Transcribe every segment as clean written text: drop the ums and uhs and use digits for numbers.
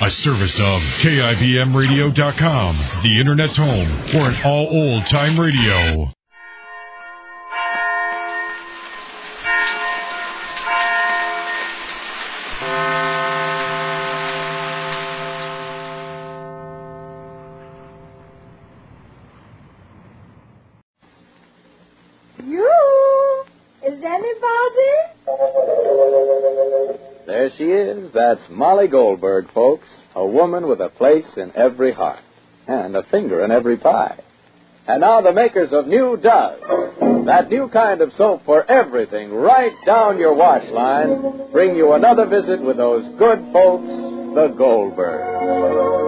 A service of KIBMradio.com, the Internet's home for an all old-time radio. There she is. That's Molly Goldberg, folks. A woman with a place in every heart and a finger in every pie. And now the makers of New Does, that new kind of soap for everything right down your wash line, bring you another visit with those good folks, the Goldbergs.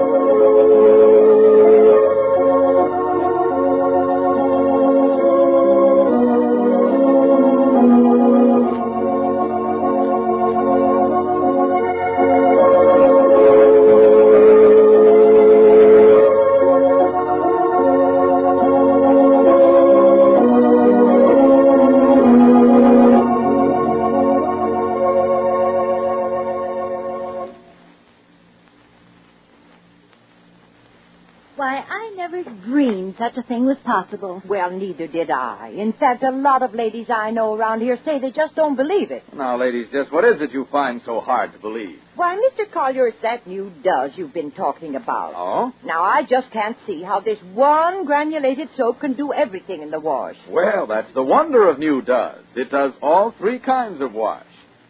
Such a thing was possible. Well, neither did I. In fact, a lot of ladies I know around here say they just don't believe it. Now, ladies, just what is it you find so hard to believe? Why, Mr. Collier, it's that New Does you've been talking about. Oh? Now, I just can't see how this one granulated soap can do everything in the wash. Well, that's the wonder of New Does. It does all three kinds of wash.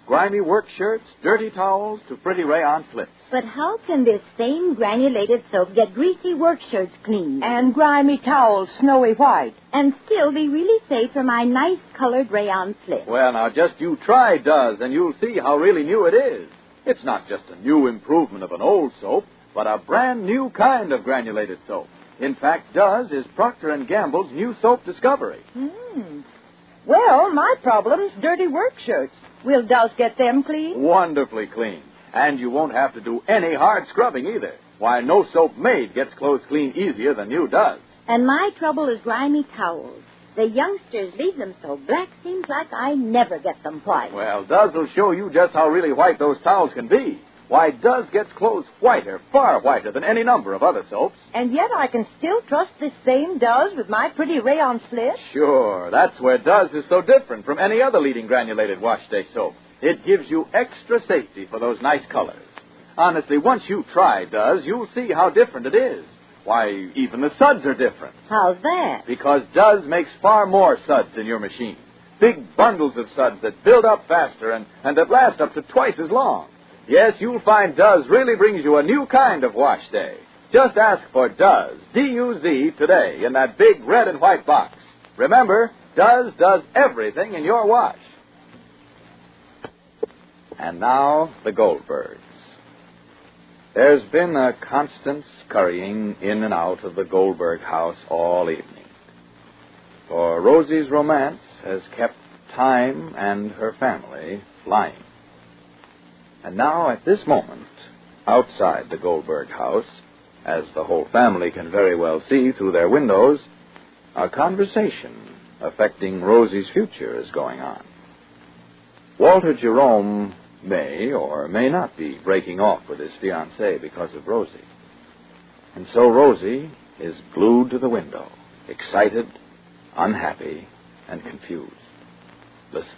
Grimy work shirts, dirty towels, to pretty rayon slips. But how can this same granulated soap get greasy work shirts clean? And grimy towels snowy white? And still be really safe for my nice colored rayon slips? Well, now, just you try Does, and you'll see how really new it is. It's not just a new improvement of an old soap, but a brand new kind of granulated soap. In fact, Does is Procter & Gamble's new soap discovery. Well, my problem's dirty work shirts. Will Does get them clean? Wonderfully clean. And you won't have to do any hard scrubbing either. Why, no soap made gets clothes clean easier than New Does. And my trouble is grimy towels. The youngsters leave them so black, seems like I never get them white. Well, Does will show you just how really white those towels can be. Why, Does gets clothes whiter, far whiter than any number of other soaps. And yet I can still trust this same Does with my pretty rayon slips? Sure, that's where Does is so different from any other leading granulated wash day soap. It gives you extra safety for those nice colors. Honestly, once you try Does, you'll see how different it is. Why, even the suds are different. How's that? Because Does makes far more suds in your machine. Big bundles of suds that build up faster and that last up to twice as long. Yes, you'll find Does really brings you a new kind of wash day. Just ask for Does, D-U-Z, today in that big red and white box. Remember, Does does everything in your wash. And now, the Goldbergs. There's been a constant scurrying in and out of the Goldberg house all evening. For Rosie's romance has kept time and her family flying. And now, at this moment, outside the Goldberg house, as the whole family can very well see through their windows, a conversation affecting Rosie's future is going on. Walter Jerome may or may not be breaking off with his fiancée because of Rosie. And so Rosie is glued to the window, excited, unhappy, and confused. Listen.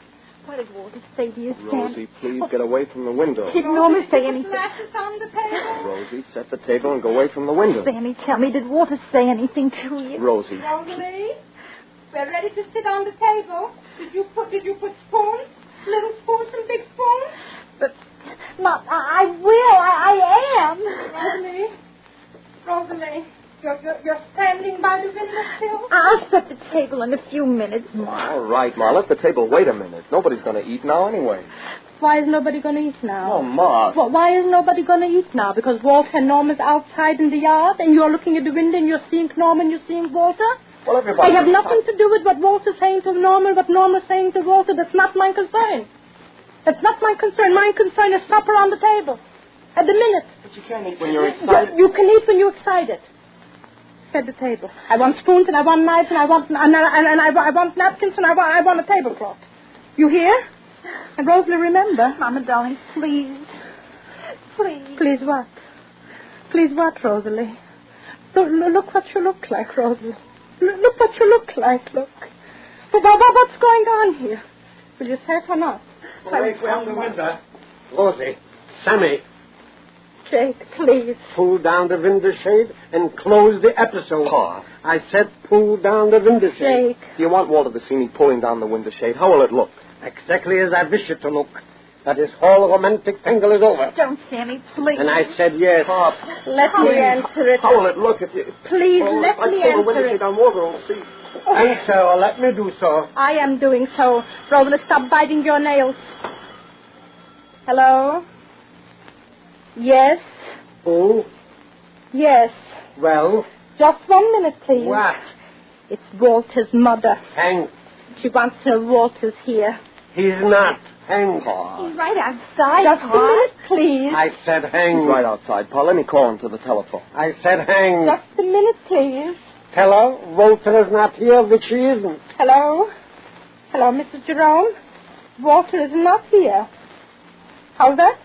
What did Walter say to you, Sam? Rosie, please get away from the window. Did Norma say anything? Glasses on the table. Rosie, set the table and go away from the window. Sammy, tell me, did Walter say anything to you? Rosie. Rosalie, we're ready to sit on the table. Did you put spoons? Little spoons and big spoons? But, Mom, I will. I am. Rosalie, you're standing by the window sill? I'll set the table in a few minutes, Ma. All right, Ma, let the table wait a minute. Nobody's going to eat now anyway. Why is nobody going to eat now? Oh, Ma. Well, why is nobody going to eat now? Because Walter and Norma's outside in the yard, and you're looking at the window and you're seeing Norma and you're seeing Walter? Well, everybody... I have nothing to do with what Walter's saying to Norma, what Norma's saying to Walter. That's not my concern. That's not my concern. My concern is supper on the table. At the minute. But you can't eat when you're excited. You can eat when you're excited. Set the table. I want spoons and I want knives and I want napkins and I want a tablecloth. You hear? And Rosalie, remember. Mama, darling, please. Please. Please what? please, what, Rosalie? Look what you look like, Rosalie. Look what you look like, look. What's going on here? Will you say it or not? Away from the window. Rosie, Sammy. Jake, please. Pull down the window shade and close the episode. Pa. I said pull down the window shade. Jake. Do you want Walter to see me pulling down the window shade? How will it look? Exactly as I wish it to look. That this whole romantic tangle is over. Don't, Sammy, please. And I said yes. Pop. Let me answer it. How will it look if you... Please, let if I me pull the answer window it. shade on Walter, will see. Answer, or let me do so. I am doing so. Rosalie, stop biting your nails. Hello? Yes? Oh, Yes. well, Just 1 minute, please. what? It's Walter's mother. Hank, She wants to know Walter's here. he's not. Hank. He's right outside, Just a Pa. minute, please. I said hang. He's right outside, Pa. Let me call him to the telephone. I said hang. Just a minute, please. Tell her Walter is not here, which he isn't. Hello? Hello, Mrs. Jerome? Walter is not here. How's that?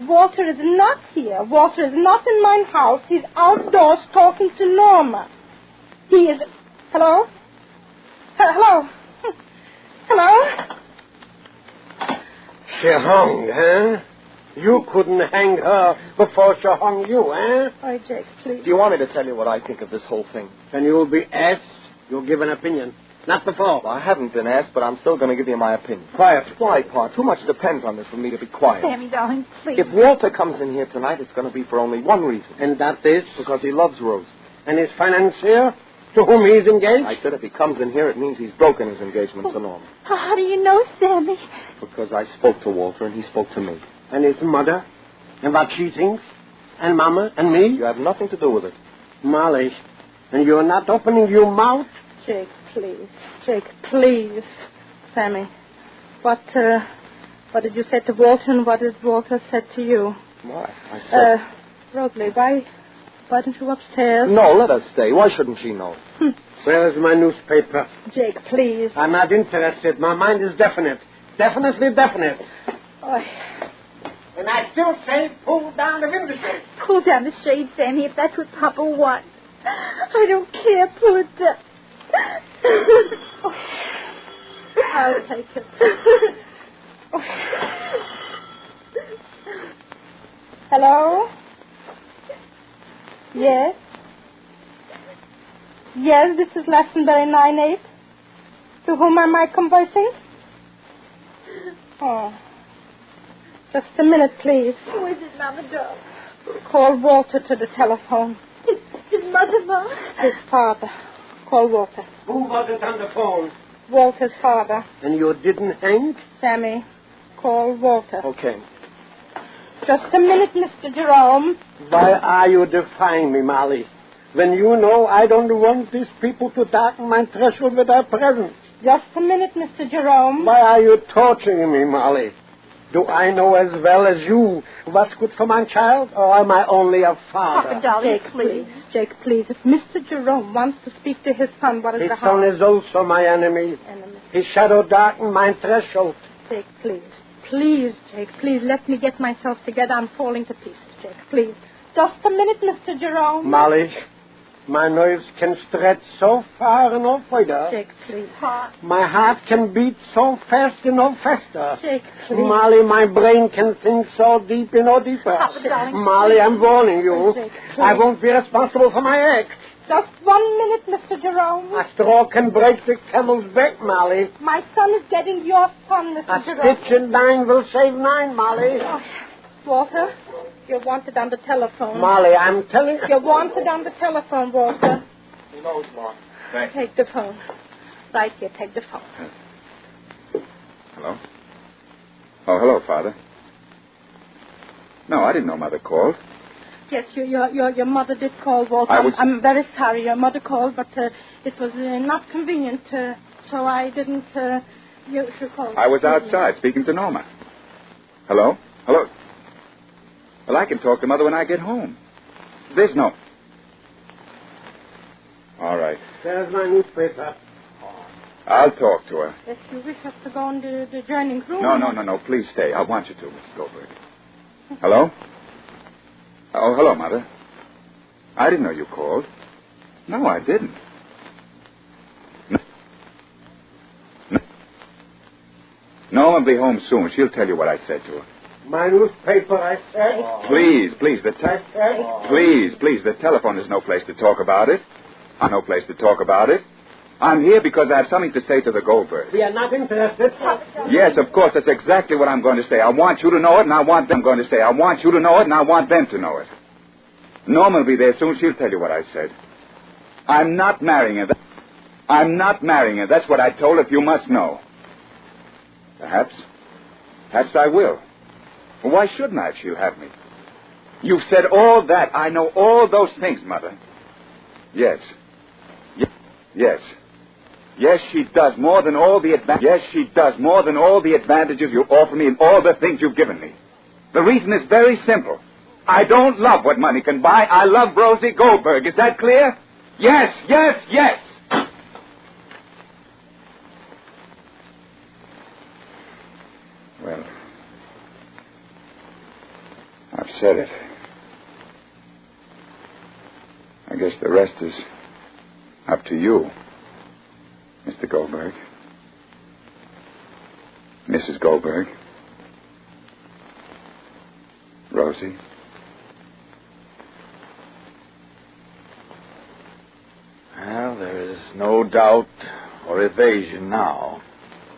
Walter is not here. Walter is not in my house. He's outdoors talking to Norma. He is... Hello? Hello? Hello? She hung, huh? You couldn't hang her before she hung you, eh? Oh, Jake, please. Do you want me to tell you what I think of this whole thing? Then you'll be asked. You'll give an opinion. Not before. Well, I haven't been asked, but I'm still going to give you my opinion. Quiet. Why, Pa? Too much depends on this for me to be quiet. Sammy, darling, please. If Walter comes in here tonight, it's going to be for only one reason. And that is? Because he loves Rose. And his financier, to whom he's engaged? I said if he comes in here, it means he's broken his engagement to Norma. How do you know, Sammy? Because I spoke to Walter and he spoke to me. And his mother? And what she thinks? And Mama? And me? You have nothing to do with it. Molly, and you're not opening your mouth? Jake, please. Jake, please. Sammy, what did you say to Walter and what did Walter say to you? Why? I said... Rosalie, why don't you go upstairs? No, let her stay. Why shouldn't she know? Where's my newspaper? Jake, please. I'm not interested. My mind is definite. Definitely definite. Oh, And I still say pull down the window shade. Pull down the shade, Sammy, if that's what Papa wants. I don't care. Pull it down. I'll take it. Hello? Yes? Yes, this is Glastonbury 9-8. To whom am I conversing? Oh. Just a minute, please. Who is it, Mama, darling? Call Walter to the telephone. His mother, Ma? His father. Call Walter. Who was it on the phone? Walter's father. And you didn't hang? Sammy, call Walter. Okay. Just a minute, Mr. Jerome. Why are you defying me, Molly? When you know I don't want these people to darken my threshold with their presence. Just a minute, Mr. Jerome. Why are you torturing me, Molly? Do I know as well as you what's good for my child, or am I only a father? Papa, darling, Jake, please. Jake, please. If Mr. Jerome wants to speak to his son, what is His the son harm? is also my enemy. His shadow darkened my threshold. Jake, please. Please, Jake, please, let me get myself together. I'm falling to pieces, Jake, please. Just a minute, Mr. Jerome. Molly, my nerves can stretch so far and no further. Jake, please. My heart can beat so fast and no faster. Jake, please. Molly, my brain can think so deep and no deeper. Papa, darling, Molly, I'm warning you. Jake, I please. won't be responsible for my acts. Just 1 minute, Mr. Jerome. A straw can break the camel's back, Molly. My son is getting your son, Mr. A Jerome. stitch in 9 will save 9, Molly. Walter, you're wanted on the telephone. Molly, I'm telling you. You're wanted on the telephone, Walter. Who knows, Ma? Thanks. Take the phone. Right here, take the phone. Hello? Oh, hello, Father. No, I didn't know Mother called. Yes, your mother did call, Walter. I'm very sorry. Your mother called, but it was not convenient, so I didn't. You called. I was outside speaking to Norma. Hello? Hello? Well, I can talk to Mother when I get home. There's no... All right. There's my newspaper. I'll talk to her. If you wish us to go in the adjoining room. No. Please stay. I want you to, Mrs. Goldberg. Hello? Oh, hello, Mother. I didn't know you called. No, I didn't. No, I'll be home soon. She'll tell you what I said to her. My newspaper, I said. Please, the telephone is no place to talk about it. No place to talk about it. I'm here because I have something to say to the Goldbergs. We are not interested. Yes, of course, that's exactly what I'm going to say. I want you to know it, and I want them going to say. I want you to know it, and I want them to know it. Norma will be there soon. She'll tell you what I said. I'm not marrying her. That's what I told her, if you must know. Perhaps I will. Well, why shouldn't I if she'll have me? You've said all that. I know all those things, Mother. Yes. Yes, she does more than all the advantages you offer me and all the things you've given me. The reason is very simple. I don't love what money can buy. I love Rosie Goldberg. Is that clear? Yes. Well, I've said it. I guess the rest is up to you, Mr. Goldberg. Mrs. Goldberg. Rosie. Well, there is no doubt or evasion now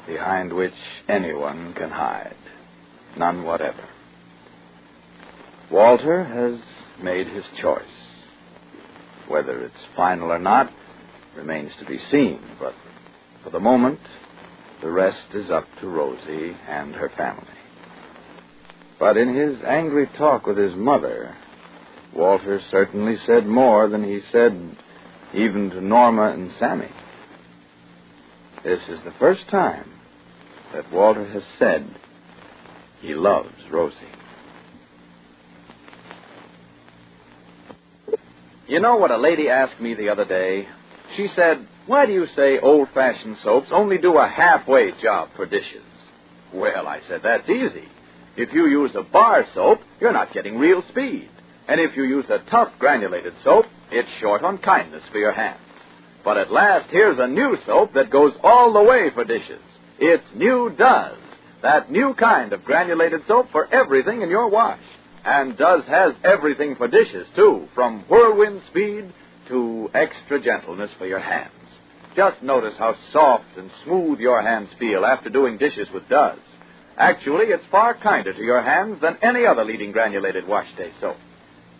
behind which anyone can hide. None whatever. Walter has made his choice. Whether it's final or not remains to be seen, but for the moment, the rest is up to Rosie and her family. But in his angry talk with his mother, Walter certainly said more than he said even to Norma and Sammy. This is the first time that Walter has said he loves Rosie. You know what a lady asked me the other day? She said, "Why do you say old-fashioned soaps only do a halfway job for dishes?" Well, I said, that's easy. If you use a bar soap, you're not getting real speed. And if you use a tough granulated soap, it's short on kindness for your hands. But at last, here's a new soap that goes all the way for dishes. It's New Does, that new kind of granulated soap for everything in your wash. And Does has everything for dishes, too, from whirlwind speed to extra gentleness for your hands. Just notice how soft and smooth your hands feel after doing dishes with Does. Actually, it's far kinder to your hands than any other leading granulated wash day soap.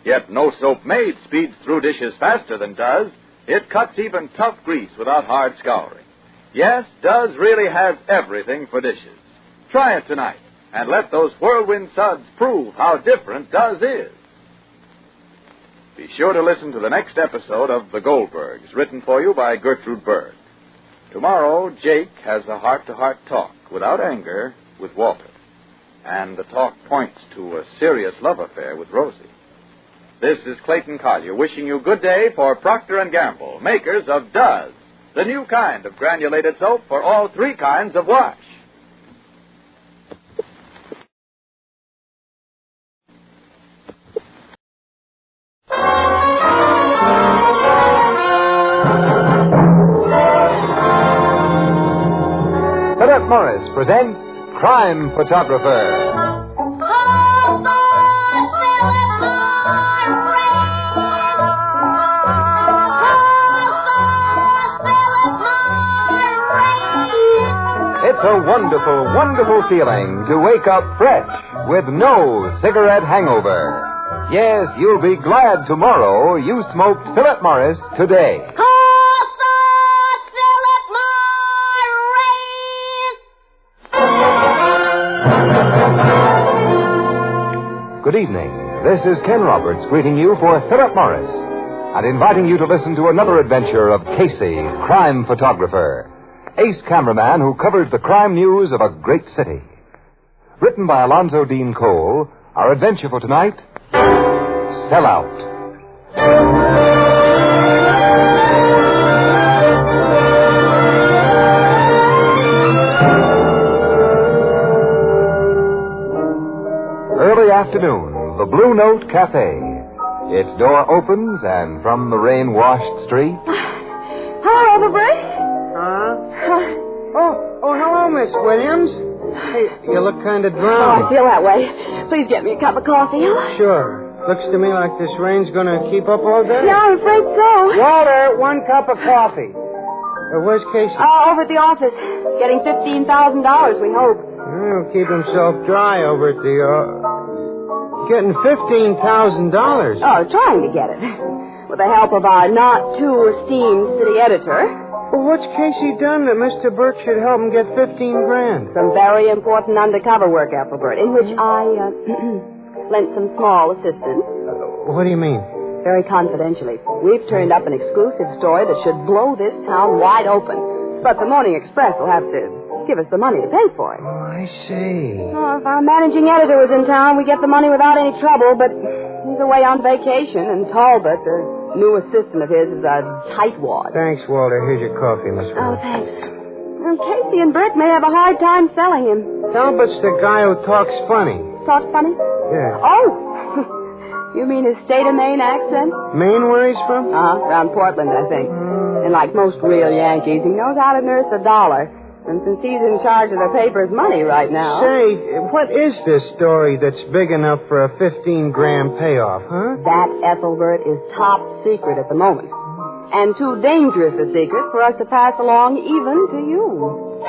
Yet no soap made speeds through dishes faster than Does. It cuts even tough grease without hard scouring. Yes, Does really has everything for dishes. Try it tonight, and let those whirlwind suds prove how different Does is. Be sure to listen to the next episode of The Goldbergs, written for you by Gertrude Berg. Tomorrow, Jake has a heart-to-heart talk, without anger, with Walter. And the talk points to a serious love affair with Rosie. This is Clayton Collier wishing you good day for Procter & Gamble, makers of Does, the new kind of granulated soap for all three kinds of wash. Philip Morris presents Crime Photographer. It's a wonderful, wonderful feeling to wake up fresh with no cigarette hangover. Yes, you'll be glad tomorrow you smoked Philip Morris today. Good evening. This is Ken Roberts greeting you for Philip Morris and inviting you to listen to another adventure of Casey, crime photographer, ace cameraman who covered the crime news of a great city. Written by Alonzo Dean Cole, our adventure for tonight, Sellout. Early afternoon, the Blue Note Cafe. Its door opens, and from the rain-washed street... Hello, Overbreak. Hello, Miss Williams. Hey, you look kind of drowned. I feel that way. Please get me a cup of coffee. Sure. Looks to me like this rain's going to keep up all day. Yeah, I'm afraid so. Walter, 1 cup of coffee. Where's Casey? Over at the office. Getting $15,000, we hope. He'll keep himself dry over at the... Getting $15,000. Trying to get it. With the help of our not-too-esteemed city editor. Well, what's Casey done that Mr. Burke should help him get $15,000? Some very important undercover work, Ethelbert, in which I lent some small assistance. What do you mean? Very confidentially. We've turned up an exclusive story that should blow this town wide open. But the Morning Express will have to give us the money to pay for it. Oh, I see. Oh, if our managing editor was in town, we'd get the money without any trouble, but he's away on vacation, and Talbot, the new assistant of his, is a tightwad. Thanks, Walter. Here's your coffee, Miss Williams. Oh, thanks. And Casey and Britt may have a hard time selling him. Talbot's the guy who talks funny. Talks funny? Yeah. Oh! You mean his state of Maine accent? Maine, where he's from? Around Portland, I think. And like most real Yankees, he knows how to nurse a dollar. And since he's in charge of the paper's money right now... Say, what is this story that's big enough for a $15,000 payoff, huh? That, Ethelbert, is top secret at the moment. And too dangerous a secret for us to pass along even to you.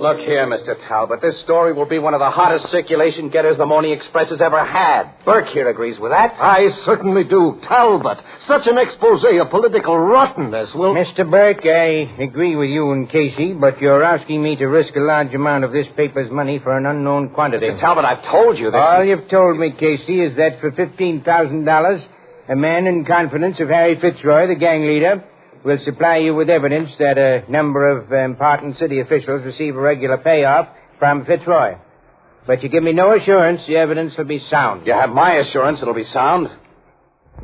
Look here, Mr. Talbot. This story will be one of the hottest circulation getters the Morning Express has ever had. Burke here agrees with that. I certainly do. Talbot, such an expose of political rottenness will... Mr. Burke, I agree with you and Casey, but you're asking me to risk a large amount of this paper's money for an unknown quantity. Mr. Talbot, I've told you that... All you've told me, Casey, is that for $15,000, a man in confidence of Harry Fitzroy, the gang leader, will supply you with evidence that a number of important city officials receive a regular payoff from Fitzroy. But you give me no assurance the evidence will be sound. You have my assurance it'll be sound.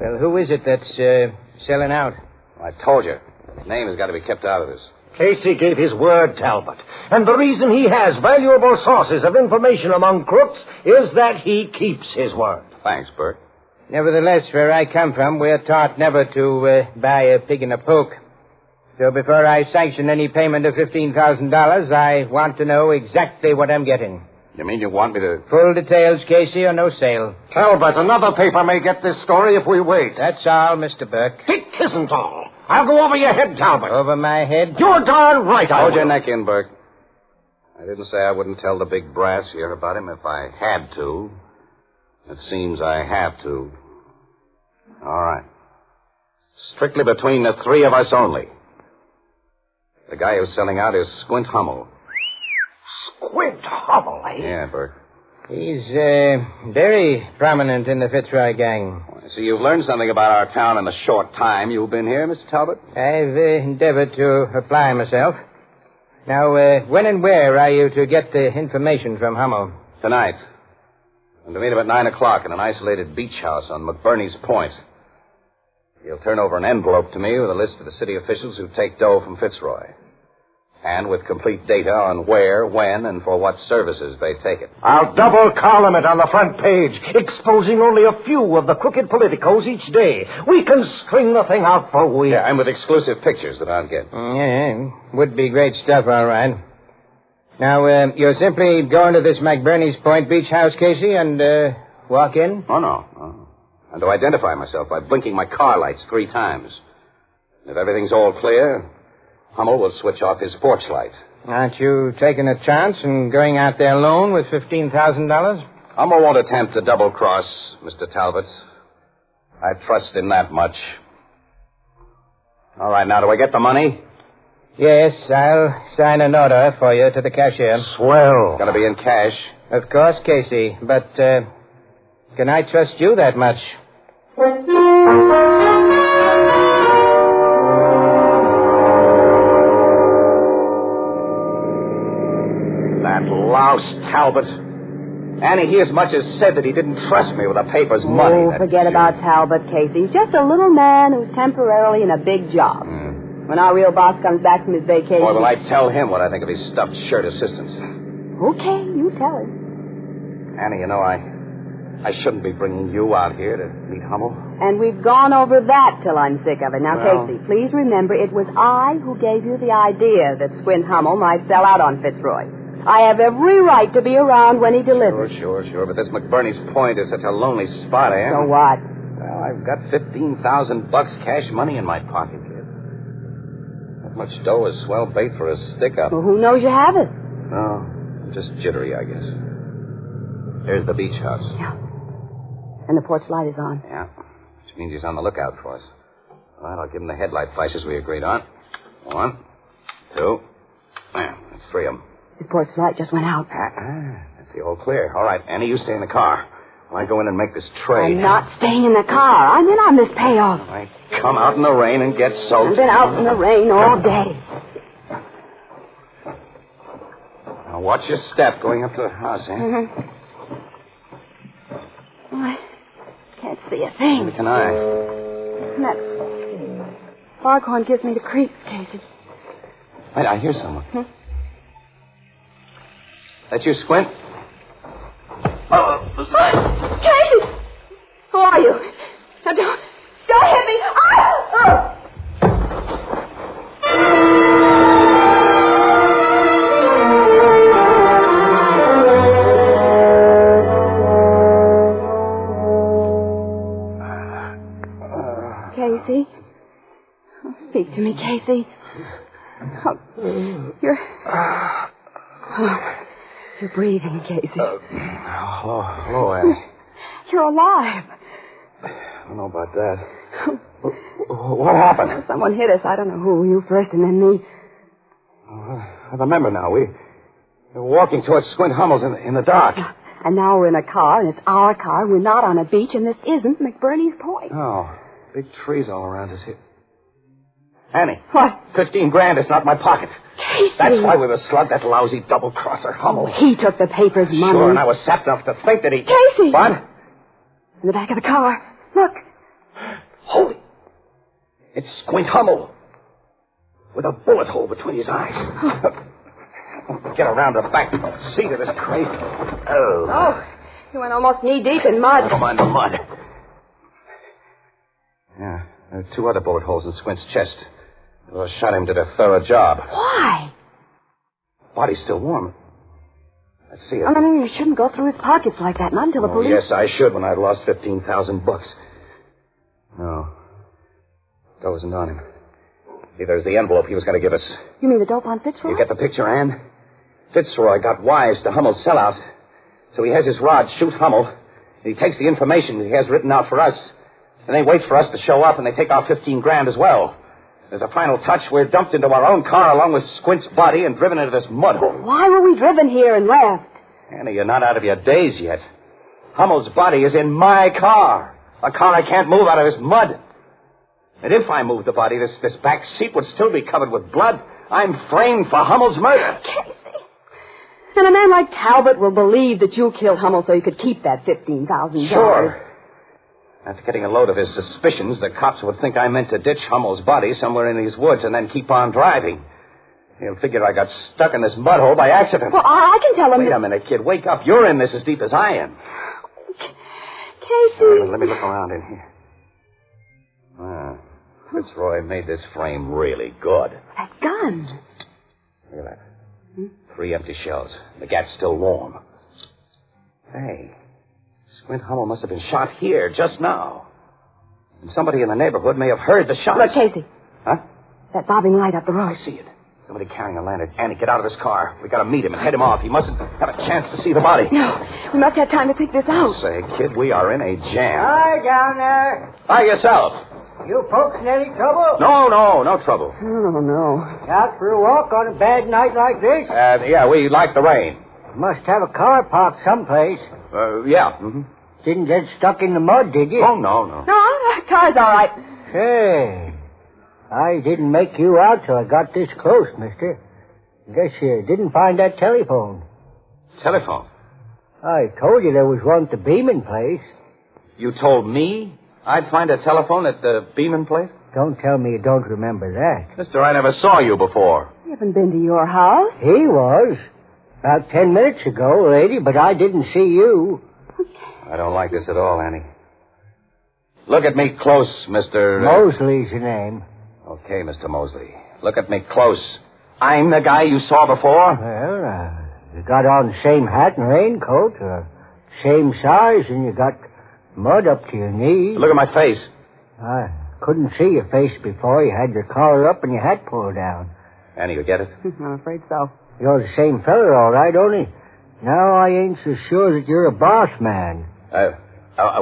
Well, who is it that's selling out? I told you. His name has got to be kept out of this. Casey gave his word, Talbot. And the reason he has valuable sources of information among crooks is that he keeps his word. Thanks, Burke. Nevertheless, where I come from, we're taught never to buy a pig in a poke. So before I sanction any payment of $15,000, I want to know exactly what I'm getting. You mean you want me to... Full details, Casey, or no sale. Talbot, another paper may get this story if we wait. That's all, Mr. Burke. It isn't all. I'll go over your head, Talbot. Over my head? You're darn right, I Hold will. your neck in, Burke. I didn't say I wouldn't tell the big brass here about him if I had to. It seems I have to. All right. Strictly between the three of us only. The guy who's selling out is Squint Hummel. Squint Hummel, eh? Yeah, Burke. He's very prominent in the Fitzroy gang. I see you've learned something about our town in the short time you've been here, Mr. Talbot. I've endeavored to apply myself. Now, when and where are you to get the information from Hummel? Tonight. And to meet him at 9 o'clock in an isolated beach house on McBurney's Point. He'll turn over an envelope to me with a list of the city officials who take dough from Fitzroy. And with complete data on where, when, and for what services they take it. I'll double column it on the front page, exposing only a few of the crooked politicos each day. We can string the thing out for weeks. Yeah, and with exclusive pictures that I'll get. Yeah, would be great stuff, all right. Now, you're simply going to this McBurney's Point beach house, Casey, and walk in? Oh, no. And to identify myself by blinking my car lights 3 times. If everything's all clear, Hummel will switch off his porch light. Aren't you taking a chance and going out there alone with $15,000? Hummel won't attempt to double-cross, Mr. Talbot. I trust in that much. All right, now, do I get the money? Yes, I'll sign an order for you to the cashier. Swell. It's going to be in cash. Of course, Casey, but can I trust you that much? That louse Talbot. Annie, he as much as said that he didn't trust me with the paper's money. Oh, forget about Talbot, Casey. He's just a little man who's temporarily in a big job. When our real boss comes back from his vacation... Boy, will I tell him what I think of his stuffed shirt assistants. Okay, you tell her. Annie, you know, I shouldn't be bringing you out here to meet Hummel. And we've gone over that till I'm sick of it. Now, Well... Casey, please remember it was I who gave you the idea that Squint Hummel might sell out on Fitzroy. I have every right to be around when he delivers. Sure. But this McBurney's Point is such a lonely spot, eh? So what? Well, I've got $15,000 cash money in my pocket, kid. That much dough is swell bait for a stick-up. Well, who knows you have it? No, I'm just jittery, I guess. There's the beach house. Yeah. And the porch light is on. Yeah, which means he's on the lookout for us. All right, I'll give him the headlight flashes we agreed on. 1, 2. There, that's 3 of them. The porch light just went out. That's the all clear. All right, Annie, you stay in the car. While I go in and make this trade. I'm not staying in the car. I'm in on this payoff. All right, come out in the rain and get soaked. I've been out in the rain all day. Now, watch your step going up to the house, eh? Mm-hmm. Oh, I can't see a thing. Neither can I. And that foghorn gives me the creeps, Casey. Wait, I hear someone. That you, Squint? Casey! Who are you? Now, don't hit me! Casey? Oh, speak to me, Casey. Oh, you're breathing, Casey. Hello, Annie. You're alive. I don't know about that. What happened? Someone hit us. I don't know who. You first and then me. I remember now. We were walking towards Squint Hummel's in the dark. And now we're in a car, and it's our car. We're not on a beach, and this isn't McBurney's Point. Oh, big trees all around us here. Annie. What? $15,000 is not in my pocket. Casey. That's why we were slugged, that lousy double-crosser Hummel. He took the paper's money. Sure, and I was sap enough to think that he... Casey! What? In the back of the car. Look. Holy... It's Squint Hummel. With a bullet hole between his eyes. Get around the back seat of this crate. Oh, you went almost knee-deep in mud. Never mind the mud. Yeah, there are 2 other bullet holes in Squint's chest. Whoever shot him did a thorough job. Why? Body's still warm. Let's see it. No, you shouldn't go through his pockets like that, not until the police... Yes, I should when I've lost $15,000. No. Dough isn't on him. There's the envelope he was going to give us. You mean the dope on Fitzroy? You get the picture, Ann? Fitzroy got wise to Hummel's sellout. So he has his rod shoot Hummel. And he takes the information he has written out for us. And they wait for us to show up, and they take our $15,000 as well. As a final touch, we're dumped into our own car along with Squint's body and driven into this mud hole. Why were we driven here and left? Annie, you're not out of your daze yet. Hummel's body is in my car. A car I can't move out of this mud. And if I move the body, this back seat would still be covered with blood. I'm framed for Hummel's murder. Casey. And a man like Talbot will believe that you killed Hummel so you could keep that $15,000. Sure. After getting a load of his suspicions, the cops would think I meant to ditch Hummel's body somewhere in these woods and then keep on driving. He'll figure I got stuck in this mud hole by accident. Well, I can tell him... Wait a minute, kid. Wake up. You're in this as deep as I am. Casey... Let me look around in here. Fitzroy made this frame really good. That gun. Look at that. 3 empty shells. The gat's still warm. Hey, Squint Hummel must have been shot here just now. And somebody in the neighborhood may have heard the shots. Look, Casey. Huh? That bobbing light up the road. I see it. Somebody carrying a lantern. Annie, get out of this car. We got to meet him and head him off. He mustn't have a chance to see the body. No, we must have time to think this out. Say, kid, we are in a jam. Hi, down there. Hi, yourself. You folks in any trouble? No trouble. Oh, no. Out for a walk on a bad night like this? Yeah, we like the rain. Must have a car parked someplace. Yeah. Mm-hmm. Didn't get stuck in the mud, did you? Oh, no. No, the car's all right. Hey, I didn't make you out till I got this close, mister. Guess you didn't find that telephone. Telephone? I told you there was one at the Beeman place. You told me I'd find a telephone at the Beeman place? Don't tell me you don't remember that. Mister, I never saw you before. We haven't been to your house. He was. About 10 minutes ago, lady, but I didn't see you. I don't like this at all, Annie. Look at me close, Mr. Mosley's your name. Okay, Mr. Mosley. Look at me close. I'm the guy you saw before? Well, you got on the same hat and raincoat, same size, and you got mud up to your knees. Look at my face. I couldn't see your face before. You had your collar up and your hat pulled down. Annie, you get it? I'm afraid so. You're the same feller, all right, only now I ain't so sure that you're a boss man.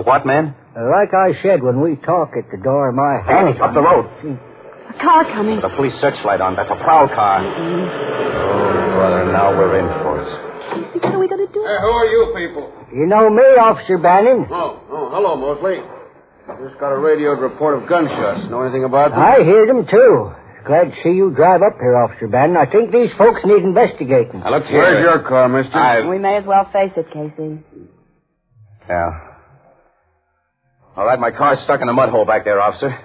What, man? Like I said when we talk at the door of my house. Annie, up the road. A car coming. The police searchlight on. That's a prowl car. Oh, brother, now we're in for it. Casey, what are we going to do? Hey, who are you people? You know me, Officer Bannon. Oh, hello, Mosley. Just got a radioed report of gunshots. Know anything about them? I heard them, too. Glad to see you drive up here, Officer Bannon. I think these folks need investigating. Now, look here. Where's your car, mister? We may as well face it, Casey. Yeah. All right, my car's stuck in a mud hole back there, officer.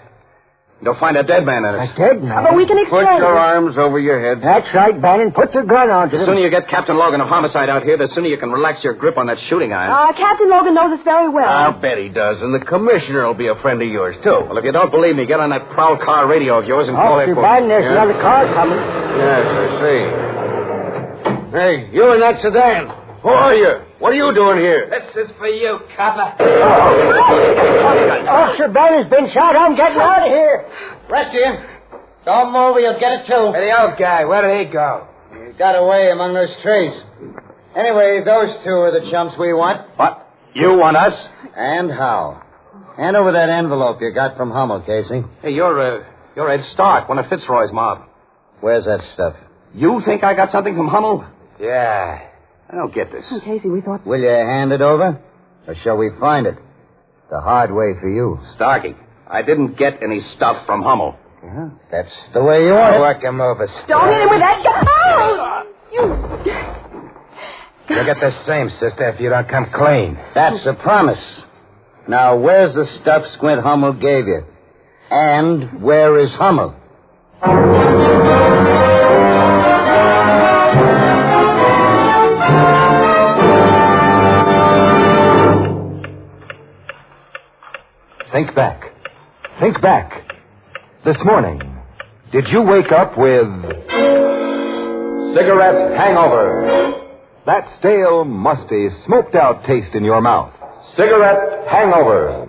You'll find a dead man in it. A dead man? But we can explain. Put your arms over your head. That's right, Bannon. Put your gun on to The them. sooner you get Captain Logan of Homicide out here, the sooner you can relax your grip on that shooting iron. Captain Logan knows us very well. I'll bet he does, and the commissioner will be a friend of yours, too. Well, if you don't believe me, get on that prowl car radio of yours and call Officer headquarters. Bannon, there's another car coming. Yes, I see. Hey, you in that sedan. Who are you? What are you doing here? This is for you, copper. Officer Bannon's been shot. I'm getting out of here. Rest you. Don't move or you'll get it too. Hey, the old guy, where did he go? He got away among those trees. Anyway, those two are the chumps we want. What? You want us? And how? Hand over that envelope you got from Hummel, Casey. Hey, you're Ed Stark, one of Fitzroy's mob. Where's that stuff? You think I got something from Hummel? Yeah. I don't get this. Oh, Casey, we thought... Will you hand it over? Or shall we find it? The hard way for you. Starkey, I didn't get any stuff from Hummel. Yeah, that's the way you want it. Work him over. Don't hit him with that gun. Oh! You'll get the same, sister, if you don't come clean. That's a promise. Now, where's the stuff Squint Hummel gave you? And where is Hummel? Think back. Think back. This morning, did you wake up with cigarette hangover? That stale, musty, smoked-out taste in your mouth. Cigarette hangover.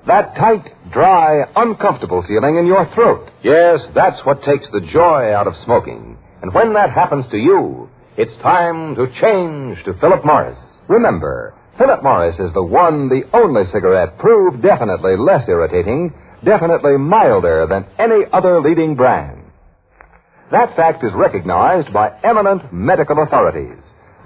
That tight, dry, uncomfortable feeling in your throat. Yes, that's what takes the joy out of smoking. And when that happens to you, it's time to change to Philip Morris. Remember, Philip Morris is the one, the only cigarette proved definitely less irritating, definitely milder than any other leading brand. That fact is recognized by eminent medical authorities.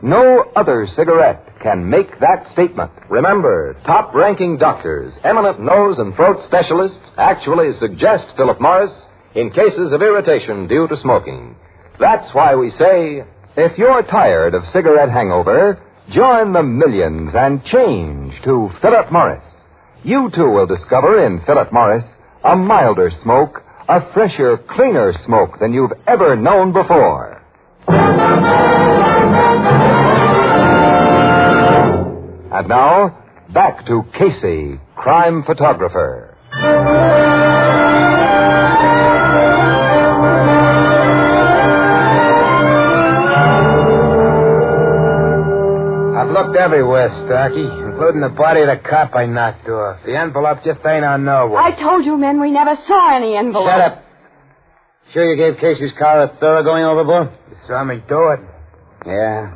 No other cigarette can make that statement. Remember, top-ranking doctors, eminent nose and throat specialists actually suggest Philip Morris in cases of irritation due to smoking. That's why we say, if you're tired of cigarette hangover, join the millions and change to Philip Morris. You, too, will discover in Philip Morris a milder smoke, a fresher, cleaner smoke than you've ever known before. And now, back to Casey, crime photographer. I've looked everywhere, Starkey, including the body of the cop I knocked off. The envelope just ain't on nowhere. I told you, men, we never saw any envelope. Shut up. Sure you gave Casey's car a thorough going overboard? You saw me do it. Yeah.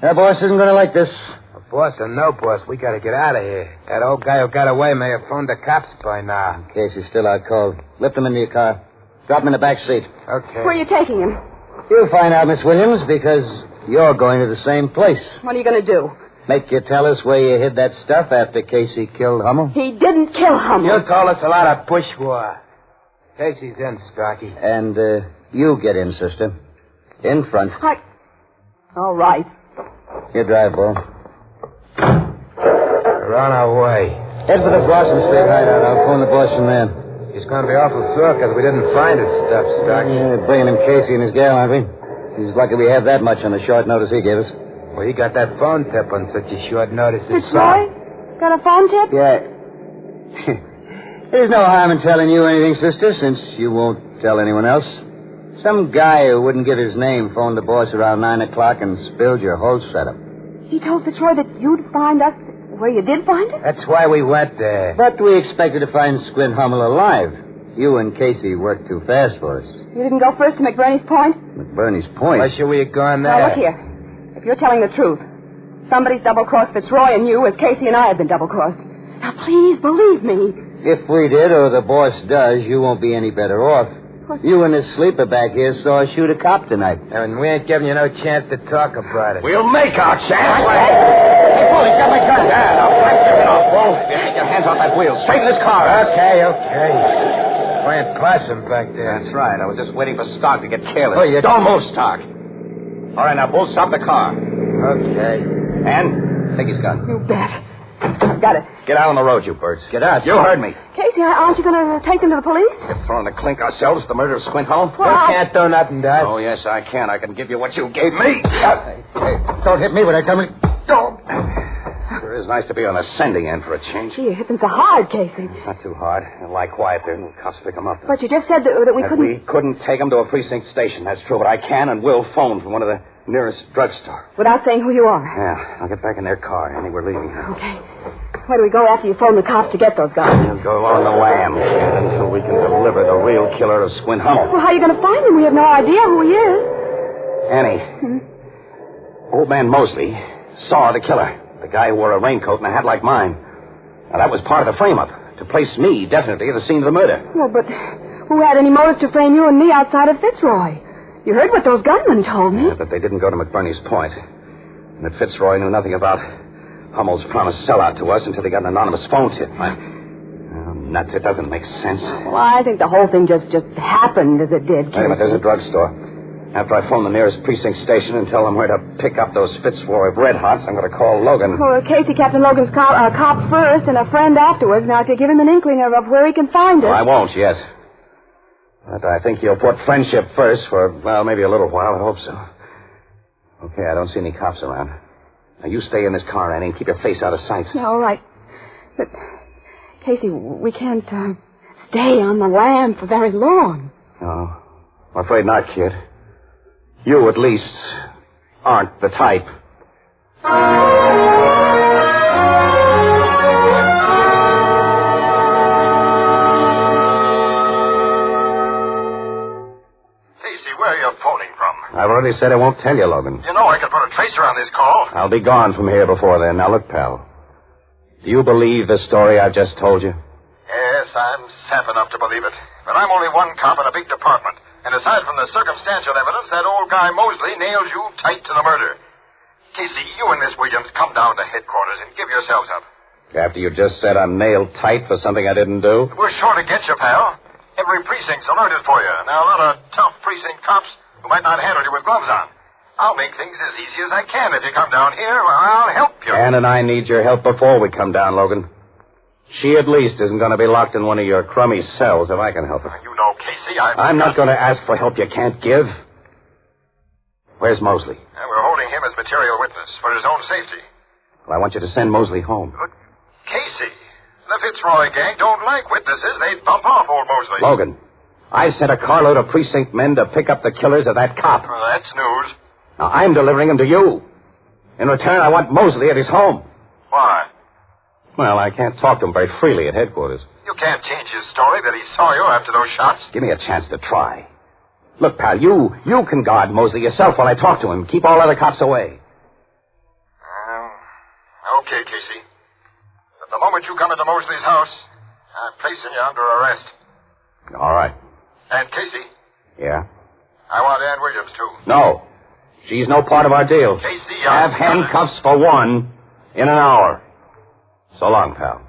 That boss isn't going to like this. A boss or no boss, we got to get out of here. That old guy who got away may have phoned the cops by now. Casey's still out cold. Lift him into your car. Drop him in the back seat. Okay. Where are you taking him? You'll find out, Miss Williams, because you're going to the same place. What are you going to do? Make you tell us where you hid that stuff after Casey killed Hummel? He didn't kill Hummel. You told us a lot of bushwa. Casey's in, Starkey. And you get in, sister. In front. All right. You drive, Bo. We're on our way. Head for the Blossom Street hideout. I'll phone the boss from there. He's going to be awful sore because we didn't find his stuff, Starkey. Yeah, bringing him Casey and his gal, aren't we? He's lucky we have that much on the short notice he gave us. Well, he got that phone tip on such a short notice. Fitzroy? Got a phone tip? Yeah. There's no harm in telling you anything, sister, since you won't tell anyone else. Some guy who wouldn't give his name phoned the boss around 9 o'clock and spilled your whole setup. He told Fitzroy that you'd find us where you did find him? That's why we went there. But we expected to find Squint Hummel alive. You and Casey worked too fast for us. You didn't go first to McBurney's Point? McBurney's Point? Why should we have gone there? Now, look here. If you're telling the truth, somebody's double-crossed Fitzroy and you as Casey and I have been double-crossed. Now, please, believe me. If we did, or the boss does, you won't be any better off. You and this sleeper back here saw us shoot a cop tonight. And we ain't giving you no chance to talk about it. We'll make our chance. Hey, Bull, he's got my gun. Yeah, now blast him off, Bull. Take your hands off that wheel. Straighten this car. Okay. Playing possum back there. That's right. I was just waiting for Stark to get careless. Oh, you don't move, Stark. All right, now, Bull, stop the car. Okay. And take his gun. You bet. I've got it. Get out on the road, you birds. Get out. You heard me. Casey, aren't you going to take them to the police? We're throwing a clink ourselves for the murder of Squint Hummel. Well, You can't do nothing to us. Oh, yes, I can. I can give you what you gave me. Hey, don't hit me when I come in. Don't. Sure is nice to be on the sending end for a change. Gee, you're hitting so hard, Casey. Not too hard. Lie quiet there, and the cops pick them up. But you just said that we That couldn't... we couldn't take them to a precinct station. That's true, but I can and will phone from one of the nearest drugstore. Without saying who you are. Yeah, I'll get back in their car. Annie, we're leaving now. Okay. Where do we go after you phone the cops to get those guys? We'll go on the lam, kid, until we can deliver the real killer of Squint Hummel. Well, how are you going to find him? We have no idea who he is. Annie, old man Mosley saw the killer. The guy who wore a raincoat and a hat like mine. Now, that was part of the frame-up. To place me, definitely, at the scene of the murder. Well, but who had any motive to frame you and me outside of Fitzroy? You heard what those gunmen told me. Yeah, but they didn't go to McBurney's Point. And that Fitzroy knew nothing about Hummel's promised sellout to us until he got an anonymous phone tip. Nuts, it doesn't make sense. Well, I think the whole thing just happened as it did. Wait a minute, there's a drugstore. After I phone the nearest precinct station and tell them where to pick up those Fitzroy Red Hots, I'm going to call Logan. Well, Casey, Captain Logan's cop first and a friend afterwards. Now, to give him an inkling of where he can find us. Well, I won't, yes. But I think he'll put friendship first for, well, maybe a little while. I hope so. Okay, I don't see any cops around. Now, you stay in this car, Annie, and keep your face out of sight. Yeah, all right. But, Casey, we can't stay on the lam for very long. No, I'm afraid not, kid. You, at least, aren't the type. Where are you phoning from? I've already said I won't tell you, Logan. You know I can put a tracer on this call. I'll be gone from here before then. Now, look, pal. Do you believe the story I've just told you? Yes, I'm sap enough to believe it. But I'm only one cop in a big department. And aside from the circumstantial evidence, that old guy Mosley nails you tight to the murder. Casey, you and Miss Williams come down to headquarters and give yourselves up. After you just said I'm nailed tight for something I didn't do? We're sure to get you, pal. Every precinct's alerted for you. Now, a lot of tough precinct cops who might not handle you with gloves on. I'll make things as easy as I can if you come down here. Well, I'll help you. Ann and I need your help before we come down, Logan. She at least isn't going to be locked in one of your crummy cells if I can help her. You know, Casey, I'm not going to ask for help you can't give. Where's Mosley? We're holding him as material witness for his own safety. Well, I want you to send Mosley home. But, Casey, the Fitzroy gang don't like witnesses. They'd bump off old Mosley. Logan, I sent a carload of precinct men to pick up the killers of that cop. Well, that's news. Now, I'm delivering them to you. In return, I want Mosley at his home. Why? Well, I can't talk to him very freely at headquarters. You can't change his story that he saw you after those shots. Give me a chance to try. Look, pal, you can guard Mosley yourself while I talk to him. Keep all other cops away. Okay, Casey. But the moment you come into Mosley's house, I'm placing you under arrest. All right. And, Casey. Yeah? I want Ann Williams, too. No. She's no part of our deal. Casey, Have handcuffs for one in an hour. So long, pal.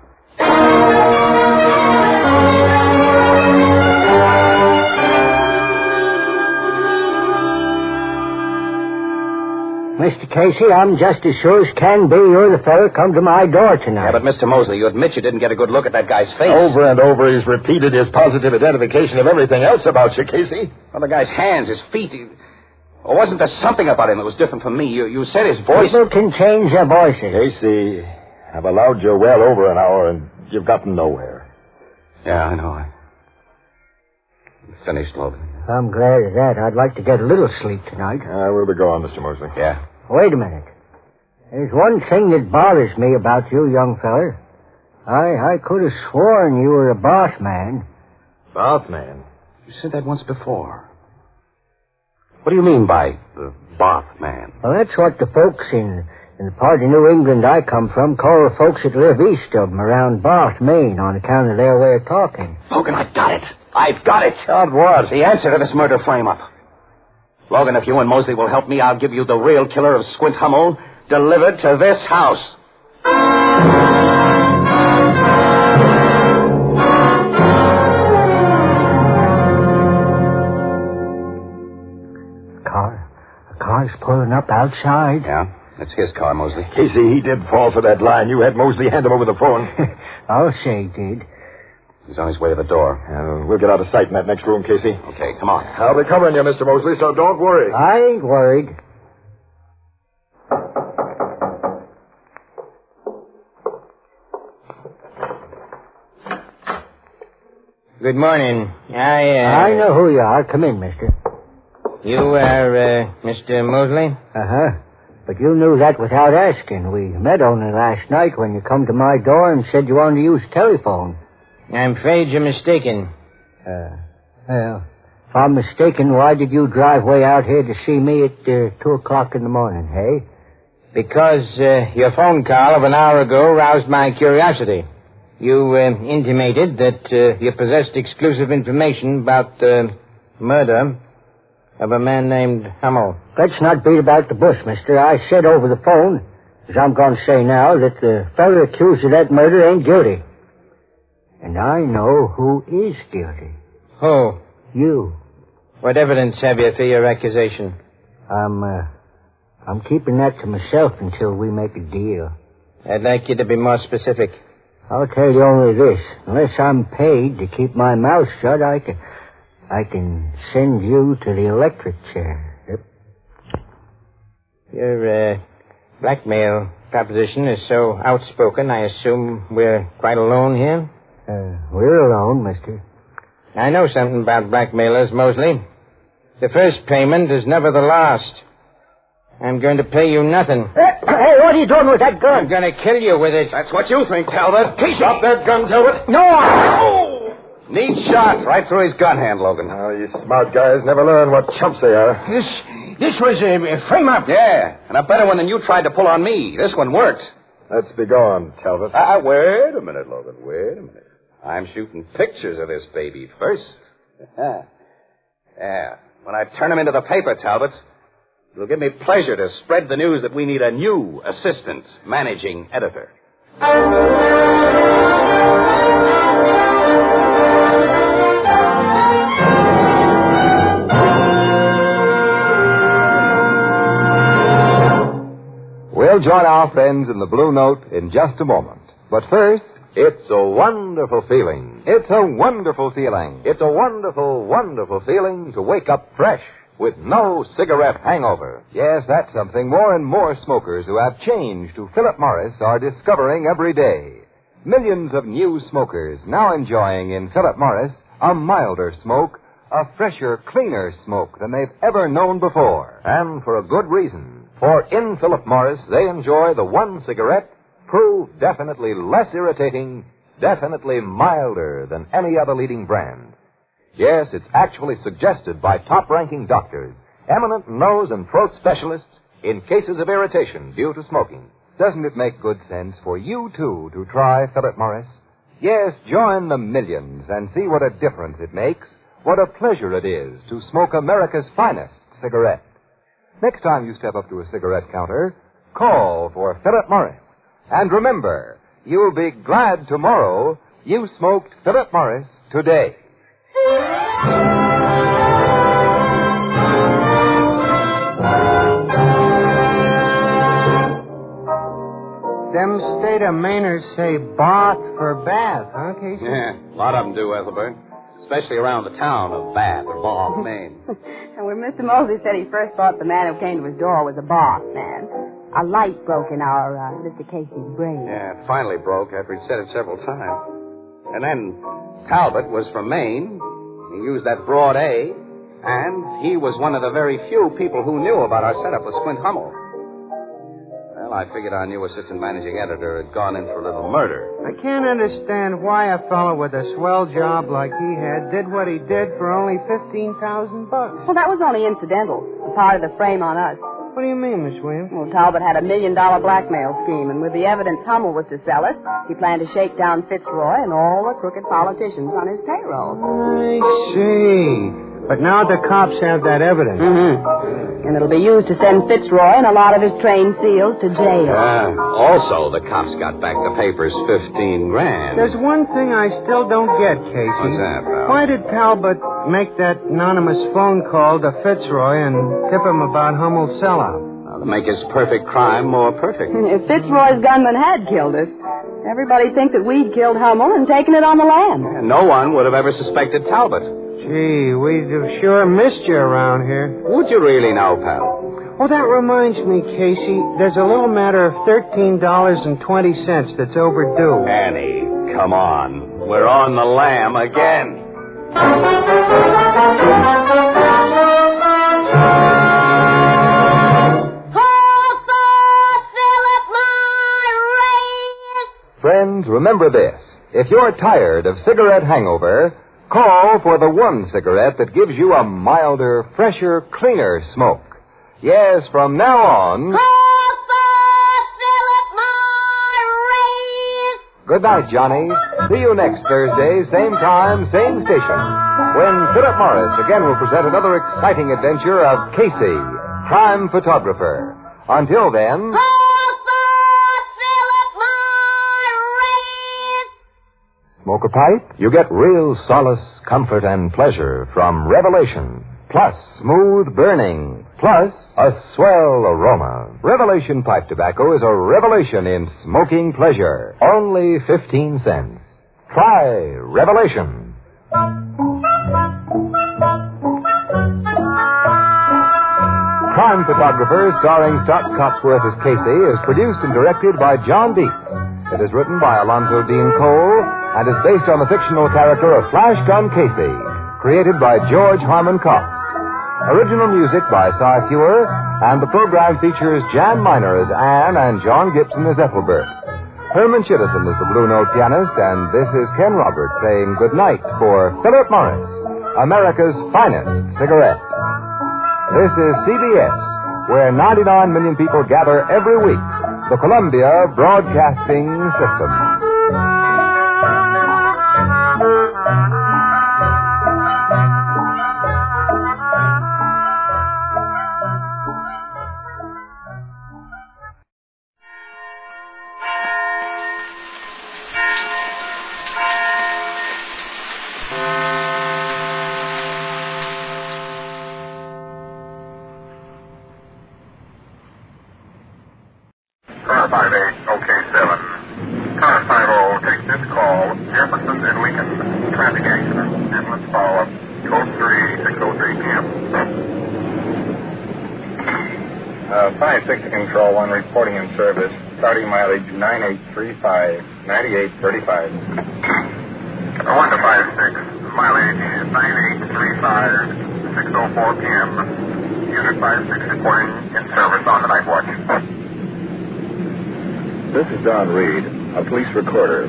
Mr. Casey, I'm just as sure as can be you're the fellow come to my door tonight. Yeah, but Mr. Mosley, you admit you didn't get a good look at that guy's face. Over and over, he's repeated his positive identification of everything else about you, Casey. Well, the guy's hands, his feet, Or wasn't there something about him that was different from me? You said his voice... People can change their voices. Casey, I've allowed you well over an hour, and you've gotten nowhere. Yeah, I know. I'm finished, Logan. I'm glad of that. I'd like to get a little sleep tonight. We'll be going, Mr. Mosley. Yeah. Wait a minute. There's one thing that bothers me about you, young feller. I could have sworn you were a boss man. Boss man? You said that once before. What do you mean by the boss man? Well, that's what the folks in the part of New England I come from call the folks that live east of them around Bath, Maine, on account of their way of talking. Logan, I've got it. I've got it. God, what? The answer to this murder frame-up. Logan, if you and Mosley will help me, I'll give you the real killer of Squint Hummel delivered to this house. A car's pulling up outside. Yeah, that's his car, Mosley. Casey, he did fall for that line. You had Mosley hand him over the phone. I'll say he did. He's on his way to the door. We'll get out of sight in that next room, Casey. Okay, come on. I'll be covering you, Mr. Mosley, so don't worry. I ain't worried. Good morning. I know who you are. Come in, mister. You are, Mr. Mosley? Uh-huh. But you knew that without asking. We met only last night when you come to my door and said you wanted to use telephone. I'm afraid you're mistaken. Well, if I'm mistaken, why did you drive way out here to see me at 2 o'clock in the morning, hey? Because your phone call of an hour ago roused my curiosity. You intimated that you possessed exclusive information about the murder of a man named Hummel. Let's not beat about the bush, mister. I said over the phone, as I'm going to say now, that the fellow accused of that murder ain't guilty. And I know who is guilty. Who? You. What evidence have you for your accusation? I'm keeping that to myself until we make a deal. I'd like you to be more specific. I'll tell you only this. Unless I'm paid to keep my mouth shut, I can send you to the electric chair. Yep. Your blackmail proposition is so outspoken, I assume we're quite alone here? We're alone, mister. I know something about blackmailers, Mosley. The first payment is never the last. I'm going to pay you nothing. Hey, what are you doing with that gun? I'm going to kill you with it. That's what you think, Talbot. Drop that gun, Talbot. No! Oh! Neat shot. Right through his gun hand, Logan. Oh, you smart guys never learn what chumps they are. This was a frame-up. Yeah, and a better one than you tried to pull on me. This one worked. Let's be going, Talbot. Wait a minute, Logan. Wait a minute. I'm shooting pictures of this baby first. Yeah. When I turn them into the paper, Talbot, it'll give me pleasure to spread the news that we need a new assistant managing editor. We'll join our friends in the Blue Note in just a moment. But first, it's a wonderful feeling. It's a wonderful feeling. It's a wonderful, wonderful feeling to wake up fresh with no cigarette hangover. Yes, that's something more and more smokers who have changed to Philip Morris are discovering every day. Millions of new smokers now enjoying in Philip Morris a milder smoke, a fresher, cleaner smoke than they've ever known before. And for a good reason. For in Philip Morris, they enjoy the one cigarette proved definitely less irritating, definitely milder than any other leading brand. Yes, it's actually suggested by top-ranking doctors, eminent nose and throat specialists in cases of irritation due to smoking. Doesn't it make good sense for you, too, to try Philip Morris? Yes, join the millions and see what a difference it makes, what a pleasure it is to smoke America's finest cigarette. Next time you step up to a cigarette counter, call for Philip Morris. And remember, you'll be glad tomorrow you smoked Philip Morris today. Them state of Mainers say bath for bath, huh, Casey? Yeah, a lot of them do, Ethelbert. especially around the town of Bath or Bath, Maine. And when Mr. Mosley said he first thought the man who came to his door was a Bath man, a light broke in our Mr. Casey's brain. Yeah, it finally broke after he'd said it several times. And then Talbot was from Maine. He used that broad A. And he was one of the very few people who knew about our setup with Squint Hummel. Well, I figured our new assistant managing editor had gone in for a little murder. I can't understand why a fellow with a swell job like he had did what he did for only $15,000. Well, that was only incidental, a part of the frame on us. What do you mean, Miss Williams? Well, Talbot had $1 million blackmail scheme, and with the evidence Hummel was to sell us, he planned to shake down Fitzroy and all the crooked politicians on his payroll. I see. But now the cops have that evidence. Mm-hmm. And it'll be used to send Fitzroy and a lot of his trained SEALs to jail. Also, the cops got back the papers $15,000. There's one thing I still don't get, Casey. What's that, pal? Why did Talbot make that anonymous phone call to Fitzroy and tip him about Hummel's sellout? To make his perfect crime more perfect. If Fitzroy's gunman had killed us, everybody'd think that we'd killed Hummel and taken it on the lam. And no one would have ever suspected Talbot. Gee, we've sure missed you around here. Would you really know, pal? Well, that reminds me, Casey, there's a little matter of $13.20 that's overdue. Annie, come on. We're on the lam again. Friends, remember this. If you're tired of cigarette hangover, call for the one cigarette that gives you a milder, fresher, cleaner smoke. Yes, from now on... Good night, Johnny. See you next Thursday, same time, same station, when Philip Morris again will present another exciting adventure of Casey, crime photographer. Until then... Smoke a pipe? You get real solace, comfort, and pleasure from Revelation. Plus smooth burning. Plus a swell aroma. Revelation pipe tobacco is a revelation in smoking pleasure. Only 15 cents. Try Revelation. Crime Photographer, starring Stott Cotsworth as Casey, is produced and directed by John Dietz. It is written by Alonzo Dean Cole and is based on the fictional character of Flash Gun Casey, created by George Harmon Cox. Original music by Cy Fewer, and the program features Jan Miner as Anne and John Gibson as Ethelbert. Herman Chittison is the Blue Note pianist, and this is Ken Roberts saying good night for Philip Morris, America's finest cigarette. This is CBS, where 99 million people gather every week, the Columbia Broadcasting System. Car 58, OK 7. Car 50 takes this call. Jefferson and Lincoln. Traffic accident. And let's follow up. Code 3, 6:03 p.m. 560 Control 1 reporting in service. Starting mileage 9835, 9835. 1 to 56. Mileage 9835, 6:04 p.m. Unit 56 reporting in service on the night watch. This is Don Reed, a police recorder.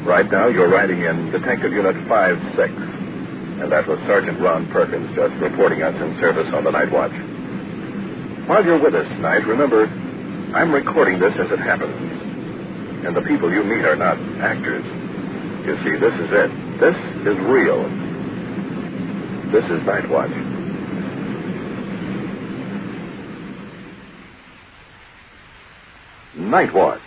Right now, you're riding in Detective Unit 56, and that was Sergeant Ron Perkins just reporting us in service on the night watch. While you're with us tonight, remember, I'm recording this as it happens, and the people you meet are not actors. You see, this is it. This is real. This is Night Watch. Night Watch,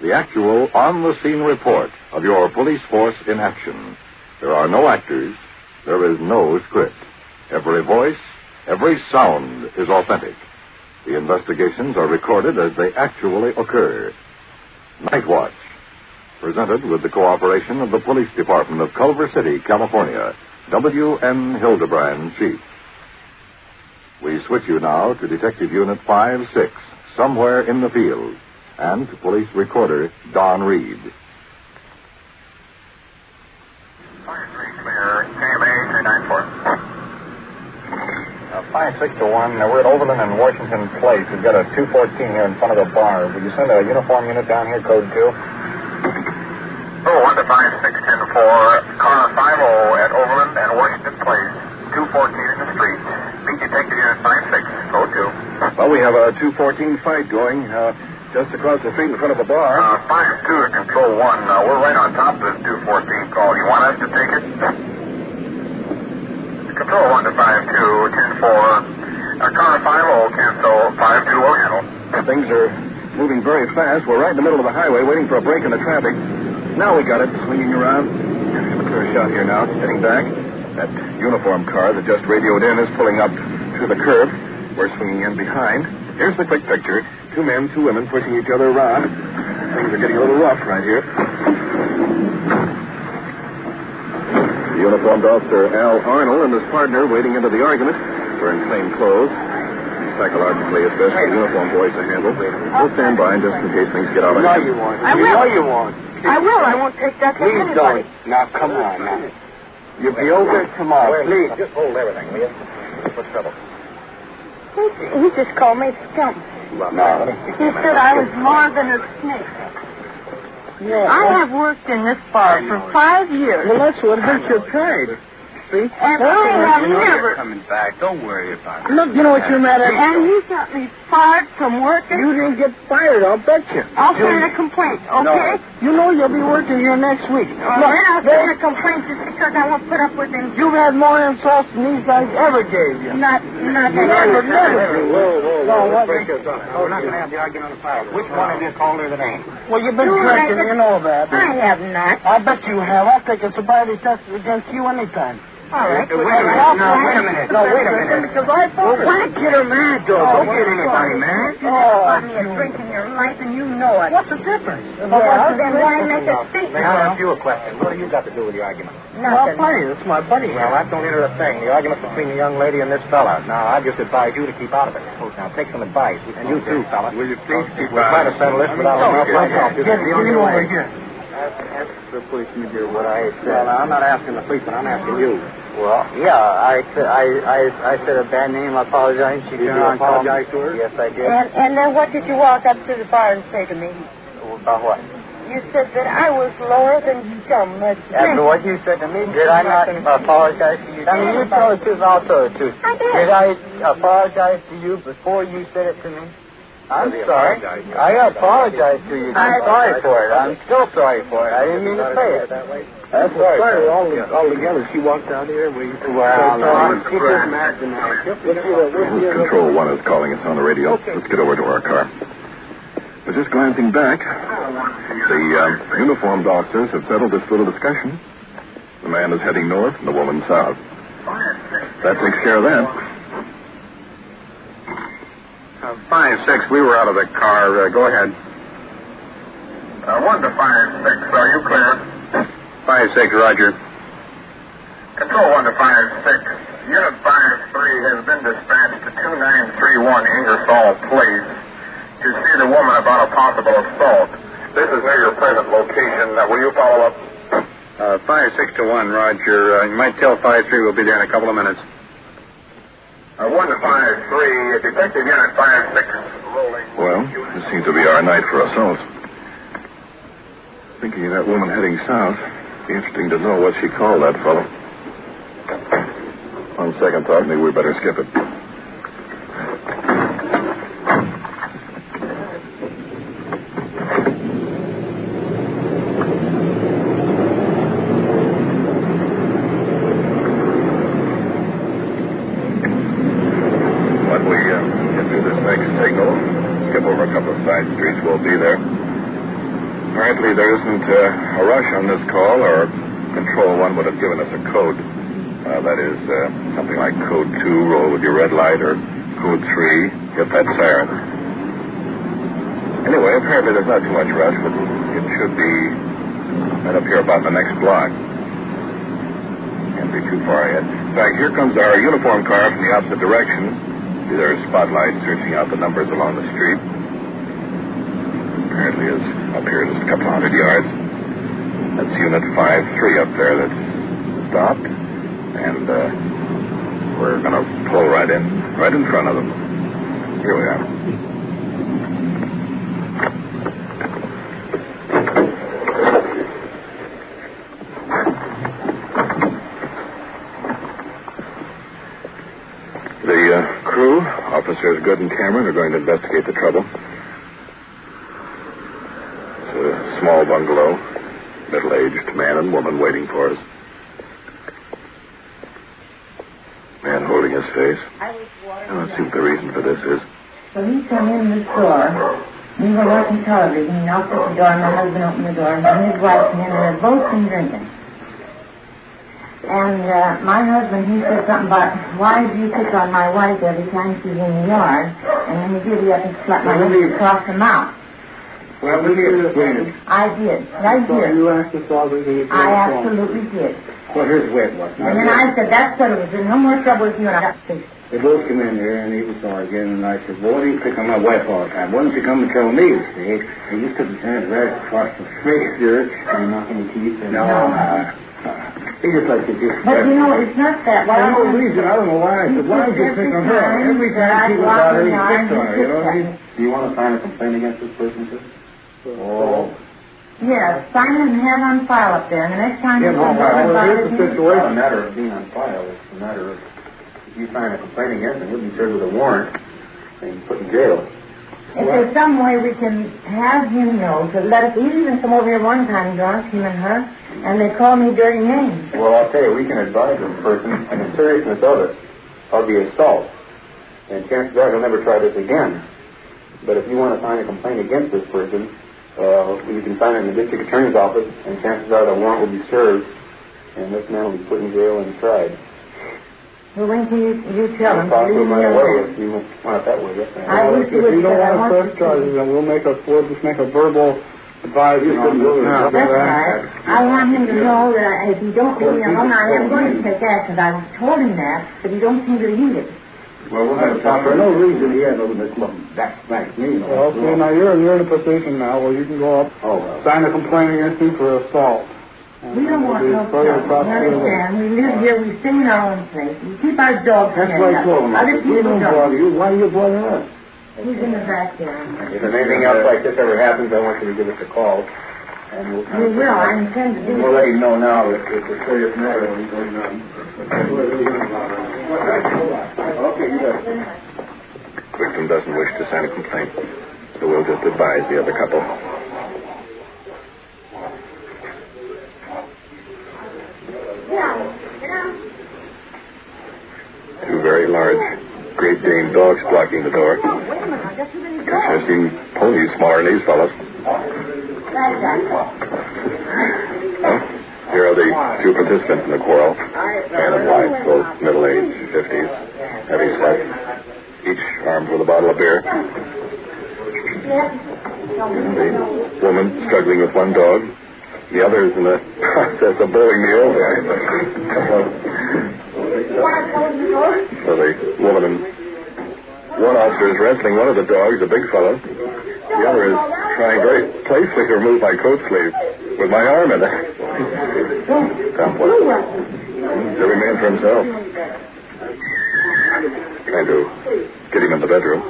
the actual on-the-scene report of your police force in action. There are no actors. There is no script. Every voice, every sound is authentic. The investigations are recorded as they actually occur. Night Watch, Presented with the cooperation of the Police Department of Culver City, California. W.N. Hildebrand, Chief. We switch you now to Detective Unit 5-6, Somewhere in the Field, and to Police Recorder Don Reed. Fire 3 clear. KMA 394. 5-6-1. We're at Overland and Washington Place. We've got a 214 here in front of the bar. Would you send a uniform unit down here, code 2? 1 to 5-6-10-4. Car 50 at Overland and Washington Place. 214 in the street. Meet Detective Unit 5-6, code 2. Well, we have a 214 fight going just across the street in front of the bar. 5-2 to Control 1. We're right on top of this 214 call. You want us to take it? Control 1 to 5-2, 10-4. Car 50, cancel. 5-2 will handle. Things are moving very fast. We're right in the middle of the highway waiting for a break in the traffic. Now we got it, swinging around. Have a clear shot here now, heading back. That uniform car that just radioed in is pulling up to the curb. We're swinging in behind. Here's the quick picture. 2 men, 2 women pushing each other around. Things are getting a little rough right here. The uniformed officer, Al Arnold, and his partner wading into the argument. Wearing plain clothes. Psychologically, it's best for the uniform boys to handle. We'll stand by just in case things get out of hand. You won't. I will. You know you won't. I will. I won't take that from Please anybody. don't. Now, come on. Now. You'll be over tomorrow. Please. Just hold everything, will you? What's trouble? He just called me Scum. No. He said I was more than a snake. Yeah. I have worked in this bar for 5 years. Well, that's what hurt your pride. See? And I have never... coming back. Don't worry about it. Look, you know what you're mad at? And you got me fired from working? You didn't get fired, I'll bet you. I'll send a complaint, okay? No. You know you'll be working here next week. Well, then I'll send a complaint just because I won't put up with him. You've had more insults than these guys ever gave you. Not Never. Whoa. No, what? We're not going to have the argument on the file. Which one of you called her the name? Well, you've been drinking, you know that. I have not. I bet you have. I'll take a sobriety test against you anytime. All right. Wait a minute. Because I thought Why get her mad, though? Don't get anybody mad. You have me a drink in your life, and you know it. What's the difference? Then why make a statement? I'll ask you a question. What do you got to do with the argument? Well, funny. It's my buddy. Well, that don't enter a thing. The argument's between the young lady and this fella. Now, I just advise you to keep out of it. Now, take some advice. And you too, fella. Will you please keep We'll try to settle this without a mouth. Get over here. Ask the policeman here what I said. Well, I'm not asking the policeman. I'm asking you. Well, yeah, I said a bad name. I apologize. Did you apologize to her? Yes, I did. And then what did you walk up to the bar and say to me? About what? You said that I was lower than Scum. After what you said to me, did I not apologize to you? I mean, you tell the truth, I'll tell the truth. I did. Did I apologize to you before you said it to me? I'm sorry. I apologize to you. I'm sorry for it. I'm still sorry for it. I didn't mean to say it. That's sorry. All together, she walked out here. Control 1 is calling us on the radio. Let's get over to our car. But just glancing back, the uniformed officers have settled this little discussion. The man is heading north and the woman south. That takes care of that. 5-6, we were out of the car. Go ahead. 1 to 5-6, are you clear? 5-6, Roger. Control 1 to 5-6. Unit 5-3 has been dispatched to 2931 Ingersoll Place to see the woman about a possible assault. This is near your present location. Will you follow up? 5-6 to 1, Roger. You might tell 5-3 we'll be there in a couple of minutes. 1 to 5-3, Detective Unit 5-6 rolling. Well, this seems to be our night for assaults. Thinking of that woman heading south, be interesting to know what she called that fellow. On second thought, maybe we better skip it. Streets will be there. Apparently there isn't a rush on this call, or Control 1 would have given us a code. That is something like Code 2, roll with your red light, or Code 3, hit that siren. Anyway, apparently there's not too much rush, but it should be Right up here about the next block. Can't be too far ahead. In fact, here comes our uniform car from the opposite direction. See their spotlight searching out the numbers along the street. Apparently is up here just a couple hundred yards. That's Unit 5-3 up there that's stopped. And we're going to pull right in front of them. Here we are. The crew, Officers Good and Cameron, are going to investigate the trouble. It's a small bungalow, middle-aged man and woman waiting for us. Man holding his face. Now, let's see what the reason for this is. So he come in the store. We were watching television. He knocked at the door. My husband opened the door. And his wife came in, and they'd both been drinking. And my husband, he said something about, why do you pick on my wife every time she's in the yard? And then he did. He up and slapped my husband across the mouth. Well, we did this. I did. Right here. You asked us all to do it. I absolutely did. Well, here's the way it was. And then I said, that's what it was. There's no more trouble with you. And I got fixed. They both come in here, and he was arguing, and I said, well, why do you pick on my wife all the time? Why don't you come and tell me, see? And you took his hands right across the face here, and knock any teeth. And he just like to just... But, you know, it's not that. Well, I don't know the reason. I don't know why. I said, why would you pick on her? Every time she was out here, he picked on her, you know? Do you want to sign a complaint against this person, sir? Oh. Yes, sign it and have on file up there. And the next time you come well, here's the situation. It's not a matter of being on file. It's a matter of if you sign a complaint against him, he'll be served with a warrant and put in jail. If there's some way we can have him know to let us... He even come over here one time drunk, him and her, and they call me dirty names. Well, I'll tell you, we can advise this person on the seriousness of it, of the assault. And chances are he'll never try this again. But if you want to sign a complaint against this person, you can sign it in the district attorney's office, and chances are the warrant will be served, and this man will be put in jail and tried. Well, when can you tell him? I'll talk to him right away if you want it that way. Yes, if you don't want to press charges, then we'll just make a verbal advisory on this now. That's right. I want him to know that if he don't leave me alone, I am going to take action. I told him that, but he don't seem to heed it. Well, we'll have to talk. For no reason he had no back me. Well, okay, now you're in a position now where you can go up, sign a complaint against him for assault. We don't want no trouble. You understand? We live here. We stay in our own place. We keep our dogs. That's what I told him. Other people don't bother you. Why do you bother us? He's in the back there. If anything else like this ever happens, I want you to give us a call. And we will. I intend to do it. We'll let you know now if it's a serious matter. Okay, you got it. Victim doesn't wish to sign a complaint, so we'll just advise the other couple. Two very large Great Dane dogs blocking the door. I've seen ponies smaller than these fellows. Here are the two participants in the quarrel. Man and wife, both middle-aged, 50s, heavy set, each armed with a bottle of beer. And the woman struggling with one dog. The other is in the process of bowling me over. So the woman and one officer is wrestling one of the dogs, a big fellow. The other is trying very playfully to remove my coat sleeve with my arm in it. Every man for himself. Trying to get him in the bedroom.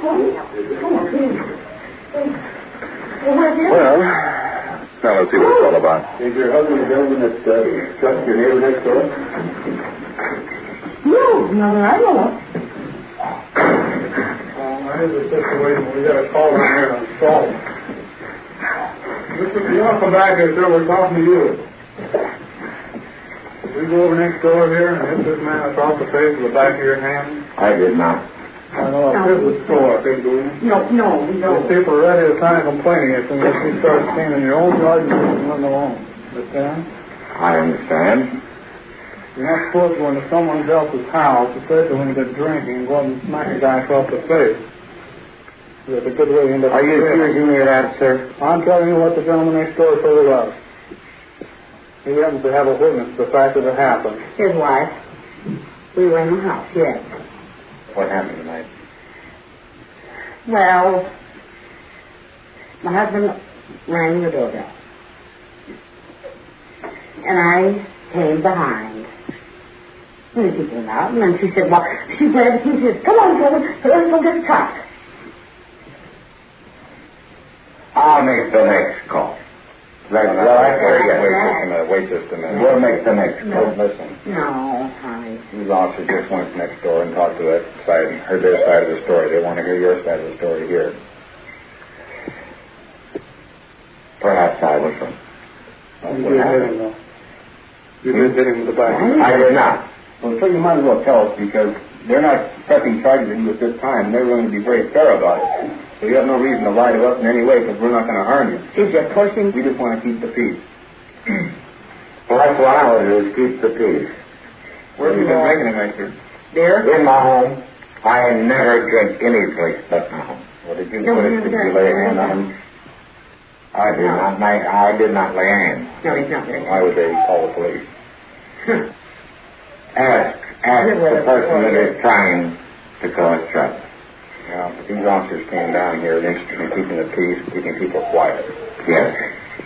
Well, now let's see what it's all about. Is your husband the gentleman that shot your neighbor next door? No, I don't. Here's the situation. We got a call in here on assault. Listen, you want to come back here, sir? We're talking to you. We go over next door here and hit this man across the face with the back of your hand. I did not. I know. This was store, I think, do we? No, we don't. The people are ready to sign a complaint against him if you start staying in your own yard and you're alone. Understand? I understand. You're not supposed to go into someone else's house, especially when they're drinking, and go and smack a guy across the face. That's a good way to end up. Are you accusing me of that, sir? I'm telling you what the gentleman next door told us. He happens to have a witness to the fact that it happened. His wife. We were in the house, yes. What happened tonight? Well, my husband rang the doorbell. And I came behind. And then she came out, and then she said, well, she's glad to see you. Come on, let's go get a truck. I'll make the next call. Wait just a minute. We'll make the next call. Listen. No, honey. These officers just went next door and talked to that side and heard their side of the story. They want to hear your side of the story here. Perhaps I was wrong. You did hit him, though. You did hit him with the bike. I did not. Well, so you might as well tell us, because they're not pressing charges at you at this time. They're going to be very fair about it. So you have no reason to lie to us in any way, because we're not going to harm you. Is it pushing? We just want to keep the peace. Well, that's what I want to do, is keep the peace. Where have you been drinking tonight, sir? There? In my home. I never drink any place but my home. Well, did you lay a hand on him? I did not lay a hand. No, he's not there. Why would they call the police? Ask the person that is trying to cause trouble. Yeah, but these officers came down here interested in keeping the peace, keeping people quiet. Yes.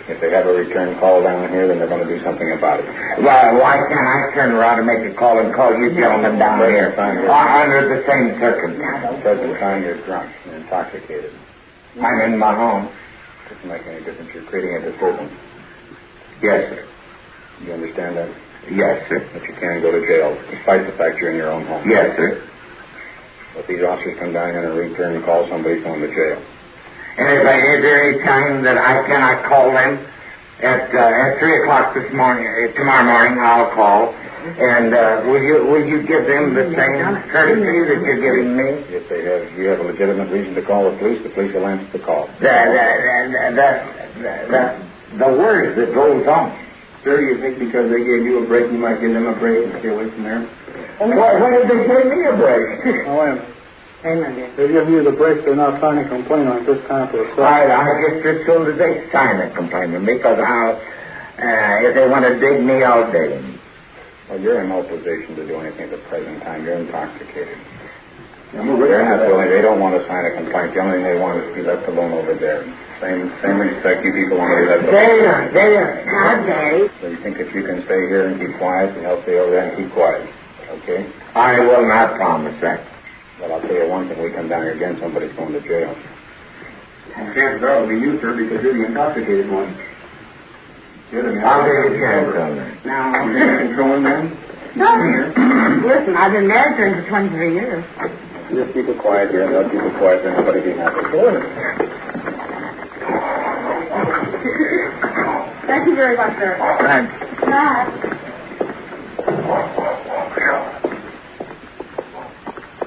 If they have a return call down here, then they're going to do something about it. Well, why can't I turn around and make a call and call you gentlemen down here under the same circumstances? Present time you're drunk and intoxicated. I'm in my home. Doesn't make any difference. You're creating a disturbance. Yes, sir. You understand that? Yes, sir. That you can go to jail, despite the fact you're in your own home. Yes, sir. If these officers come down here and return the call, somebody's going to jail. And is there any time that I cannot call them? At 3 o'clock tomorrow morning, I'll call. And will you give them the same courtesy that you're giving me? If you have a legitimate reason to call the police will answer the call. The word that goes on. Sir, you think because they gave you a break, you might give them a break and stay away from there? Why did they give me a break? Oh, wait a minute. They give you the break, they're not trying to complain on this time for a second. I just as soon as they sign a complaint with me, because if they want to dig me, I'll dig them. Well, you're in no position to do anything at the present time. You're intoxicated. They're not willing. They don't want to sign a complaint. The only thing they want is to be left alone over there. Same respect. You people want to be left alone. Not Daddy. So you think that you can stay here and keep quiet, and I'll stay over there and keep quiet. Okay? I will not promise that. Well, I'll tell you one thing. We come down here again, somebody's going to jail. Chances are it'll be you, sir, because you're the intoxicated one. I'll take a chance on that. No. You're controlling them? No. Listen, I've been married to him for 23 years. Just keep it quiet here, and they'll keep it quiet, then everybody be happy. Thank you very much, sir. Thanks. Bye.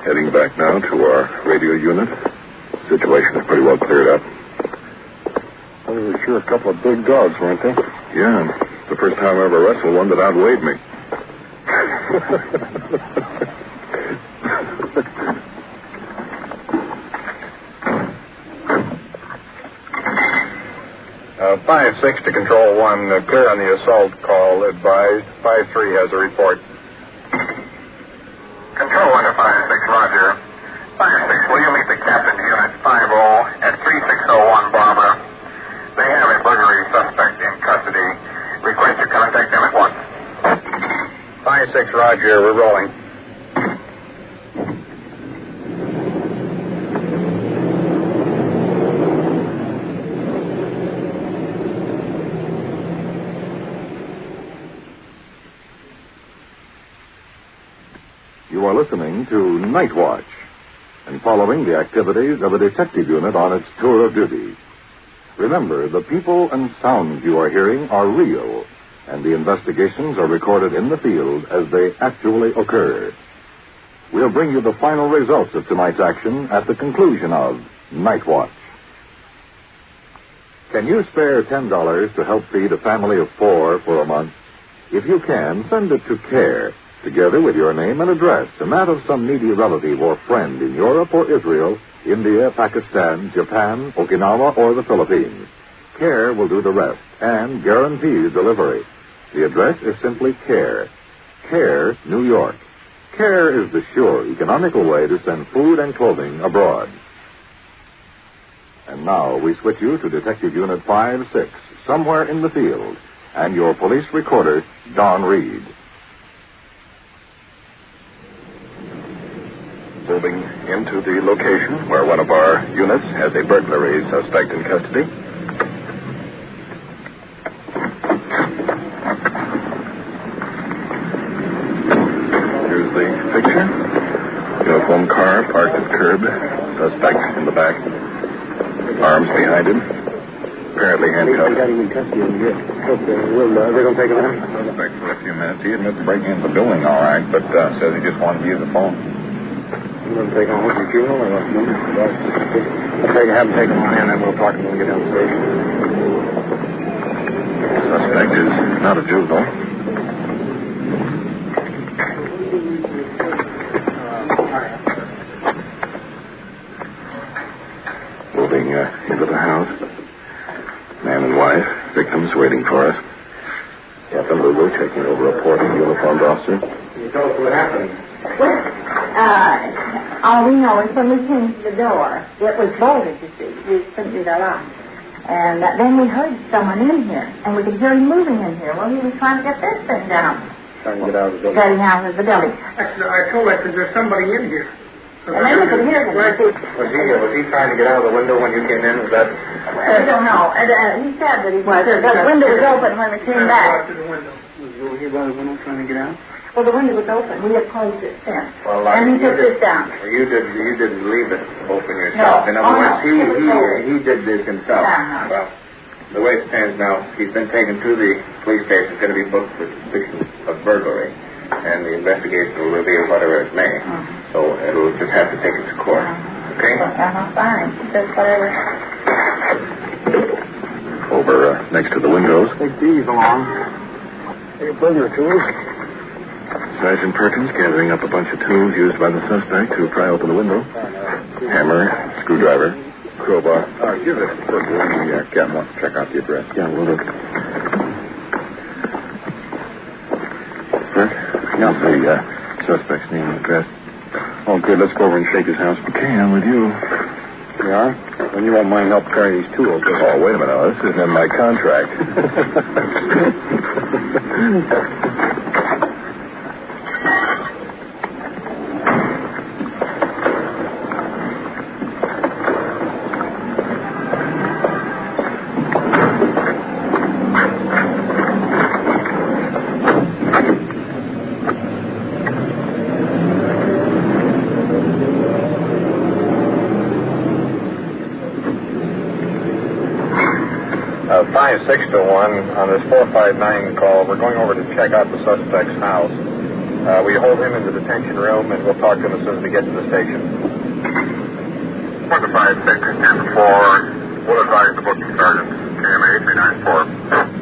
Heading back now to our radio unit. Situation is pretty well cleared up. Well, they were sure a couple of big dogs, weren't they? Yeah. It's the first time I ever wrestled one that outweighed me. 5-6 to Control 1, clear on the assault call, advised. 5-3 has a report. Control 1 to 5-6, roger. 5-6, will you meet the captain, unit 5-0 at 3601 Barbara? They have a burglary suspect in custody. Request you contact them at once. 5-6, roger, we're rolling. You are listening to Night Watch and following the activities of a detective unit on its tour of duty. Remember, the people and sounds you are hearing are real, and the investigations are recorded in the field as they actually occur. We'll bring you the final results of tonight's action at the conclusion of Night Watch. Can you spare $10 to help feed a family of 4 for a month? If you can, send it to CARE, together with your name and address, and that of some needy relative or friend in Europe or Israel, India, Pakistan, Japan, Okinawa, or the Philippines. CARE will do the rest and guarantees delivery. The address is simply Care. Care, New York. Care is the sure, economical way to send food and clothing abroad. And now we switch you to Detective Unit 5-6, somewhere in the field, and your police recorder, Don Reed. Moving into the location where one of our units has a burglary suspect in custody. Here's the picture. Uniform car parked at curb. Suspect in the back. Arms behind him. Apparently handcuffed. We got him in custody. They're going to take him out? Suspect for a few minutes. He admits breaking into the building all right, but says he just wanted to use the phone. You want to take him with your funeral or what? Have him take him on in, and we'll talk to him when we get down the station. Suspect is not a juvenile. Moving into the house. Man and wife, victims waiting for us. Captain Lulu taking over a report of the uniformed officer. Can you tell us what happened? All we know is when we came to the door, it was bolted, you see. We couldn't do the lock. And then we heard someone in here, and we could hear him moving in here. Well, he was trying to get this thing down. Trying to get out of the building. Getting out of the building. I told her, there's somebody in here. And then we could hear him. Was he trying to get out of the window when you came in? Was that... I don't know. He said that he was. The window was open when we came back. Was he over here by the window trying to get out? Well, the window was open. We had closed it since. Well, and he took this down. You didn't leave it open yourself. No. In other words, no. he did this himself. Well, the way it stands now, he's been taken to the police station. He's going to be booked for suspicion of burglary. And the investigation will reveal whatever it may. So it'll just have to take its course. Okay? Fine. Just whatever. Over next to the windows. Take these along. Take a burglar tools. Sergeant Perkins gathering up a bunch of tools used by the suspect to pry open the window. Hammer, screwdriver, crowbar. Give it to the Captain wants to check out the address. Yeah, will do. Perk? Yeah. The suspect's name and address. Oh, good. Let's go over and shake his house. Okay, I'm with you. You are? Then you won't mind help carry these tools. Oh, wait a minute. This isn't in my contract. On this 459 call, we're going over to check out the suspect's house. We hold him in the detention room, and we'll talk to him as soon as we get to the station. 156, 10-4, will advise the booking sergeant, KMA 394.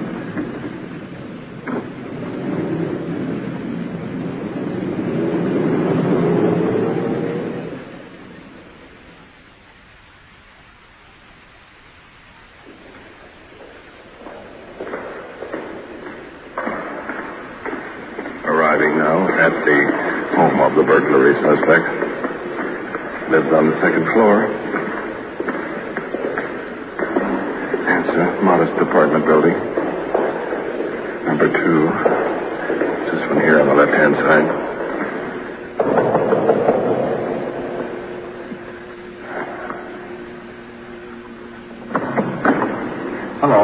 The burglary suspect lives on the second floor. It's a modest apartment building. Number 2. This one here on the left-hand side. Hello.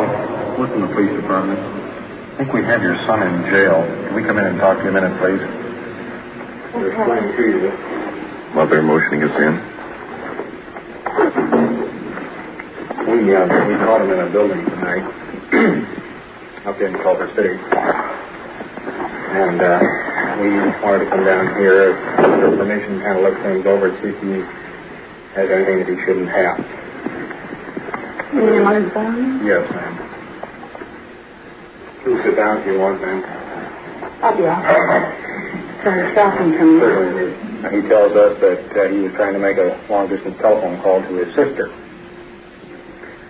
We're from the police department. I think we have your son in jail. Can we come in and talk to you a minute, please? Mother motioning us in. We caught him in a building tonight up in Culver City. And we wanted to come down here for permission, kind of look things over, see if he has anything that he shouldn't have. You mean on his phone? Yes, ma'am. You sit down if you want, ma'am. I'll be all right. From stopping from you. He tells us that he was trying to make a long-distance telephone call to his sister.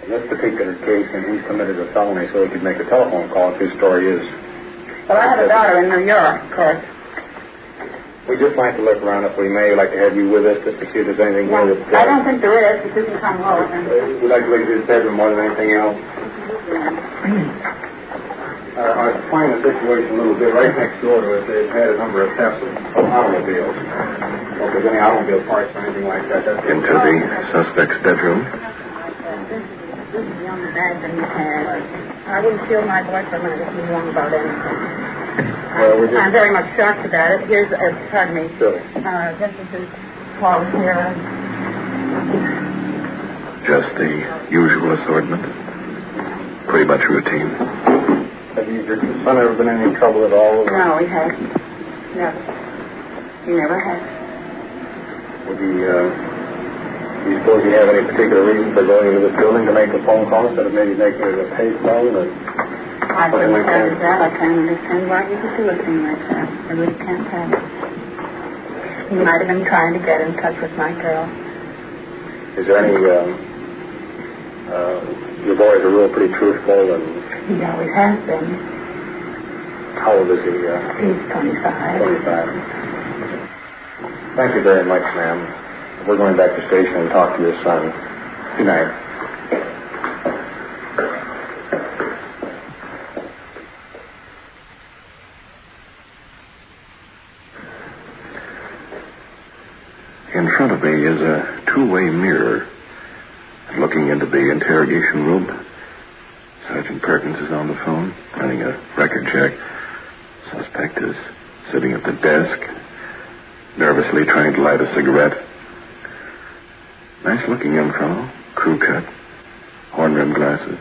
In this particular case, and he's committed a felony, so he could make a telephone call if his story is Well, I have a daughter in New York, of course. We'd just like to look around if we may. We'd like to have you with us just to see if there's anything here that... I don't think there is, but you can come over. We'd like to look at his bedroom more than anything else. I find the situation a little bit. Right next door to us, they've had a number of thefts of automobiles. Well, if there's any automobile parts or anything like that, that's... Into the suspect's bedroom. This is the only bag that he had. I wouldn't kill my boy for a minute if he wrong about anything. Well, I'm very much shocked about it. Here's, pardon me. Sure. This is his clothes here. Just the usual assortment. Pretty much routine. Have your son ever been in any trouble at all? No, he hasn't. Never. He never has. Would he, do you suppose you have any particular reason for going into this building to make a phone call instead of maybe making it a pay phone or... I couldn't tell you that. I can't understand why he would do a thing like that. I really can't tell. He might have been trying to get in touch with my girl. Is there any, your boys are real pretty truthful and... He always has been. How old is he? He's 25. 25. Thank you very much, ma'am. We're going back to the station and talk to your son. Good night. In front of me is a two-way mirror. Looking into the interrogation room, Sergeant Perkins is on the phone, running a record check. Suspect is sitting at the desk, nervously trying to light a cigarette. Nice-looking young fellow, crew cut, horn-rimmed glasses.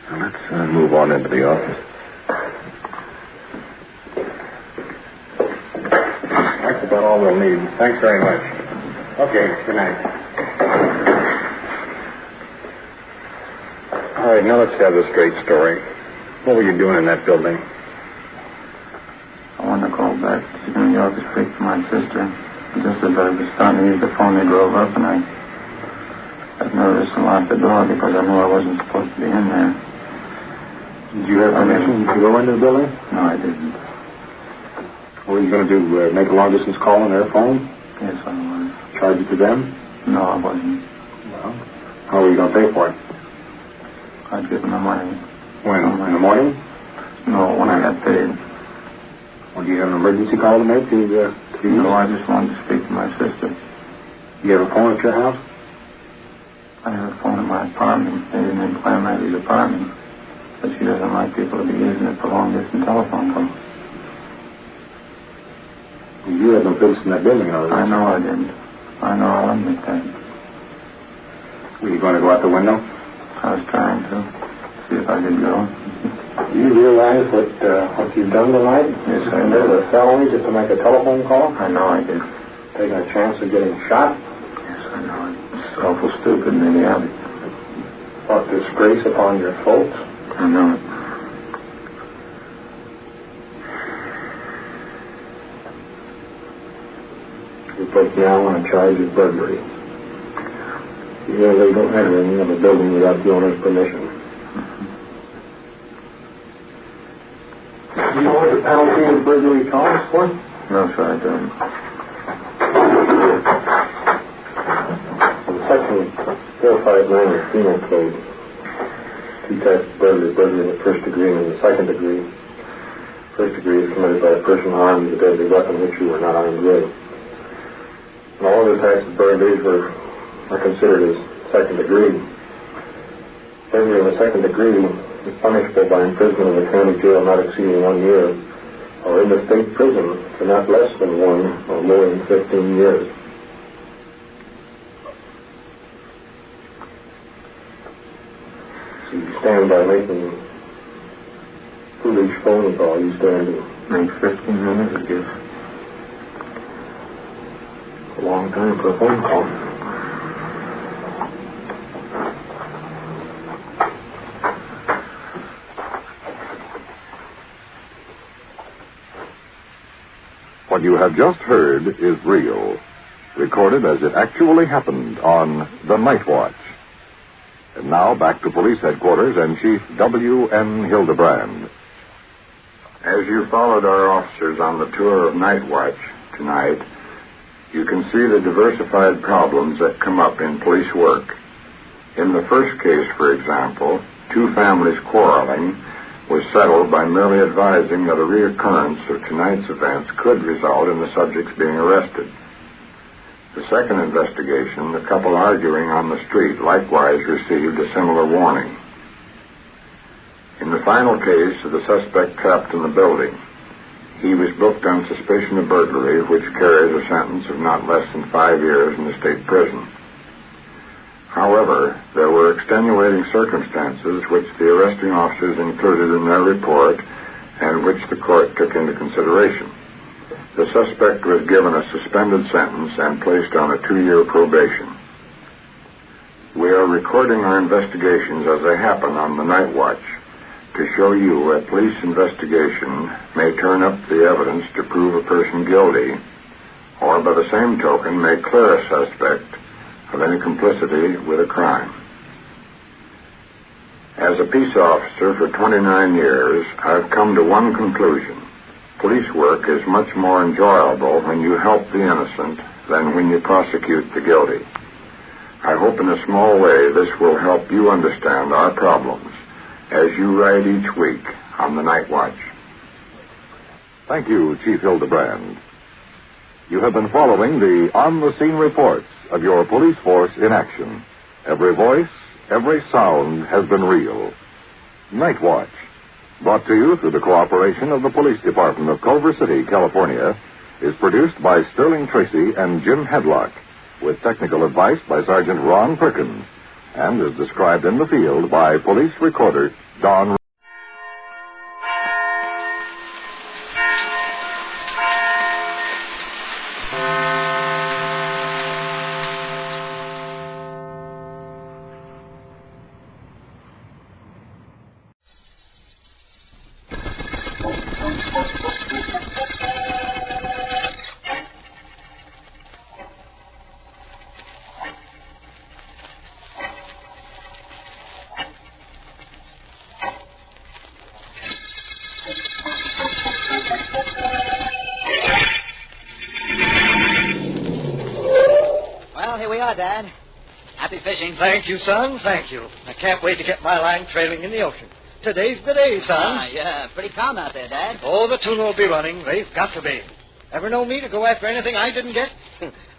Now let's move on into the office. That's about all we'll need. Thanks very much. Okay, good night. All right, now let's have the straight story. What were you doing in that building? I wanted to call back to New York to speak to my sister. Just as I was starting to use the phone, they drove up, and I got nervous and locked the door because I knew I wasn't supposed to be in there. Did you have permission to go into the building? No, I didn't. What were you going to do, make a long-distance call on their phone? Yes, I was. Charge it to them? No, I wasn't. Well, how were you going to pay for it? I'd give them the money. When? In the morning? No, when I got paid. Well, do you have an emergency call to make to use? No, I just wanted to speak to my sister. You have a phone at your house? I have a phone in my apartment. They didn't implant Maggie's apartment. But she doesn't like people to be using it for long-distance telephone calls. You had no business in that building, I know I didn't. I know I'll admit that. Were you going to go out the window? I was trying to. See if I could go. Do you realize what you've done tonight? Yes, I know. A felony just to make a telephone call? I know I did. Taking a chance of getting shot? Yes, I know. It's awful stupid and idiotic. Brought disgrace upon your folks? I know it. You put now on a charge of burglary. You're illegal entering of a building without the owner's permission. Do you know what the penalty of burglary calls for? No, sir, I don't. In Section 459 of the Penal Code, two types of burglary: burglary in the first degree and in the second degree. First degree is committed by a person armed with a deadly weapon which you were not armed with. And all other types of burglaries are considered as second degree. Burglary in the second degree is punishable by imprisonment in the county jail not exceeding 1 year, or in the state prison for not less than 1 or more than 15 years. So you stand by making foolish phone call, you stand to make 15 minutes, I guess. A long time for a phone call. What you have just heard is real, recorded as it actually happened on The Night Watch. And now back to police headquarters and Chief W.N. Hildebrand. As you followed our officers on the tour of Night Watch tonight, you can see the diversified problems that come up in police work. In the first case, for example, two families quarreling was settled by merely advising that a reoccurrence of tonight's events could result in the subjects being arrested. The second investigation, the couple arguing on the street, likewise received a similar warning. In the final case of the suspect trapped in the building, he was booked on suspicion of burglary, which carries a sentence of not less than 5 years in the state prison. However, there were extenuating circumstances which the arresting officers included in their report and which the court took into consideration. The suspect was given a suspended sentence and placed on a 2-year probation. We are recording our investigations as they happen on the Night Watch to show you a police investigation may turn up the evidence to prove a person guilty, or by the same token may clear a suspect of any complicity with a crime. As a peace officer for 29 years, I've come to one conclusion. Police work is much more enjoyable when you help the innocent than when you prosecute the guilty. I hope in a small way this will help you understand our problems as you ride each week on the Night Watch. Thank you, Chief Hildebrand. You have been following the on-the-scene reports of your police force in action. Every voice, every sound has been real. Night Watch, brought to you through the cooperation of the Police Department of Culver City, California, is produced by Sterling Tracy and Jim Hedlock, with technical advice by Sergeant Ron Perkins, and is described in the field by police recorder Don. Dad. Happy fishing. Thank you, son. Thank you. I can't wait to get my line trailing in the ocean. Today's the day, son. Yeah. Pretty calm out there, Dad. Oh, the tuna will be running. They've got to be. Ever know me to go after anything I didn't get?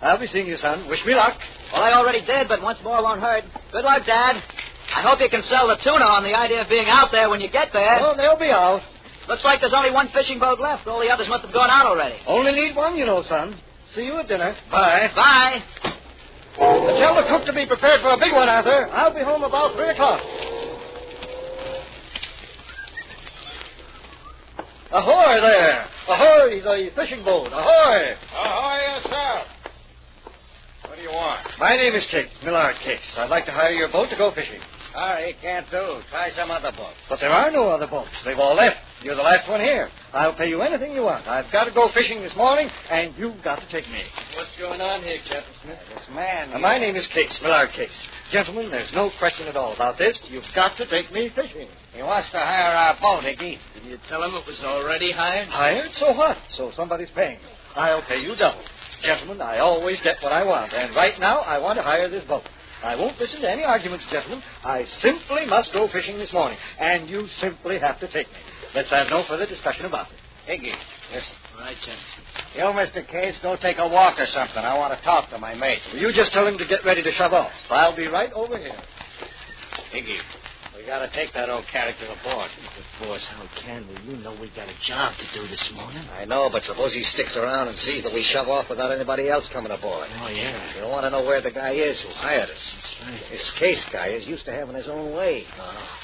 I'll be seeing you, son. Wish me luck. Well, I already did, but once more won't hurt. Good luck, Dad. I hope you can sell the tuna on the idea of being out there when you get there. Well, they'll be out. Looks like there's only one fishing boat left. All the others must have gone out already. Only need one, you know, son. See you at dinner. Bye. Bye. Tell the cook to be prepared for a big one, Arthur. I'll be home about 3 o'clock. Ahoy there! Ahoy, the fishing boat. Ahoy! Ahoy, yes, sir. What do you want? My name is Case, Millard Case. I'd like to hire your boat to go fishing. Sorry, can't do. Try some other boat. But there are no other boats. They've all left. You're the last one here. I'll pay you anything you want. I've got to go fishing this morning, and you've got to take me. What's going on here, Captain Smith? This man... My name is Case, Millard Case. Gentlemen, there's no question at all about this. You've got to take me fishing. He wants to hire our boat, Iggy. Didn't you tell him it was already hired? Hired? So what? So somebody's paying me. I'll pay you double. Gentlemen, I always get what I want, and right now I want to hire this boat. I won't listen to any arguments, gentlemen. I simply must go fishing this morning, and you simply have to take me. Let's have no further discussion about it. Iggy, listen. Right, Jameson. You, Mr. Case, go take a walk or something. I want to talk to my mate. You just tell him to get ready to shove off. I'll be right over here. Iggy, we got to take that old character aboard. But, boss, how can we? You know we got a job to do this morning. I know, but suppose he sticks around and sees that we shove off without anybody else coming aboard. Oh, yeah. You don't want to know where the guy is who hired us. That's right. This Case guy is used to having his own way.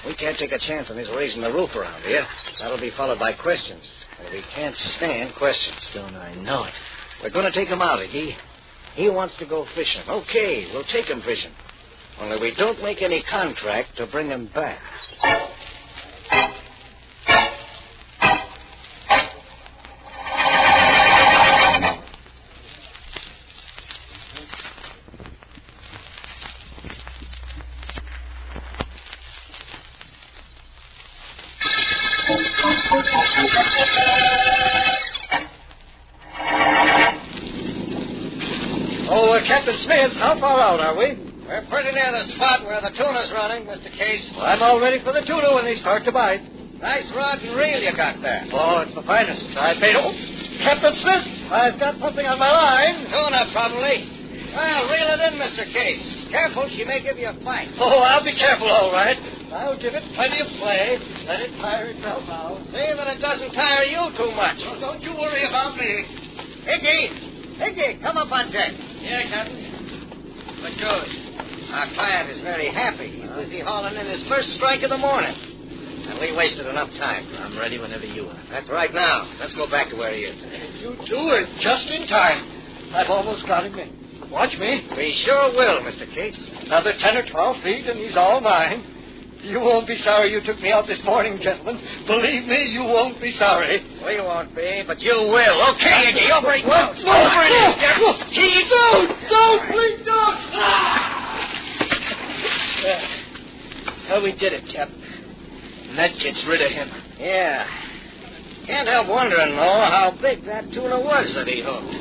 We can't take a chance on his raising the roof around here. That'll be followed by questions. And we can't stand questions. Don't I know it? We're going to take him out, Iggy. He wants to go fishing. Okay, we'll take him fishing. Only we don't make any contract to bring him back. Oh, Captain Smith, how far out are we? We're pretty near the spot where the tuna's running, Mr. Case. Well, I'm all ready for the tuna when they start to bite. Nice rod and reel you got there. Oh, it's the finest. I paid... Oh, Captain Smith, I've got something on my line. Tuna, probably. Well, reel it in, Mr. Case. Careful, she may give you a fight. Oh, I'll be careful, all right. I'll give it plenty of play. Let it tire itself out. See that it doesn't tire you too much. Oh, don't you worry about me. Iggy, come up on deck. Yeah, Captain. What goes? Our client is very happy. He's busy hauling in his first strike of the morning. And we wasted enough time. I'm ready whenever you are. That's right now. Let's go back to where he is. You two are just in time. I've almost got him in. Watch me. We sure will, Mr. Case. Another 10 or 12 feet, and he's all mine. You won't be sorry you took me out this morning, gentlemen. Believe me, you won't be sorry. We won't be, but you will. Okay, Iggy, over it goes. Over it is. Keep don't, please don't. Well, we did it, Captain. And that gets rid of him. Yeah. Can't help wondering, though, how big that tuna was that he hooked.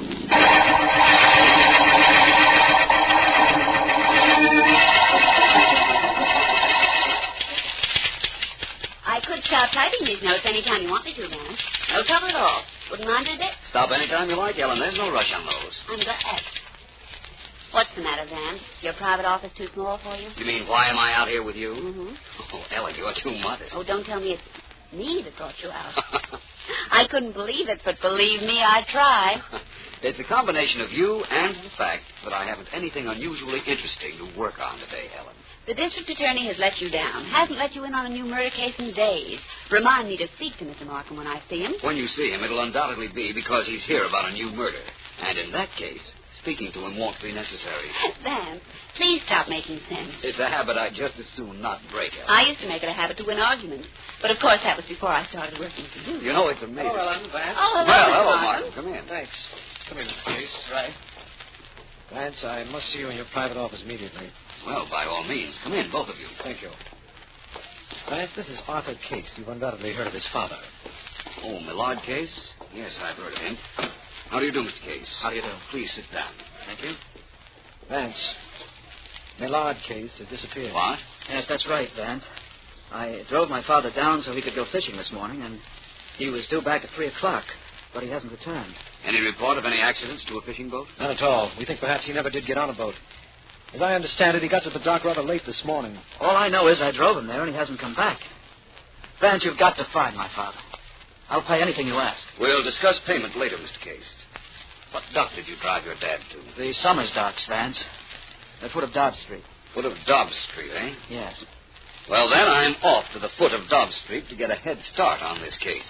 I could stop typing these notes any time you want me to, Vance. No trouble at all. Wouldn't mind it a bit? Stop any time you like, Ellen. There's no rush on those. I'm glad. What's the matter, Vance? Your private office too small for you? You mean, why am I out here with you? Mm-hmm. Oh, Ellen, you're too modest. Oh, don't tell me it's me that brought you out. I couldn't believe it, but believe me, I'd try. It's a combination of you and the fact that I haven't anything unusually interesting to work on today, Ellen. The district attorney has let you down. Hasn't let you in on a new murder case in days. Remind me to speak to Mr. Markham when I see him. When you see him, it'll undoubtedly be because he's here about a new murder. And in that case, speaking to him won't be necessary. Vance, please stop making sense. It's a habit I'd just as soon not break, Ellen. I used to make it a habit to win arguments. But, of course, that was before I started working for you. You know, it's amazing. Oh, Ellen, Vance. Oh, hello, well, hello, Markham. Martin. Come in. Thanks. Come in, please. Right. Vance, I must see you in your private office immediately. Well, by all means. Come in, both of you. Thank you. Vance, this is Arthur Case. You've undoubtedly heard of his father. Oh, Millard Case? Yes, I've heard of him. How do you do, Mr. Case? How do you do? Please sit down. Thank you. Vance, Millard Case has disappeared. What? Yes, that's right, Vance. I drove my father down so he could go fishing this morning, and he was due back at 3 o'clock, but he hasn't returned. Any report of any accidents to a fishing boat? Not at all. We think perhaps he never did get on a boat. As I understand it, he got to the dock rather late this morning. All I know is I drove him there, and he hasn't come back. Vance, you've got to find my father. I'll pay anything you ask. We'll discuss payment later, Mr. Case. What dock did you drive your dad to? The Summers docks, Vance. The foot of Dobbs Street. Foot of Dobbs Street, eh? Yes. Well, then I'm off to the foot of Dobbs Street to get a head start on this case.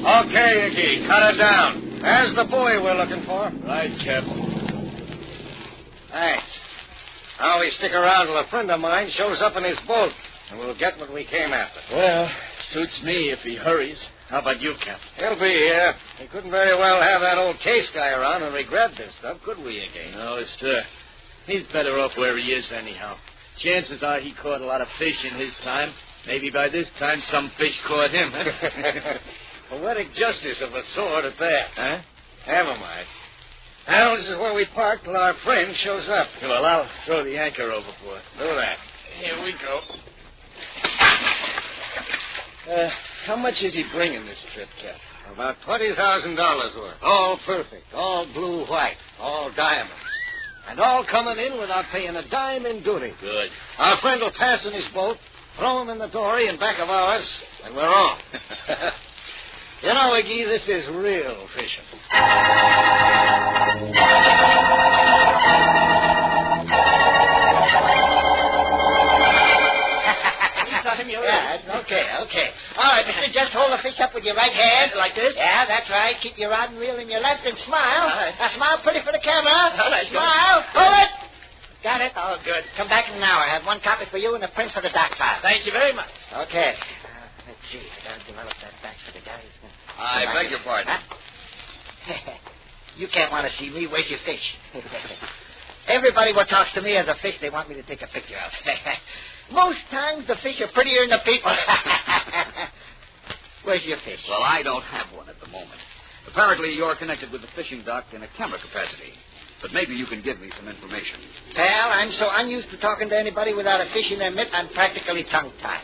Okay, Iggy, cut it down. There's the buoy we're looking for. Right, Cap. Thanks. Now we stick around till a friend of mine shows up in his boat, and we'll get what we came after. Well, suits me if he hurries. How about you, Cap? He'll be here. We couldn't very well have that old Case guy around and regret this stuff, could we, Iggy? No, sir. He's better off where he is anyhow. Chances are he caught a lot of fish in his time. Maybe by this time some fish caught him. Poetic justice of a sort at that. Huh? Never mind. Well, this is where we park till our friend shows up. Well, I'll throw the anchor overboard. Do that. Here we go. How much is he bringing this trip, Cap? About $20,000 worth. All perfect. All blue white. All diamonds. And all coming in without paying a dime in duty. Good. Our friend will pass in his boat, throw him in the dory in back of ours, and we're off. You know, Iggy, this is real fishing. Okay. All right, mister, just hold the fish up with your right hand. Like this? Yeah, that's right. Keep your rod and reel in your left and smile. All right. Now, smile pretty for the camera. All right, smile. Hold it. Got it? Oh, good. Come back in an hour. I have one copy for you and a print for the dock file. Thank you very much. Okay. Let's see. I gotta develop that back for the guys. I beg your pardon. Huh? You can't want to see me. Where's your fish? Everybody what talks to me as a fish, they want me to take a picture of. Most times the fish are prettier than the people. Where's your fish? Well, I don't have one at the moment. Apparently, you're connected with the fishing dock in a camera capacity. But maybe you can give me some information. Pal, I'm so unused to talking to anybody without a fish in their mitt, I'm practically tongue-tied.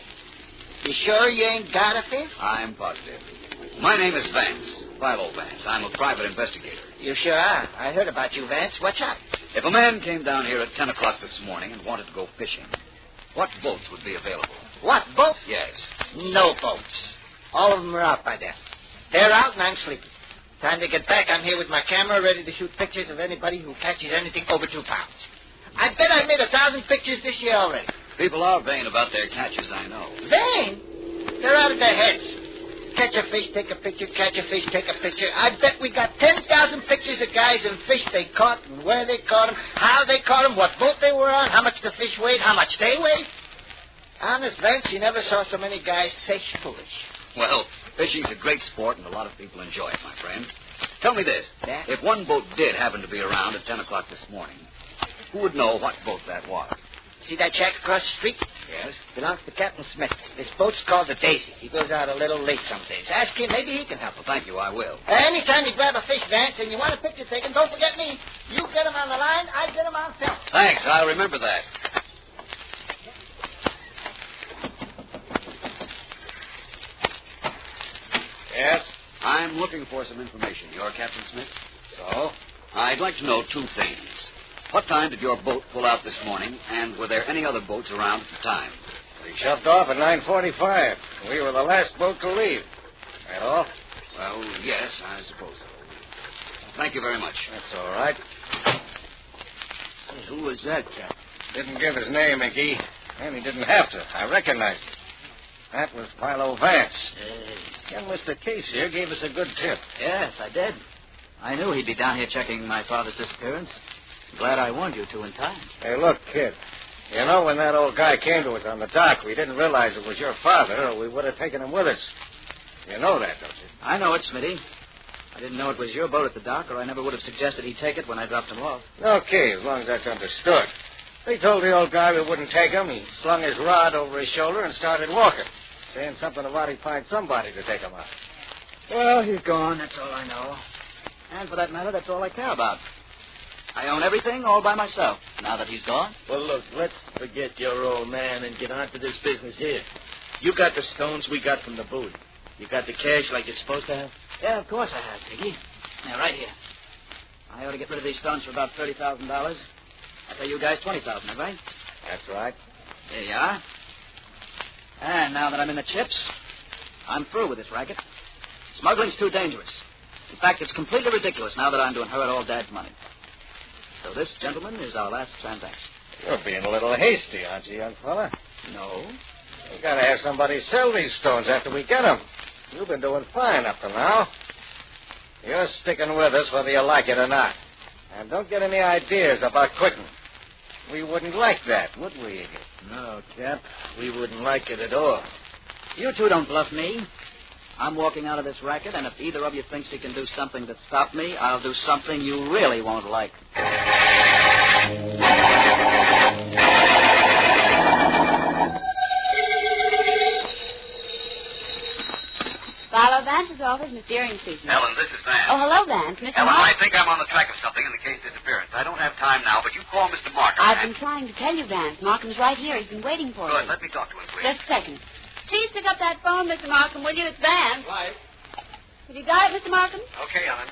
You sure you ain't got a fish? I'm positive. My name is Vance, Philo Vance. I'm a private investigator. You sure are. I heard about you, Vance. What's up? If a man came down here at 10 o'clock this morning and wanted to go fishing, what boats would be available? What, boats? Yes. No boats. All of them are out by then. They're out and I'm sleeping. Time to get back. I'm here with my camera ready to shoot pictures of anybody who catches anything over 2 pounds. I bet I made 1,000 pictures this year already. People are vain about their catches, I know. Vain? They're out of their heads. Catch a fish, take a picture, catch a fish, take a picture. I bet we got 10,000 pictures of guys and fish they caught and where they caught them, how they caught them, what boat they were on, how much the fish weighed, how much they weighed. Honest, Vance, you never saw so many guys fish foolish. Well, fishing's a great sport and a lot of people enjoy it, my friend. Tell me this. Yeah? If one boat did happen to be around at 10 o'clock this morning, who would know what boat that was? See that shack across the street? Yes. Belongs to Captain Smith. This boat's called the Daisy. He goes out a little late some days. Ask him. Maybe he can help. Well, thank you. I will. Anytime you grab a fish, Vance, and you want a picture taken, don't forget me. You get him on the line, I get him on film. Thanks. I'll remember that. Yes? I'm looking for some information. You're Captain Smith? So? I'd like to know 2 things. What time did your boat pull out this morning, and were there any other boats around at the time? We shoved off at 9:45. We were the last boat to leave. That all? Well, yes, I suppose so. Thank you very much. That's all right. Hey, who was that chap? Didn't give his name, McGee. And he didn't have to. I recognized him. That was Philo Vance. And Mr. Case here gave us a good tip. Yes, I did. I knew he'd be down here checking my father's disappearance. Glad I warned you 2 in time. Hey, look, kid. You know, when that old guy came to us on the dock, we didn't realize it was your father, or we would have taken him with us. You know that, don't you? I know it, Smitty. I didn't know it was your boat at the dock, or I never would have suggested he take it when I dropped him off. Okay, as long as that's understood. They told the old guy we wouldn't take him. He slung his rod over his shoulder and started walking, saying something about he'd find somebody to take him out. Well, he's gone, that's all I know. And for that matter, that's all I care about. I own everything all by myself, now that he's gone. Well, look, let's forget your old man and get on to this business here. You got the stones we got from the boot. You got the cash like you're supposed to have? Yeah, of course I have, Piggy. Yeah, right here. I ought to get rid of these stones for about $30,000. I pay you guys $20,000, right? That's right. There you are. And now that I'm in the chips, I'm through with this racket. Smuggling's too dangerous. In fact, it's completely ridiculous now that I'm doing her and all Dad's money. So this, gentlemen, is our last transaction. You're being a little hasty, aren't you, young fella? No. We gotta have somebody sell these stones after we get them. You've been doing fine up to now. You're sticking with us whether you like it or not. And don't get any ideas about quitting. We wouldn't like that, would we, Iggy? No, Cap. We wouldn't like it at all. You two don't bluff me. I'm walking out of this racket, and if either of you thinks he can do something to stop me, I'll do something you really won't like. Philo Vance's office, Miss Deering speaking. Ellen, this is Vance. Oh, hello, Vance. Mr. Ellen, Markham. I think I'm on the track of something in the case disappearance. I don't have time now, but you call Mr. Markham. I've been trying to tell you, Vance. Markham's right here. He's been waiting for Good. you. Let me talk to him, please. Just a second. Please pick up that phone, Mr. Markham, will you? It's Vance. Right. Have you got it, Mr. Markham? Okay, Ellen.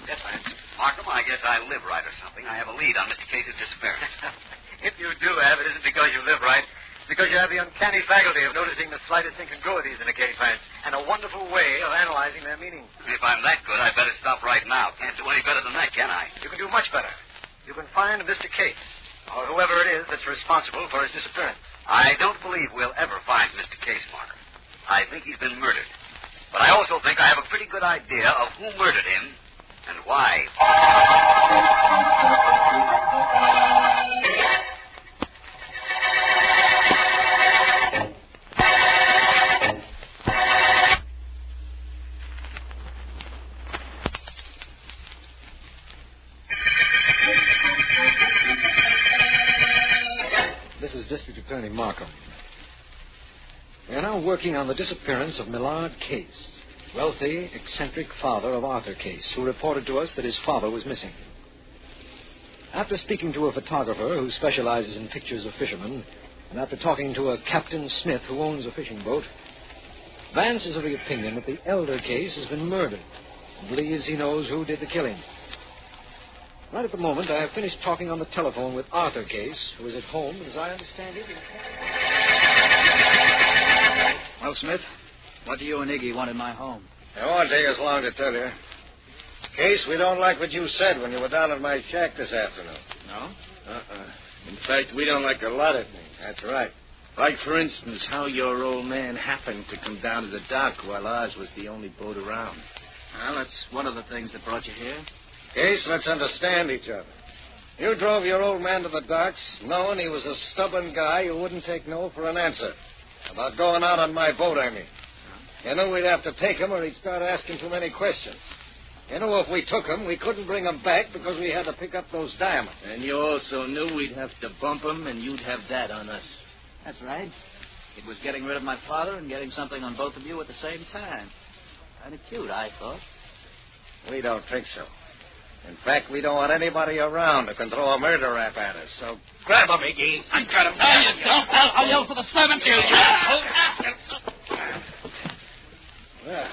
Yes, Vance. Markham, I guess I live right or something. I have a lead on Mr. Case's disappearance. If you do have, it isn't because you live right. It's because you have the uncanny faculty of noticing the slightest incongruities in a case, Vance, and a wonderful way of analyzing their meaning. If I'm that good, I'd better stop right now. Can't do any better than that, can I? You can do much better. You can find Mr. Case, or whoever it is that's responsible for his disappearance. I don't believe we'll ever find Mr. Case, Markham. I think he's been murdered. But I also think I have a pretty good idea of who murdered him and why. Attorney Markham. We are now working on the disappearance of Millard Case, wealthy, eccentric father of Arthur Case, who reported to us that his father was missing. After speaking to a photographer who specializes in pictures of fishermen, and after talking to a Captain Smith who owns a fishing boat, Vance is of the opinion that the elder Case has been murdered and believes he knows who did the killing. Right at the moment, I have finished talking on the telephone with Arthur Case, who is at home, as I understand it. Well, Smith, what do you and Iggy want in my home? It won't take us long to tell you. Case, we don't like what you said when you were down at my shack this afternoon. No? In fact, we don't like a lot of things. That's right. Like, for instance, how your old man happened to come down to the dock while ours was the only boat around. Well, that's one of the things that brought you here. Case, let's understand each other. You drove your old man to the docks knowing he was a stubborn guy who wouldn't take no for an answer. About going out on my boat, I mean. You knew we'd have to take him or he'd start asking too many questions. You know, if we took him, we couldn't bring him back because we had to pick up those diamonds. And you also knew we'd have to bump him, and you'd have that on us. That's right. It was getting rid of my father and getting something on both of you at the same time. Kind of cute, I thought. We don't think so. In fact, we don't want anybody around who can throw a murder rap at us. So grab him, Iggy. I got him. No, you don't. I'll yell for the servants. Well,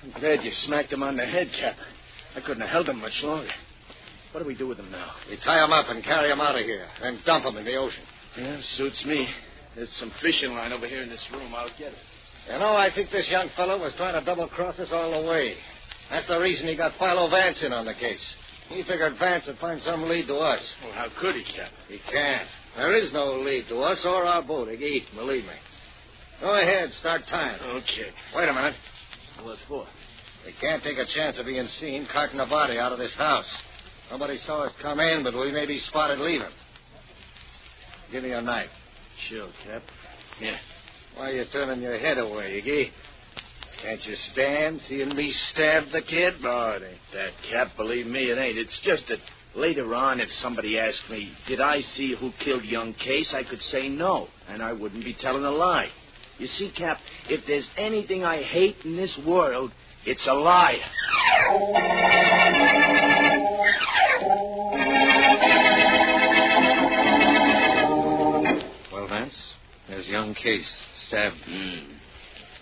I'm glad you smacked him on the head, Cap. I couldn't have held him much longer. What do we do with him now? We tie him up and carry him out of here, then dump him in the ocean. Yeah, suits me. There's some fishing line over here in this room. I'll get it. You know, I think this young fellow was trying to double-cross us all the way. That's the reason he got Philo Vance in on the case. He figured Vance would find some lead to us. Well, how could he, Cap? He can't. There is no lead to us or our boat, Iggy. Believe me. Go ahead, start tying. Okay. Wait a minute. What for? We can't take a chance of being seen carting a body out of this house. Nobody saw us come in, but we may be spotted leaving. Give me your knife. Sure, Cap. Here. Why are you turning your head away, Iggy? Can't you stand seeing me stab the kid? No, it ain't that, Cap. Believe me, it ain't. It's just that later on, if somebody asked me, did I see who killed young Case, I could say no, and I wouldn't be telling a lie. You see, Cap, if there's anything I hate in this world, it's a lie. Well, Vance, there's young Case, stabbed.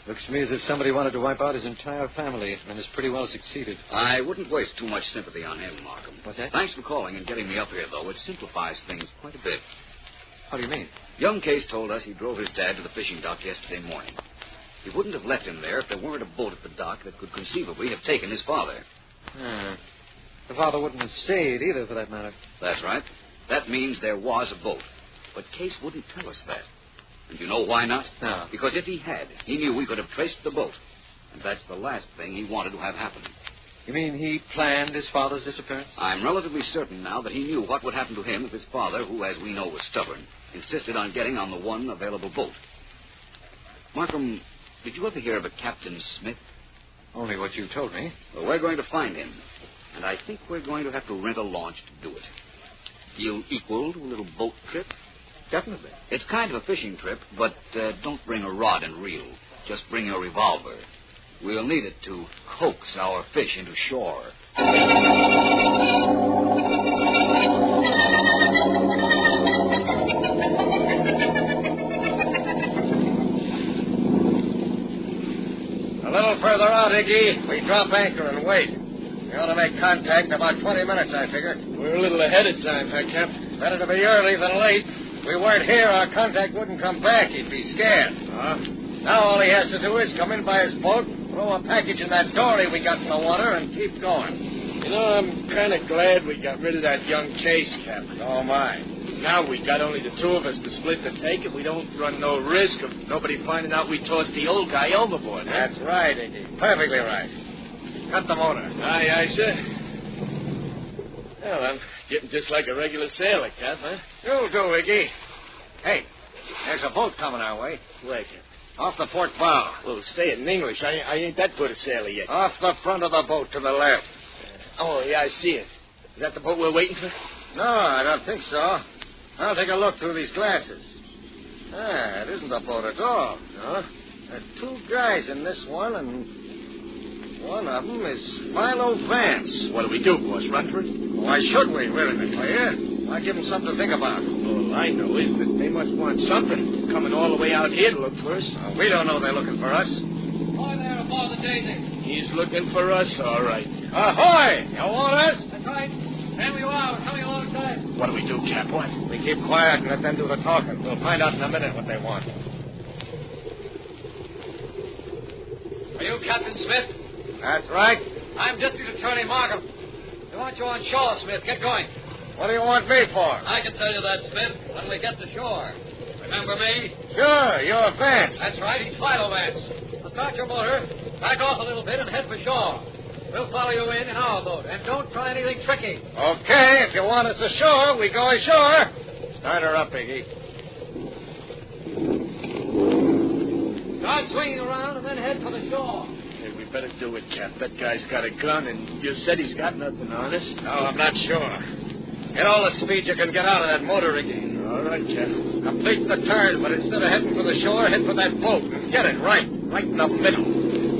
Looks to me as if somebody wanted to wipe out his entire family and has pretty well succeeded. I wouldn't waste too much sympathy on him, Markham. What's that? Thanks for calling and getting me up here, though. It simplifies things quite a bit. How do you mean? Young Case told us he drove his dad to the fishing dock yesterday morning. He wouldn't have left him there if there weren't a boat at the dock that could conceivably have taken his father. The father wouldn't have stayed either, for that matter. That's right. That means there was a boat. But Case wouldn't tell us that. And you know why not? No. Because if he had, he knew we could have traced the boat. And that's the last thing he wanted to have happen. You mean he planned his father's disappearance? I'm relatively certain now that he knew what would happen to him if his father, who, as we know, was stubborn, insisted on getting on the one available boat. Markham, did you ever hear of a Captain Smith? Only what you told me. Well, we're going to find him. And I think we're going to have to rent a launch to do it. You equal to a little boat trip? Definitely. It's kind of a fishing trip, but don't bring a rod and reel. Just bring your revolver. We'll need it to coax our fish into shore. A little further out, Iggy. We drop anchor and wait. We ought to make contact in about 20 minutes, I figure. We're a little ahead of time, huh, Cap? Better to be early than late. If we weren't here, our contact wouldn't come back. He'd be scared. Now all he has to do is come in by his boat, throw a package in that dory we got in the water, and keep going. You know, I'm kind of glad we got rid of that young Case, Cap. Oh, my. Now we got only the two of us to split the take, and we don't run no risk of nobody finding out we tossed the old guy overboard. Huh? That's right, Iggy. Perfectly right. Cut the motor. Aye, sir. Well, I'm getting just like a regular sailor, Cap, huh? You'll do, Iggy. Hey, there's a boat coming our way. Where, Cap? Off the port bow. Well, say it in English. I ain't that good a sailor yet. Off the front of the boat to the left. Oh, yeah, I see it. Is that the boat we're waiting for? No, I don't think so. I'll take a look through these glasses. Ah, it isn't a boat at all. No. There are two guys in this one, and one of them is Philo Vance. What do we do, boss? Run for it? Why should we? We're in the clear. Why give them something to think about? All I know is that they must want something. Coming all the way out here to look for us. We don't know they're looking for us. Ahoy there aboard the Daisy. He's looking for us, all right. Ahoy! You want us? That's right. There we are. We're coming alongside. What do we do, Cap? What? We keep quiet and let them do the talking. We'll find out in a minute what they want. Are you Captain Smith? That's right. I'm District Attorney Markham. We want you on shore, Smith. Get going. What do you want me for? I can tell you that, Smith, when we get to shore. Remember me? Sure, you're Vance. That's right. He's Philo Vance. Now start your motor, back off a little bit, and head for shore. We'll follow you in our boat, and don't try anything tricky. Okay, if you want us ashore, we go ashore. Start her up, Iggy. Start swinging around and then head for the shore. Hey, we better do it, Cap. That guy's got a gun, and you said he's got nothing on us. No, I'm not sure. Get all the speed you can get out of that motor, Iggy. All right, Cap. Complete the turn, but instead of heading for the shore, head for that boat. Get it right in the middle.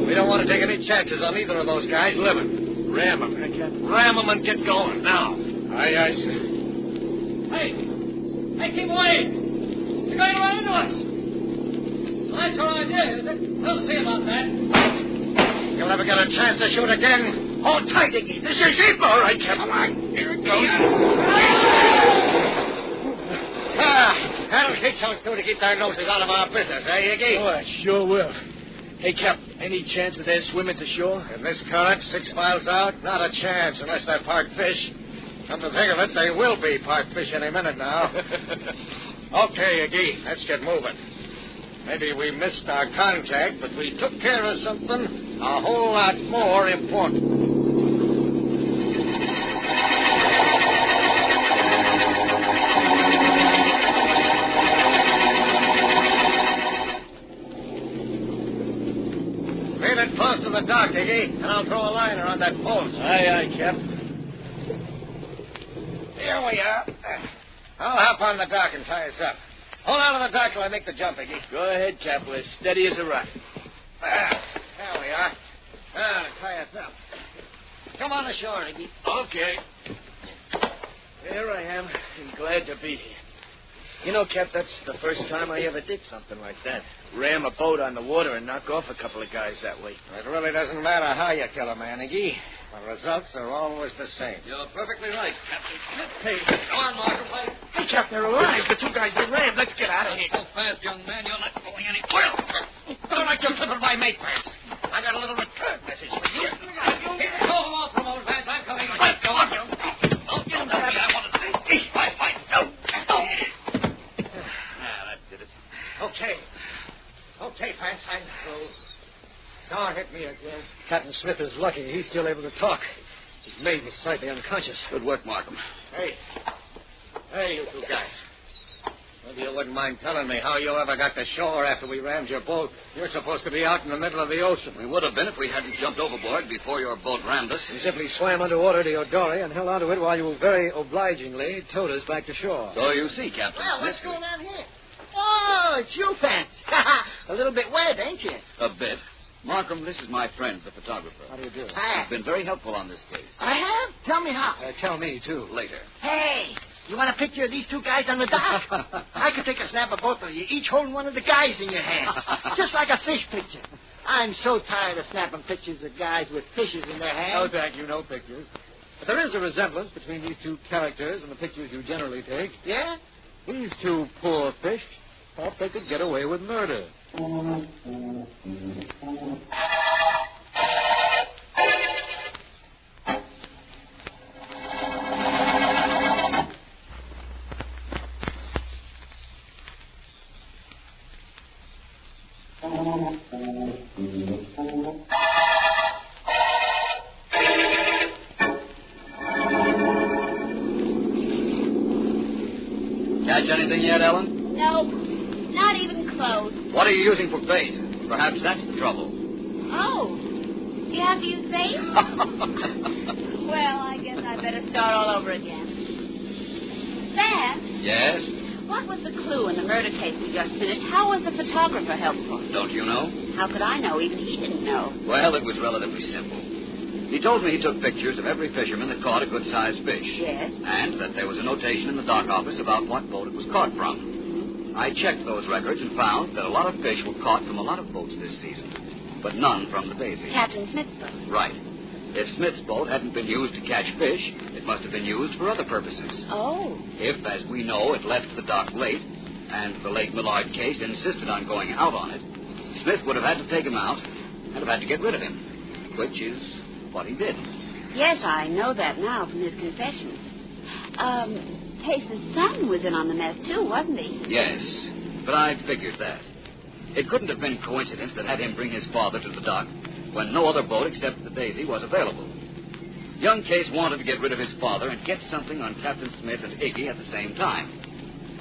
We don't want to take any chances on either of those guys living. Ram them, huh, Cap? Ram them and get going, now. Aye, sir. Hey, keep away. You're going to run into us. Well, that's your idea, is it? We'll see about that. You'll never get a chance to shoot again. Hold tight, Iggy. This is it. All right, Cap. Come on. Here it goes. That'll teach those two to keep their noses out of our business, eh, Iggy? Oh, I sure will. Hey, Cap, any chance of their swimming to shore? In this current, 6 miles out, not a chance unless they're parked fish. Come to think of it, they will be parked fish any minute now. Okay, Iggy, let's get moving. Maybe we missed our contact, but we took care of something a whole lot more important. Leave it close to the dock, Iggy, and I'll throw a line around that post. Aye, Cap. Here we are. I'll hop on the dock and tie us up. Hold on to the dock till I make the jump, Iggy. Go ahead, Cap. We're steady as a rock. There we are. Now to tie us up. Come on ashore, Iggy. Okay. Here I am, and glad to be here. You know, Cap, that's the first time I ever did something like that. Ram a boat on the water and knock off a couple of guys that way. It really doesn't matter how you kill a man, Iggy. The results are always the same. You're perfectly right, Captain Smith. Hey, Come on, Markham. hey, Cap, they're alive. The two guys they rammed. Let's get out of here. So fast, young man, you're not going anywhere. Don't like you're slipping by mate, Vance. I got a little return message for you. Here, call them off for a moment, Vance. I'm coming. Let go of you. Don't you know me. I want to see. Fight. No. That did it. Okay, Vance, I'm through. Don't hit me again. Captain Smith is lucky. He's still able to talk. His mate was slightly unconscious. Good work, Markham. Hey, you two guys. Maybe you wouldn't mind telling me how you ever got to shore after we rammed your boat. You're supposed to be out in the middle of the ocean. We would have been if we hadn't jumped overboard before your boat rammed us. You simply swam underwater to your dory and held onto it while you very obligingly towed us back to shore. So you see, Captain Well, Smith. what's going on here? Oh, it's you, Vance. A little bit wet, ain't you? A bit. Markham, this is my friend, the photographer. How do you do? Hi. He's been very helpful on this case. I have? Tell me how. Tell me, too. Later. Hey, you want a picture of these two guys on the dock? I could take a snap of both of you, each holding one of the guys in your hands. Just like a fish picture. I'm so tired of snapping pictures of guys with fishes in their hands. No, thank you, no pictures. But there is a resemblance between these two characters and the pictures you generally take. Yeah? These two poor fish thought they could get away with murder. Catch anything yet, Ellen? Nope. Not even close. What are you using for bait? Perhaps that's the trouble. Oh. Do you have to use bait? Well, I guess I better start all over again. Sam? Yes? What was the clue in the murder case we just finished? How was the photographer helpful? Don't you know? How could I know? Even he didn't know. Well, it was relatively simple. He told me he took pictures of every fisherman that caught a good-sized fish. Yes? And that there was a notation in the dock office about what boat it was caught from. I checked those records and found that a lot of fish were caught from a lot of boats this season, but none from the Daisy. Captain Smith's boat. Right. If Smith's boat hadn't been used to catch fish, it must have been used for other purposes. Oh. If, as we know, it left the dock late, and the Lake Millard case insisted on going out on it, Smith would have had to take him out and have had to get rid of him, which is what he did. Yes, I know that now from his confession. Case's son was in on the mess, too, wasn't he? Yes, but I figured that. It couldn't have been coincidence that had him bring his father to the dock when no other boat except the Daisy was available. Young Case wanted to get rid of his father and get something on Captain Smith and Iggy at the same time.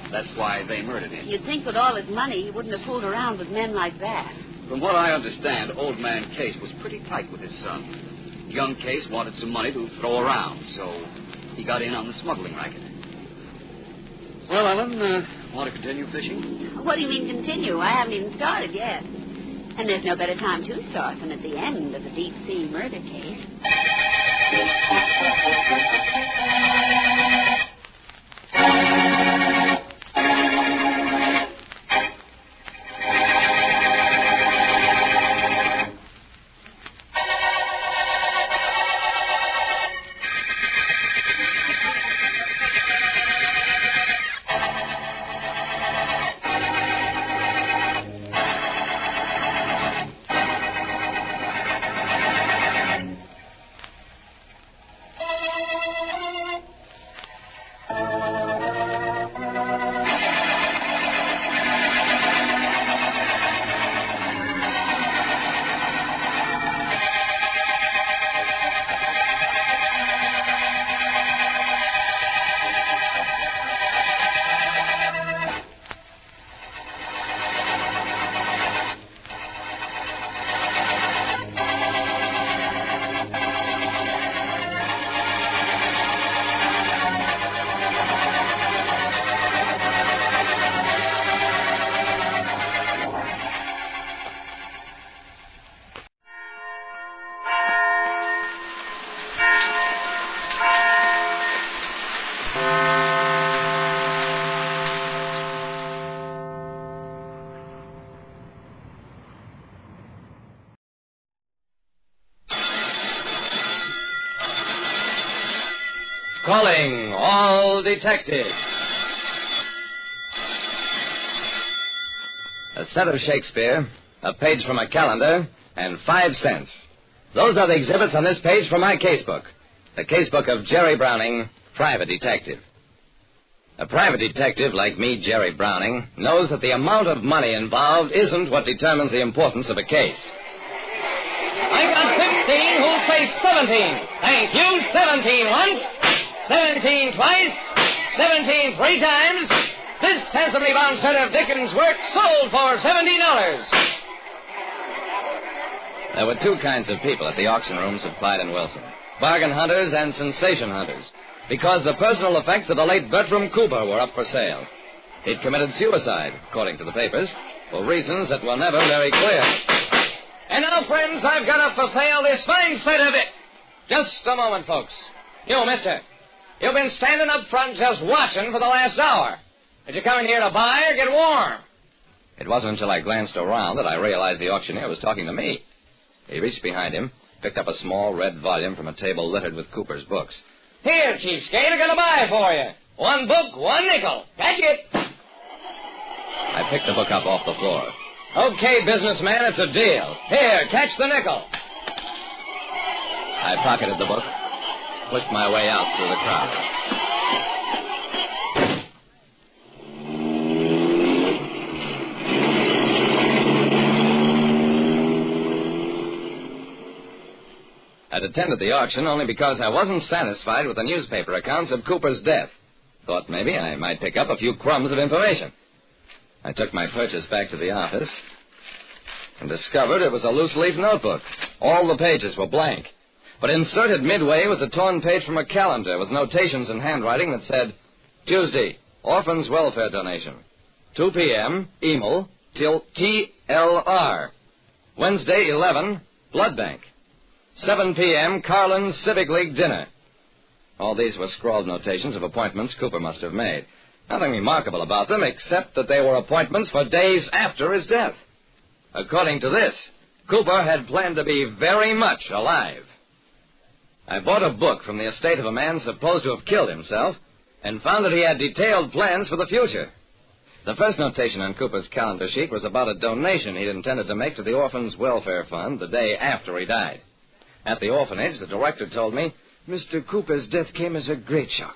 That's why they murdered him. You'd think with all his money he wouldn't have fooled around with men like that. From what I understand, old man Case was pretty tight with his son. Young Case wanted some money to throw around, so he got in on the smuggling racket. Well, Ellen, want to continue fishing? What do you mean continue? I haven't even started yet. And there's no better time to start than at the end of the deep sea murder case. Calling all detectives. A set of Shakespeare, a page from a calendar, and 5 cents. Those are the exhibits on this page from my casebook. The casebook of Jerry Browning, private detective. A private detective like me, Jerry Browning, knows that the amount of money involved isn't what determines the importance of a case. I got 15 who'll say 17. Thank you. 17 once. 17 twice, 17 3 times. This sensibly bound set of Dickens' work sold for $70. There were 2 kinds of people at the auction rooms of Clyde and Wilson. Bargain hunters and sensation hunters. Because the personal effects of the late Bertram Cooper were up for sale. He'd committed suicide, according to the papers, for reasons that were never very clear. And now, friends, I've got up for sale this fine set of it. Just a moment, folks. You, mister. You've been standing up front just watching for the last hour. Did you come in here to buy or get warm? It wasn't until I glanced around that I realized the auctioneer was talking to me. He reached behind him, picked up a small red volume from a table littered with Cooper's books. Here, cheapskate, I got a buy for you. 1 book, 1 nickel. Catch it. I picked the book up off the floor. Okay, businessman, it's a deal. Here, catch the nickel. I pocketed the book, pushed my way out through the crowd. I'd attended the auction only because I wasn't satisfied with the newspaper accounts of Cooper's death. Thought maybe I might pick up a few crumbs of information. I took my purchase back to the office and discovered it was a loose-leaf notebook. All the pages were blank. But inserted midway was a torn page from a calendar with notations in handwriting that said, Tuesday, Orphans Welfare Donation. 2 p.m., Emil, till TLR. Wednesday, 11, Blood Bank. 7 p.m., Carlin's Civic League Dinner. All these were scrawled notations of appointments Cooper must have made. Nothing remarkable about them, except that they were appointments for days after his death. According to this, Cooper had planned to be very much alive. I bought a book from the estate of a man supposed to have killed himself and found that he had detailed plans for the future. The first notation on Cooper's calendar sheet was about a donation he'd intended to make to the Orphans Welfare Fund the day after he died. At the orphanage, the director told me, "Mr. Cooper's death came as a great shock.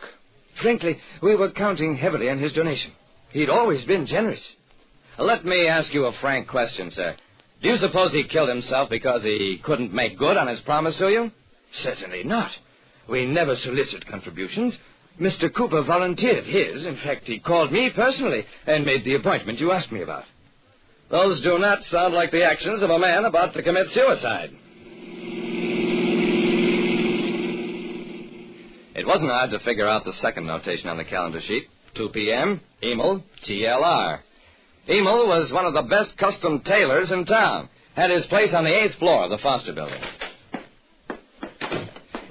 Frankly, we were counting heavily on his donation. He'd always been generous." Let me ask you a frank question, sir. Do you suppose he killed himself because he couldn't make good on his promise to you? Certainly not. We never solicit contributions. Mr. Cooper volunteered his. In fact, he called me personally and made the appointment you asked me about. Those do not sound like the actions of a man about to commit suicide. It wasn't hard to figure out the second notation on the calendar sheet. 2 p.m., Emil, TLR. Emil was one of the best custom tailors in town. Had his place on the 8th floor of the Foster building.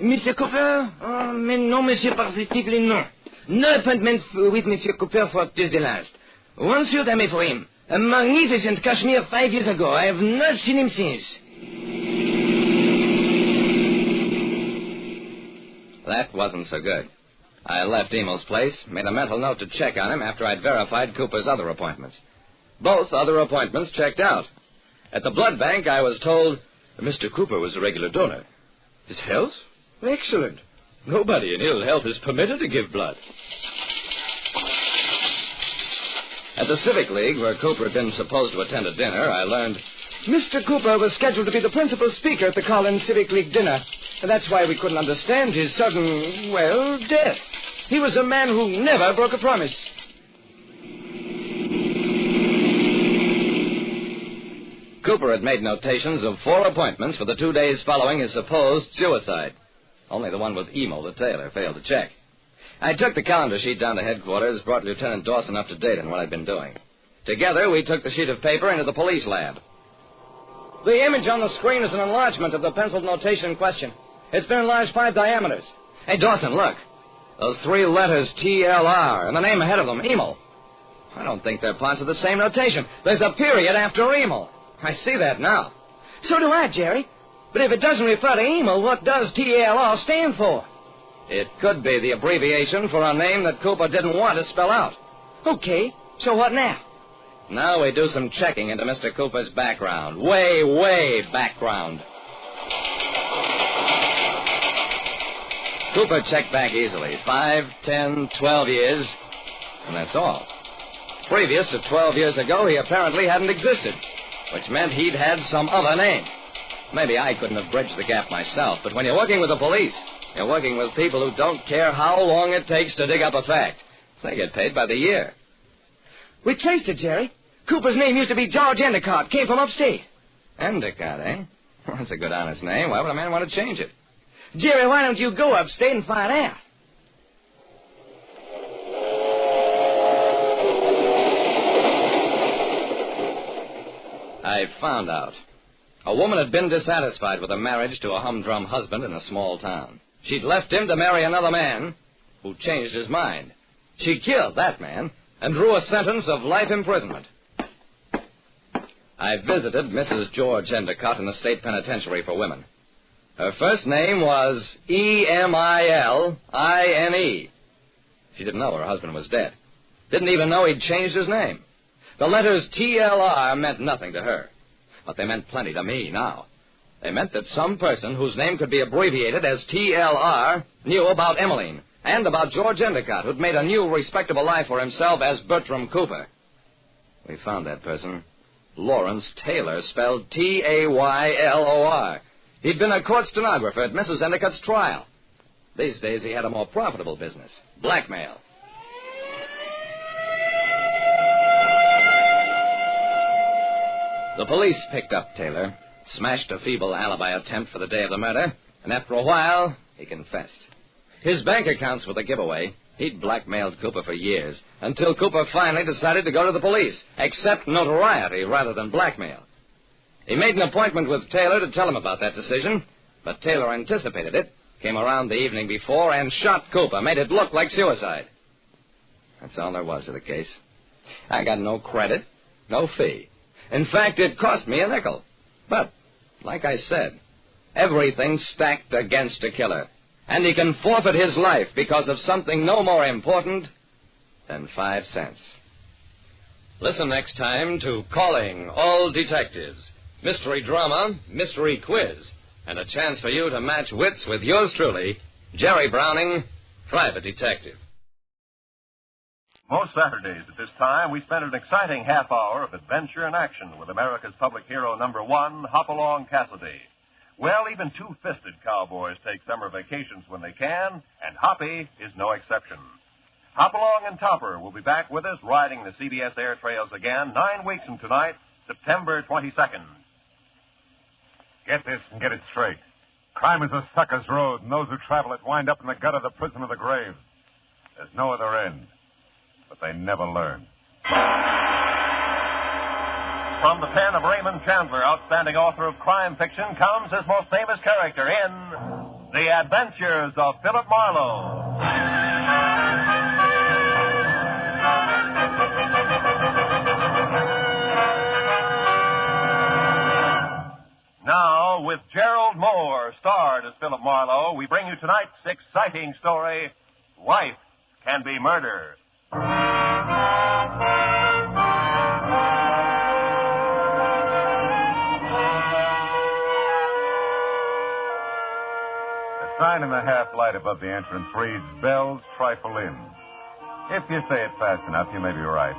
Mr. Cooper? Oh, mais non, monsieur, positively non. No appointment with Monsieur Cooper for Tuesday last. One suit I made for him. A magnificent cashmere 5 years ago. I have not seen him since. That wasn't so good. I left Emil's place, made a mental note to check on him after I'd verified Cooper's other appointments. Both other appointments checked out. At the blood bank, I was told Mr. Cooper was a regular donor. His health? Excellent. Nobody in ill health is permitted to give blood. At the Civic League, where Cooper had been supposed to attend a dinner, I learned Mr. Cooper was scheduled to be the principal speaker at the Collins Civic League dinner. That's why we couldn't understand his sudden, death. He was a man who never broke a promise. Cooper had made notations of 4 appointments for the 2 days following his supposed suicide. Only the one with Emil, the tailor, failed to check. I took the calendar sheet down to headquarters, brought Lieutenant Dawson up to date on what I'd been doing. Together, we took the sheet of paper into the police lab. The image on the screen is an enlargement of the penciled notation in question. It's been enlarged 5 diameters. Hey, Dawson, look. Those 3 letters, TLR, and the name ahead of them, Emil. I don't think they're parts of the same notation. There's a period after Emil. I see that now. So do I, Jerry. But if it doesn't refer to Emil, what does TLR stand for? It could be the abbreviation for a name that Cooper didn't want to spell out. Okay, so what now? Now we do some checking into Mr. Cooper's background. Way background. Cooper checked back easily. 5, 10, 12 years, and that's all. Previous to 12 years ago, he apparently hadn't existed, which meant he'd had some other name. Maybe I couldn't have bridged the gap myself, but when you're working with the police, you're working with people who don't care how long it takes to dig up a fact. They get paid by the year. We traced it, Jerry. Cooper's name used to be George Endicott. Came from upstate. Endicott, eh? Well, that's a good honest name. Why would a man want to change it? Jerry, why don't you go upstate and find out? I found out. A woman had been dissatisfied with a marriage to a humdrum husband in a small town. She'd left him to marry another man who changed his mind. She killed that man and drew a sentence of life imprisonment. I visited Mrs. George Endicott in the state penitentiary for women. Her first name was Emile. She didn't know her husband was dead. Didn't even know he'd changed his name. The letters TLR meant nothing to her, but they meant plenty to me now. They meant that some person whose name could be abbreviated as TLR knew about Emmeline and about George Endicott, who'd made a new, respectable life for himself as Bertram Cooper. We found that person. Lawrence Taylor, spelled Taylor. He'd been a court stenographer at Mrs. Endicott's trial. These days he had a more profitable business, blackmail. The police picked up Taylor, smashed a feeble alibi attempt for the day of the murder, and after a while, he confessed. His bank accounts were the giveaway, He'd blackmailed Cooper for years, until Cooper finally decided to go to the police, accept notoriety rather than blackmail. He made an appointment with Taylor to tell him about that decision, but Taylor anticipated it, came around the evening before, and shot Cooper, made it look like suicide. That's all there was to the case. I got no credit, no fee. In fact, it cost me a nickel. But, like I said, everything's stacked against a killer. And he can forfeit his life because of something no more important than 5 cents. Listen next time to Calling All Detectives. Mystery drama, mystery quiz, and a chance for you to match wits with yours truly, Jerry Browning, Private Detective. Most Saturdays at this time, we spend an exciting half hour of adventure and action with America's public hero #1, Hopalong Cassidy. Well, even two-fisted cowboys take summer vacations when they can, and Hoppy is no exception. Hopalong and Topper will be back with us riding the CBS air trails again 9 weeks from tonight, September 22nd. Get this and get it straight. Crime is a sucker's road, and those who travel it wind up in the gut of the prison of the grave. There's no other end, but they never learn. From the pen of Raymond Chandler, outstanding author of crime fiction, comes his most famous character in The Adventures of Philip Marlowe. Now, with Gerald Moore starred as Philip Marlowe, we bring you tonight's exciting story, Wife Can Be Murder. The sign in the half-light above the entrance reads, Bell's Trifle Inn. If you say it fast enough, you may be right.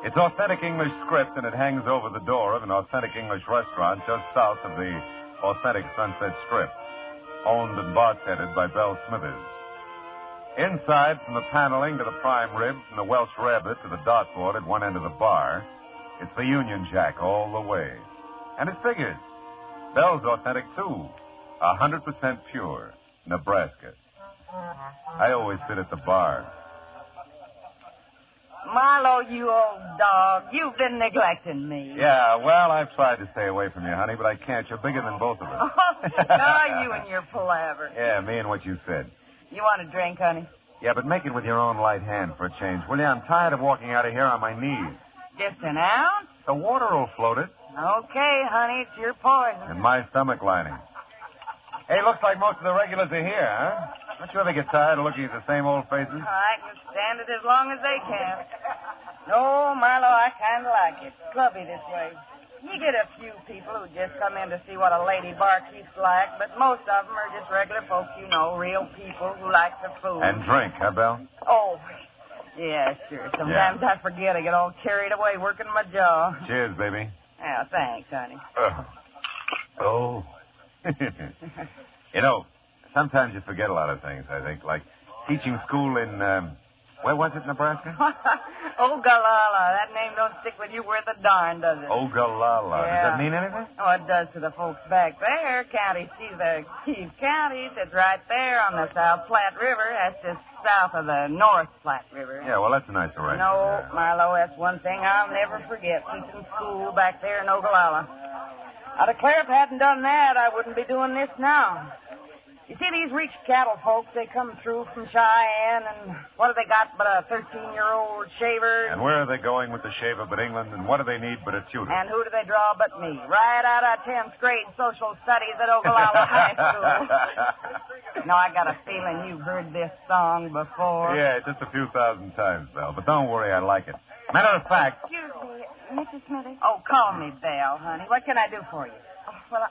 It's authentic English script, and it hangs over the door of an authentic English restaurant just south of the authentic Sunset Strip, owned and bartended by Belle Smithers. Inside, from the paneling to the prime rib, from the Welsh rabbit to the dartboard at one end of the bar, it's the Union Jack all the way. And it figures. Belle's authentic, too. 100% pure. Nebraska. I always sit at the bar. Marlowe, you old dog, you've been neglecting me. Yeah, well, I've tried to stay away from you, honey, but I can't. You're bigger than both of us. Oh, you and your palaver. Yeah, me and what you said. You want a drink, honey? Yeah, but make it with your own light hand for a change, will you? I'm tired of walking out of here on my knees. Just an ounce? The water will float it. Okay, honey, it's your poison. And my stomach lining. Hey, looks like most of the regulars are here, huh? Don't you ever get tired of looking at the same old faces? I can stand it as long as they can. No, Marlowe, I kind of like it. Clubby this way. You get a few people who just come in to see what a lady barkeep's like, but most of them are just regular folks, you know, real people who like the food. And drink, huh, Belle? Oh, yeah, sure. Sometimes I forget. I get all carried away working my jaw. Cheers, baby. Yeah, thanks, honey. Oh. You know, sometimes you forget a lot of things, I think, like teaching school in, where was it, Nebraska? Ogallala. That name don't stick with you worth a darn, does it? Ogallala. Yeah. Does that mean anything? Oh, it does to the folks back there. County seat, the Keith County. It's right there on the South Platte River. That's just south of the North Platte River. Yeah, well, that's a nice arrangement. No, Marlowe, that's one thing I'll never forget, teaching school back there in Ogallala. I declare if I hadn't done that, I wouldn't be doing this now. You see, these rich cattle folks, they come through from Cheyenne, and what have they got but a 13-year-old shaver? And where are they going with the shaver but England, and what do they need but a tutor? And who do they draw but me? Right out of 10th grade social studies at Ogallala High School. No, I got a feeling you've heard this song before. Yeah, just a few thousand times, Belle, but don't worry, I like it. Matter of fact... Excuse me, Mrs. Smithy? Oh, call me Belle, honey. What can I do for you? Oh, well,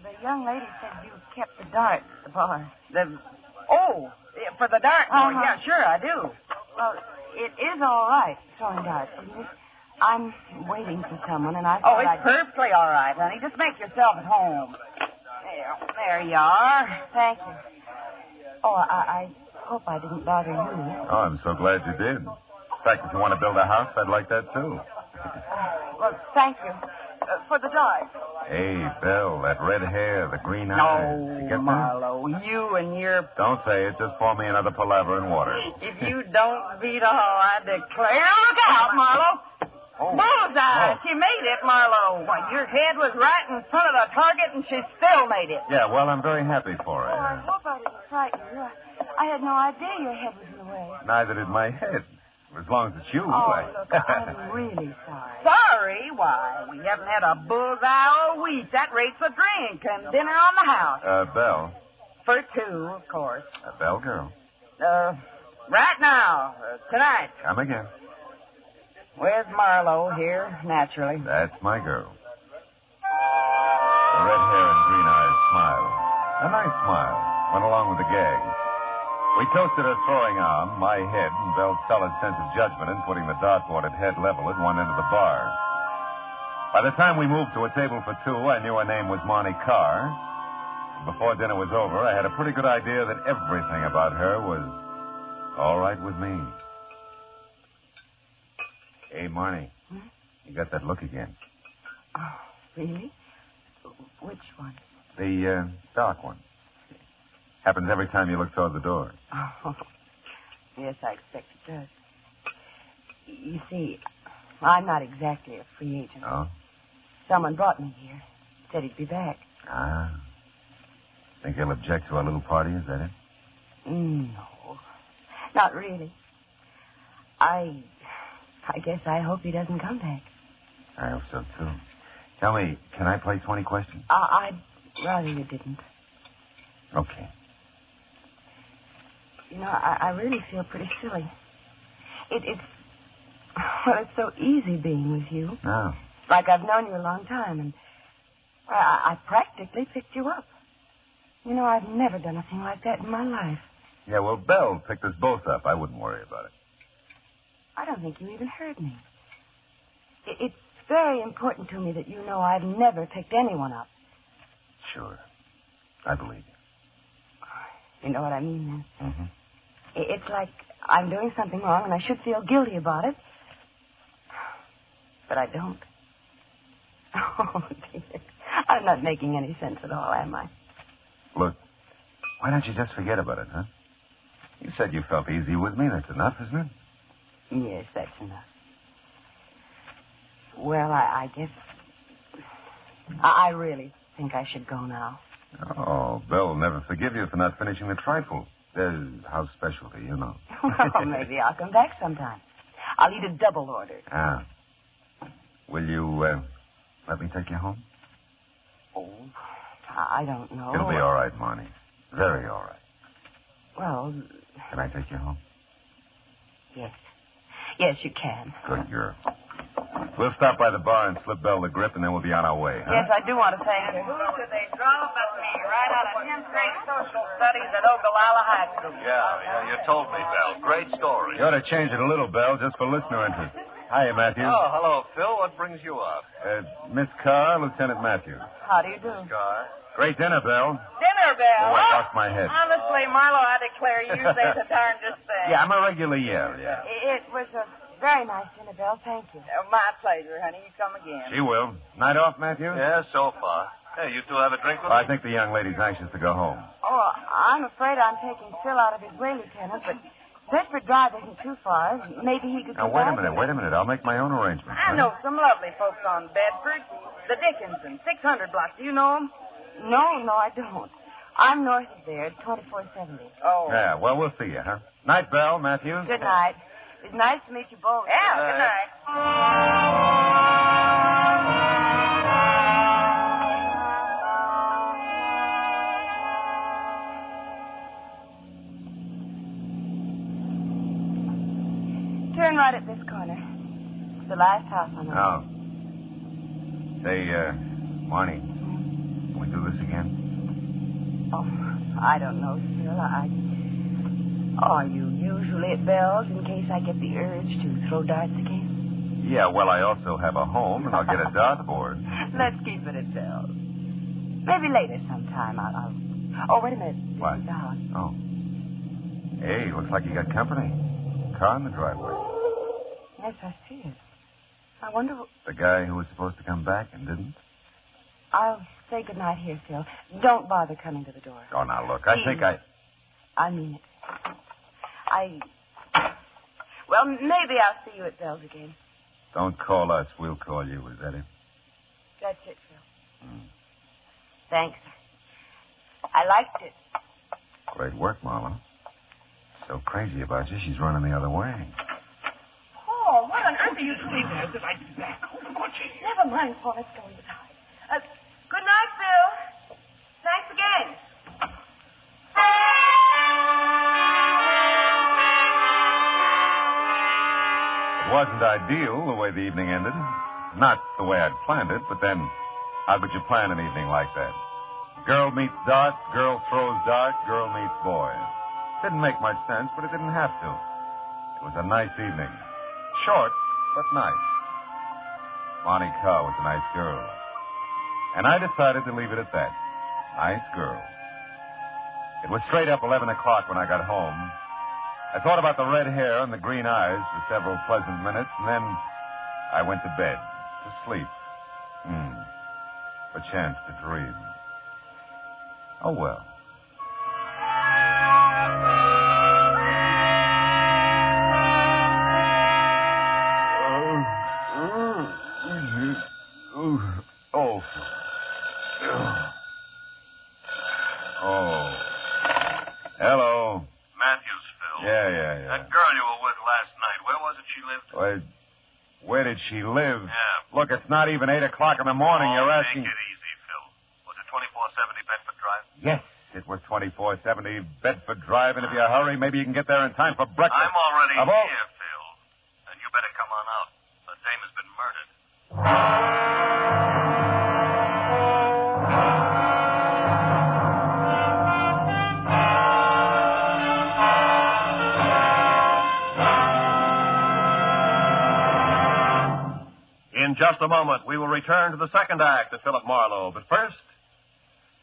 the young lady said you kept the dart at the bar. For the dart? Oh, yeah, sure, I do. Well, it is all right, throwing darts, isn't it? I'm waiting for someone, and I thought it's perfectly all right, honey. Just make yourself at home. There you are. Thank you. Oh, I hope I didn't bother you. Oh, I'm so glad you did. In fact, if you want to build a house, I'd like that, too. Well, thank you. for the dart. Hey, Bill, that red hair, the green eyes. No, You get that? Marlowe, you and your... Don't say it. Just pour me another palaver in water. If you don't beat all, I declare... Look out, Marlowe! Oh. Bullseye! Oh. She made it, Marlowe. Why, your head was right in front of the target, and she still made it. Yeah, well, I'm very happy for Oh, I her. hope I didn't frighten you. I had no idea your head was in the way. Neither did my head. As long as it's you. Oh, look, I'm really sorry. Sorry? Why, we haven't had a bullseye all week. That rates a drink and dinner on the house. Belle. For two, of course. Belle girl. Right now. Tonight. Come again. Where's Marlowe here, naturally? That's my girl. The red hair and green eyes smiled. A nice smile. Went along with the gag. We toasted her throwing arm, my head, and Belle's solid sense of judgment in putting the dartboard at head level at one end of the bar. By the time we moved to a table for two, I knew her name was Marnie Carr. Before dinner was over, I had a pretty good idea that everything about her was all right with me. Hey, Marnie. You got that look again. Oh, really? Which one? The dark one. Happens every time you look toward the door. Oh, yes, I expect it does. You see, I'm not exactly a free agent. Oh? Someone brought me here. Said he'd be back. Ah. Think he'll object to our little party, is that it? No, not really. I guess I hope he doesn't come back. I hope so, too. Tell me, can I play 20 questions? I'd rather you didn't. Okay. You know, I really feel pretty silly. It's so easy being with you. No. Like I've known you a long time, and I practically picked you up. You know, I've never done a thing like that in my life. Yeah, well, Belle picked us both up. I wouldn't worry about it. I don't think you even heard me. It's very important to me that you know I've never picked anyone up. Sure. I believe you. You know what I mean, then? Mm-hmm. It's like I'm doing something wrong and I should feel guilty about it. But I don't. Oh, dear. I'm not making any sense at all, am I? Look, why don't you just forget about it, huh? You said you felt easy with me. That's enough, isn't it? Yes, that's enough. Well, I guess I really think I should go now. Oh, Belle will never forgive you for not finishing the trifle. There's house specialty, you know. Well, maybe I'll come back sometime. I'll eat a double order. Ah. Will you let me take you home? Oh, I don't know. It'll be all right, Marnie. Very all right. Well... Can I take you home? Yes. Yes, you can. Good girl. We'll stop by the bar and slip Belle the grip, and then we'll be on our way, huh? Yes, I do want to thank you. Who could they draw but me? Right out of 10th grade social studies at Ogallala High School. Yeah, you told me, Belle. Great story. You ought to change it a little, Belle, just for listener interest. Hiya, Matthew. Oh, hello, Phil. What brings you up? Miss Carr, Lieutenant Matthews. How do you do? Carr. Great dinner, Belle. Dinner, Belle. Oh, I lost my head. Honestly, Marlowe, I declare you say the darndest thing. Yeah, I'm a regular yeah. It was a very nice dinner, Belle. Thank you. My pleasure, honey. You come again. She will. Night off, Matthew? Yeah, so far. Hey, you two have a drink with Well, me? I think the young lady's anxious to go home. Oh, I'm afraid I'm taking Phil out of his way, Lieutenant, but Bedford Drive isn't too far. Maybe he could Now, come wait a back. minute. I'll make my own arrangements. I know some lovely folks on Bedford. The Dickinson, 600 block. Do you know them? No, I don't. I'm north of there, 2470. Oh. Yeah, well, we'll see you, huh? Night, Belle, Matthews. Good night. It's nice to meet you both. Yeah, good night. Turn right at this corner. It's the last house on the Oh. Say, Marnie, can we do this again? Oh, I don't know, Phil. Are you usually at Bell's in case I get the urge to throw darts again? Yeah, well, I also have a home, and I'll get a dartboard. Let's keep it at Bell's. Maybe later sometime I'll... Oh, wait a minute. This What? is the house. Oh. Hey, looks like you got company. Car in the driveway. Yes, I see it. I wonder... The guy who was supposed to come back and didn't? I'll say goodnight here, Phil. Don't bother coming to the door. Oh, now, look, I think I mean it. Well, maybe I'll see you at Bell's again. Don't call us. We'll call you. Is that it? That's it, Phil. Thanks. I liked it. Great work, Marlowe. So crazy about you, she's running the other way. Paul, what on earth are you doing there? I'd be back. Never mind, Paul. Let's go inside. Good night, Phil. Thanks again. It wasn't ideal the way the evening ended. Not the way I'd planned it, but then how could you plan an evening like that? Girl meets dart, girl throws dart, girl meets boy. Didn't make much sense, but it didn't have to. It was a nice evening. Short, but nice. Monty Carr was a nice girl. And I decided to leave it at that. Nice girl. It was straight up 11 o'clock when I got home. I thought about the red hair and the green eyes for several pleasant minutes, and then I went to bed, to sleep. A chance to dream. Oh, well. Hello. Matthews, Phil. Yeah. That girl you were with last night, where was it she lived? Where did she live? Yeah. Look, it's not even 8 o'clock in the morning. You're asking... Take it easy, Phil. Was it 2470 Bedford Drive? Yes, it was 2470 Bedford Drive, and if you hurry, maybe you can get there in time for breakfast. I'm already here, Phil. And you better come on out. The dame has been murdered. In just a moment, we will return to the second act of Philip Marlowe. But first,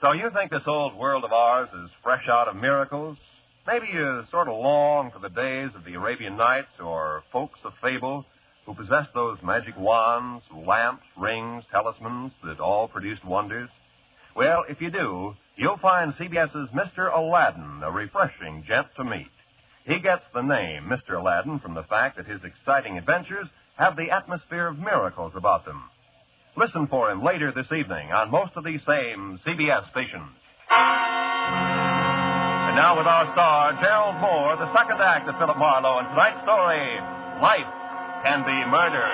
so you think this old world of ours is fresh out of miracles? Maybe you sort of long for the days of the Arabian Nights or folks of fable who possessed those magic wands, lamps, rings, talismans that all produced wonders? Well, if you do, you'll find CBS's Mr. Aladdin a refreshing gent to meet. He gets the name Mr. Aladdin from the fact that his exciting adventures have the atmosphere of miracles about them. Listen for him later this evening on most of these same CBS stations. And now with our star, Gerald Moore, the second act of Philip Marlowe, and tonight's story, Life Can Be Murder.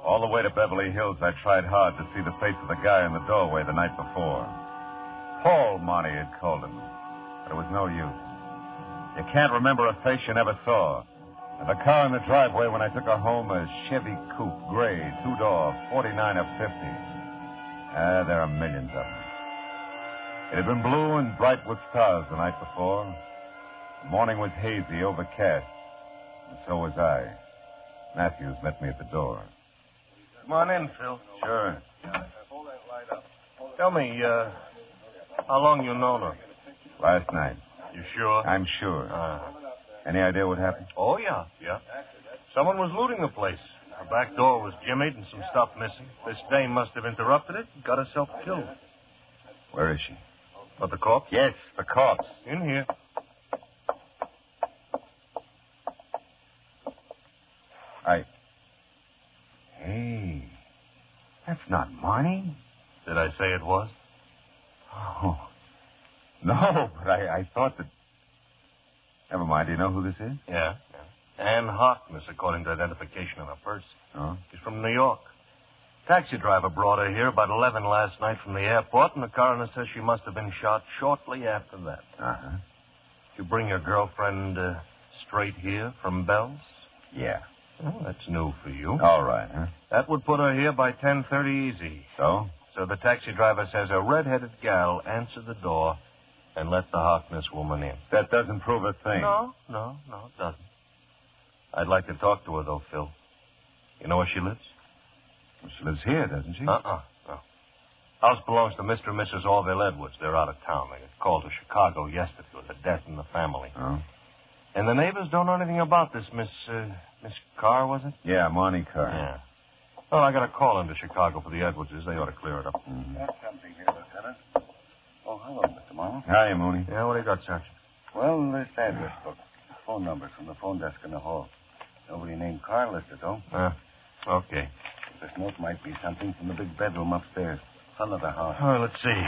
All the way to Beverly Hills, I tried hard to see the face of the guy in the doorway the night before. Paul, Monty had called him. But it was no use. You can't remember a face you never saw. And the car in the driveway when I took her home, a Chevy Coupe, gray, two-door, 49 or 50. There are millions of them. It had been blue and bright with stars the night before. The morning was hazy, overcast. And so was I. Matthews met me at the door. Come on in, Phil. Sure. Tell me, how long you known her? Last night. You sure? I'm sure. Any idea what happened? Oh, yeah. Someone was looting the place. Her back door was jimmied and some stuff missing. This dame must have interrupted it and got herself killed. Where is she? What, the corpse? Yes, the corpse. In here. Hey, that's not Marnie. Did I say it was? Oh, no, but I thought that... Never mind, do you know who this is? Yeah. Ann Harkness, according to identification on her purse. Oh? She's from New York. Taxi driver brought her here about 11 last night from the airport, and the coroner says she must have been shot shortly after that. Uh-huh. You bring your girlfriend straight here from Bell's? Yeah. Oh, that's new for you. All right, huh? That would put her here by 10:30 easy. So? So the taxi driver says a red-headed gal answered the door and let the Harkness woman in. That doesn't prove a thing. No, it doesn't. I'd like to talk to her, though, Phil. You know where she lives? Well, she lives here, doesn't she? No. House belongs to Mr. and Mrs. Orville Edwards. They're out of town. They got called to Chicago yesterday with a death in the family. Oh? And the neighbors don't know anything about this, Miss Carr, was it? Yeah, Monty Carr. Yeah. Well, I got a call into Chicago for the Edwardses. They ought to clear it up. Mm-hmm. That's something here, Lieutenant. Oh, hello, Mr. Marlowe. Hiya, Mooney. Yeah, what do you got, Sergeant? Well, this address book. Phone numbers from the phone desk in the hall. Nobody named Carr listed, though. Okay. This note might be something from the big bedroom upstairs. Front of the house. Oh, let's see.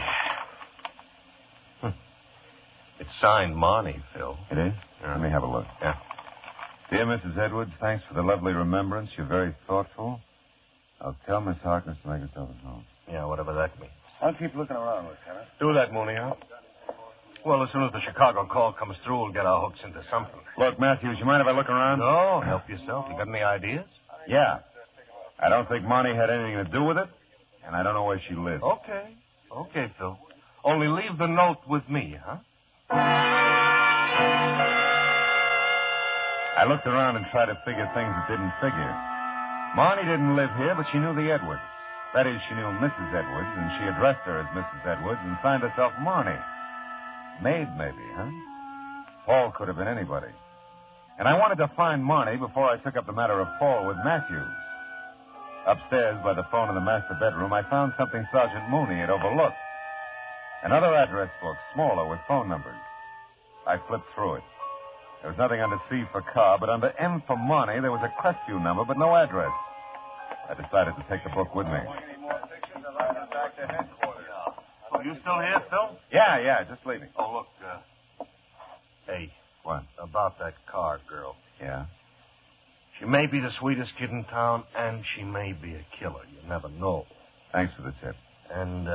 It's signed Monty, Phil. It is? Yeah. Let me have a look. Yeah. Dear Mrs. Edwards, thanks for the lovely remembrance. You're very thoughtful. I'll tell Miss Harkness to make herself at home. Yeah, whatever that means. I'll keep looking around, Lieutenant. Do that, Mooney, huh? Well, as soon as the Chicago call comes through, we'll get our hooks into something. Look, Matthews, you mind if I look around? No, help yourself. You got any ideas? Yeah. I don't think Monty had anything to do with it, and I don't know where she lives. Okay. Okay, Phil. Only leave the note with me, huh? I looked around and tried to figure things that didn't figure. Marnie didn't live here, but she knew the Edwards. That is, she knew Mrs. Edwards, and she addressed her as Mrs. Edwards and signed herself Marnie. Maid, maybe, huh? Paul could have been anybody. And I wanted to find Marnie before I took up the matter of Paul with Matthews. Upstairs, by the phone in the master bedroom, I found something Sergeant Mooney had overlooked. Another address book, smaller, with phone numbers. I flipped through it. There was nothing under C for car, but under M for Money, there was a Crestview number, but no address. I decided to take the book with me. Oh, you still here, Phil? Yeah, just leaving. Oh, look, hey. What? About that Carr girl. Yeah? She may be the sweetest kid in town, and she may be a killer. You never know. Thanks for the tip. And,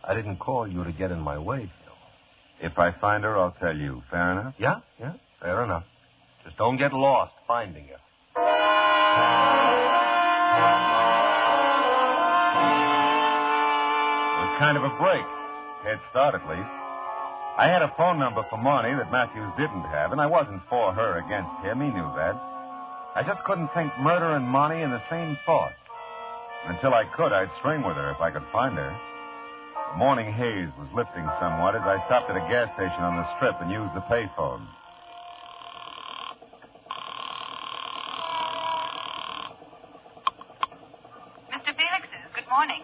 I didn't call you to get in my way, Phil. If I find her, I'll tell you. Fair enough? Yeah, fair enough. Just don't get lost finding her. It was kind of a break. Head start, at least. I had a phone number for Marnie that Matthews didn't have, and I wasn't for her against him. He knew that. I just couldn't think murder and Marnie in the same thought. Until I could, I'd string with her if I could find her. The morning haze was lifting somewhat as I stopped at a gas station on the strip and used the payphone. Mr. Felix's, good morning.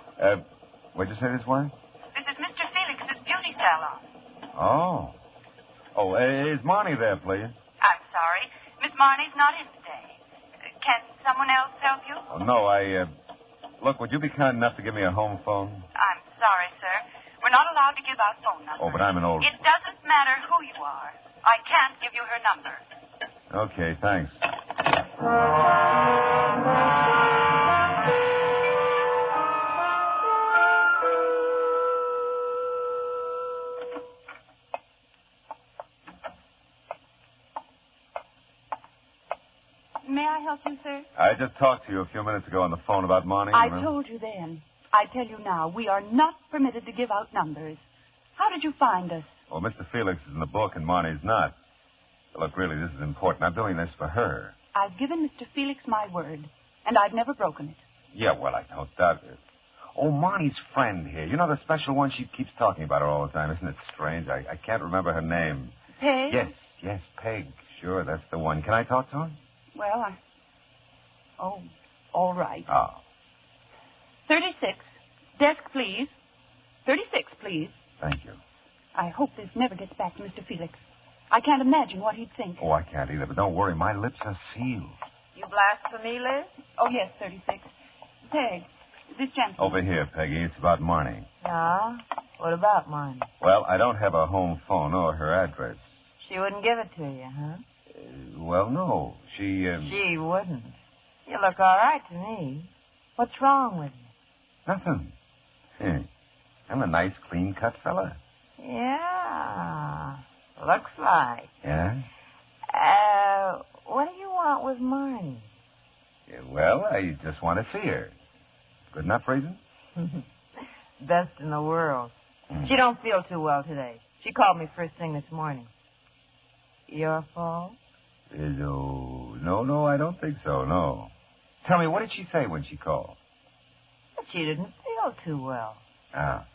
What'd you say this was? This is Mr. Felix's beauty salon. Oh, is Marnie there, please? I'm sorry. Miss Marnie's not in today. Can someone else help you? Oh, no, Look, would you be kind enough to give me a home phone? I'm sorry, sir. We're not allowed to give out phone numbers. Oh, but I'm an old... It doesn't matter who you are. I can't give you her number. Okay, thanks. May I help you, sir? I just talked to you a few minutes ago on the phone about Marnie. I told you then. I tell you now, we are not permitted to give out numbers. How did you find us? Well, Mr. Felix is in the book and Marnie's not. Look, really, this is important. I'm doing this for her. I've given Mr. Felix my word, and I've never broken it. Yeah, well, I don't doubt it. Oh, Marnie's friend here. You know the special one? She keeps talking about her all the time. Isn't it strange? I can't remember her name. Peg? Yes, Peg. Sure, that's the one. Can I talk to her? Well, Oh, all right. Oh. 36. Desk, please. 36, please. Thank you. I hope this never gets back to Mr. Felix. I can't imagine what he'd think. Oh, I can't either, but don't worry. My lips are sealed. You blasphemy, Liz? Oh, yes, 36. Peg, this gentleman. Over here, Peggy. It's about Marnie. Yeah? What about mine? Well, I don't have a home phone or her address. She wouldn't give it to you, huh? Well, no. She She wouldn't. You look all right to me. What's wrong with you? Nothing. I'm a nice, clean-cut fella. Yeah. Looks like. Yeah? What do you want with Marnie? Well, I just want to see her. Good enough reason? Best in the world. She don't feel too well today. She called me first thing this morning. Your fault? No, I don't think so, no. Tell me, what did she say when she called? She didn't feel all too well. Ah.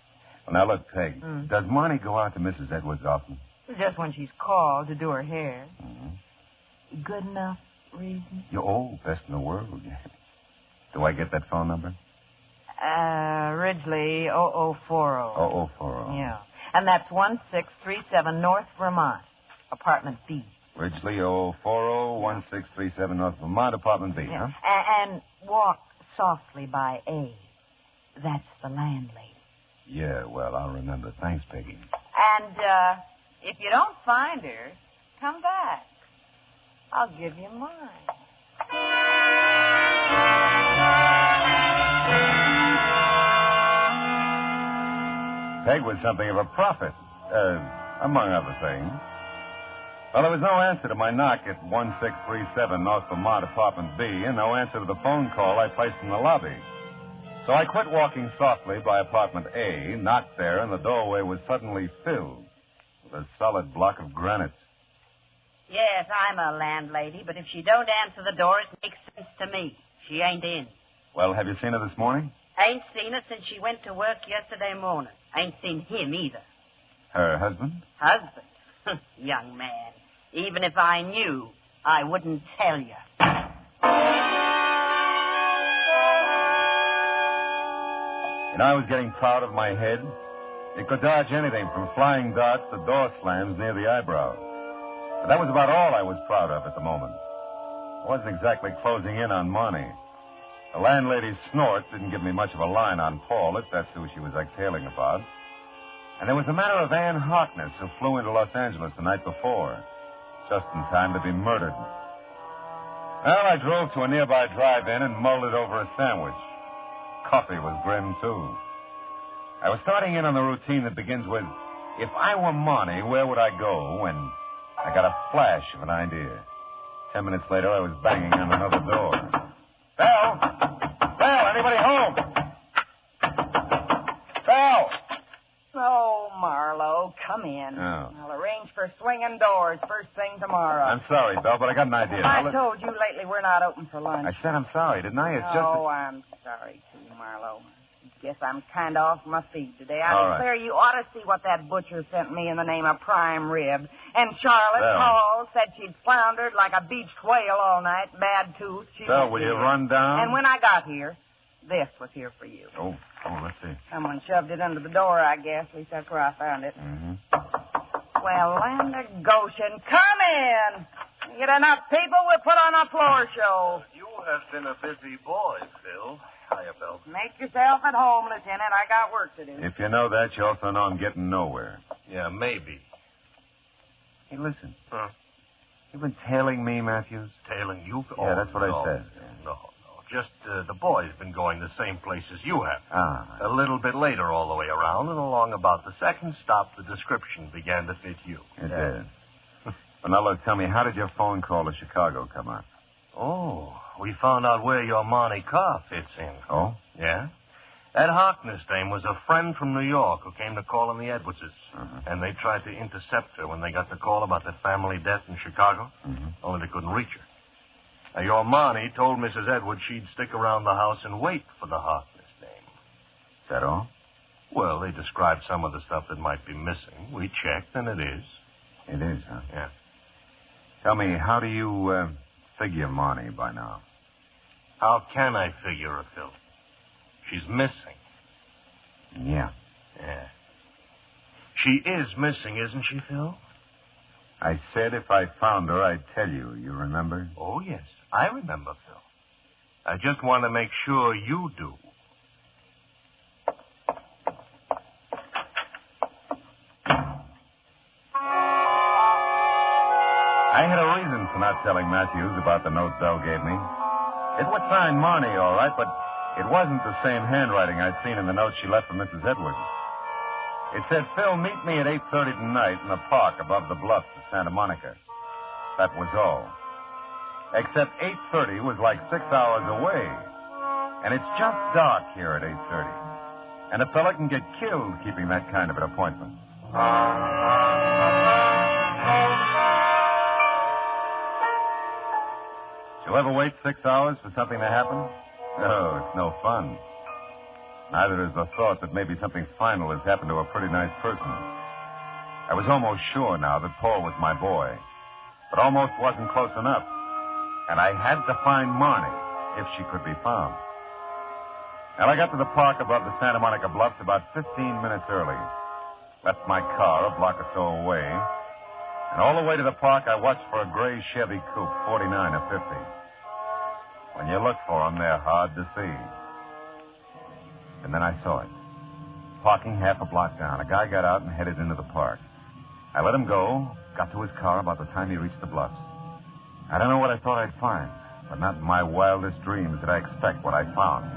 Well, now, look, Peg. Does Marnie go out to Mrs. Edwards often? Just when she's called to do her hair. Mm-hmm. Good enough reason? You're best in the world. Do I get that phone number? Ridgely 0040. 0040. Yeah. And that's 1637 North Vermont, apartment B. Ridgely 0040-1637 North Vermont, apartment B, Yeah. huh? And walk softly by A. That's the landlady. Yeah, well, I'll remember. Thanks, Peggy. And if you don't find her, come back. I'll give you mine. Peg was something of a prophet, among other things. Well, there was no answer to my knock at 1637 North Vermont, apartment B, and no answer to the phone call I placed in the lobby. So I quit walking softly by apartment A, knocked there, and the doorway was suddenly filled with a solid block of granite. Yes, I'm a landlady, but if she don't answer the door, it makes sense to me. She ain't in. Well, have you seen her this morning? Ain't seen her since she went to work yesterday morning. Ain't seen him either. Her husband? Husband? Young man. Even if I knew, I wouldn't tell you. You know, I was getting proud of my head. It could dodge anything from flying darts to door slams near the eyebrow. But that was about all I was proud of at the moment. I wasn't exactly closing in on Marnie. The landlady's snort didn't give me much of a line on Paul, if that's who she was exhaling about. And there was the matter of Ann Harkness, who flew into Los Angeles the night before, just in time to be murdered. Well, I drove to a nearby drive-in and mulled it over a sandwich. Coffee was grim, too. I was starting in on the routine that begins with, if I were Marnie, where would I go? When I got a flash of an idea. 10 minutes later, I was banging on another door. Bell! Bell, anybody home? Bell! Oh, Marlowe, come in. Oh. I'll arrange for swinging doors first thing tomorrow. I'm sorry, Bell, but I got an idea. I told you lately we're not open for lunch. I said I'm sorry, didn't I? It's just... Oh, I'm sorry, too, Marlowe. Guess I'm kind of off my feet today. I All right. declare you ought to see what that butcher sent me in the name of prime rib. And Charlotte Bell. Hall said she'd floundered like a beached whale all night, bad tooth. She Bell, was will you here. run down? And when I got here, this was here for you. Oh, let's see. Someone shoved it under the door, I guess. At least that's where I found it. Mm-hmm. Well, land of Goshen, come in. Get enough people, we'll put on a floor show. You have been a busy boy, Phil. Hiya, Bill. Make yourself at home, Lieutenant. I got work to do. If you know that, you also know I'm getting nowhere. Yeah, maybe. Hey, listen. Huh? You've been tailing me, Matthews? Tailing you? Yeah, that's what no, I said. No. Just the boy's been going the same place as you have. Ah. A little bit later all the way around, and along about the second stop, the description began to fit you. It did. Well, now, look, tell me, how did your phone call to Chicago come out? Oh, we found out where your Monte car fits in. Oh? Yeah? That Harkness dame was a friend from New York who came to call on the Edwardses. Uh-huh. And they tried to intercept her when they got the call about the family death in Chicago. Mm-hmm. Only they couldn't reach her. Now, your Marnie told Mrs. Edwards she'd stick around the house and wait for the Harkness dame. Is that all? Well, they described some of the stuff that might be missing. We checked, and it is. It is, huh? Yeah. Tell me, how do you figure Marnie by now? How can I figure her, Phil? She's missing. Yeah. Yeah. She is missing, isn't she, Phil? I said if I found her, I'd tell you. You remember? Oh, yes. I remember, Phil. I just want to make sure you do. I had a reason for not telling Matthews about the note Bell gave me. It would sign Marnie, all right, but it wasn't the same handwriting I'd seen in the note she left for Mrs. Edwards. It said, Phil, meet me at 8:30 tonight in the park above the bluffs of Santa Monica. That was all. Except 8:30 was like 6 hours away. And it's just dark here at 8:30. And a fella can get killed keeping that kind of an appointment. Did you ever wait 6 hours for something to happen? Oh, it's no fun. Neither is the thought that maybe something final has happened to a pretty nice person. I was almost sure now that Paul was my boy, but almost wasn't close enough. And I had to find Marnie, if she could be found. And I got to the park above the Santa Monica Bluffs about 15 minutes early. Left my car a block or so away. And all the way to the park, I watched for a gray Chevy Coupe, 49 or 50. When you look for them, they're hard to see. And then I saw it. Parking half a block down. A guy got out and headed into the park. I let him go, got to his car about the time he reached the bluffs. I don't know what I thought I'd find, but not in my wildest dreams did I expect what I found.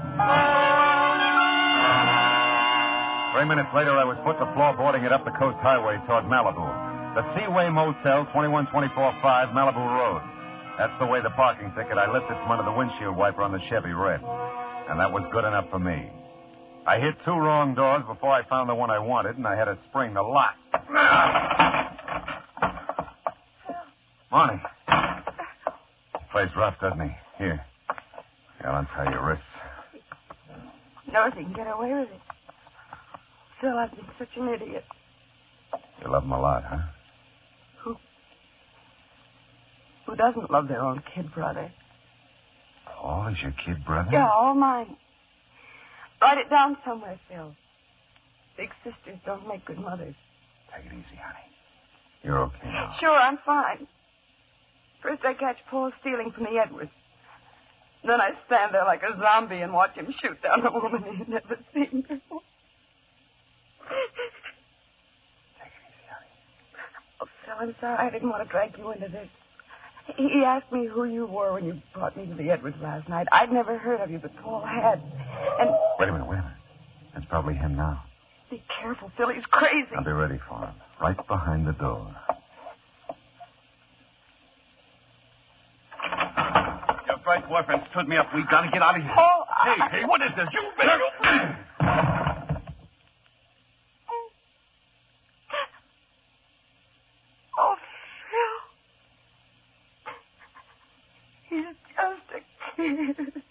3 minutes later, I was foot to floor boarding it up the coast highway toward Malibu. The Seaway Motel, 21145 Malibu Road. That's the way the parking ticket I lifted from under the windshield wiper on the Chevy read. And that was good enough for me. I hit 2 wrong doors before I found the one I wanted, and I had to spring the lock. Marnie. Plays rough, doesn't he? Here. I'll untie your wrists. Knows he can get away with it. Phil, I've been such an idiot. You love him a lot, huh? Who doesn't love their own kid brother? Paul is your kid brother? Yeah, all mine. Write it down somewhere, Phil. Big sisters don't make good mothers. Take it easy, honey. You're okay now. Sure, I'm fine. First I catch Paul stealing from the Edwards. Then I stand there like a zombie and watch him shoot down a woman he's never seen before. Take it easy, honey. Oh, Phil, I'm sorry. I didn't want to drag you into this. He asked me who you were when you brought me to the Edwards last night. I'd never heard of you, but Paul had. And... Wait a minute. That's probably him now. Be careful, Phil. He's crazy. I'll be ready for him. Right behind the door. Your first boyfriend stood me up. We've got to get out of here. Oh, Hey, what is this? You better... Oh, Phil. He's just a kid.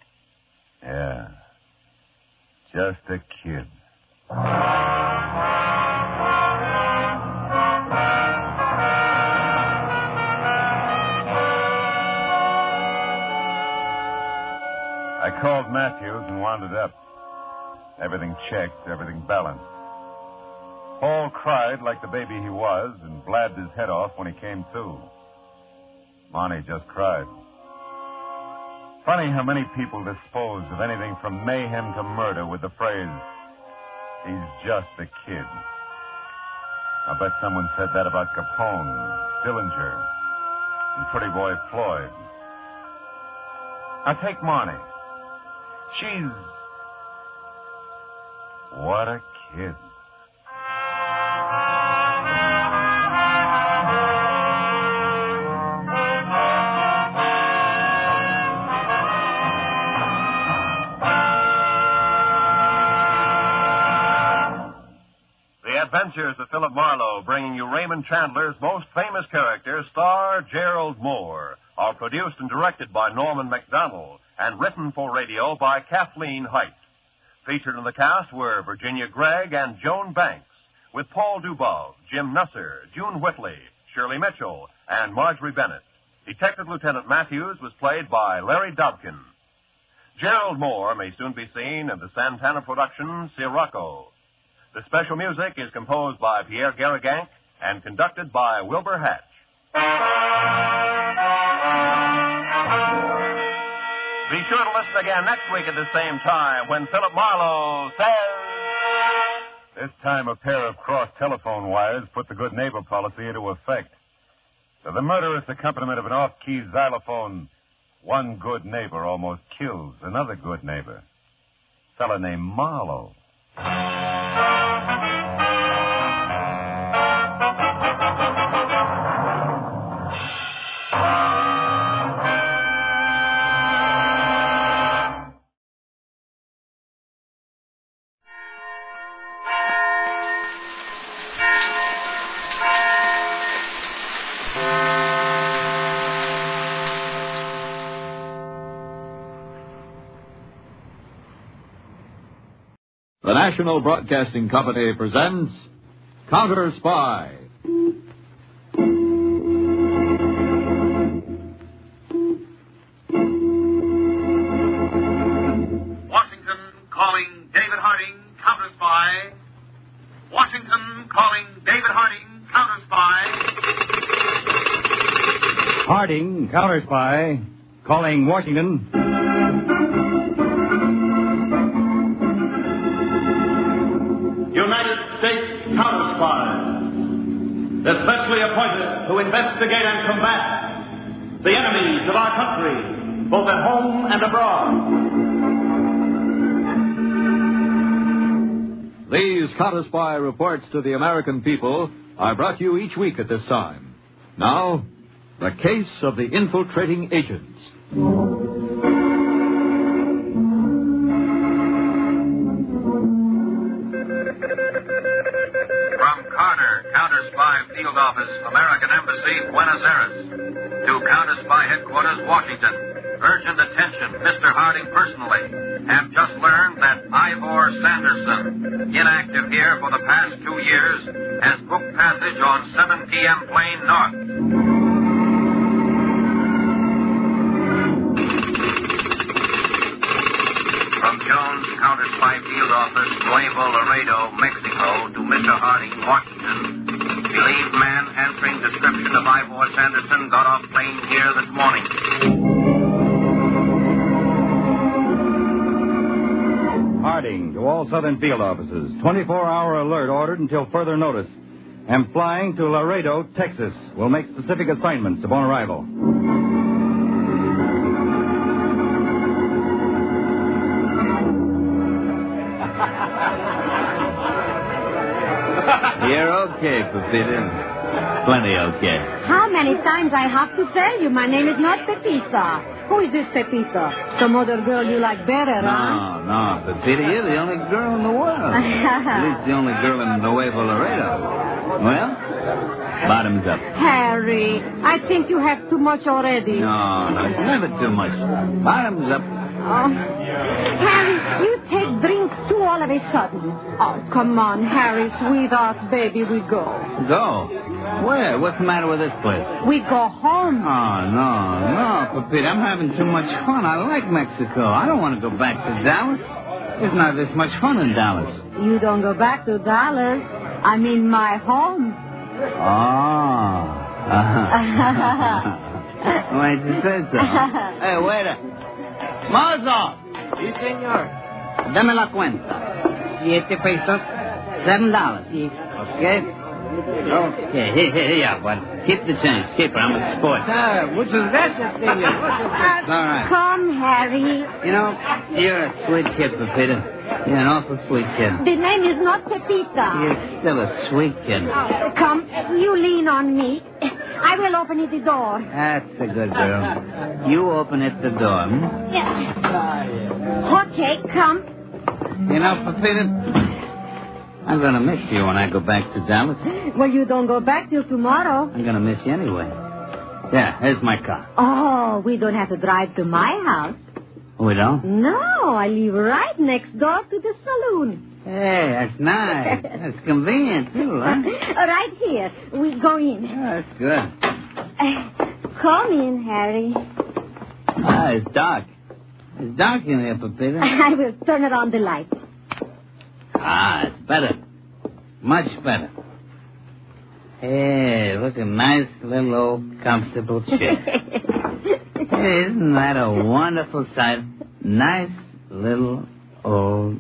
Yeah. Just a kid. I called Matthews and wound it up. Everything checked, everything balanced. Paul cried like the baby he was and blabbed his head off when he came to. Monty just cried. Funny how many people dispose of anything from mayhem to murder with the phrase, he's just a kid. I bet someone said that about Capone, Dillinger, and Pretty Boy Floyd. Now take Marnie. She's... what a kid. Adventures of Philip Marlowe, bringing you Raymond Chandler's most famous character, star Gerald Moore, are produced and directed by Norman MacDonald and written for radio by Kathleen Height. Featured in the cast were Virginia Gregg and Joan Banks, with Paul Dubov, Jim Nusser, June Whitley, Shirley Mitchell, and Marjorie Bennett. Detective Lieutenant Matthews was played by Larry Dobkin. Gerald Moore may soon be seen in the Santana production, Sirocco. The special music is composed by Pierre Garrigank and conducted by Wilbur Hatch. Be sure to listen again next week at the same time when Philip Marlowe says... This time a pair of crossed telephone wires put the good neighbor policy into effect. To the murderous accompaniment of an off-key xylophone, one good neighbor almost kills another good neighbor. A fella named Marlowe. The National Broadcasting Company presents Counterspy. Washington calling David Harding, Counterspy. Washington calling David Harding, Counterspy. Harding, Counterspy, calling Washington. United States Counterspy, especially appointed to investigate and combat the enemies of our country, both at home and abroad. These Counterspy reports to the American people are brought to you each week at this time. Now, the case of the infiltrating agents. From Carter, Counterspy Field Office, American Embassy, Buenos Aires, to Counterspy Headquarters, Washington. Urgent attention, Mr. Harding personally. Have just learned that Ivor Sanderson, inactive here for the past 2 years, has booked passage on 7 p.m. plane north. From Jones, Counterspy Field Office, Nuevo Laredo, Mexico, to Mr. Harding, Washington. Believed man answering description of Ivor Sanderson got off plane here this morning. Harding, to all Southern Field Offices. 24-hour alert ordered until further notice. Am flying to Laredo, Texas. Will make specific assignments upon arrival. You're okay, Pepita. Plenty okay. How many times I have to tell you my name is not Pepita? Who is this Pepita? Some other girl you like better, huh? No, Pepita, you're the only girl in the world. At least the only girl in Nuevo Laredo. Well, bottoms up. Harry, I think you have too much already. No, never too much. Bottoms up. Oh. Harry, you take drinks too all of a sudden. Oh, come on, Harry, sweetheart, baby, we go. Go? Where? What's the matter with this place? We go home. Oh, no, Pepita, I'm having too much fun. I like Mexico. I don't want to go back to Dallas. There's not this much fun in Dallas. You don't go back to Dallas. I mean my home. Oh. Why'd you say so? Hey, waiter. Mozo! Sí, señor. Dame la cuenta. 7 pesos. $7. Sí. Okay? Okay, here you are, bud. Keep the change. Keep it. I'm a sport. Muchas gracias, señor. All right. Come, Harry. You know, you're a sweet kid, Pepita. You're an awful sweet kid. The name is not Pepita. You're still a sweet kid. Come, you lean on me. I will open it the door. That's a good girl. You open it the door. Yes. Okay, come. You know, Pepita, I'm going to miss you when I go back to Dallas. Well, you don't go back till tomorrow. I'm going to miss you anyway. Yeah, here's my car. Oh, we don't have to drive to my house. We don't? No, I live right next door to the saloon. Hey, that's nice. That's convenient, too, huh? Right here. We go in. Yeah, that's good. Come in, Harry. Ah, it's dark. It's dark in here, Pepita. I will turn it on the light. Ah, it's better. Much better. Hey, look, a nice little old comfortable chair. Hey, isn't that a wonderful sight? Nice little old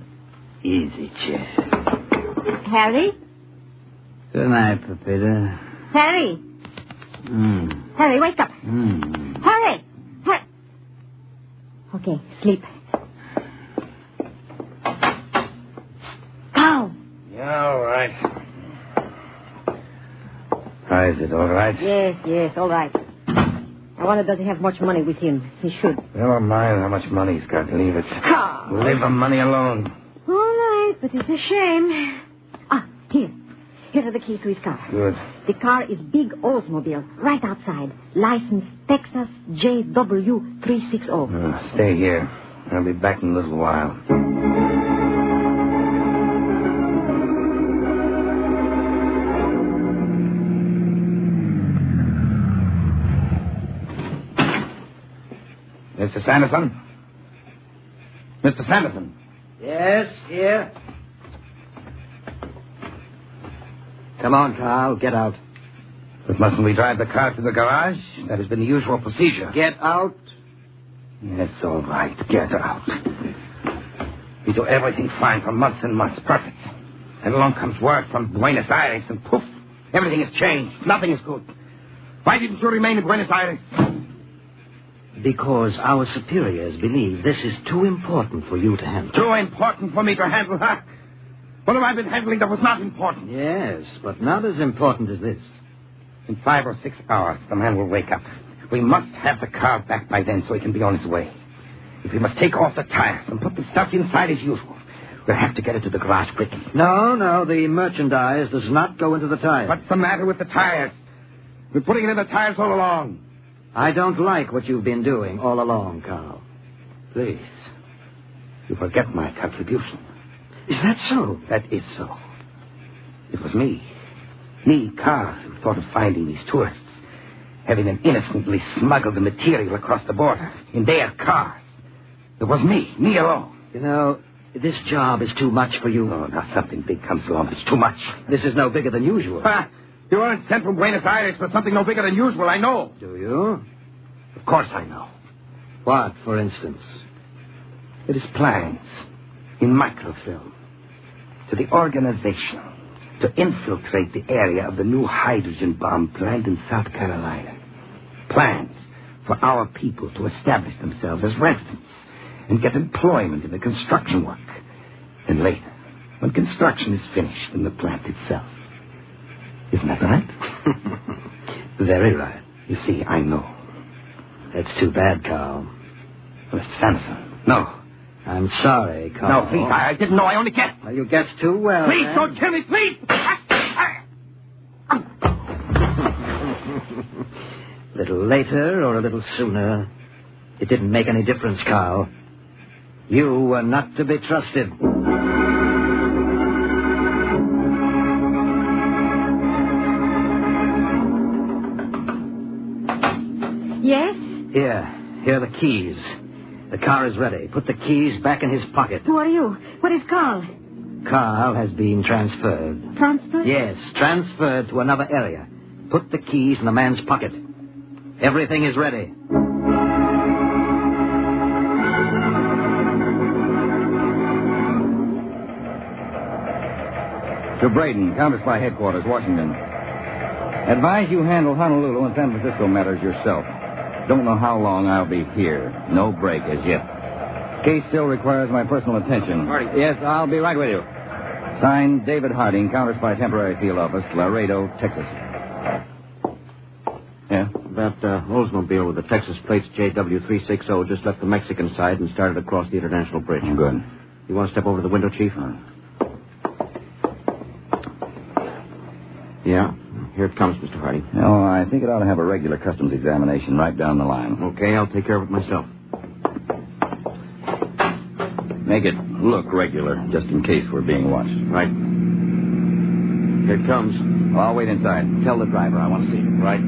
easy chair. Harry? Good night, Pepita. Harry. Harry, wake up. Harry. Okay, sleep. Go. Yeah, all right. How is it, all right? Yes, all right. I wonder, does he have much money with him? He should. Never mind how much money he's got. Leave it. Leave the money alone. All right, but it's a shame. Here. Here are the keys to his car. Good. The car is big Oldsmobile, right outside. License Texas JW360. Stay here. I'll be back in a little while. Mr. Sanderson? Mr. Sanderson? Yes, here. Come on, Carl. Get out. But mustn't we drive the car to the garage? That has been the usual procedure. Get out. Yes, all right. Get out. We do everything fine for months and months. Perfect. And along comes word from Buenos Aires, and poof, everything has changed. Nothing is good. Why didn't you remain in Buenos Aires? Because our superiors believe this is too important for you to handle. Too important for me to handle, huh? What have I been handling that was not important? Yes, but not as important as this. In 5 or 6 hours, the man will wake up. We must have the car back by then so he can be on his way. If we must take off the tires and put the stuff inside as usual, we'll have to get it to the garage quickly. No, the merchandise does not go into the tires. What's the matter with the tires? We're putting it in the tires all along. I don't like what you've been doing all along, Carl. Please, you forget my contribution. Is that so? That is so. It was me, Carl, who thought of finding these tourists, having them innocently smuggle the material across the border in their cars. It was me alone. You know, this job is too much for you. Oh, now something big comes along. It's too much. This is no bigger than usual. Ha! You weren't sent from Buenos Aires for something no bigger than usual, I know. Do you? Of course I know. What, for instance? It is plans in microfilm to the organization to infiltrate the area of the new hydrogen bomb plant in South Carolina. Plans for our people to establish themselves as residents and get employment in the construction work. And later, when construction is finished in the plant itself. Isn't that right? Very right. You see, I know. That's too bad, Carl. Mr. Sanderson, no. I'm sorry, Carl. No, please, I didn't know. I only guessed. Well, you guessed too well. Please, don't kill me, please! A little later or a little sooner, it didn't make any difference, Carl. You were not to be trusted. Yes? Here are the keys. The car is ready. Put the keys back in his pocket. Who are you? What is Carl? Carl has been transferred. Transferred? Yes, transferred to another area. Put the keys in the man's pocket. Everything is ready. To Braden, Counterspy Headquarters, Washington. Advise you handle Honolulu and San Francisco matters yourself. Don't know how long I'll be here. No break as yet. Case still requires my personal attention. Harding. Yes, I'll be right with you. Signed, David Harding, Counterspy Temporary Field Office, Laredo, Texas. Yeah? That Oldsmobile with the Texas plates JW360 just left the Mexican side and started across the International Bridge. Good. You want to step over to the window, Chief? Yeah. Here it comes, Mr. Harding. No, I think it ought to have a regular customs examination right down the line. Okay, I'll take care of it myself. Make it look regular, just in case we're being watched. Right. Here it comes. Well, I'll wait inside. Tell the driver I want to see him. Right.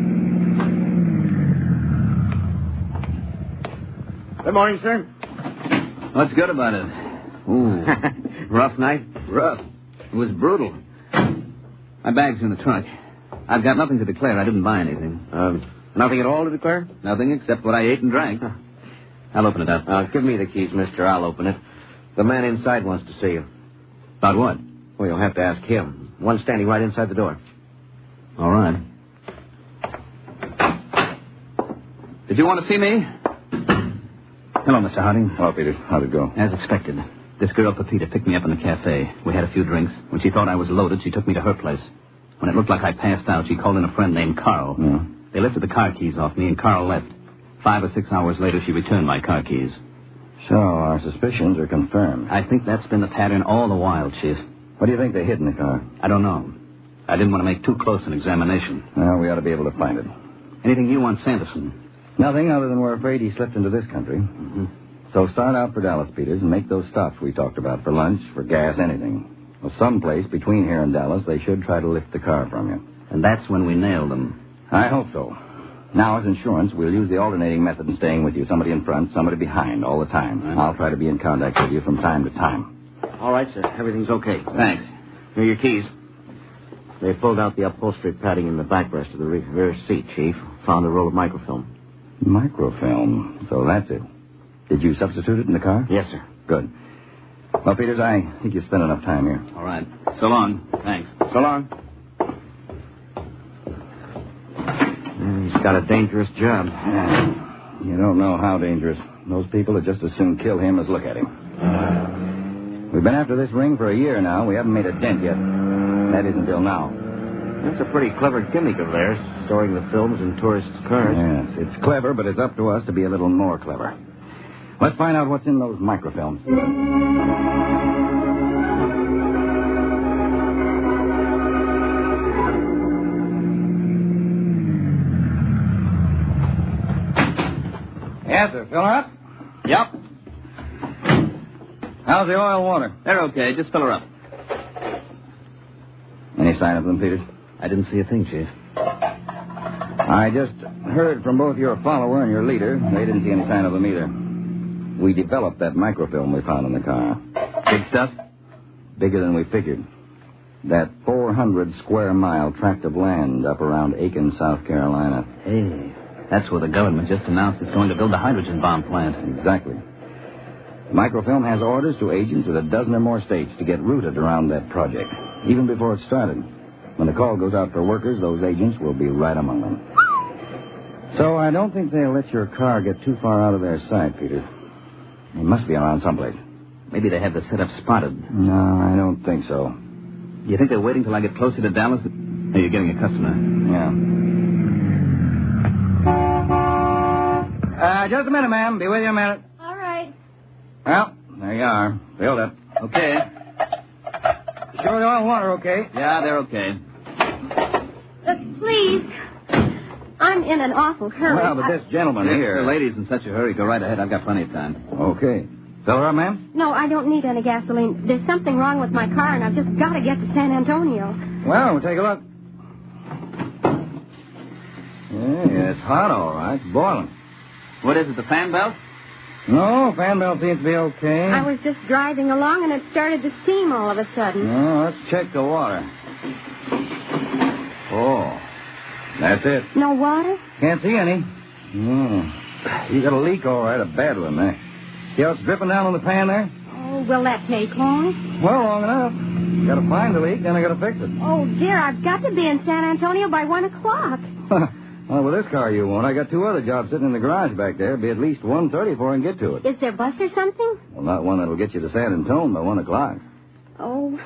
Good morning, sir. What's good about it? Ooh. Rough night? Rough. It was brutal. My bag's in the trunk. I've got nothing to declare. I didn't buy anything. Nothing at all to declare? Nothing except what I ate and drank. I'll open it up. Give me the keys, mister. I'll open it. The man inside wants to see you. About what? Well, you'll have to ask him. One standing right inside the door. All right. Did you want to see me? Hello, Mr. Harding. Hello, Peter. How'd it go? As expected. This girl, Pepita, picked me up in the cafe. We had a few drinks. When she thought I was loaded, she took me to her place. When it looked like I passed out, she called in a friend named Carl. Yeah. They lifted the car keys off me, and Carl left. 5 or 6 hours later, she returned my car keys. So, our suspicions are confirmed. I think that's been the pattern all the while, Chief. What do you think they hid in the car? I don't know. I didn't want to make too close an examination. Well, we ought to be able to find it. Anything you want, Sanderson? Nothing other than we're afraid he slipped into this country. Mm-hmm. So start out for Dallas, Peters, and make those stops we talked about for lunch, for gas, anything. Well, someplace between here and Dallas, they should try to lift the car from you. And that's when we nail them. I hope so. Now, as insurance, we'll use the alternating method in staying with you. Somebody in front, somebody behind, all the time. Right. I'll try to be in contact with you from time to time. All right, sir. Everything's okay. Thanks. Here are your keys. They pulled out the upholstery padding in the backrest of the rear seat, Chief. Found a roll of microfilm. Microfilm? So that's it. Did you substitute it in the car? Yes, sir. Good. Well, Peters, I think you spent enough time here. All right. So long. Thanks. So long. He's got a dangerous job. Yeah. You don't know how dangerous. Those people would just as soon kill him as look at him. We've been after this ring for a year now. We haven't made a dent yet. That is until now. That's a pretty clever gimmick of theirs, storing the films in tourists' cars. Yes, it's clever, but it's up to us to be a little more clever. Let's find out what's in those microfilms. Yes, sir. Fill her up? Yep. How's the oil and water? They're okay. Just fill her up. Any sign of them, Peters? I didn't see a thing, Chief. I just heard from both your follower and your leader. They didn't see any sign of them either. We developed that microfilm we found in the car. Big stuff? Bigger than we figured. That 400-square-mile tract of land up around Aiken, South Carolina. Hey, that's where the government just announced it's going to build a hydrogen bomb plant. Exactly. Microfilm has orders to agents at a dozen or more states to get rooted around that project, even before it started. When the call goes out for workers, those agents will be right among them. So I don't think they'll let your car get too far out of their sight, Peter. He must be around someplace. Maybe they have the setup spotted. No, I don't think so. Do you think they're waiting till I get closer to Dallas? Hey, you're getting a customer. Yeah. Just a minute, ma'am. Be with you in a minute. All right. Well, there you are. Filled up. Okay. Sure the oil and water okay? Yeah, they're okay. Please. I'm in an awful hurry. Well, but this gentleman here... If the lady's in such a hurry, go right ahead. I've got plenty of time. Okay. Fill her up, ma'am? No, I don't need any gasoline. There's something wrong with my car, and I've just got to get to San Antonio. Well, we'll take a look. Yeah, it's hot, all right. It's boiling. What is it, the fan belt? No, fan belt seems to be okay. I was just driving along, and it started to steam all of a sudden. Oh, let's check the water. Oh, that's it. No water? Can't see any. Oh, you got a leak, all right, a bad one there. See how it's dripping down on the pan there? Oh, will that take long? Well, long enough. You got to find the leak, then I got to fix it. Oh, dear, I've got to be in San Antonio by 1 o'clock. Well, with this car you won't. I got 2 other jobs sitting in the garage back there. It'll be at least 1:30 before I can get to it. Is there a bus or something? Well, not one that'll get you to San Antonio by 1 o'clock. Oh.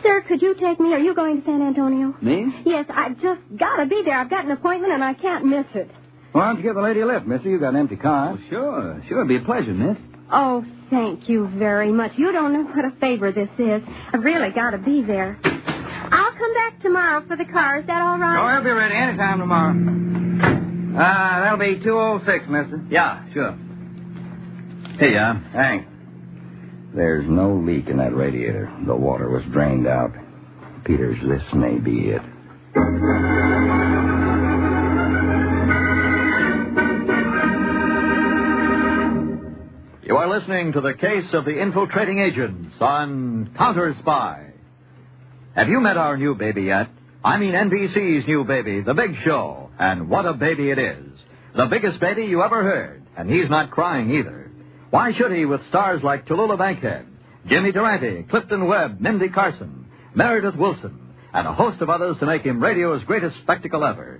Sir, could you take me? Are you going to San Antonio? Me? Yes, I've just got to be there. I've got an appointment, and I can't miss it. Why don't you give the lady a lift, mister? You got an empty car. Oh, sure. Sure, it'd be a pleasure, miss. Oh, thank you very much. You don't know what a favor this is. I've really got to be there. I'll come back tomorrow for the car. Is that all right? Oh, I'll be ready anytime tomorrow. That'll be 2:06, mister. Yeah, sure. Here you are. Thanks. There's no leak in that radiator. The water was drained out. Peters, this may be it. You are listening to the case of the infiltrating agents on Counterspy. Have you met our new baby yet? I mean NBC's new baby, The Big Show. And what a baby it is. The biggest baby you ever heard. And he's not crying either. Why should he with stars like Tallulah Bankhead, Jimmy Durante, Clifton Webb, Mindy Carson, Meredith Wilson, and a host of others to make him radio's greatest spectacle ever?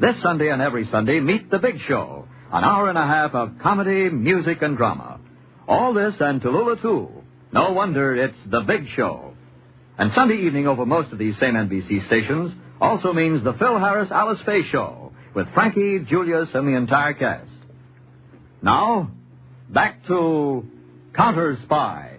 This Sunday and every Sunday, meet The Big Show. An hour and a half of comedy, music, and drama. All this and Tallulah, too. No wonder it's The Big Show. And Sunday evening over most of these same NBC stations also means the Phil Harris-Alice Faye Show with Frankie, Julius, and the entire cast. Now, back to Counterspy.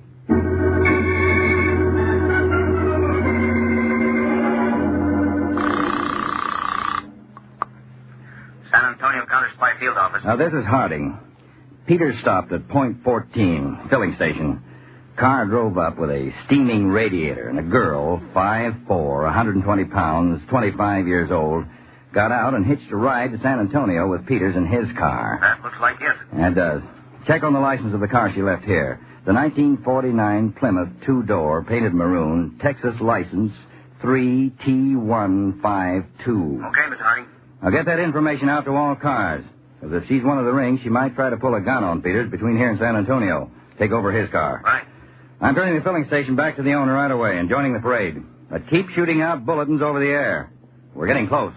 San Antonio Counterspy Field Office. Now, this is Harding. Peter stopped at point 14, filling station. Car drove up with a steaming radiator and a girl, 5'4", 120 pounds, 25 years old, got out and hitched a ride to San Antonio with Peters in his car. That looks like it. It does. Check on the license of the car she left here. The 1949 Plymouth two-door, painted maroon, Texas license 3T152. Okay, Mr. Harding. I'll get that information out to all cars. Because if she's one of the ring, she might try to pull a gun on Peters between here and San Antonio. Take over his car. Right. I'm turning the filling station back to the owner right away and joining the parade. But keep shooting out bulletins over the air. We're getting close.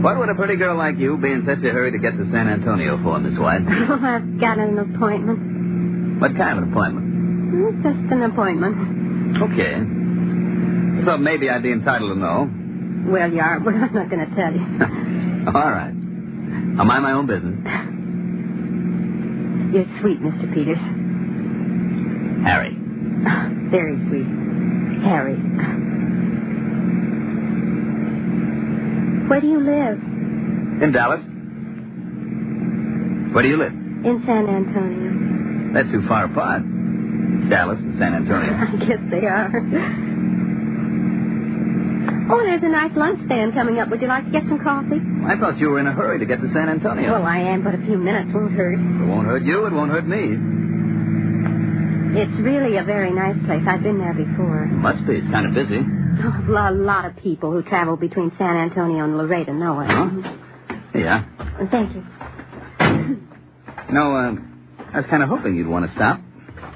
What would a pretty girl like you be in such a hurry to get to San Antonio for, Miss White? Oh, I've got an appointment. What kind of an appointment? Just an appointment. Okay. So maybe I'd be entitled to know. Well, you are, but I'm not going to tell you. All right. I'll mind my own business. You're sweet, Mr. Peters. Harry. Very sweet. Harry. Where do you live? In Dallas. Where do you live? In San Antonio. They're too far apart. Dallas and San Antonio. I guess they are. Oh, there's a nice lunch stand coming up. Would you like to get some coffee? I thought you were in a hurry to get to San Antonio. Well, I am, but a few minutes won't hurt. It won't hurt you. It won't hurt me. It's really a very nice place. I've been there before. It must be. It's kind of busy. Oh, a lot of people who travel between San Antonio and Laredo know it. Huh? Yeah. Thank you. No, I was kind of hoping you'd want to stop.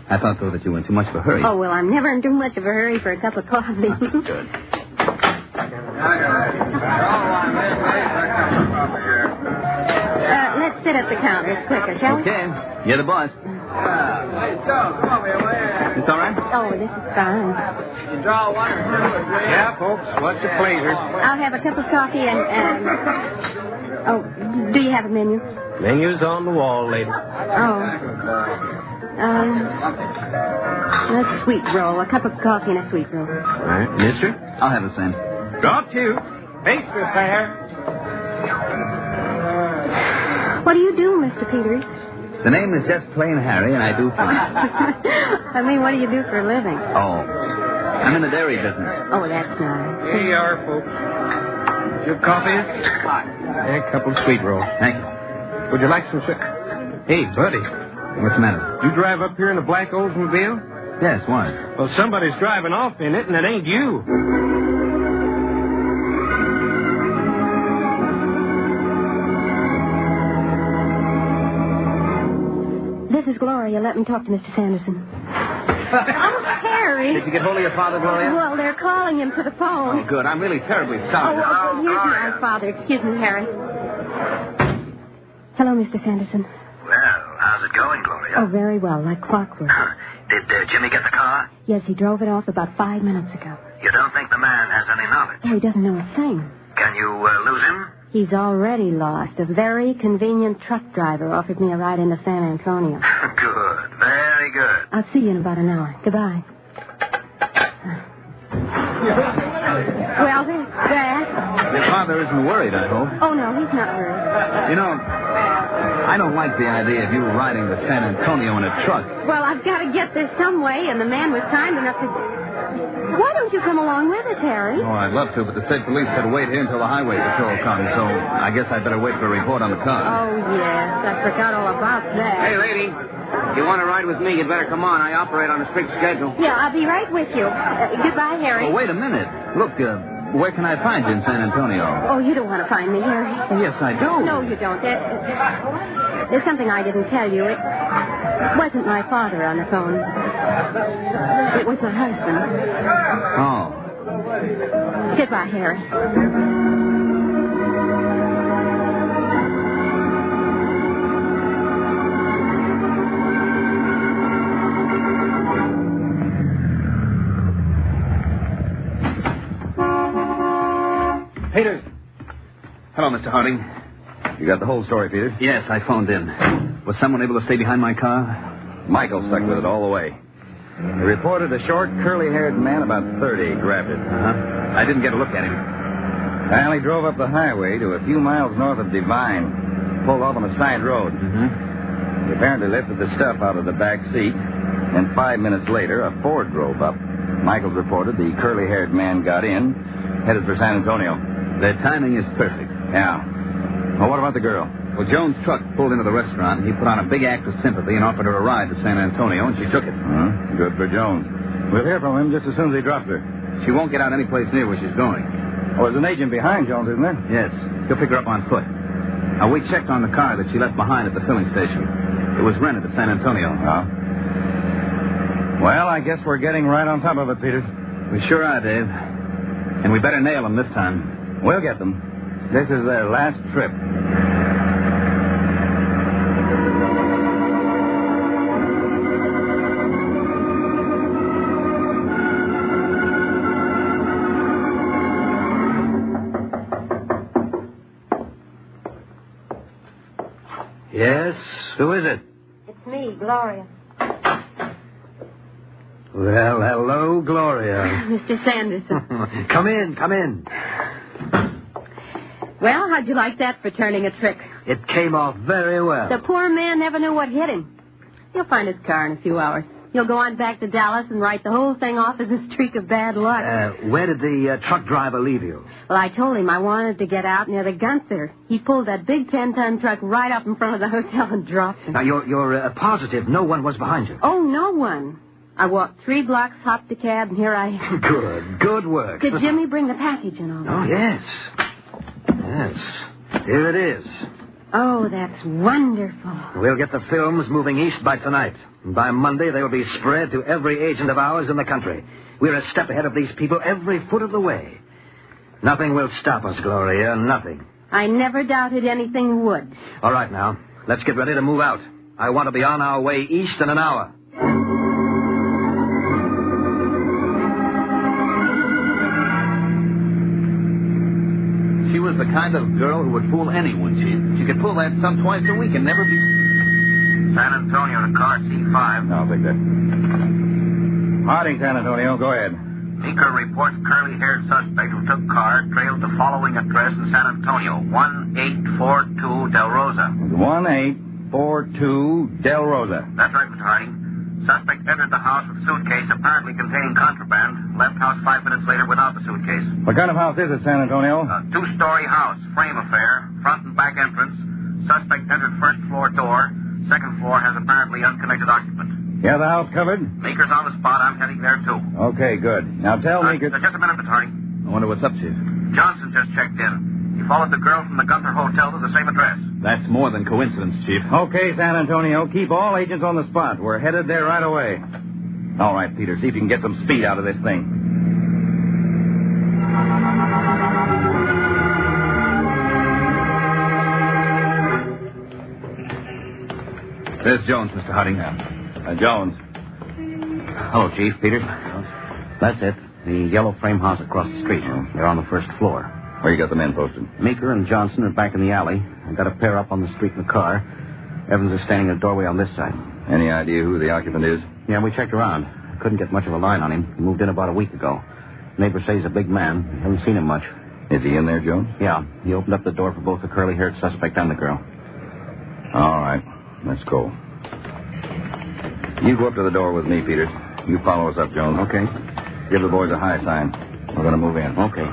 I thought, though, that you were in too much of a hurry. Oh, well, I'm never in too much of a hurry for a cup of coffee. Good. Let's sit at the counter. It's quicker, shall we? Okay. You're the boss. It's all right? Oh, this is fine. Yeah, folks. What's the pleasure? I'll have a cup of coffee and... Oh, do you have a menu? Menu's on the wall, lady. Oh. A sweet roll. A cup of coffee and a sweet roll. All right. Mister? I'll have the same. Got you. Pastry fair. What do you do, Mr. Peters? The name is just plain Harry, and I do fine. I mean, what do you do for a living? Oh. I'm in the dairy business. Oh, that's nice. Here you are, folks. Your coffee? And a couple of sweet rolls. Thank you. Would you like some... Hey, buddy. What's the matter? You drive up here in a black Oldsmobile? Yes, why? Well, somebody's driving off in it, and it ain't you. This is Gloria. Let me talk to Mr. Sanderson. Oh, Harry. Did you get hold of your father, Gloria? Well, they're calling him to the phone. Oh, good. I'm really terribly sorry. Oh, here's my father. Excuse me, Harry. Hello, Mr. Sanderson. Well, how's it going, Gloria? Oh, very well, like clockwork. Did Jimmy get the car? Yes, he drove it off about 5 minutes ago. You don't think the man has any knowledge? Oh, he doesn't know a thing. Can you lose him? He's already lost. A very convenient truck driver offered me a ride into San Antonio. Good. Very good. I'll see you in about an hour. Goodbye. Well, there's that. Your father isn't worried, I hope. Oh, no, he's not worried. You know, I don't like the idea of you riding to San Antonio in a truck. Well, I've got to get there some way, and the man was kind enough to... Why don't you come along with us, Harry? Oh, I'd love to, but the state police said to wait here until the highway patrol comes, so I guess I'd better wait for a report on the car. Oh, yes. I forgot all about that. Hey, lady. If you want to ride with me, you'd better come on. I operate on a strict schedule. Yeah, I'll be right with you. Goodbye, Harry. Oh, wait a minute. Look, where can I find you in San Antonio? Oh, you don't want to find me, Harry. Oh, yes, I do. No, you don't. There's something I didn't tell you. It wasn't my father on the phone. It was my husband. Oh. Goodbye, Harry. Peters. Hello, Mr. Harding. You got the whole story, Peters? Yes, I phoned in. Was someone able to stay behind my car? Michael stuck with it all the way. He reported a short, curly-haired man about 30 grabbed it. I didn't get a look at him. Well, he drove up the highway to a few miles north of Divine. pulled off on a side road. Mm-hmm. He apparently lifted the stuff out of the back seat, and 5 minutes later, a Ford drove up. Michaels reported the curly-haired man got in, headed for San Antonio. Their timing is perfect. Yeah. Well, what about the girl? Well, Jones' truck pulled into the restaurant, and he put on a big act of sympathy and offered her a ride to San Antonio, and she took it. Good for Jones. We'll hear from him just as soon as he drops her. She won't get out any place near where she's going. Oh, there's an agent behind Jones, isn't there? Yes. He'll pick her up on foot. Now, we checked on the car that she left behind at the filling station. It was rented at San Antonio. Oh. Well, I guess we're getting right on top of it, Peters. We sure are, Dave. And we better nail them this time. We'll get them. This is their last trip. Yes? Who is it? It's me, Gloria. Well, hello, Gloria. Mr. Sanderson. Come in. Well, how'd you like that for turning a trick? It came off very well. The poor man never knew what hit him. He'll find his car in a few hours. He'll go on back to Dallas and write the whole thing off as a streak of bad luck. Where did the truck driver leave you? Well, I told him I wanted to get out near the Gunther. He pulled that big 10-ton truck right up in front of the hotel and dropped him. Now, you're positive no one was behind you? Oh, no one. I walked 3 blocks, hopped a cab, and here I am. Good work. Did Jimmy bring the package and all that? Oh, yes. Here it is. Oh, that's wonderful. We'll get the films moving east by tonight. And by Monday, they'll be spread to every agent of ours in the country. We're a step ahead of these people every foot of the way. Nothing will stop us, Gloria, nothing. I never doubted anything would. All right, now, let's get ready to move out. I want to be on our way east in an hour. She was the kind of girl who would fool anyone, Chief. She could pull that stuff twice a week and never be... San Antonio to car C5. I'll take that. Harding, San Antonio. Go ahead. Meeker reports curly-haired suspect who took car trailed the following address in San Antonio. 1842 Del Rosa. 1842 Del Rosa. That's right, Mr. Harding. Suspect entered the house with a suitcase apparently containing contraband. Left house 5 minutes later without the suitcase. What kind of house is it, San Antonio? A 2-story house. Frame affair. Front and back entrance. Suspect entered first floor door. Second floor has apparently unconnected occupant. You have the house covered? Meeker's on the spot. I'm heading there, too. Okay, good. Now tell Meeker... Just a minute, Mr. Harding. I wonder what's up, Chief. Johnson just checked in. He followed the girl from the Gunther Hotel to the same address. That's more than coincidence, Chief. Okay, San Antonio. Keep all agents on the spot. We're headed there right away. All right, Peter. See if you can get some speed out of this thing. There's Jones, Mr. Harding. Jones. Hello, Chief. Peters. That's it. The yellow frame house across the street. They're on the first floor. Where you got the men posted? Meeker and Johnson are back in the alley. I've got a pair up on the street in the car. Evans is standing in the doorway on this side. Any idea who the occupant is? Yeah, we checked around. Couldn't get much of a line on him. He moved in about a week ago. Neighbors say he's a big man. We haven't seen him much. Is he in there, Jones? Yeah. He opened up the door for both the curly-haired suspect and the girl. All right. Let's go. You go up to the door with me, Peters. You follow us up, Jones. Okay. Give the boys a high sign. We're going to move in. Okay.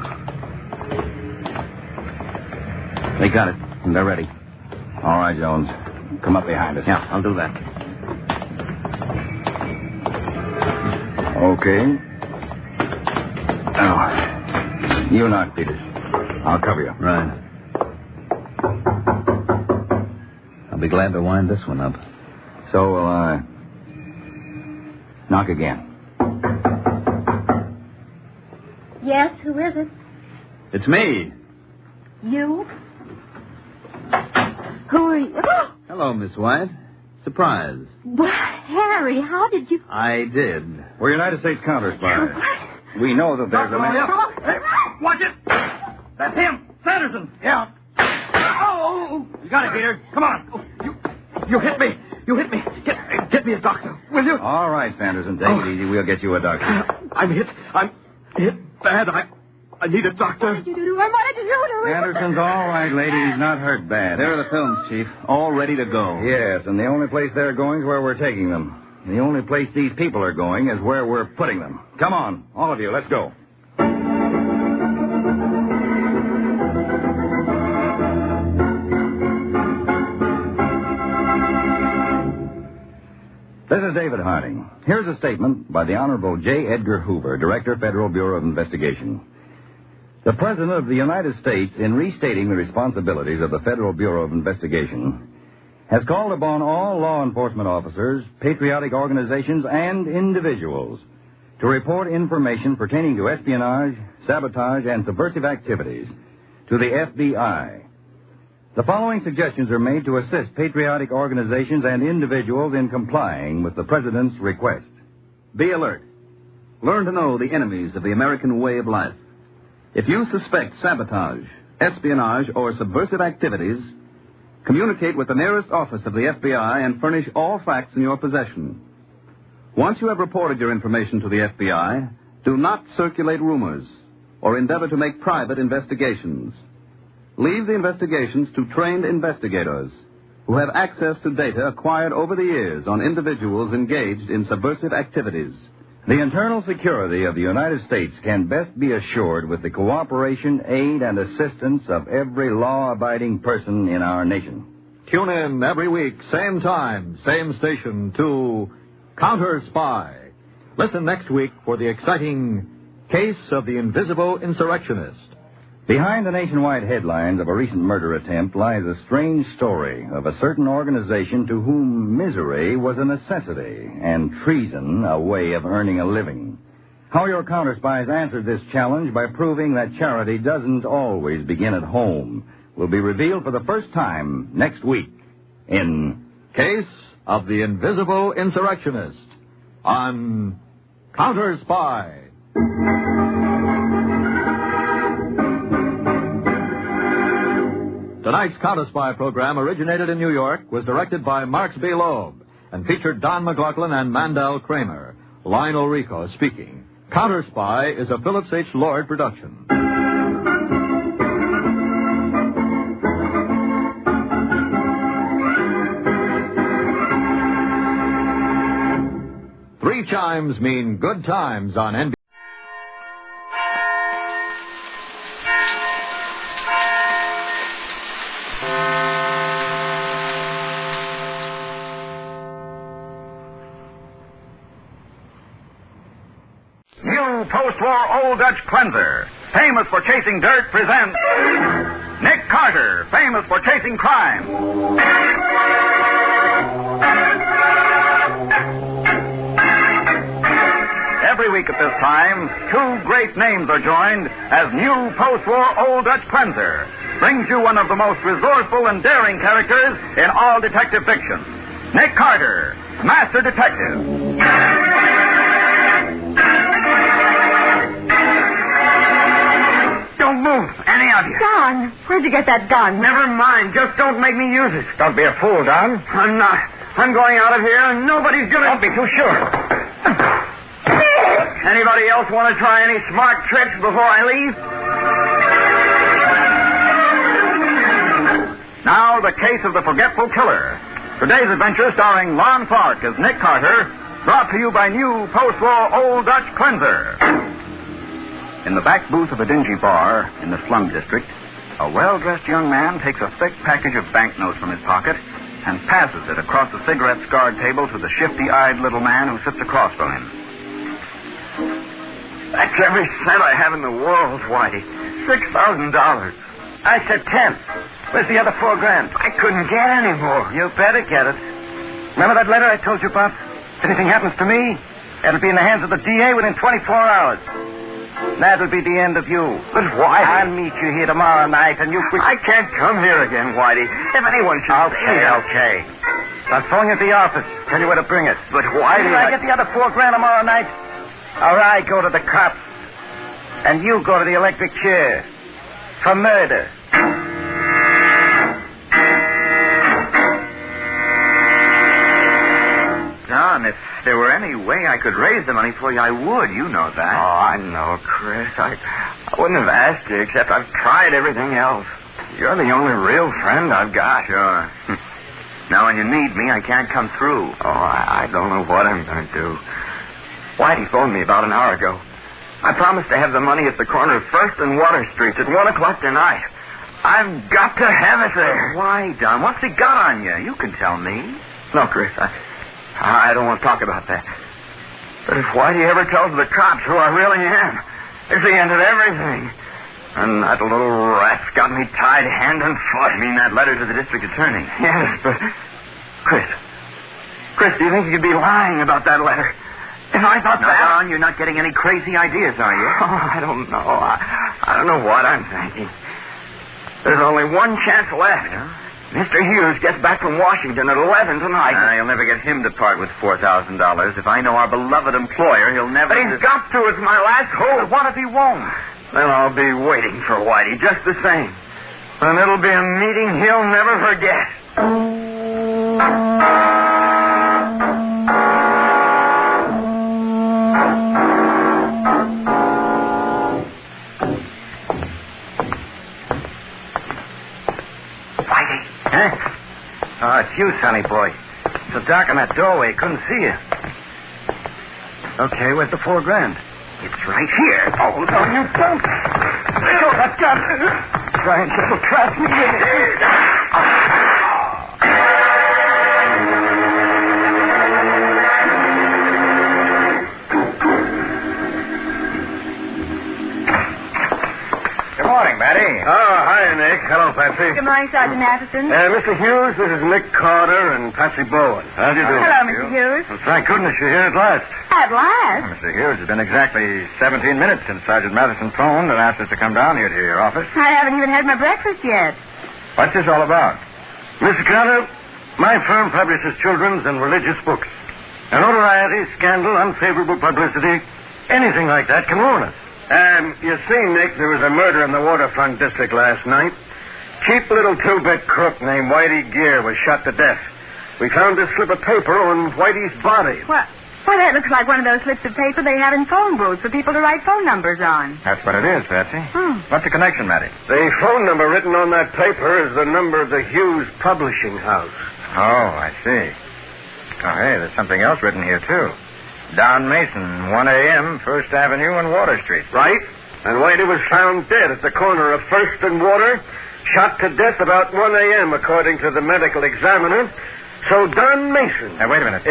They got it, and they're ready. All right, Jones. Come up behind us. Yeah, I'll do that. Okay. Now, you knock, Peters. I'll cover you. Right. I'll be glad to wind this one up. So will I. Knock again. Yes, who is it? It's me. You? Who are you? Hello, Miss White. Surprise. Well, Harry, how did you... I did. We're United States Counterspy. We know that there's a man... Hey, watch it! That's him! Sanderson! Yeah. Oh! You got it, Peter. Come on. You hit me. You hit me. Get me a doctor, will you? All right, Sanderson. Take it easy. We'll get you a doctor. I'm hit. I'm hit bad. I I need a doctor. What did you do? What did you do? Anderson's all right, lady. He's not hurt bad. There are the films, Chief. All ready to go. Yes, and the only place they're going is where we're taking them. The only place these people are going is where we're putting them. Come on, all of you, let's go. This is David Harding. Here's a statement by the Honorable J. Edgar Hoover, Director, Federal Bureau of Investigation. The President of the United States, in restating the responsibilities of the Federal Bureau of Investigation, has called upon all law enforcement officers, patriotic organizations, and individuals to report information pertaining to espionage, sabotage, and subversive activities to the FBI. The following suggestions are made to assist patriotic organizations and individuals in complying with the President's request. Be alert. Learn to know the enemies of the American way of life. If you suspect sabotage, espionage, or subversive activities, communicate with the nearest office of the FBI and furnish all facts in your possession. Once you have reported your information to the FBI, do not circulate rumors or endeavor to make private investigations. Leave the investigations to trained investigators who have access to data acquired over the years on individuals engaged in subversive activities. The internal security of the United States can best be assured with the cooperation, aid, and assistance of every law-abiding person in our nation. Tune in every week, same time, same station, to Counterspy. Listen next week for the exciting Case of the Invisible Insurrectionist. Behind the nationwide headlines of a recent murder attempt lies a strange story of a certain organization to whom misery was a necessity and treason a way of earning a living. How your counterspies answered this challenge by proving that charity doesn't always begin at home will be revealed for the first time next week in Case of the Invisible Insurrectionist on Counterspy. Tonight's Counterspy program originated in New York, was directed by Marks B. Loeb, and featured Don McLaughlin and Mandel Kramer. Lionel Rico speaking. Counterspy is a Phillips H. Lord production. Three chimes mean good times on NBC. New post-war Old Dutch cleanser, famous for chasing dirt, presents Nick Carter, famous for chasing crime. Every week at this time, two great names are joined as new post-war Old Dutch cleanser brings you one of the most resourceful and daring characters in all detective fiction, Nick Carter, Master Detective. Don't move, any of you. Don, where'd you get that gun? Never mind, just don't make me use it. Don't be a fool, Don. I'm not. I'm going out of here, and nobody's gonna... Don't be too sure. Anybody else want to try any smart tricks before I leave? Now, the case of the Forgetful Killer. Today's adventure starring Lon Clark as Nick Carter, brought to you by new post-war Old Dutch cleanser. In the back booth of a dingy bar in the slum district, a well-dressed young man takes a thick package of banknotes from his pocket and passes it across the cigarette-scarred table to the shifty-eyed little man who sits across from him. That's every cent I have in the world, Whitey. $6,000. I said 10. Where's the other $4,000? I couldn't get any more. You better get it. Remember that letter I told you about? If anything happens to me, it'll be in the hands of the DA within 24 hours. That'll be the end of you. But Whitey... I'll meet you here tomorrow night, and you... I can't come here again, Whitey. If anyone should... Okay. I'll phone you at the office. Tell you where to bring it. But Whitey... When I get the other $4,000 tomorrow night, or I go to the cops, and you go to the electric chair for murder. Don, Don, if there were any way I could raise the money for you, I would. You know that. Oh, I know, Chris. I wouldn't have asked you, except I've tried everything else. You're the only real friend I've got. Sure. Now, when you need me, I can't come through. Oh, I don't know what I'm going to do. Whitey phoned me about an hour ago. I promised to have the money at the corner of 1st and Water Streets at 1 o'clock tonight. I've got to have it there. Why, Don? What's he got on you? You can tell me. No, Chris, I don't want to talk about that. But if Whitey ever tells the cops who I really am, it's the end of everything. And that little rat's got me tied hand and foot. You mean that letter to the district attorney? Yes, but... Chris, do you think you could be lying about that letter? If I thought now, that... Don, you're not getting any crazy ideas, are you? Oh, I don't know. I don't know what I'm thinking. There's only one chance left. Yeah? Mr. Hughes gets back from Washington at 11 tonight. You'll never get him to part with $4,000. If I know our beloved employer, he'll never... But he's got to. It's my last hope. But what if he won't? Then I'll be waiting for Whitey just the same. And it'll be a meeting he'll never forget. Oh, it's you, sonny boy. So dark in that doorway, couldn't see you. Okay, where's the $4,000? It's right here. Oh, no, you don't. Let go of that gun. Try and trap me with it. Good morning, Matty. Oh, hi, Nick. Hello, Patsy. Good morning, Sergeant Matheson. Mr. Hughes, this is Nick Carter and Patsy Bowen. How do you do? Hello, Mr. Hughes. Well, thank goodness you're here at last. At last? Mr. Hughes, it's been exactly 17 minutes since Sergeant Matheson phoned and asked us to come down here to your office. I haven't even had my breakfast yet. What's this all about? Mr. Carter, my firm publishes children's and religious books. Notoriety, scandal, unfavorable publicity, anything like that can ruin us. You see, Nick, there was a murder in the waterfront district last night. Cheap little two-bit crook named Whitey Gear was shot to death. We found this slip of paper on Whitey's body. What? Well, that looks like one of those slips of paper they have in phone booths for people to write phone numbers on. That's what it is, Patsy. What's the connection, Matty? The phone number written on that paper is the number of the Hughes Publishing House. Oh, I see. Oh, hey, there's something else written here, too. Don Mason, 1 a.m., 1st Avenue and Water Street. Right. And Whitey was found dead at the corner of 1st and Water, shot to death about 1 a.m., according to the medical examiner. So Don Mason... Now, wait a minute.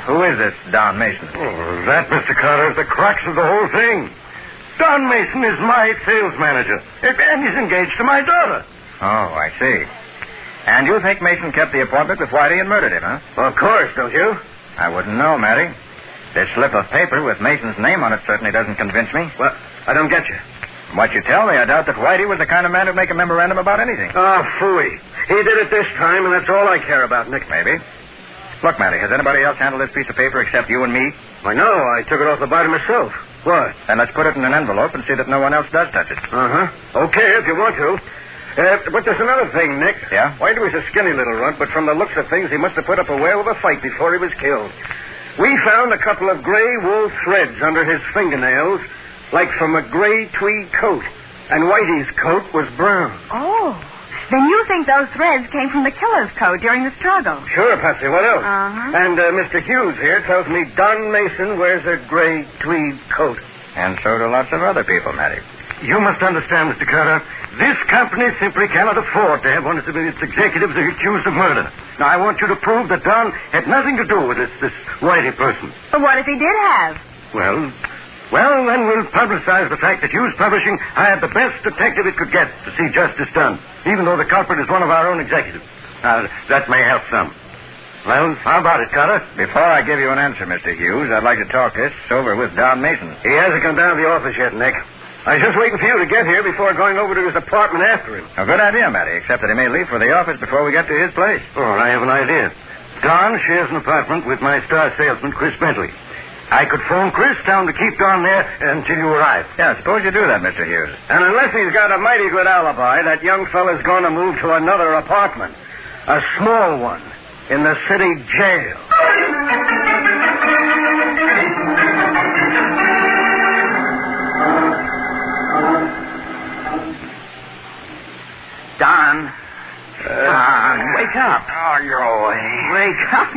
Who is this Don Mason? Oh, that, Mr. Carter, is the crux of the whole thing. Don Mason is my sales manager, and he's engaged to my daughter. Oh, I see. And you think Mason kept the appointment with Whitey and murdered him, huh? Well, of course, don't you? I wouldn't know, Matty. This slip of paper with Mason's name on it certainly doesn't convince me. Well, I don't get you. From what you tell me, I doubt that Whitey was the kind of man who'd make a memorandum about anything. Oh, phooey. He did it this time, and that's all I care about, Nick. Maybe. Look, Matty, has anybody else handled this piece of paper except you and me? I know. I took it off the body myself. What? Then let's put it in an envelope and see that no one else does touch it. Uh-huh. Okay, if you want to. But there's another thing, Nick. Yeah? Whitey was a skinny little runt, but from the looks of things, he must have put up a whale of a fight before he was killed. We found a couple of gray wool threads under his fingernails, like from a gray tweed coat. And Whitey's coat was brown. Oh. Then you think those threads came from the killer's coat during the struggle? Sure, Patsy. What else? Uh-huh. And Mr. Hughes here tells me Don Mason wears a gray tweed coat. And so do lots of other people, Matty. You must understand, Mr. Carter, this company simply cannot afford to have one of its executives accused of murder. Now, I want you to prove that Don had nothing to do with this Whitey person. But what if he did have? Well, then we'll publicize the fact that Hughes Publishing hired the best detective it could get to see justice done, even though the culprit is one of our own executives. That may help some. Well, how about it, Carter? Before I give you an answer, Mr. Hughes, I'd like to talk this over with Don Mason. He hasn't come down to the office yet, Nick. I was just waiting for you to get here before going over to his apartment after him. A good idea, Matty, except that he may leave for the office before we get to his place. Oh, I have an idea. Don shares an apartment with my star salesman, Chris Bentley. I could phone Chris down to keep Don there until you arrive. Yeah, suppose you do that, Mr. Hughes. And unless he's got a mighty good alibi, that young fella's going to move to another apartment. A small one in the city jail.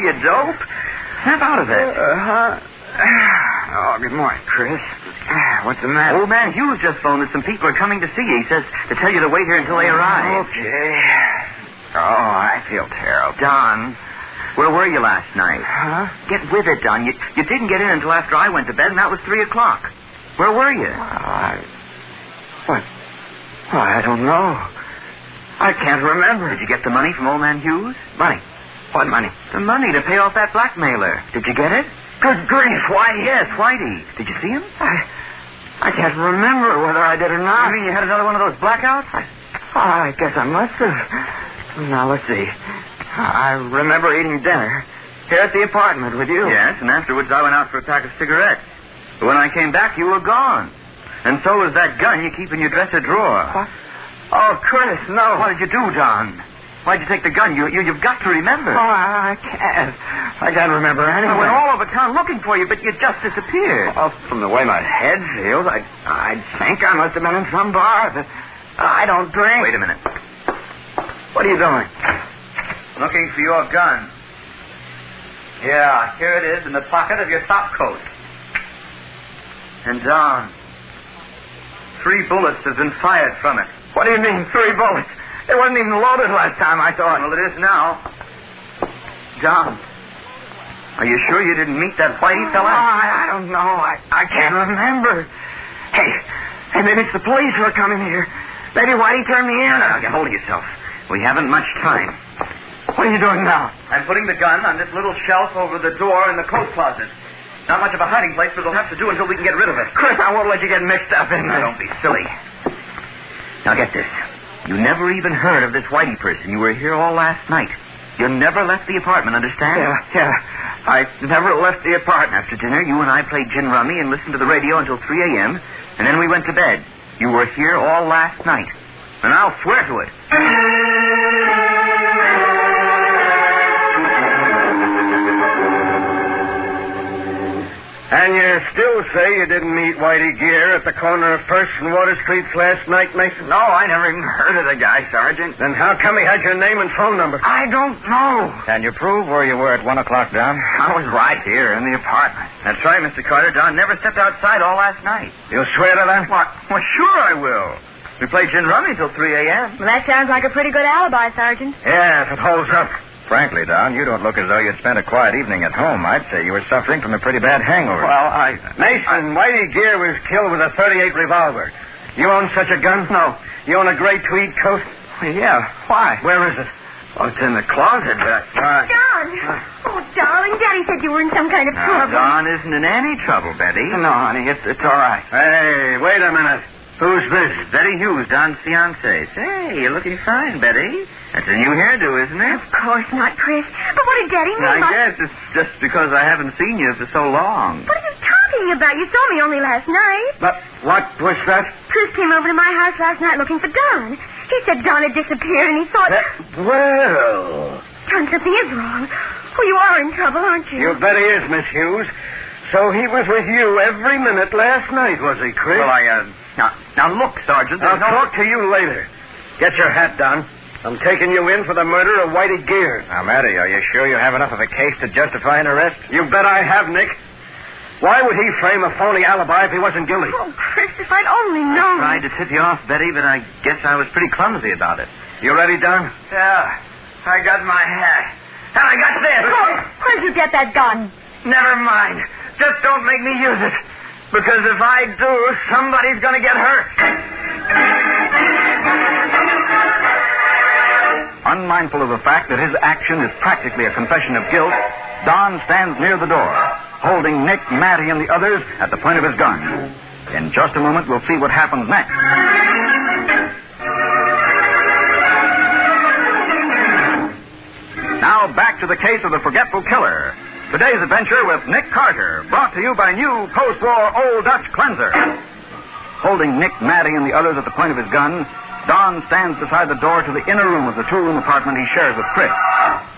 you dope? Snap out of it. Oh, good morning, Chris. What's the matter? Old man Hughes just phoned that some people are coming to see you. He says to tell you to wait here until they arrive. Okay. Oh, I feel terrible. Don, where were you last night? Huh? Get with it, Don. You didn't get in until after I went to bed, and that was 3 o'clock. Where were you? What? Oh, I don't know. I can't remember. Did you get the money from old man Hughes? Money? What money? The money to pay off that blackmailer. Did you get it? Good grief, Whitey. Yes, Whitey. Did you see him? I can't remember whether I did or not. You mean you had another one of those blackouts? I guess I must have. Now, let's see. I remember eating dinner here at the apartment with you. Yes, and afterwards I went out for a pack of cigarettes. But when I came back, you were gone. And so was that gun you keep in your dresser drawer. What? Oh, Chris, no. What did you do, Don? Why'd you take the gun? You've got to remember. Oh, I can't. I can't remember anything. I went all over town looking for you, but you just disappeared. Well, from the way my head feels, I'd think I must have been in some bar. But I don't drink. Wait a minute. What are you doing? Looking for your gun. Yeah, here it is in the pocket of your top coat. And Don, 3 bullets have been fired from it. What do you mean, 3 bullets? It wasn't even loaded last time, I thought. Well, it is now. Don, are you sure you didn't meet that Whitey fella? I don't know. I can't remember. Hey, maybe it's the police who are coming here. Maybe Whitey turned me in. Now, get hold of yourself. We haven't much time. What are you doing now? I'm putting the gun on this little shelf over the door in the coat closet. Not much of a hiding place, but it'll have to do until we can get rid of it. Chris, I won't let you get mixed up in this. Now, don't be silly. Now, get this. You never even heard of this Whitey person. You were here all last night. You never left the apartment, understand? Yeah. I never left the apartment. After dinner, you and I played gin rummy and listened to the radio until 3 a.m., and then we went to bed. You were here all last night. And I'll swear to it. And you still say you didn't meet Whitey Gear at the corner of 1st and Water Streets last night, Mason? No, I never even heard of the guy, Sergeant. Then how come he had your name and phone number? I don't know. Can you prove where you were at 1 o'clock, Don? I was right here in the apartment. That's right, Mr. Carter. Don never stepped outside all last night. You'll swear to that? What? Well, sure I will. We played gin rummy till 3 a.m. Well, that sounds like a pretty good alibi, Sergeant. Yeah, if it holds up. Frankly, Don, you don't look as though you'd spent a quiet evening at home. I'd say you were suffering from a pretty bad hangover. Well, Mason, Whitey Gear was killed with a .38 revolver. You own such a gun? No. You own a gray tweed coat? Well, yeah. Why? Where is it? Well, it's in the closet, but... Don! Oh, darling, Daddy said you were in some kind of trouble. Don isn't in any trouble, Betty. No, honey, it's all right. Hey, wait a minute. Who's this? Betty Hughes, Don's fiancée. Say, you're looking fine, Betty. That's a new hairdo, isn't it? Of course not, Chris. But what did Daddy mean I by... guess it's just because I haven't seen you for so long. What are you talking about? You saw me only last night. But what was that? Chris came over to my house last night looking for Don. He said Don had disappeared, and he thought... Well... Don, something is wrong. Oh, you are in trouble, aren't you? You bet he is, Miss Hughes. So he was with you every minute last night, was he, Chris? Well, Now, look, Sergeant. I'll talk to you later. Get your hat down. I'm taking you in for the murder of Whitey Gear. Now, Matty, are you sure you have enough of a case to justify an arrest? You bet I have, Nick. Why would he frame a phony alibi if he wasn't guilty? Oh, Chris, if I'd only known. I tried to tip you off, Betty, but I guess I was pretty clumsy about it. You ready, Don? Yeah. I got my hat. And I got this. Oh, where'd you get that gun? Never mind. Just don't make me use it. Because if I do, somebody's going to get hurt. Unmindful of the fact that his action is practically a confession of guilt, Don stands near the door, holding Nick, Matty, and the others at the point of his gun. In just a moment, we'll see what happens next. Now, back to the case of the Forgetful Killer. Today's adventure with Nick Carter, brought to you by new post-war Old Dutch Cleanser. Holding Nick, Matty, and the others at the point of his gun, Don stands beside the door to the inner room of the two-room apartment he shares with Chris.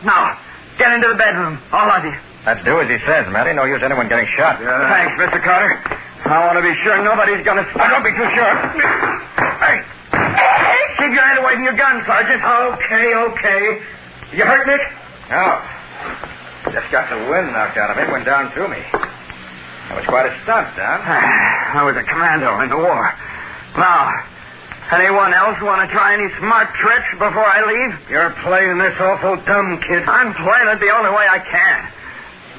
Now, get into the bedroom, all of you. Let's do as he says, Matty. No use anyone getting shot. Thanks, Mr. Carter. I want to be sure nobody's going to... Don't be too sure. Hey, keep your hand away from your gun, Sergeant. Okay. You hurt, Nick? No. Just got the wind knocked out of me. Went down through me. That was quite a stunt, Don. I was a commando in the war. Now, anyone else want to try any smart tricks before I leave? You're playing this awful dumb, kid. I'm playing it the only way I can.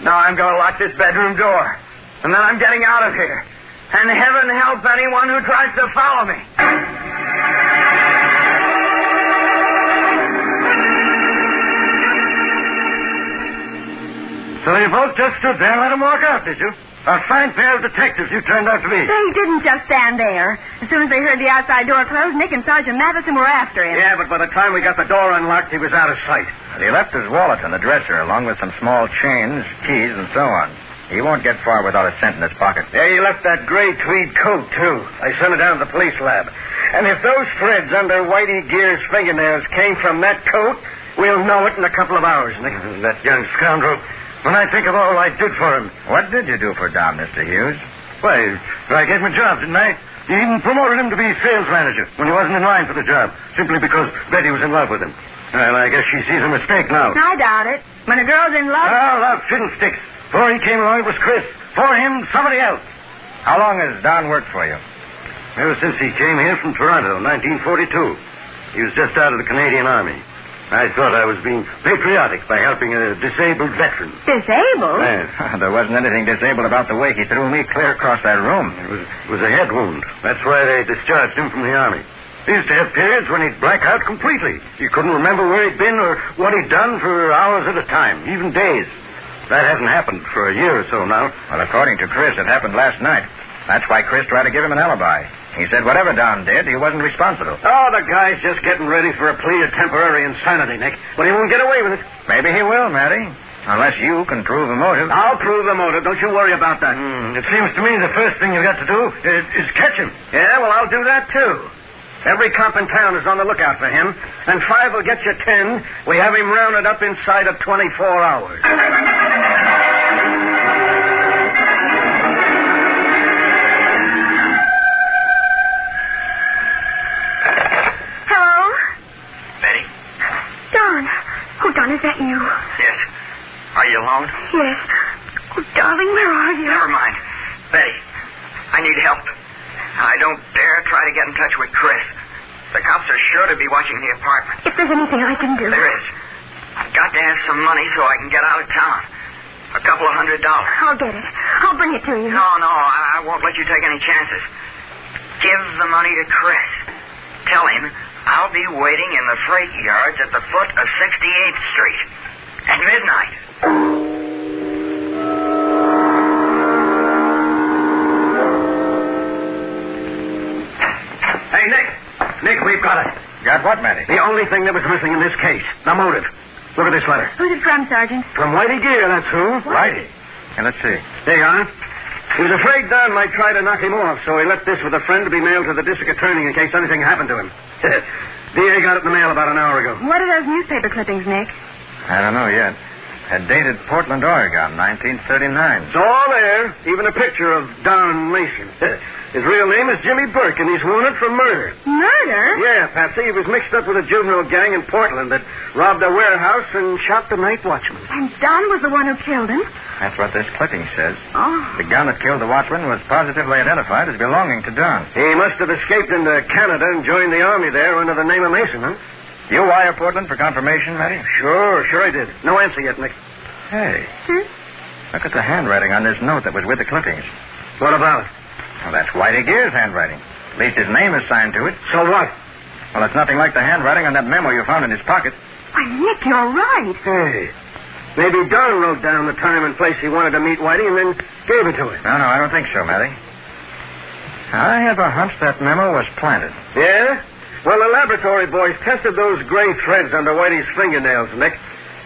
Now I'm going to lock this bedroom door. And then I'm getting out of here. And heaven help anyone who tries to follow me. So you both just stood there and let him walk out, did you? A fine pair of detectives you turned out to be. They didn't just stand there. As soon as they heard the outside door close, Nick and Sergeant Matheson were after him. Yeah, but by the time we got the door unlocked, he was out of sight. He left his wallet in the dresser, along with some small chains, keys, and so on. He won't get far without a cent in his pocket. Yeah, he left that gray tweed coat, too. I sent it down to the police lab. And if those threads under Whitey Gear's fingernails came from that coat, we'll know it in a couple of hours, Nick. That young scoundrel. When I think of all I did for him. What did you do for Don, Mr. Hughes? Why, I gave him a job, didn't I? You even promoted him to be sales manager when he wasn't in line for the job, simply because Betty was in love with him. Well, I guess she sees a mistake now. I doubt it. When a girl's in love... Oh, love fiddlesticks. Before he came along, it was Chris. For him, somebody else. How long has Don worked for you? Ever since he came here from Toronto, 1942. He was just out of the Canadian Army. I thought I was being patriotic by helping a disabled veteran. Disabled? Yes. There wasn't anything disabled about the way he threw me clear across that room. It was a head wound. That's why they discharged him from the Army. He used to have periods when he'd black out completely. He couldn't remember where he'd been or what he'd done for hours at a time, even days. That hasn't happened for a year or so now. Well, according to Chris, it happened last night. That's why Chris tried to give him an alibi. He said whatever Don did, he wasn't responsible. Oh, the guy's just getting ready for a plea of temporary insanity, Nick. But he won't get away with it. Maybe he will, Matty. Unless you can prove the motive. I'll prove the motive. Don't you worry about that. It seems to me the first thing you've got to do is catch him. Yeah, well, I'll do that, too. Every cop in town is on the lookout for him, and 5 will get you 10. We have him rounded up inside of 24 hours. Don, is that you? Yes. Are you alone? Yes. Oh, darling, where are you? Never mind. Betty, I need help. I don't dare try to get in touch with Chris. The cops are sure to be watching the apartment. If there's anything I can do. There is. I've got to have some money so I can get out of town. $200. I'll get it. I'll bring it to you. No, I won't let you take any chances. Give the money to Chris. Tell him I'll be waiting in the freight yards at the foot of 68th Street at midnight. Hey, Nick, we've got it. Got what, Matty? The only thing that was missing in this case. The motive. Look at this letter. Who's it from, Sergeant? From Whitey Gear, that's who. Whitey? And let's see. There you are. He was afraid Don might try to knock him off, so he left this with a friend to be mailed to the district attorney in case anything happened to him. DA got it in the mail about an hour ago. What are those newspaper clippings, Nick? I don't know yet. Dated Portland, Oregon, 1939. It's all there, even a picture of Don Mason. His real name is Jimmy Burke, and he's wanted for murder. Murder? Yeah, Patsy. He was mixed up with a juvenile gang in Portland that robbed a warehouse and shot the night watchman. And Don was the one who killed him? That's what this clipping says. Oh. The gun that killed the watchman was positively identified as belonging to Don. He must have escaped into Canada and joined the army there under the name of Mason, huh? You wire Portland for confirmation, Matty? Sure I did. No answer yet, Nick. Hey. Look at the handwriting on this note that was with the clippings. What about it? Well, that's Whitey Gear's handwriting. At least his name is signed to it. So what? Well, it's nothing like the handwriting on that memo you found in his pocket. Why, Nick, you're right. Hey. Maybe Don wrote down the time and place he wanted to meet Whitey and then gave it to him. No, I don't think so, Matty. I have a hunch that memo was planted. Yeah? Well, the laboratory boys tested those gray threads under Whitey's fingernails, Nick,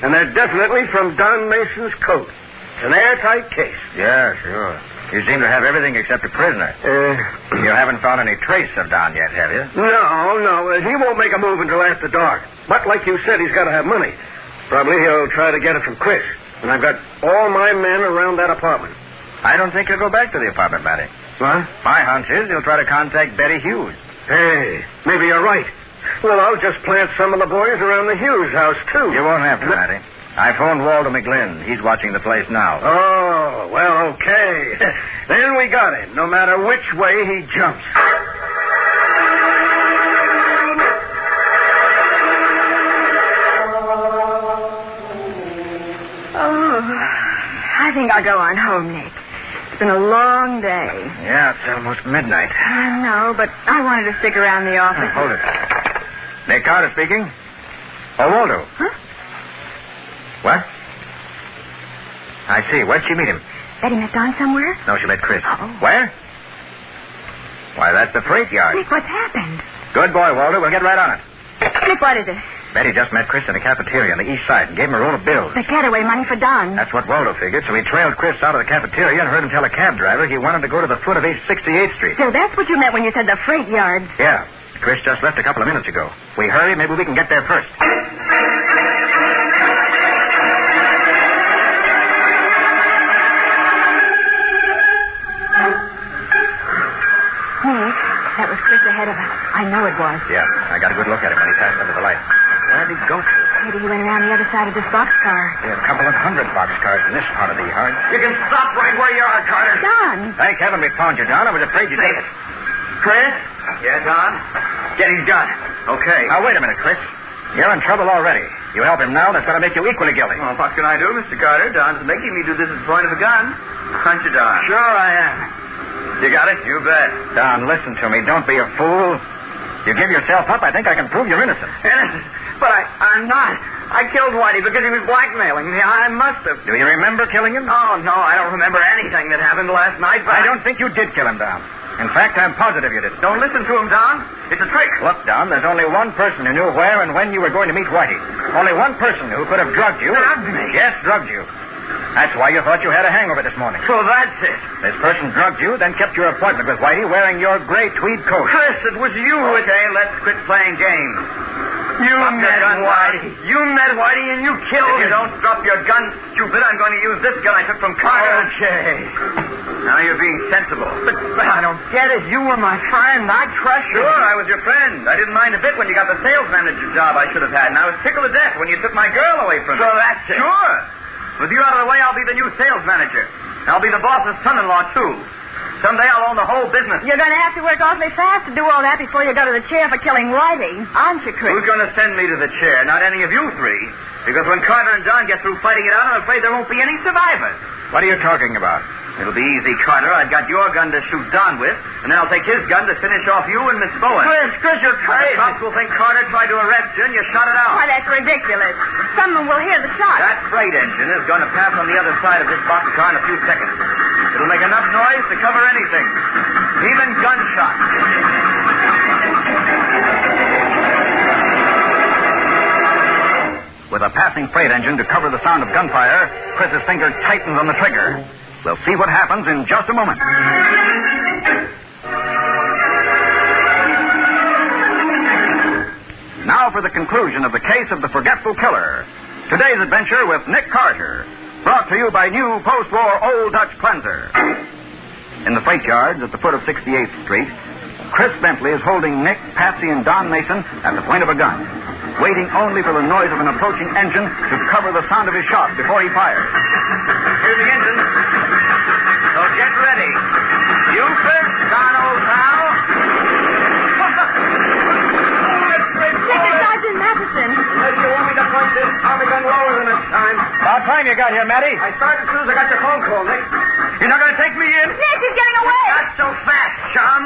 and they're definitely from Don Mason's coat. It's an airtight case. Yeah, sure. You seem to have everything except a prisoner. You haven't found any trace of Don yet, have you? No. He won't make a move until after dark. But like you said, he's got to have money. Probably he'll try to get it from Chris. And I've got all my men around that apartment. I don't think he'll go back to the apartment, Matty. What? My hunch is he'll try to contact Betty Hughes. Hey, maybe you're right. Well, I'll just plant some of the boys around the Hughes house, too. You won't have to, Matty. I phoned Walter McGlynn. He's watching the place now. Oh, well, okay. Then we got him, no matter which way he jumps. I think I'll go on home, Nick. It's been a long day. Yeah, it's almost midnight. I know, but I wanted to stick around the office. Hold it. Nick Carter speaking. Oh, Waldo. Huh? What? I see. Where'd she meet him? Betty met Don somewhere? No, she met Chris. Oh. Where? Why, that's the freight yard. Nick, what's happened? Good boy, Waldo. We'll get right on it. Nick, what is it? Betty just met Chris in the cafeteria on the east side and gave him a roll of bills. The getaway money for Don. That's what Waldo figured, so he trailed Chris out of the cafeteria and heard him tell a cab driver he wanted to go to the foot of East 68th Street. So that's what you meant when you said the freight yard. Yeah. Chris just left a couple of minutes ago. We hurry, maybe we can get there first. Nick, that was Chris ahead of us. I know it was. Yeah, I got a good look at him when he passed under the light. Where'd he go to? Maybe he went around the other side of this boxcar. There are a couple of 100 boxcars in this part of the yard. You can stop right where you are, Carter. Don! Thank heaven we found you, Don. I was afraid you'd... Say it. Chris? Yeah, Don? Get his gun. Okay. Now, wait a minute, Chris. You're in trouble already. You help him now, that's going to make you equally guilty. Well, what can I do, Mr. Carter? Don's making me do this at the point of a gun. Aren't you, Don? Sure I am. You got it? You bet. Don, listen to me. Don't be a fool. You give yourself up, I think I can prove you're innocent. Innocent? But I'm not. I killed Whitey because he was blackmailing me. I must have. Do you remember killing him? Oh, no, I don't remember anything that happened last night, but... I don't think you did kill him, Don. In fact, I'm positive you did. Don't listen to him, Don. It's a trick. Look, Don, there's only one person who knew where and when you were going to meet Whitey. Only one person who could have drugged you. Drugged me? Yes, drugged you. That's why you thought you had a hangover this morning. So that's it. This person drugged you, then kept your appointment with Whitey wearing your gray tweed coat. Chris, it was you. Okay, let's quit playing games. You met Whitey. You met Whitey and you killed him. If you don't drop your gun, stupid, I'm going to use this gun I took from Carter. Okay. Now you're being sensible. But I don't get it. You were my friend. I trust you. Sure, I was your friend. I didn't mind a bit when you got the sales manager job I should have had, and I was tickled to death when you took my girl away from me. So that's it. Sure. With you out of the way, I'll be the new sales manager. I'll be the boss's son-in-law, too. Someday I'll own the whole business. You're going to have to work awfully fast to do all that before you go to the chair for killing Whitey, aren't you, Chris? Who's going to send me to the chair? Not any of you three. Because when Carter and Don get through fighting it out, I'm afraid there won't be any survivors. What are you talking about? It'll be easy, Carter. I've got your gun to shoot Don with, and then I'll take his gun to finish off you and Miss Bowen. Chris, you're crazy. The cops will think Carter tried to arrest you, and you shot it out. Why, that's ridiculous. Someone will hear the shot. That freight engine is going to pass on the other side of this boxcar in a few seconds. It'll make enough noise to cover anything, even gunshots. With a passing freight engine to cover the sound of gunfire, Chris's finger tightens on the trigger. We'll see what happens in just a moment. Now for the conclusion of the case of the Forgetful Killer. Today's adventure with Nick Carter, brought to you by new post-war Old Dutch Cleanser. In the freight yards at the foot of 68th Street, Chris Bentley is holding Nick, Patsy, and Don Mason at the point of a gun, waiting only for the noise of an approaching engine to cover the sound of his shot before he fires. Here's the engine. So get ready. You first, Don, old pal. Second Sergeant Matheson. Unless you want me to point this Tommy gun lower than this time. About time you got here, Matty. I started as soon as I got your phone call, Nick. You're not going to take me in? Nick, he's getting away. Not so fast, chum.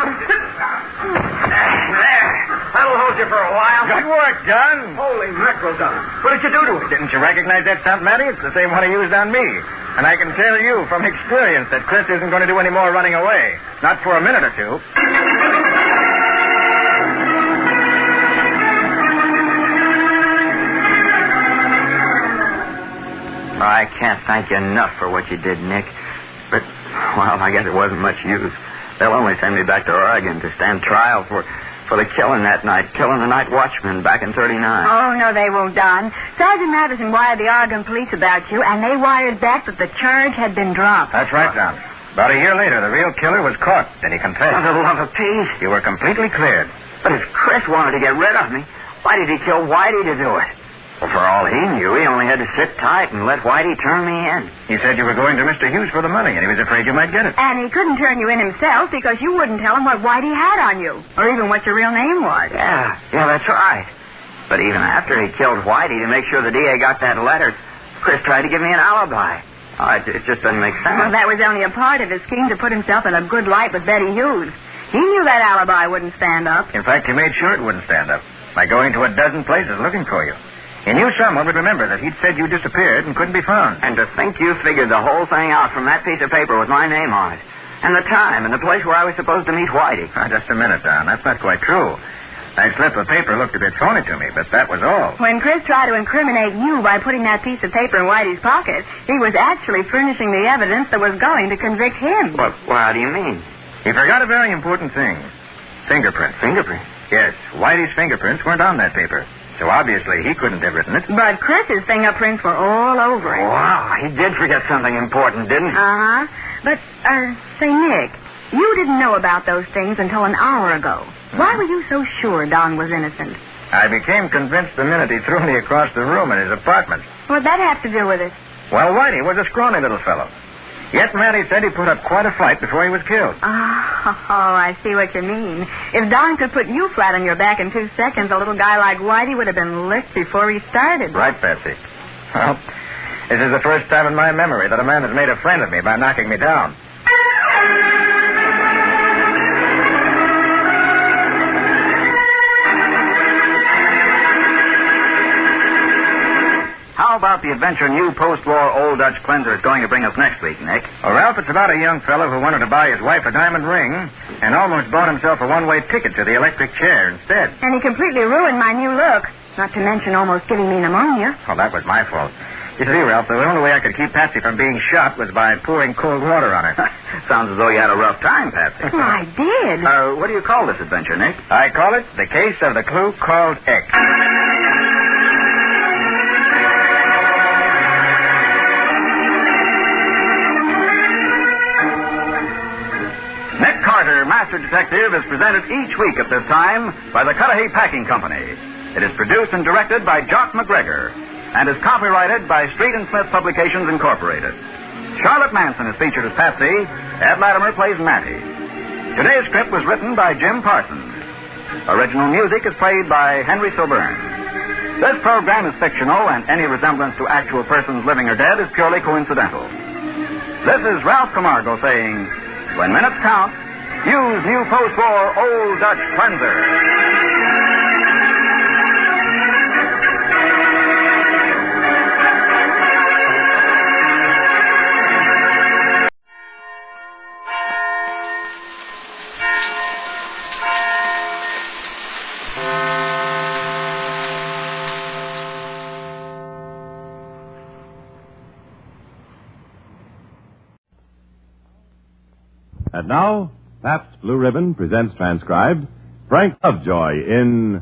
There. That'll hold you for a while. Good work, Don. Holy mackerel, Don. What did you do to it? Didn't you recognize that stunt, Matty? It's the same one he used on me. And I can tell you from experience that Chris isn't going to do any more running away. Not for a minute or two. I can't thank you enough for what you did, Nick. But, well, I guess it wasn't much use. They'll only send me back to Oregon to stand trial for the killing that night, killing the night watchman back in 39. Oh, no, they won't, Don. Sergeant Matheson wired the Oregon police about you, and they wired back that the charge had been dropped. That's right, Don. About a year later, the real killer was caught, and he confessed. For the love of Pete. You were completely cleared. But if Chris wanted to get rid of me, why did he kill Whitey to do it? Well, for all he knew, he only had to sit tight and let Whitey turn me in. He said you were going to Mr. Hughes for the money, and he was afraid you might get it. And he couldn't turn you in himself because you wouldn't tell him what Whitey had on you, or even what your real name was. Yeah, that's right. But even after he killed Whitey to make sure the DA got that letter, Chris tried to give me an alibi. Oh, it just doesn't make sense. Well, that was only a part of his scheme to put himself in a good light with Betty Hughes. He knew that alibi wouldn't stand up. In fact, he made sure it wouldn't stand up by going to a dozen places looking for you. He knew someone would remember that he'd said you disappeared and couldn't be found. And to think you figured the whole thing out from that piece of paper with my name on it. And the time and the place where I was supposed to meet Whitey. Just a minute, Don. That's not quite true. That slip of paper looked a bit phony to me, but that was all. When Chris tried to incriminate you by putting that piece of paper in Whitey's pocket, he was actually furnishing the evidence that was going to convict him. Well, how do you mean? He forgot a very important thing. Fingerprints. Fingerprints? Yes. Whitey's fingerprints weren't on that paper. So obviously he couldn't have written it. But Chris's fingerprints were all over it. Wow, he did forget something important, didn't he? Uh-huh. But, say, Nick, you didn't know about those things until an hour ago. Why were you so sure Don was innocent? I became convinced the minute he threw me across the room in his apartment. What'd that have to do with it? Well, Whitey was a scrawny little fellow. Yet Matty said he put up quite a fight before he was killed. Oh, I see what you mean. If Don could put you flat on your back in 2 seconds, a little guy like Whitey would have been licked before he started. Right, Patsy. Well, this is the first time in my memory that a man has made a friend of me by knocking me down. How about the adventure new post-war Old Dutch cleanser is going to bring us next week, Nick? Well, Ralph, it's about a young fellow who wanted to buy his wife a diamond ring and almost bought himself a one-way ticket to the electric chair instead. And he completely ruined my new look, not to mention almost giving me pneumonia. Well, that was my fault. You see, Ralph, the only way I could keep Patsy from being shot was by pouring cold water on her. Sounds as though you had a rough time, Patsy. Well, I did. What do you call this adventure, Nick? I call it The Case of the Clue Called X. Nick Carter, Master Detective, is presented each week at this time by the Cudahy Packing Company. It is produced and directed by Jock McGregor and is copyrighted by Street and Smith Publications, Incorporated. Charlotte Manson is featured as Patsy. Ed Latimer plays Matty. Today's script was written by Jim Parsons. Original music is played by Henry Silburn. This program is fictional, and any resemblance to actual persons living or dead is purely coincidental. This is Ralph Camargo saying, when minutes count, use new post-war Old Dutch cleanser. And now, Pabst Blue Ribbon presents transcribed Frank Lovejoy in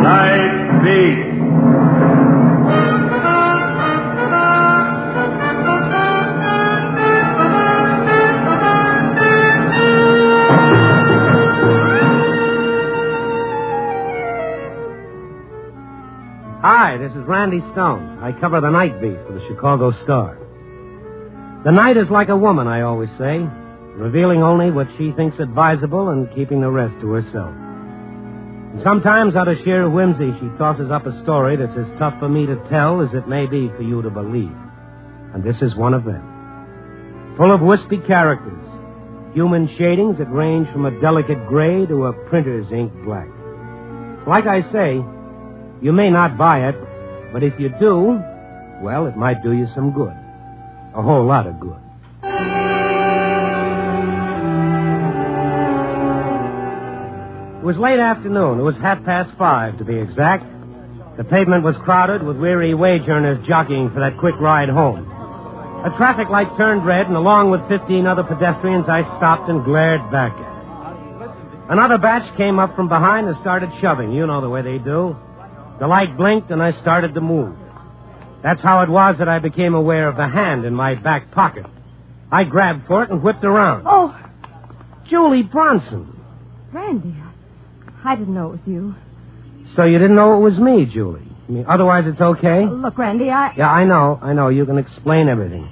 Night Beat. Hi, this is Randy Stone. I cover the night beat for the Chicago Star. The night is like a woman, I always say, revealing only what she thinks advisable and keeping the rest to herself. And sometimes, out of sheer whimsy, she tosses up a story that's as tough for me to tell as it may be for you to believe. And this is one of them. Full of wispy characters, human shadings that range from a delicate gray to a printer's ink black. Like I say, you may not buy it, but if you do, well, it might do you some good. A whole lot of good. It was late afternoon. It was 5:30, to be exact. The pavement was crowded with weary wage earners jockeying for that quick ride home. A traffic light turned red, and along with 15 other pedestrians, I stopped and glared back at it. Another batch came up from behind and started shoving. You know the way they do. The light blinked, and I started to move. That's how it was that I became aware of the hand in my back pocket. I grabbed for it and whipped around. Oh, Julie Bronson. Randy, I didn't know it was you. So you didn't know it was me, Julie? I mean, otherwise it's okay? Look, Randy, Yeah, I know. You can explain everything.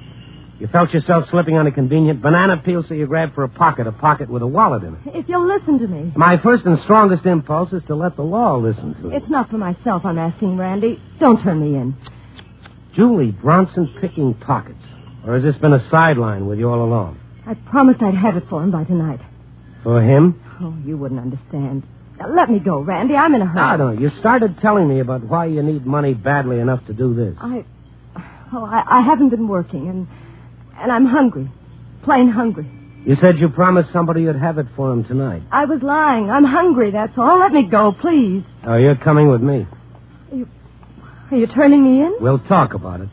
You felt yourself slipping on a convenient banana peel, so you grabbed for a pocket with a wallet in it. If you'll listen to me. My first and strongest impulse is to let the law listen to it. It's not for myself I'm asking, Randy. Don't turn me in. Julie Bronson picking pockets. Or has this been a sideline with you all along? I promised I'd have it for him by tonight. For him? Oh, you wouldn't understand. Now, let me go, Randy. I'm in a hurry. No. You started telling me about why you need money badly enough to do this. I haven't been working, and I'm hungry. Plain hungry. You said you promised somebody you'd have it for him tonight. I was lying. I'm hungry, that's all. Let me go, please. Oh, you're coming with me. Are you turning me in? We'll talk about it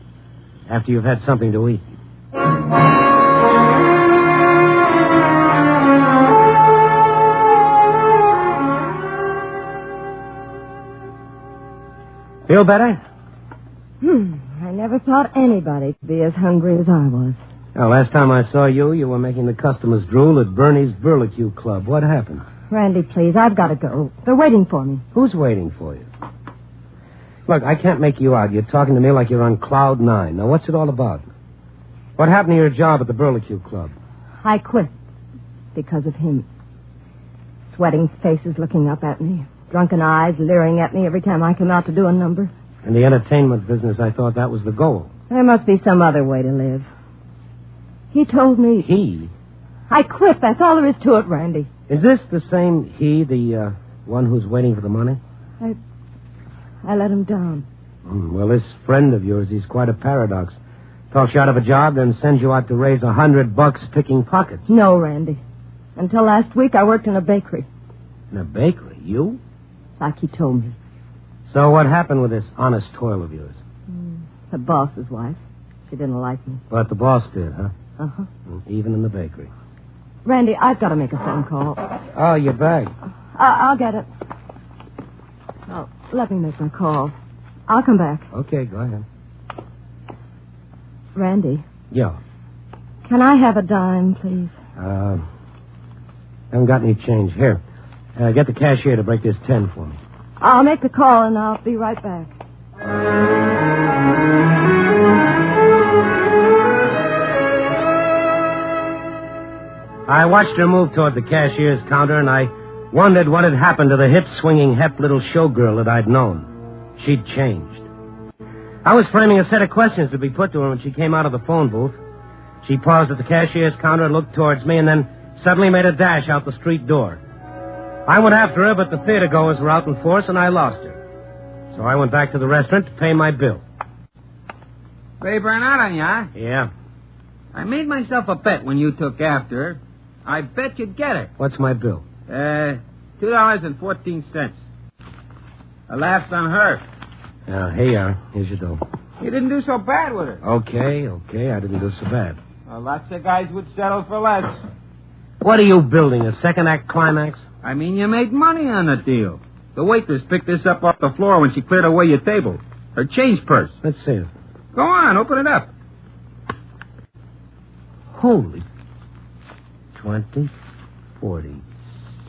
after you've had something to eat. Feel better? I never thought anybody could be as hungry as I was. Now, last time I saw you, you were making the customers drool at Bernie's Burglar Club. What happened? Randy, please, I've got to go. They're waiting for me. Who's waiting for you? Look, I can't make you out. You're talking to me like you're on cloud 9. Now, what's it all about? What happened to your job at the Burglar Club? I quit because of him. Sweating faces looking up at me. Drunken eyes leering at me every time I come out to do a number. In the entertainment business, I thought that was the goal. There must be some other way to live. He told me... He? I quit. That's all there is to it, Randy. Is this the same he, the one who's waiting for the money? I let him down. Well, this friend of yours, he's quite a paradox. Talks you out of a job, then sends you out to raise $100 picking pockets. No, Randy. Until last week, I worked in a bakery. In a bakery? You? Like he told me. So what happened with this honest toil of yours? The boss's wife. She didn't like me. But the boss did, huh? Uh-huh. Even in the bakery. Randy, I've got to make a phone call. Oh, your bag. I'll get it. Oh, let me make my call. I'll come back. Okay, go ahead. Randy. Yeah. Can I have a dime, please? Haven't got any change. Here. Get the cashier to break this 10 for me. I'll make the call and I'll be right back. I watched her move toward the cashier's counter, and I wondered what had happened to the hip-swinging, hep little showgirl that I'd known. She'd changed. I was framing a set of questions to be put to her when she came out of the phone booth. She paused at the cashier's counter and looked towards me, and then suddenly made a dash out the street door. I went after her, but the theater-goers were out in force, and I lost her. So I went back to the restaurant to pay my bill. Ray Bernard, yeah? Yeah. I made myself a bet when you took after her. I bet you'd get her. What's my bill? $2.14. I laughed on her. Here you are. Here's your dough. You didn't do so bad with her. Okay. I didn't do so bad. Well, lots of guys would settle for less. What are you building, a second-act climax? I mean, you made money on the deal. The waitress picked this up off the floor when she cleared away your table. Her change purse. Let's see it. Go on, open it up. Holy. 20, 40,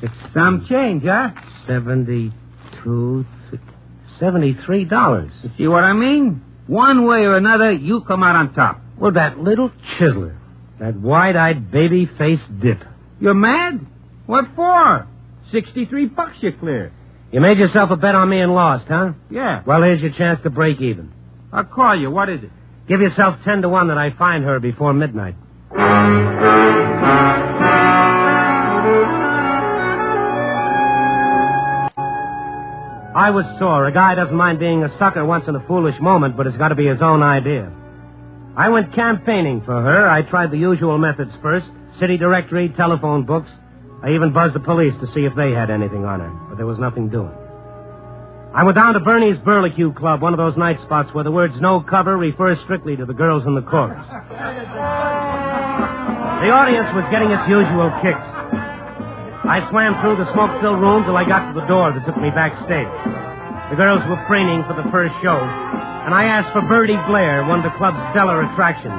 60. Some change, huh? 72, $73. You see what I mean? One way or another, you come out on top. Well, that little chiseler. That wide-eyed, baby-faced dip. You're mad? What for? $63 you cleared. You made yourself a bet on me and lost, huh? Yeah. Well, here's your chance to break even. I'll call you. What is it? Give yourself 10 to 1 that I find her before midnight. I was sore. A guy doesn't mind being a sucker once in a foolish moment, but it's got to be his own idea. I went campaigning for her. I tried the usual methods first. City directory, telephone books. I even buzzed the police to see if they had anything on her, but there was nothing doing. I went down to Bernie's Burglar Club, one of those night spots where the words no cover refers strictly to the girls in the chorus. The audience was getting its usual kicks. I swam through the smoke-filled room till I got to the door that took me backstage. The girls were preening for the first show, and I asked for Birdie Blair, one of the club's stellar attractions.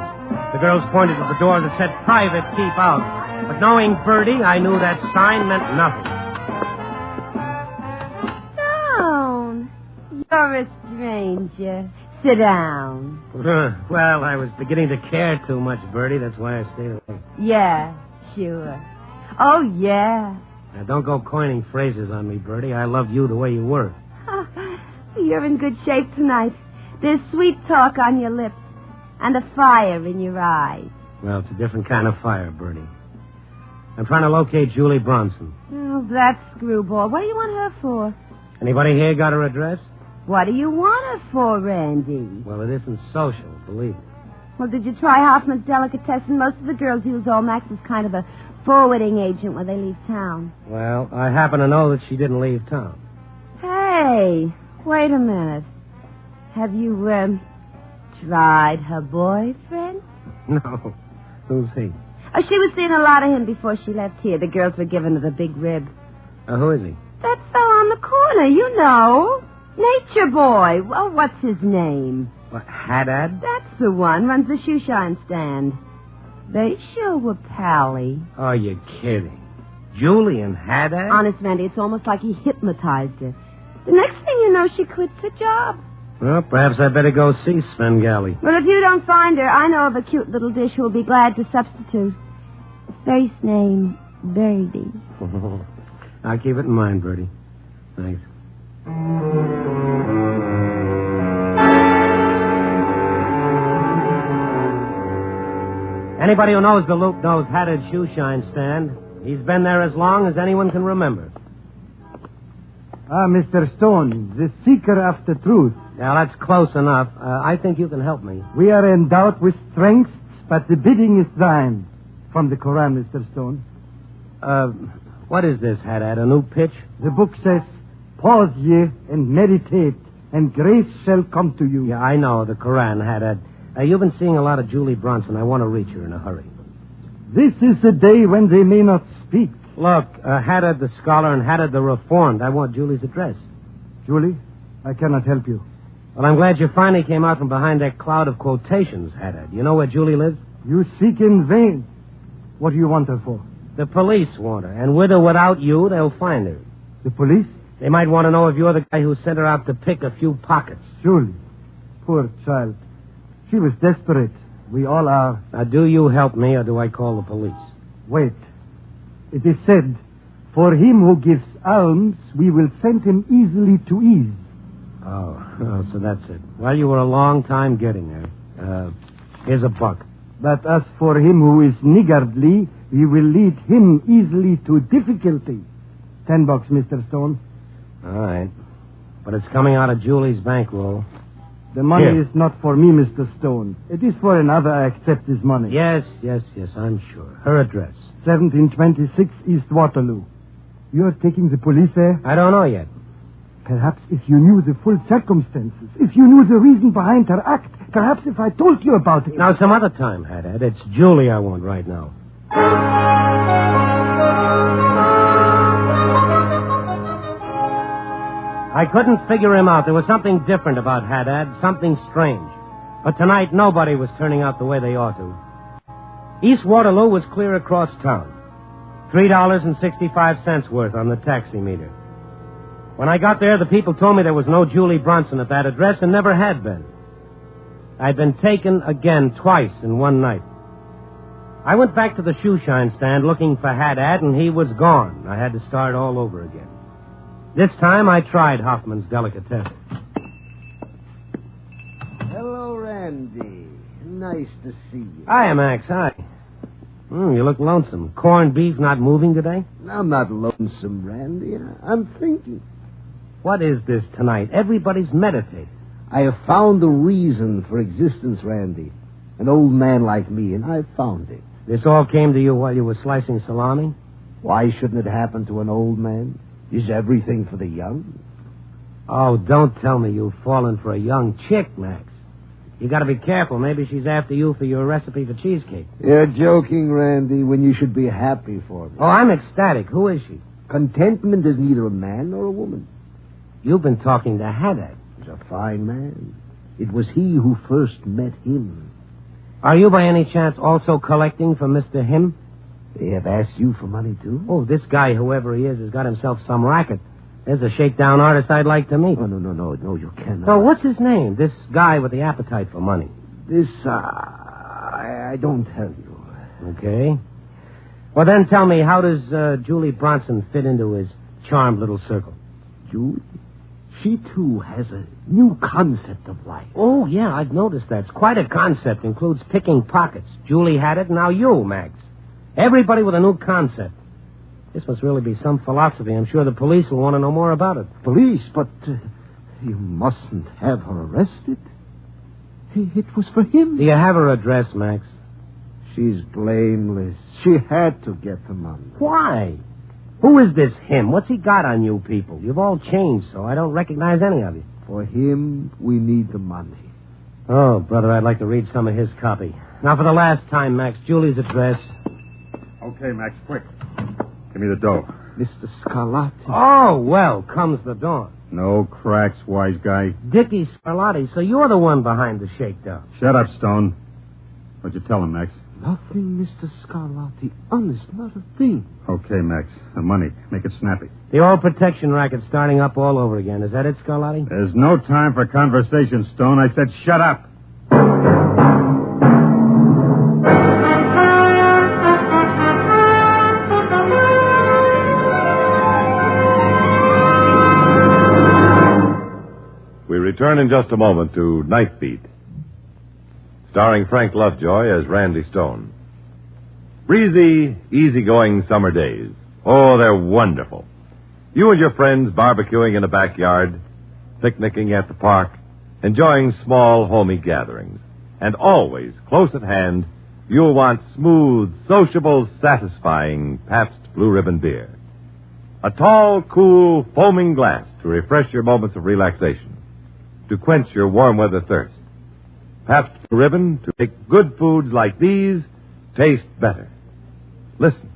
The girls pointed to the door that said, "Private, keep out." But knowing Birdie, I knew that sign meant nothing. you're a stranger. Sit down. Well, I was beginning to care too much, Bertie. That's why I stayed away. Yeah, sure. Oh, yeah. Now, don't go coining phrases on me, Bertie. I loved you the way you were. You're in good shape tonight. There's sweet talk on your lips and a fire in your eyes. Well, it's a different kind of fire, Bertie. I'm trying to locate Julie Bronson. Oh, that screwball. What do you want her for? Anybody here got her address? What do you want her for, Randy? Well, it isn't social, believe me. Well, did you try Hoffman's Delicatessen? Most of the girls use Olmax as kind of a forwarding agent when they leave town. Well, I happen to know that she didn't leave town. Hey, wait a minute. Have you, tried her boyfriend? No. Who's he? Oh, she was seeing a lot of him before she left here. The girls were giving her the big rib. Who is he? That fellow on the corner, you know. Nature Boy. Well, what's his name? What, Haddad? That's the one. Runs the shoe shine stand. They sure were pally. Oh, you're kidding. Julie and Haddad? Honest, Randy, it's almost like he hypnotized her. The next thing you know, she quits her job. Well, perhaps I better go see Svengali. Well, if you don't find her, I know of a cute little dish who will be glad to substitute. First name, Birdie. I'll keep it in mind, Bertie. Thanks. Anybody who knows the loop knows Haddad's shoe shine stand. He's been there as long as anyone can remember. Ah, Mr. Stone, the seeker after truth. Now, that's close enough. I think you can help me. We are endowed with strengths, but the bidding is thine. From the Quran, Mr. Stone. What is this, Haddad? A new pitch? The book says, pause ye and meditate, and grace shall come to you. Yeah, I know, the Quran, Haddad. You've been seeing a lot of Julie Bronson. I want to reach her in a hurry. This is the day when they may not speak. Look, Haddad the scholar and Haddad the reformed. I want Julie's address. Julie, I cannot help you. Well, I'm glad you finally came out from behind that cloud of quotations, Haddad. You know where Julie lives? You seek in vain. What do you want her for? The police want her, and with or without you, they'll find her. The police? They might want to know if you're the guy who sent her out to pick a few pockets. Julie, poor child. She was desperate. We all are. Now, do you help me, or do I call the police? Wait. It is said, for him who gives alms, we will send him easily to ease. Oh, so that's it. Well, you were a long time getting there. Here's a buck. But as for him who is niggardly, we will lead him easily to difficulty. $10, Mr. Stone. All right. But it's coming out of Julie's bankroll. The money Here. is not for me, Mr. Stone. It is for another. I accept his money. Yes, I'm sure. Her address. 1726 East Waterloo. You're taking the police there? I don't know yet. Perhaps if you knew the full circumstances, if you knew the reason behind her act, perhaps if I told you about it. Now, some other time, Haddad. It's Julie I want right now. I couldn't figure him out. There was something different about Haddad, something strange. But tonight, nobody was turning out the way they ought to. East Waterloo was clear across town. $3.65 worth on the taxi meter. When I got there, the people told me there was no Julie Bronson at that address and never had been. I'd been taken again twice in one night. I went back to the shoe shine stand looking for Haddad, and he was gone. I had to start all over again. This time, I tried Hoffman's Delicatessen. Hello, Randy. Nice to see you. Hi, Max. Hi. You look lonesome. Corned beef not moving today? I'm not lonesome, Randy. I'm thinking. What is this tonight? Everybody's meditating. I have found the reason for existence, Randy. An old man like me, and I found it. This all came to you while you were slicing salami? Why shouldn't it happen to an old man? Is everything for the young? Oh, don't tell me you've fallen for a young chick, Max. You gotta be careful. Maybe she's after you for your recipe for cheesecake. You're joking, Randy, when you should be happy for me. Oh, I'm ecstatic. Who is she? Contentment is neither a man nor a woman. You've been talking to Haddad. He's a fine man. It was he who first met him. Are you by any chance also collecting for Mr. Him? They have asked you for money, too? Oh, this guy, whoever he is, has got himself some racket. There's a shakedown artist I'd like to meet. Oh, no, you cannot. Oh, what's his name? This guy with the appetite for money. This, I don't tell you. Okay. Well, then tell me, how does Julie Bronson fit into his charmed little circle? Julie? She, too, has a new concept of life. Oh, yeah, I've noticed that. It's quite a concept. Includes picking pockets. Julie had it, and now you, Max. Everybody with a new concept. This must really be some philosophy. I'm sure the police will want to know more about it. Police? But you mustn't have her arrested. It was for him. Do you have her address, Max? She's blameless. She had to get the money. Why? Who is this him? What's he got on you people? You've all changed, so I don't recognize any of you. For him, we need the money. Oh, brother, I'd like to read some of his copy. Now, for the last time, Max, Julie's address. Okay, Max, quick. Give me the dough. Mr. Scarlatti. Oh, well, comes the dawn. No cracks, wise guy. Dickie Scarlatti, so you're the one behind the shakedown. Shut up, Stone. What'd you tell him, Max? Nothing, Mr. Scarlatti. Honest, not a thing. Okay, Max. The money. Make it snappy. The old protection racket's starting up all over again. Is that it, Scarlatti? There's no time for conversation, Stone. I said shut up. We return in just a moment to Night Beat, starring Frank Lovejoy as Randy Stone. Breezy, easygoing summer days. Oh, they're wonderful. You and your friends barbecuing in the backyard, picnicking at the park, enjoying small, homey gatherings. And always, close at hand, you'll want smooth, sociable, satisfying Pabst Blue Ribbon beer. A tall, cool, foaming glass to refresh your moments of relaxation, to quench your warm weather thirst. Pabst Blue Ribbon to make good foods like these taste better. Listen.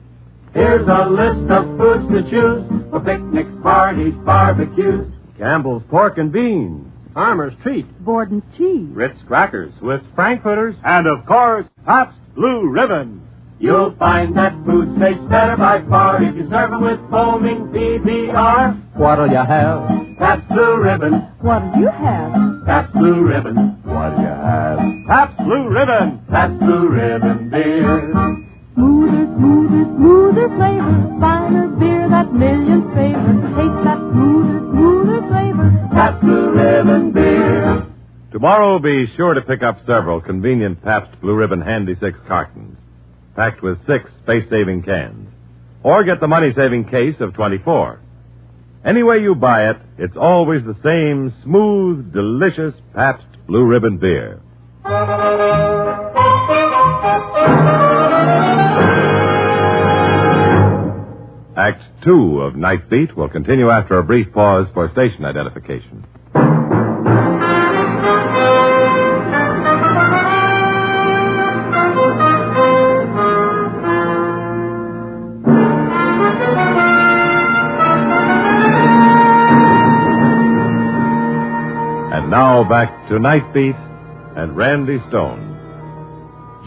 Here's a list of foods to choose for picnics, parties, barbecues. Campbell's Pork and Beans. Farmer's Treat. Borden's Cheese. Ritz Crackers. Swiss Frankfurters. And, of course, Pabst Blue Ribbon. You'll find that food tastes better by far if you serve it with foaming PBR. What'll you have? Pabst Blue Ribbon. What'll you have? Pabst Blue Ribbon. What'll you have? Pabst Blue Ribbon. Pabst Blue Ribbon beer. Smoother flavor. Finer beer, that million favor. Taste that smoother flavor. Pabst Blue Ribbon beer. Tomorrow, be sure to pick up several convenient Pabst Blue Ribbon Handy 6 cartons, packed with 6 space-saving cans. Or get the money-saving case of 24. Any way you buy it, it's always the same smooth, delicious Pabst Blue Ribbon beer. Act 2 of Night Beat will continue after a brief pause for station identification. And now back to Night Beat and Randy Stone.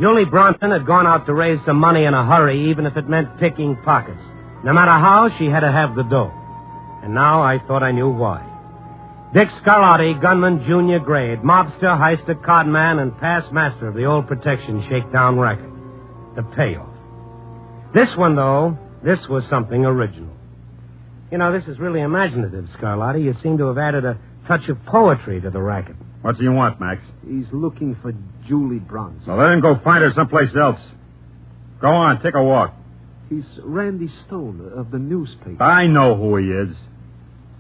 Julie Bronson had gone out to raise some money in a hurry, even if it meant picking pockets. No matter how, she had to have the dough. And now I thought I knew why. Dick Scarlatti, gunman junior grade, mobster, heister, codman, and past master of the old protection shakedown racket. The payoff. This one, though, this was something original. You know, this is really imaginative, Scarlatti. You seem to have added a touch of poetry to the racket. What do you want, Max? He's looking for Julie Bronson. Well, let him go find her someplace else. Go on, take a walk. He's Randy Stone of the newspaper. I know who he is.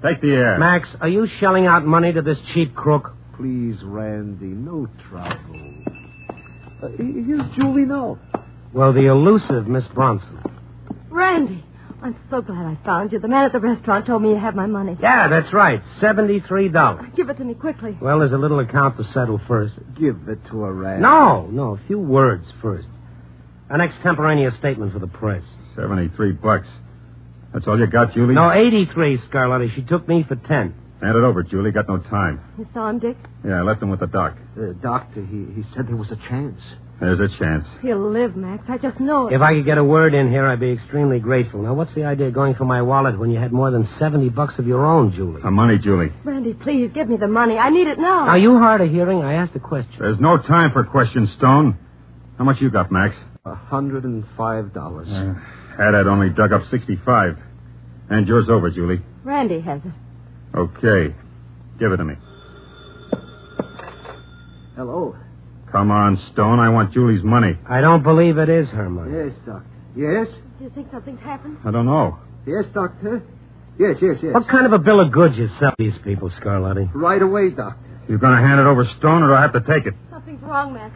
Take the air. Max, are you shelling out money to this cheap crook? Please, Randy, no trouble. Here's Julie now. Well, the elusive Miss Bronson. Randy, I'm so glad I found you. The man at the restaurant told me you had my money. Yeah, that's right. $73. Give it to me quickly. Well, there's a little account to settle first. Give it to her, Randy. No, a few words first. An extemporaneous statement for the press. $73. That's all you got, Julie? No, 83, Scarlatti. She took me for 10. Hand it over, Julie. Got no time. You saw him, Dick? Yeah, I left him with the doc. The doctor, he said there was a chance. There's a chance. He'll live, Max. I just know it. If I could get a word in here, I'd be extremely grateful. Now, what's the idea of going through my wallet when you had more than $70 of your own, Julie? The money, Julie. Randy, please, give me the money. I need it now. Now, you hard of hearing? I asked a question. There's no time for questions, Stone. How much you got, Max? $105. Haddad only dug up 65. And yours over, Julie. Randy has it. Okay. Give it to me. Hello. Come on, Stone. I want Julie's money. I don't believe it is her money. Yes, Doctor. Yes? Do you think something's happened? I don't know. Yes, Doctor. Yes. What kind of a bill of goods you sell these people, Scarlatti? Right away, Doctor. You going to hand it over, Stone, or do I have to take it? Something's wrong, Max.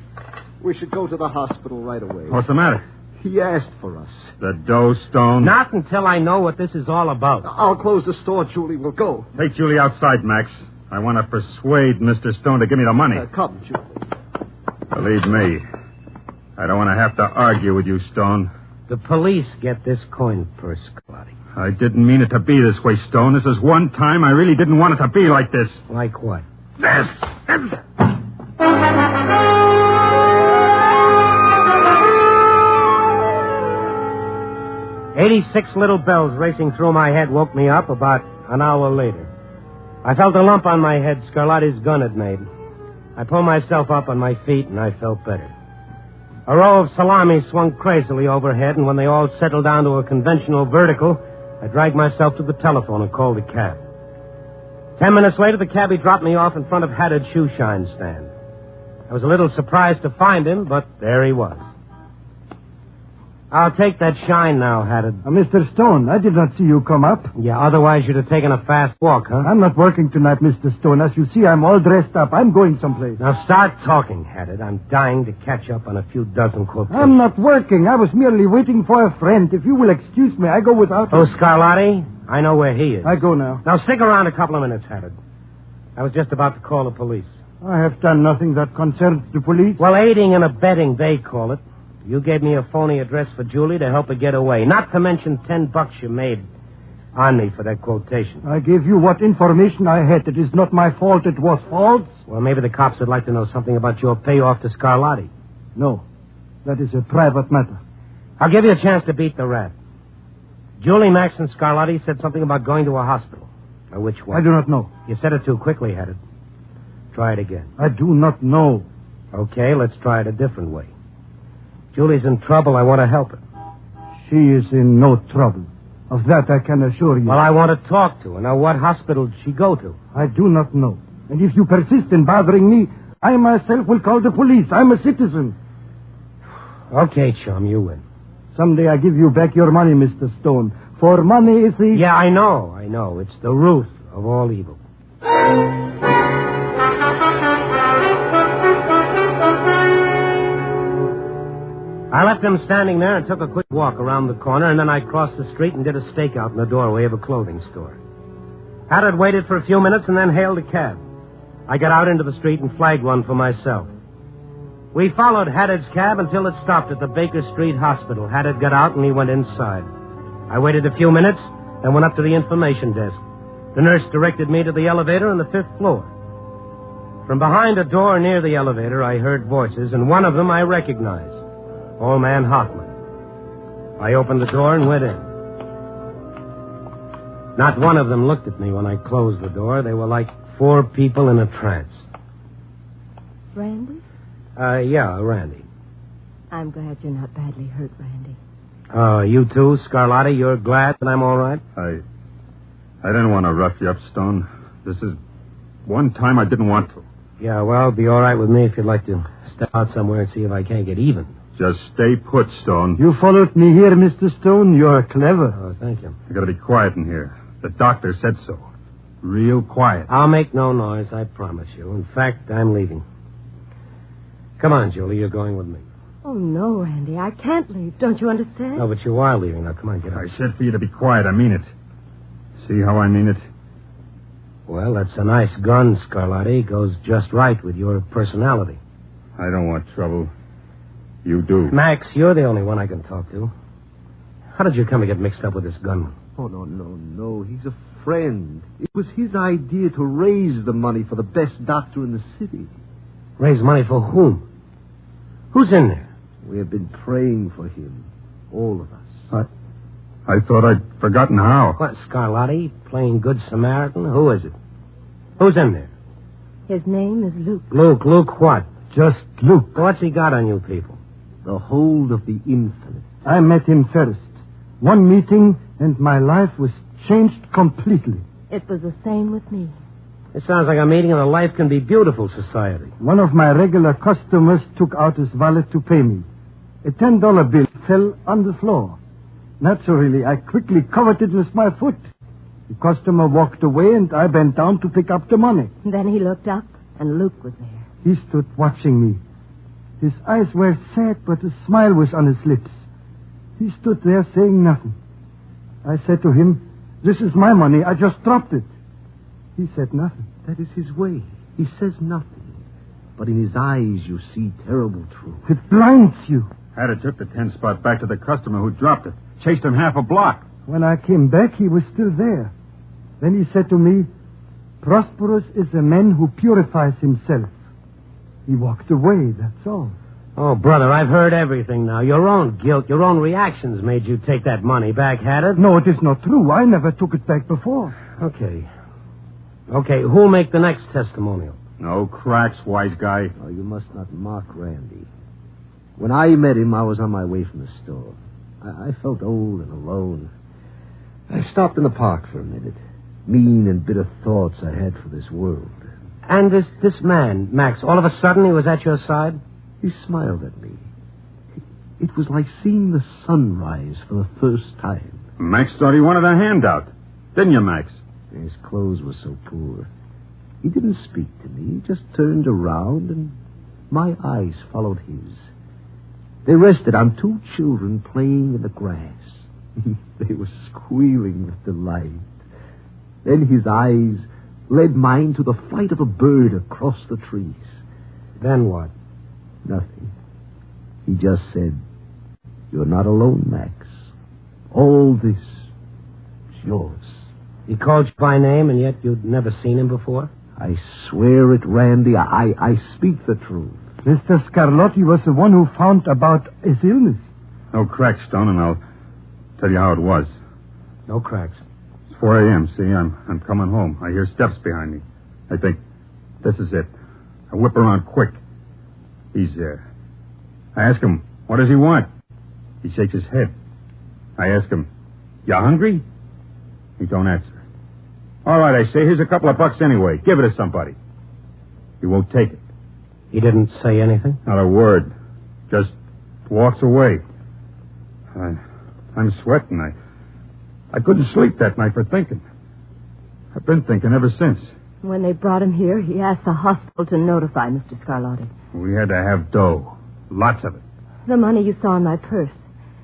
We should go to the hospital right away. What's the matter? He asked for us. The dough, Stone? Not until I know what this is all about. I'll close the store, Julie. We'll go. Take Julie outside, Max. I want to persuade Mr. Stone to give me the money. Come, Julie. Believe me, I don't want to have to argue with you, Stone. The police get this coin purse, Scarlatti. I didn't mean it to be this way, Stone. This is one time I really didn't want it to be like this. Like what? This. 86 little bells racing through my head woke me up about an hour later. I felt a lump on my head Scarlatti's gun had made. I pulled myself up on my feet, and I felt better. A row of salami swung crazily overhead, and when they all settled down to a conventional vertical, I dragged myself to the telephone and called a cab. 10 minutes later, the cabbie dropped me off in front of Haddad's shoe shine stand. I was a little surprised to find him, but there he was. I'll take that shine now, Haddad. Mr. Stone, I did not see you come up. Yeah, otherwise you'd have taken a fast walk, huh? I'm not working tonight, Mr. Stone. As you see, I'm all dressed up. I'm going someplace. Now start talking, Haddad. I'm dying to catch up on a few dozen quotations. I'm not working. I was merely waiting for a friend. If you will excuse me, I go without... Oh, Scarlatti? I know where he is. I go now. Now stick around a couple of minutes, Haddad. I was just about to call the police. I have done nothing that concerns the police. Well, aiding and abetting, they call it. You gave me a phony address for Julie to help her get away. Not to mention $10 you made on me for that quotation. I gave you what information I had. It is not my fault it was false. Well, maybe the cops would like to know something about your payoff to Scarlatti. No. That is a private matter. I'll give you a chance to beat the rat. Julie, Max, and Scarlatti said something about going to a hospital. Now, which one? I do not know. You said it too quickly, Haddad. Try it again. I do not know. Okay, let's try it a different way. Julie's in trouble. I want to help her. She is in no trouble. Of that I can assure you. Well, I want to talk to her. Now, what hospital did she go to? I do not know. And if you persist in bothering me, I myself will call the police. I'm a citizen. Okay, chum, you win. Someday I give you back your money, Mr. Stone. For money is the... Yeah, I know. It's the root of all evil. I left him standing there and took a quick walk around the corner, and then I crossed the street and did a stakeout in the doorway of a clothing store. Haddad waited for a few minutes and then hailed a cab. I got out into the street and flagged one for myself. We followed Haddad's cab until it stopped at the Baker Street Hospital. Haddad got out and he went inside. I waited a few minutes and went up to the information desk. The nurse directed me to the elevator on the 5th floor. From behind a door near the elevator, I heard voices, and one of them I recognized. Old Man Hoffman. I opened the door and went in. Not one of them looked at me when I closed the door. They were like 4 people in a trance. Randy? Yeah, Randy. I'm glad you're not badly hurt, Randy. You too, Scarlatti? You're glad that I'm all right? I didn't want to rough you up, Stone. This is one time I didn't want to. Yeah, well, it'll be all right with me if you'd like to step out somewhere and see if I can't get even. Just stay put, Stone. You followed me here, Mr. Stone. You're clever. Oh, thank you. You gotta be quiet in here. The doctor said so. Real quiet. I'll make no noise, I promise you. In fact, I'm leaving. Come on, Julie, you're going with me. Oh, no, Randy, I can't leave. Don't you understand? No, but you are leaving. Now, come on, get up. I said for you to be quiet. I mean it. See how I mean it? Well, that's a nice gun, Scarlatti. Goes just right with your personality. I don't want trouble. You do. Max, you're the only one I can talk to. How did you come to get mixed up with this gunman? Oh, no. He's a friend. It was his idea to raise the money for the best doctor in the city. Raise money for whom? Who's in there? We have been praying for him. All of us. I thought I'd forgotten how. What, Scarlatti? Playing Good Samaritan? Who is it? Who's in there? His name is Luke. Luke what? Just Luke. What's he got on you people? The hold of the infinite. I met him first. One meeting, and my life was changed completely. It was the same with me. It sounds like a meeting of the Life Can Be Beautiful Society. One of my regular customers took out his wallet to pay me. A $10 bill fell on the floor. Naturally, I quickly covered it with my foot. The customer walked away, and I bent down to pick up the money. Then he looked up, and Luke was there. He stood watching me. His eyes were sad, but a smile was on his lips. He stood there saying nothing. I said to him, "This is my money. I just dropped it." He said nothing. That is his way. He says nothing. But in his eyes you see terrible truth. It blinds you. I'd have took the 10 spot back to the customer who dropped it. Chased him half a block. When I came back, he was still there. Then he said to me, "Prosperous is a man who purifies himself." He walked away, that's all. Oh, brother, I've heard everything now. Your own guilt, your own reactions made you take that money back, had it? No, it is not true. I never took it back before. Okay, who'll make the next testimonial? No cracks, wise guy. Oh, you must not mock Randy. When I met him, I was on my way from the store. I felt old and alone. I stopped in the park for a minute. Mean and bitter thoughts I had for this world. And this man, Max, all of a sudden he was at your side? He smiled at me. It was like seeing the sun rise for the first time. Max thought he wanted a handout. Didn't you, Max? His clothes were so poor. He didn't speak to me. He just turned around, and my eyes followed his. They rested on 2 children playing in the grass. They were squealing with delight. Then his eyes led mine to the flight of a bird across the trees. Then what? Nothing. He just said, "You're not alone, Max. All this is yours." He called you by name, and yet you'd never seen him before? I swear it, Randy. I speak the truth. Mr. Scarlotti was the one who found about his illness. No cracks, Stone, and I'll tell you how it was. No cracks. It's 4 a.m., see? I'm coming home. I hear steps behind me. I think, this is it. I whip around quick. He's there. I ask him, what does he want? He shakes his head. I ask him, you hungry? He don't answer. All right, I say, here's a couple of bucks anyway. Give it to somebody. He won't take it. He didn't say anything? Not a word. Just walks away. I'm sweating. I couldn't sleep that night for thinking. I've been thinking ever since. When they brought him here, he asked the hospital to notify Mr. Scarlotti. We had to have dough. Lots of it. The money you saw in my purse.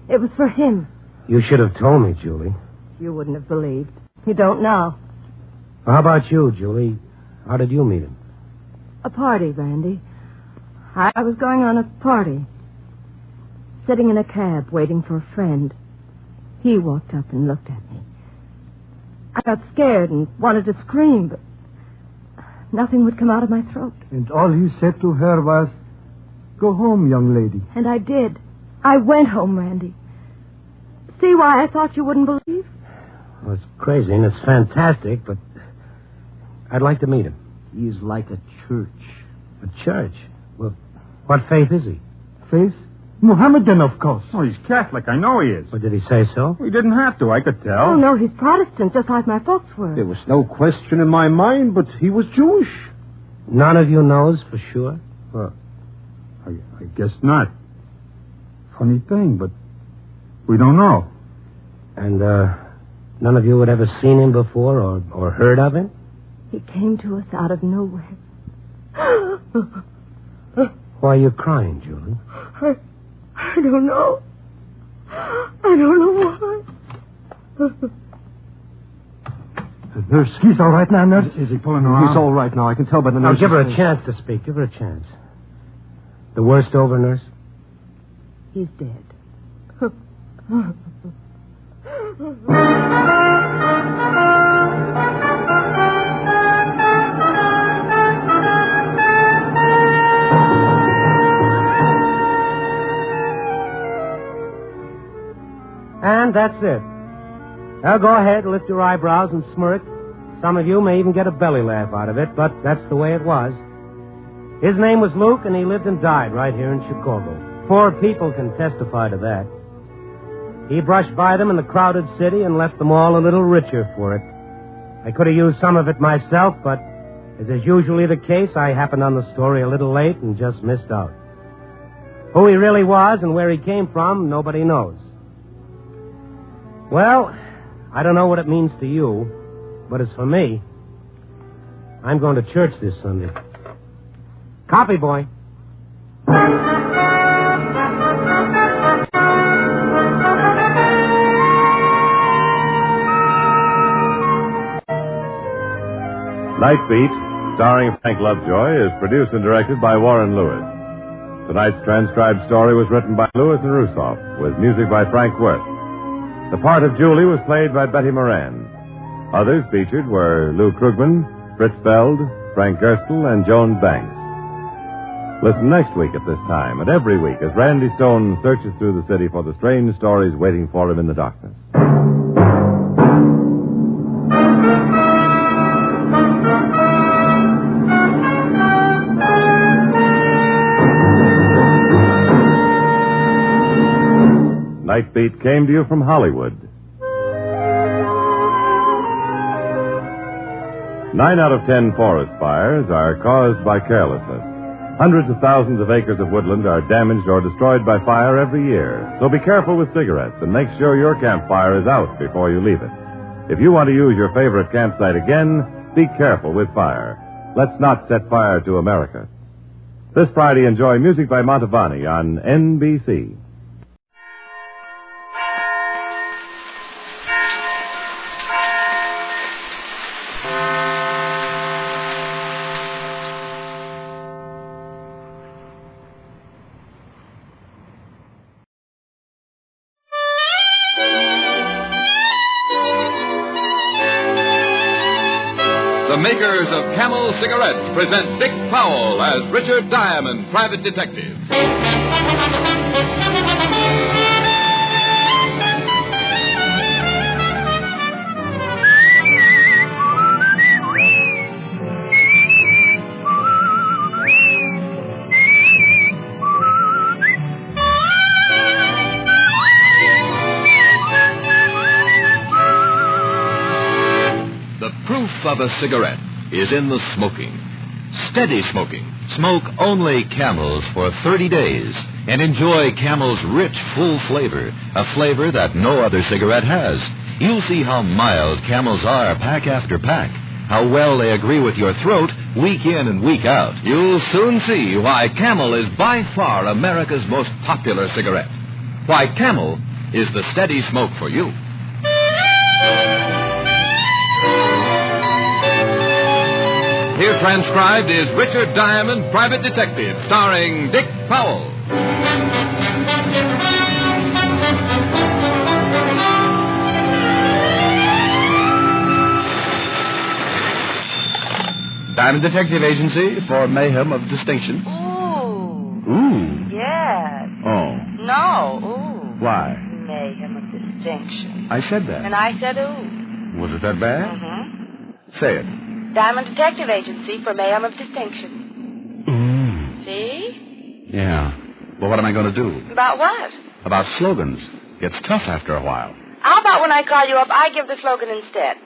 It was for him. You should have told me, Julie. You wouldn't have believed. You don't know. Well, how about you, Julie? How did you meet him? A party, Randy. I was going on a party. Sitting in a cab waiting for a friend. He walked up and looked at me. I got scared and wanted to scream, but nothing would come out of my throat. And all he said to her was, "Go home, young lady." And I did. I went home, Randy. See why I thought you wouldn't believe? Well, it's crazy and it's fantastic, but I'd like to meet him. He is like a church. A church? Well, what faith is he? Faith? Mohammedan, of course. Oh, he's Catholic. I know he is. But did he say so? We didn't have to. I could tell. Oh, no, he's Protestant, just like my folks were. There was no question in my mind, but he was Jewish. None of you knows for sure? Well, I guess not. Funny thing, but we don't know. And, none of you had ever seen him before or heard of him? He came to us out of nowhere. Why are you crying, Julie? I don't know. I don't know why. Nurse, he's all right now, nurse. Is he pulling her out? He's all right now. I can tell by the nurse. Now, give her a chance to speak. Give her a chance. The worst over, nurse? He's dead. And that's it. Now go ahead, lift your eyebrows and smirk. Some of you may even get a belly laugh out of it, but that's the way it was. His name was Luke, and he lived and died right here in Chicago. 4 people can testify to that. He brushed by them in the crowded city and left them all a little richer for it. I could have used some of it myself, but as is usually the case, I happened on the story a little late and just missed out. Who he really was and where he came from, nobody knows. Well, I don't know what it means to you, but as for me, I'm going to church this Sunday. Copy, boy. Night Beat, starring Frank Lovejoy, is produced and directed by Warren Lewis. Tonight's transcribed story was written by Lewis and Russoff, with music by Frank Worth. The part of Julie was played by Betty Moran. Others featured were Lou Krugman, Fritz Feld, Frank Gerstle, and Joan Banks. Listen next week at this time, and every week, as Randy Stone searches through the city for the strange stories waiting for him in the darkness. Night Beat came to you from Hollywood. 9 out of 10 forest fires are caused by carelessness. Hundreds of thousands of acres of woodland are damaged or destroyed by fire every year. So be careful with cigarettes and make sure your campfire is out before you leave it. If you want to use your favorite campsite again, be careful with fire. Let's not set fire to America. This Friday, enjoy music by Montevani on NBC. The makers of Camel cigarettes present Dick Powell as Richard Diamond, private detective. The proof of a cigarette is in the smoking. Steady smoking. Smoke only Camels for 30 days and enjoy Camel's rich, full flavor, a flavor that no other cigarette has. You'll see how mild Camels are pack after pack, how well they agree with your throat week in and week out. You'll soon see why Camel is by far America's most popular cigarette. Why Camel is the steady smoke for you. Here transcribed is Richard Diamond, Private Detective, starring Dick Powell. Diamond Detective Agency for mayhem of distinction. Ooh. Yes. Oh. No. Ooh. Why? Mayhem of distinction. I said that. And I said ooh. Was it that bad? Mm-hmm. Say it. Diamond Detective Agency for mayhem of distinction. See? Yeah. Well, what am I going to do? About what? About slogans. Gets tough after a while. How about when I call you up, I give the slogan instead?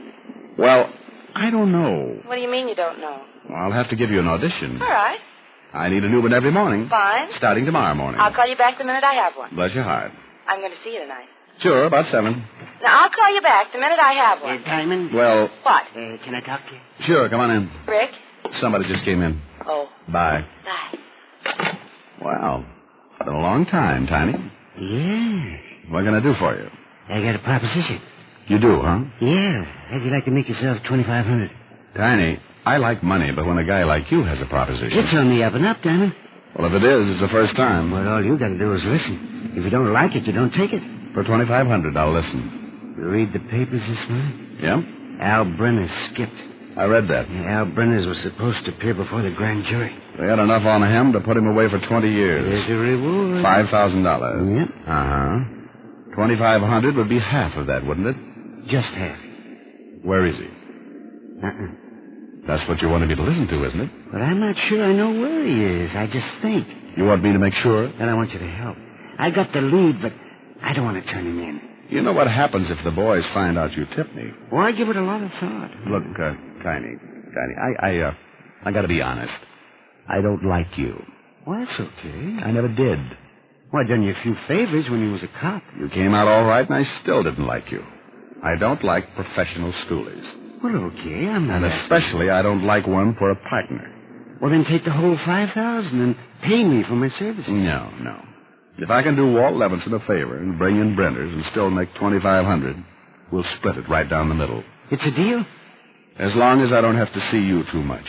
Well, I don't know. What do you mean you don't know? Well, I'll have to give you an audition. All right. I need a new one every morning. Fine. Starting tomorrow morning. I'll call you back the minute I have one. Bless your heart. I'm going to see you tonight. Sure, about 7. Now, I'll call you back the minute I have one. Diamond? Well... What? Can I talk to you? Sure, come on in. Rick? Somebody just came in. Oh. Bye. Bye. Wow. Been a long time, Tiny. Yeah. What can I do for you? I got a proposition. You do, huh? Yeah. How'd you like to make yourself $2,500? Tiny, I like money, but when a guy like you has a proposition... It's on the up and up, Diamond. Well, if it is, it's the first time. Well, all you got to do is listen. If you don't like it, you don't take it. For $2,500, I'll listen. You read the papers this morning? Yeah? Al Brenners skipped. I read that. Yeah, Al Brenners was supposed to appear before the grand jury. They had enough on him to put him away for 20 years. There's a reward. $5,000. Yep. Uh-huh. $2,500 would be half of that, wouldn't it? Just half. Where is he? That's what you wanted me to listen to, isn't it? But I'm not sure I know where he is. I just think. You want me to make sure? Then I want you to help. I got the lead, but I don't want to turn him in. You know what happens if the boys find out you tipped me? Well, I give it a lot of thought. Look, Tiny, I gotta be honest. I don't like you. Well, that's okay. I never did. Well, I done you a few favors when you was a cop. You came out all right, and I still didn't like you. I don't like professional stoolies. Well, okay, I'm not... And especially I don't like one for a partner. Well, then take the whole $5,000 and pay me for my services. No. If I can do Walt Levinson a favor and bring in Brenners and still make $2,500, we'll split it right down the middle. It's a deal? As long as I don't have to see you too much.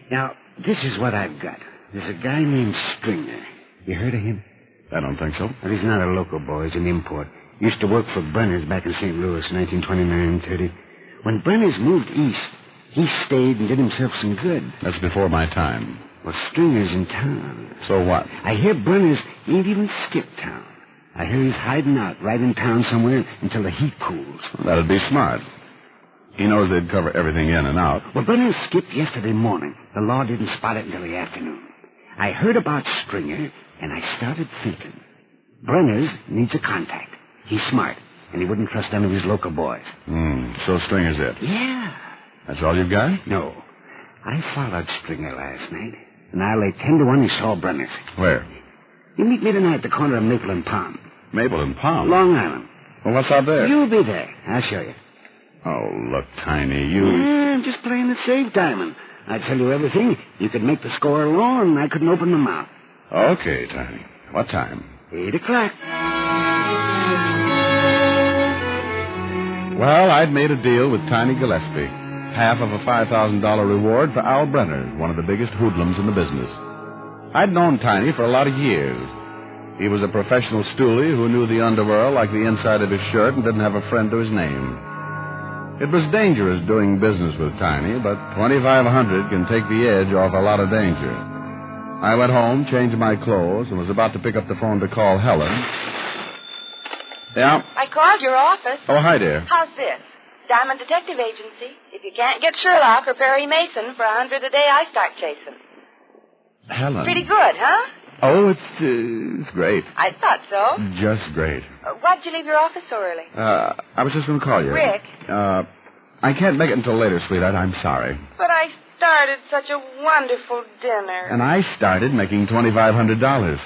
Now, this is what I've got. There's a guy named Stringer. You heard of him? I don't think so. Well, he's not a local boy. He's an import. Used to work for Brenners back in St. Louis, 1929-30. When Brenners moved east, he stayed and did himself some good. That's before my time. Well, Stringer's in town. So what? I hear Brenners ain't even skipped town. I hear he's hiding out right in town somewhere until the heat cools. Well, that'd be smart. He knows they'd cover everything in and out. Well, Brenners skipped yesterday morning. The law didn't spot it until the afternoon. I heard about Stringer, and I started thinking. Brenners needs a contact. He's smart, and he wouldn't trust any of his local boys. So Stringer's it? Yeah. That's all you've got? No. I followed Stringer last night, and I lay 10-1 he saw Brenners. Where? You meet me tonight at the corner of Maple and Palm. Maple and Palm? Long Island. Well, what's out there? You'll be there. I'll show you. Oh, look, Tiny, you... Yeah, I'm just playing it safe, Diamond. I tell you everything. You could make the score alone, and I couldn't open the mouth. Okay, Tiny. What time? 8 o'clock. Well, I'd made a deal with Tiny Gillespie. Half of a $5,000 reward for Al Brenner, one of the biggest hoodlums in the business. I'd known Tiny for a lot of years. He was a professional stoolie who knew the underworld like the inside of his shirt and didn't have a friend to his name. It was dangerous doing business with Tiny, but $2,500 can take the edge off a lot of danger. I went home, changed my clothes, and was about to pick up the phone to call Helen. Yeah? I called your office. Oh, hi, dear. How's this? Diamond Detective Agency. If you can't get Sherlock or Perry Mason for $100 a day, I start chasing. Helen. Pretty good, huh? Oh, it's great. I thought so. Just great. Why'd you leave your office so early? I was just going to call you. Rick. I can't make it until later, sweetheart. I'm sorry. But I started such a wonderful dinner. And I started making $2,500. $2,500?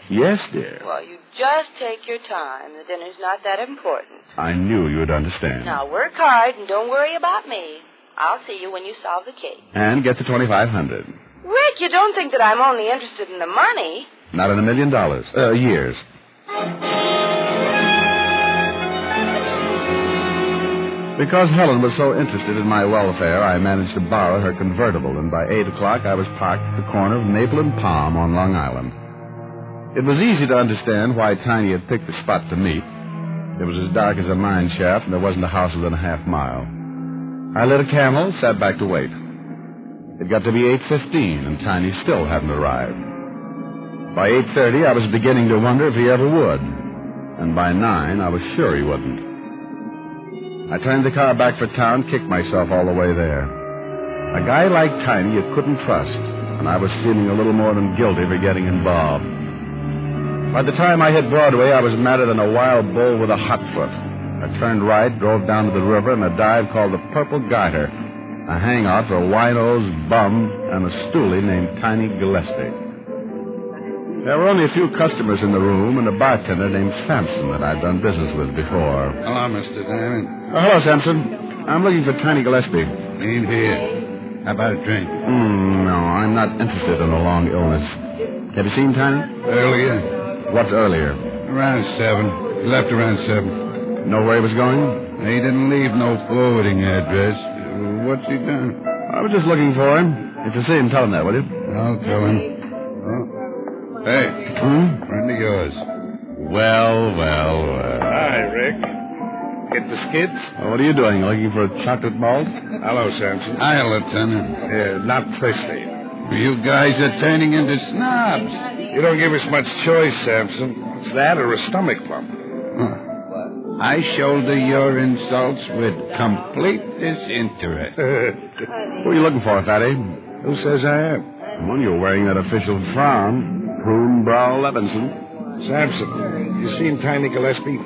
Yes, dear. Well, you just take your time. The dinner's not that important. I knew you'd understand. Now, work hard and don't worry about me. I'll see you when you solve the case. And get the $2,500. Rick, you don't think that I'm only interested in the money? Not in $1 million. Years. Because Helen was so interested in my welfare, I managed to borrow her convertible, and by 8 o'clock I was parked at the corner of Maple and Palm on Long Island. It was easy to understand why Tiny had picked the spot to meet. It was as dark as a mine shaft, and there wasn't a house within a half mile. I lit a Camel, sat back to wait. It got to be 8:15, and Tiny still hadn't arrived. By 8:30, I was beginning to wonder if he ever would. And by 9, I was sure he wouldn't. I turned the car back for town, kicked myself all the way there. A guy like Tiny you couldn't trust, and I was feeling a little more than guilty for getting involved. By the time I hit Broadway, I was madder than a wild bull with a hot foot. I turned right, drove down to the river in a dive called the Purple Garter, a hangout for winos, bums, and a stoolie named Tiny Gillespie. There were only a few customers in the room and a bartender named Sampson that I'd done business with before. Hello, Mr. Diamond. Oh, hello, Sampson. I'm looking for Tiny Gillespie. Ain't here. How about a drink? No, I'm not interested in a long illness. Have you seen Tiny? Earlier. What's earlier? Around 7. He left around 7. Know where he was going? He didn't leave no forwarding address. What's he done? I was just looking for him. If you see him, tell him that, will you? I'll tell him. Oh. Hey, friend of yours. Well. Hi, Rick. Get the skids? What are you doing? Looking for a chocolate malt? Hello, Sampson. Hi, Lieutenant. Not thirsty. You guys are turning into snobs. You don't give us much choice, Sampson. It's that or a stomach pump. I shoulder your insults with complete disinterest. Who are you looking for, Fatty? Who says I am? Well, you're wearing that official frown. Prune Brow Levinson. Samson, you seen Tiny Gillespie?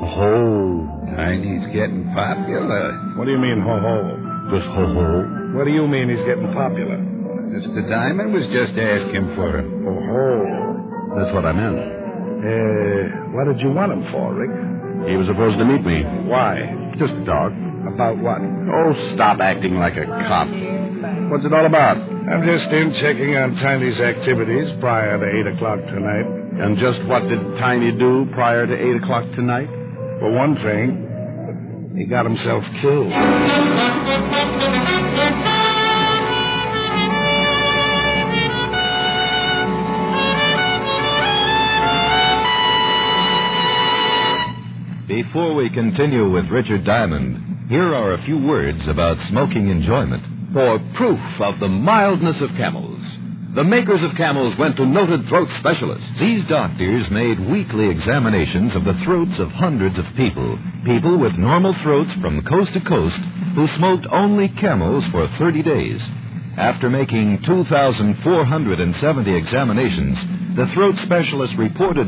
Oh. Tiny's getting popular. What do you mean, ho-ho? Just ho-ho? What do you mean he's getting popular? Mr. Diamond was just asking for him. Ho-ho. That's what I meant. What did you want him for, Rick? He was supposed to meet me. Why? Just to talk. About what? Oh, stop acting like a cop. What's it all about? I'm just in checking on Tiny's activities prior to 8 o'clock tonight. And just what did Tiny do prior to 8 o'clock tonight? For one thing, he got himself killed. Before we continue with Richard Diamond, here are a few words about smoking enjoyment. For proof of the mildness of Camels, the makers of Camels went to noted throat specialists. These doctors made weekly examinations of the throats of hundreds of people with normal throats from coast to coast, who smoked only Camels for 30 days. After making 2,470 examinations, the throat specialists reported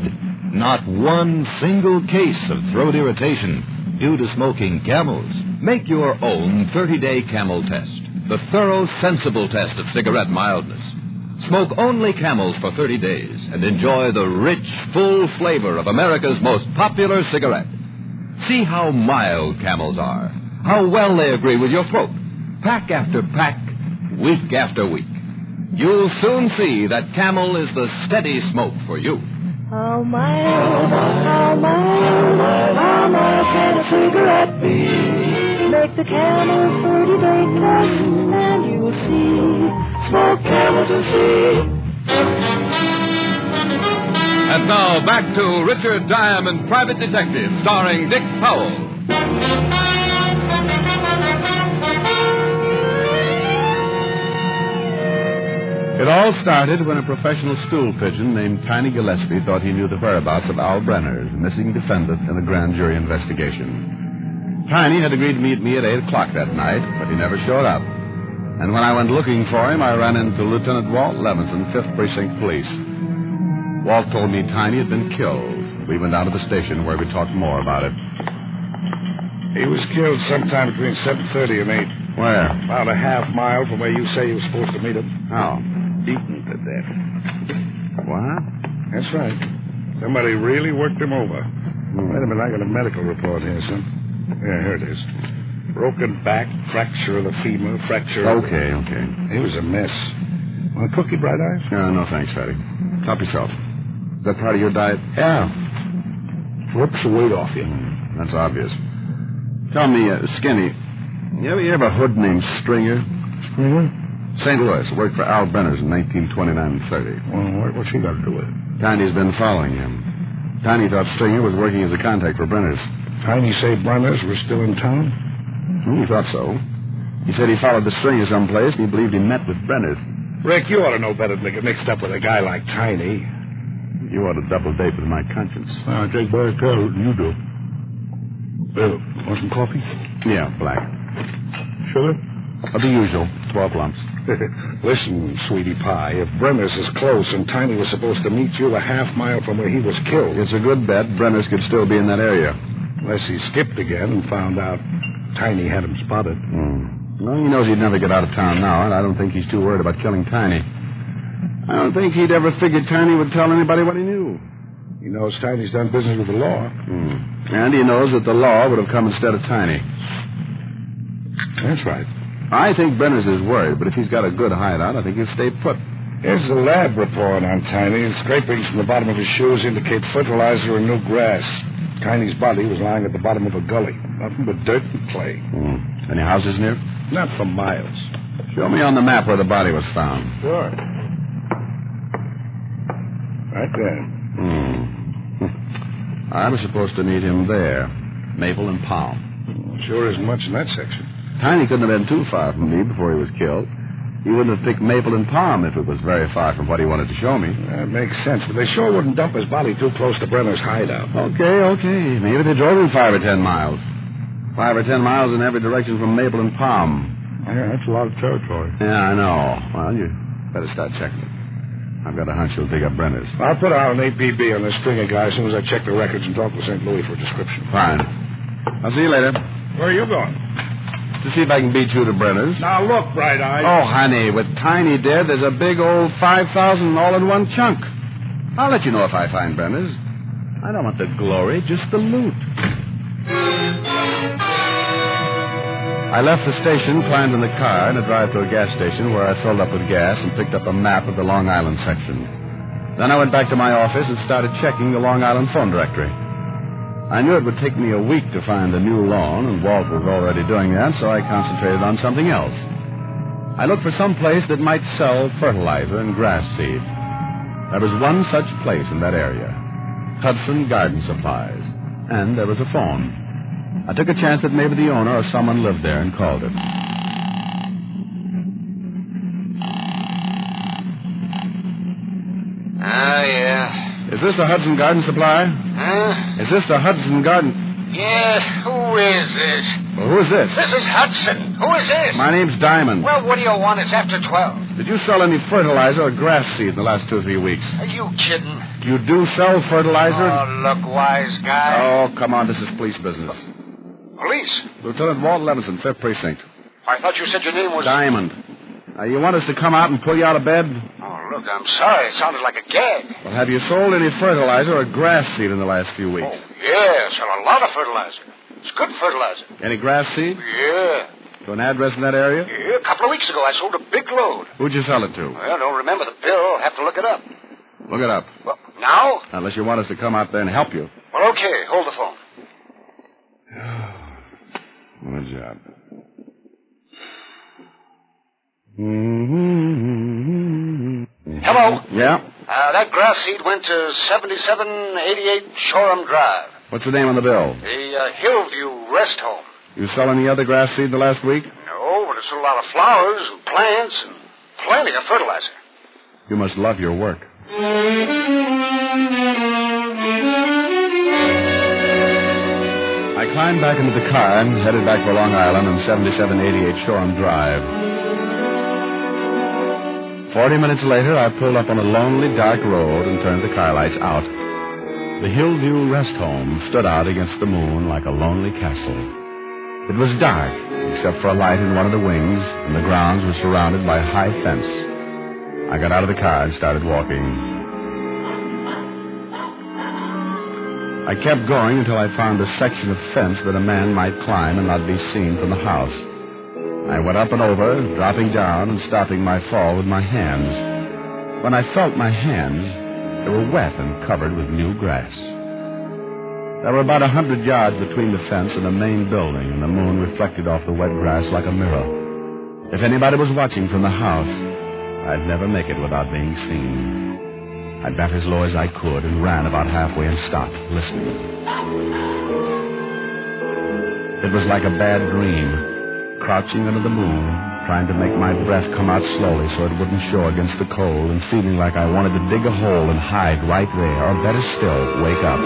not one single case of throat irritation due to smoking Camels. Make your own 30-day Camel test, the thorough, sensible test of cigarette mildness. Smoke only Camels for 30 days and enjoy the rich, full flavor of America's most popular cigarette. See how mild Camels are, how well they agree with your throat, pack after pack, week after week. You'll soon see that Camel is the steady smoke for you. How mild can a cigarette be? Make the Camel 30-day test, and you will see. Smoke Camels and see. And now back to Richard Diamond, Private Detective, starring Dick Powell. It all started when a professional stool pigeon named Tiny Gillespie thought he knew the whereabouts of Al Brenners, missing defendant in a grand jury investigation. Tiny had agreed to meet me at 8 o'clock that night, but he never showed up. And when I went looking for him, I ran into Lieutenant Walt Levinson, 5th Precinct Police. Walt told me Tiny had been killed. We went down to the station where we talked more about it. He was killed sometime between 7:30 and 8. Where? About a half mile from where you say you were supposed to meet him. How? Beaten to death. What? That's right. Somebody really worked him over. Wait a minute, I got a medical report here, son. Yeah, here it is. Broken back, fracture of the femur, fracture of... Okay. He was a mess. Want a cookie, Bright Eyes? No, thanks, Fatty. Help yourself. Is that part of your diet? Yeah. Rips the weight off you. That's obvious. Tell me, Skinny, you ever hear of a hood named Stringer? Stringer? St. Louis. Worked for Al Brenners in 1929 and 30. Well, what's he got to do with it? Tiny's been following him. Tiny thought Stringer was working as a contact for Brenners. Tiny say Brenners were still in town? He thought so. He said he followed the Stringer someplace, and he believed he met with Brenners. Rick, you ought to know better than to get mixed up with a guy like Tiny. You ought to double date with my conscience. I take better care of it than you do. Bill, want some coffee? Yeah, black. Sugar? The usual, 12 lumps. Listen, sweetie pie, if Brenners is close and Tiny was supposed to meet you a half mile from where he was killed... It's a good bet Brenners could still be in that area. Unless he skipped again and found out Tiny had him spotted. Well, he knows he'd never get out of town now, and I don't think he's too worried about killing Tiny. I don't think he'd ever figured Tiny would tell anybody what he knew. He knows Tiny's done business with the law. And he knows that the law would have come instead of Tiny. That's right. I think Brenners is worried, but if he's got a good hideout, I think he'll stay put. Here's the lab report on Tiny. Scrapings from the bottom of his shoes indicate fertilizer and new grass. Tiny's body was lying at the bottom of a gully. Nothing but dirt and clay. Any houses near? Not for miles. Show me on the map where the body was found. Sure. Right there. I was supposed to meet him there. Maple and Palm. Sure isn't much in that section. Tiny couldn't have been too far from me before he was killed. He wouldn't have picked Maple and Palm if it was very far from what he wanted to show me. That makes sense, but they sure wouldn't dump his body too close to Brenner's hideout. Okay. Maybe they drove him 5 or 10 miles. 5 or 10 miles in every direction from Maple and Palm. Yeah, that's a lot of territory. Yeah, I know. Well, you better start checking it. I've got a hunch you'll dig up Brenner's. I'll put out an APB on this stringer guy as soon as I check the records and talk with St. Louis for a description. Fine. I'll see you later. Where are you going? To see if I can beat you to Brenner's. Now, look, Bright Eye. Oh, honey, with Tiny dead, there's a big old 5,000 all in one chunk. I'll let you know if I find Brenner's. I don't want the glory, just the loot. I left the station, climbed in the car, and a drive to a gas station where I filled up with gas and picked up a map of the Long Island section. Then I went back to my office and started checking the Long Island phone directory. I knew it would take me a week to find a new loan, and Walt was already doing that, so I concentrated on something else. I looked for some place that might sell fertilizer and grass seed. There was one such place in that area, Hudson Garden Supplies, and there was a phone. I took a chance that maybe the owner or someone lived there and called it. Yeah. Is this the Hudson Garden Supply? Huh? Is this the Hudson Garden... Yeah, who is this? Well, who is this? This is Hudson. Who is this? My name's Diamond. Well, what do you want? It's after 12. Did you sell any fertilizer or grass seed in the last 2 or 3 weeks? Are you kidding? You do sell fertilizer? Oh, look, wise guy. Oh, come on. This is police business. Police? Lieutenant Walt Levinson, 5th Precinct. I thought you said your name was... Diamond. You want us to come out and pull you out of bed? Oh, look, I'm sorry. It sounded like a gag. Well, have you sold any fertilizer or grass seed in the last few weeks? Oh, yeah, sell a lot of fertilizer. It's good fertilizer. Any grass seed? Yeah. To an address in that area? Yeah, a couple of weeks ago I sold a big load. Who'd you sell it to? Well, I don't remember the bill. I'll have to look it up. Look it up. Well, now? Unless you want us to come out there and help you. Well, okay. Hold the phone. What a job. Hello? Yeah? That grass seed went to 7788 Shoreham Drive. What's the name on the bill? The Hillview Rest Home. You sell any other grass seed in the last week? No, but it's a lot of flowers and plants and plenty of fertilizer. You must love your work. I climbed back into the car and headed back for Long Island on 7788 Shoreham Drive. 40 minutes later, I pulled up on a lonely, dark road and turned the car lights out. The Hillview Rest Home stood out against the moon like a lonely castle. It was dark, except for a light in one of the wings, and the grounds were surrounded by a high fence. I got out of the car and started walking. I kept going until I found a section of fence that a man might climb and not be seen from the house. I went up and over, dropping down and stopping my fall with my hands. When I felt my hands, they were wet and covered with new grass. There were about 100 yards between the fence and the main building, and the moon reflected off the wet grass like a mirror. If anybody was watching from the house, I'd never make it without being seen. I bent as low as I could and ran about halfway and stopped, listening. It was like a bad dream, crouching under the moon, trying to make my breath come out slowly so it wouldn't show against the cold, and feeling like I wanted to dig a hole and hide right there, or better still, wake up.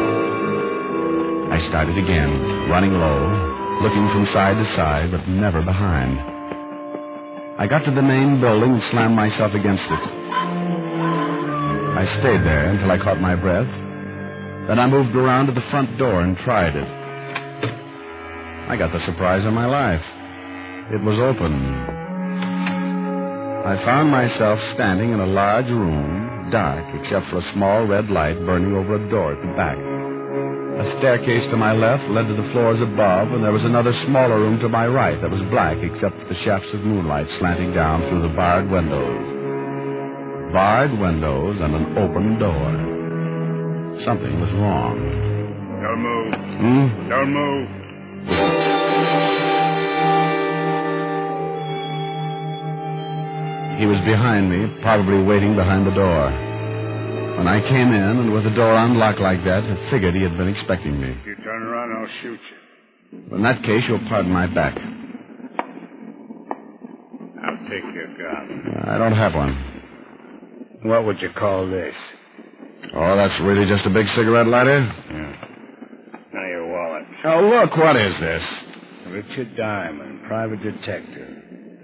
I started again, running low, looking from side to side, but never behind. I got to the main building and slammed myself against it. I stayed there until I caught my breath. Then I moved around to the front door and tried it. I got the surprise of my life. It was open. I found myself standing in a large room, dark except for a small red light burning over a door at the back. A staircase to my left led to the floors above, and there was another smaller room to my right that was black except for the shafts of moonlight slanting down through the barred windows. Barred windows and an open door. Something was wrong. Don't move. Don't move. He was behind me, probably waiting behind the door. When I came in, and with the door unlocked like that, I figured he had been expecting me. If you turn around, I'll shoot you. In that case, you'll pardon my back. Now take your gun. I don't have one. What would you call this? Oh, that's really just a big cigarette lighter? Yeah. Now your wallet. Oh, look, what is this? Richard Diamond, private detective.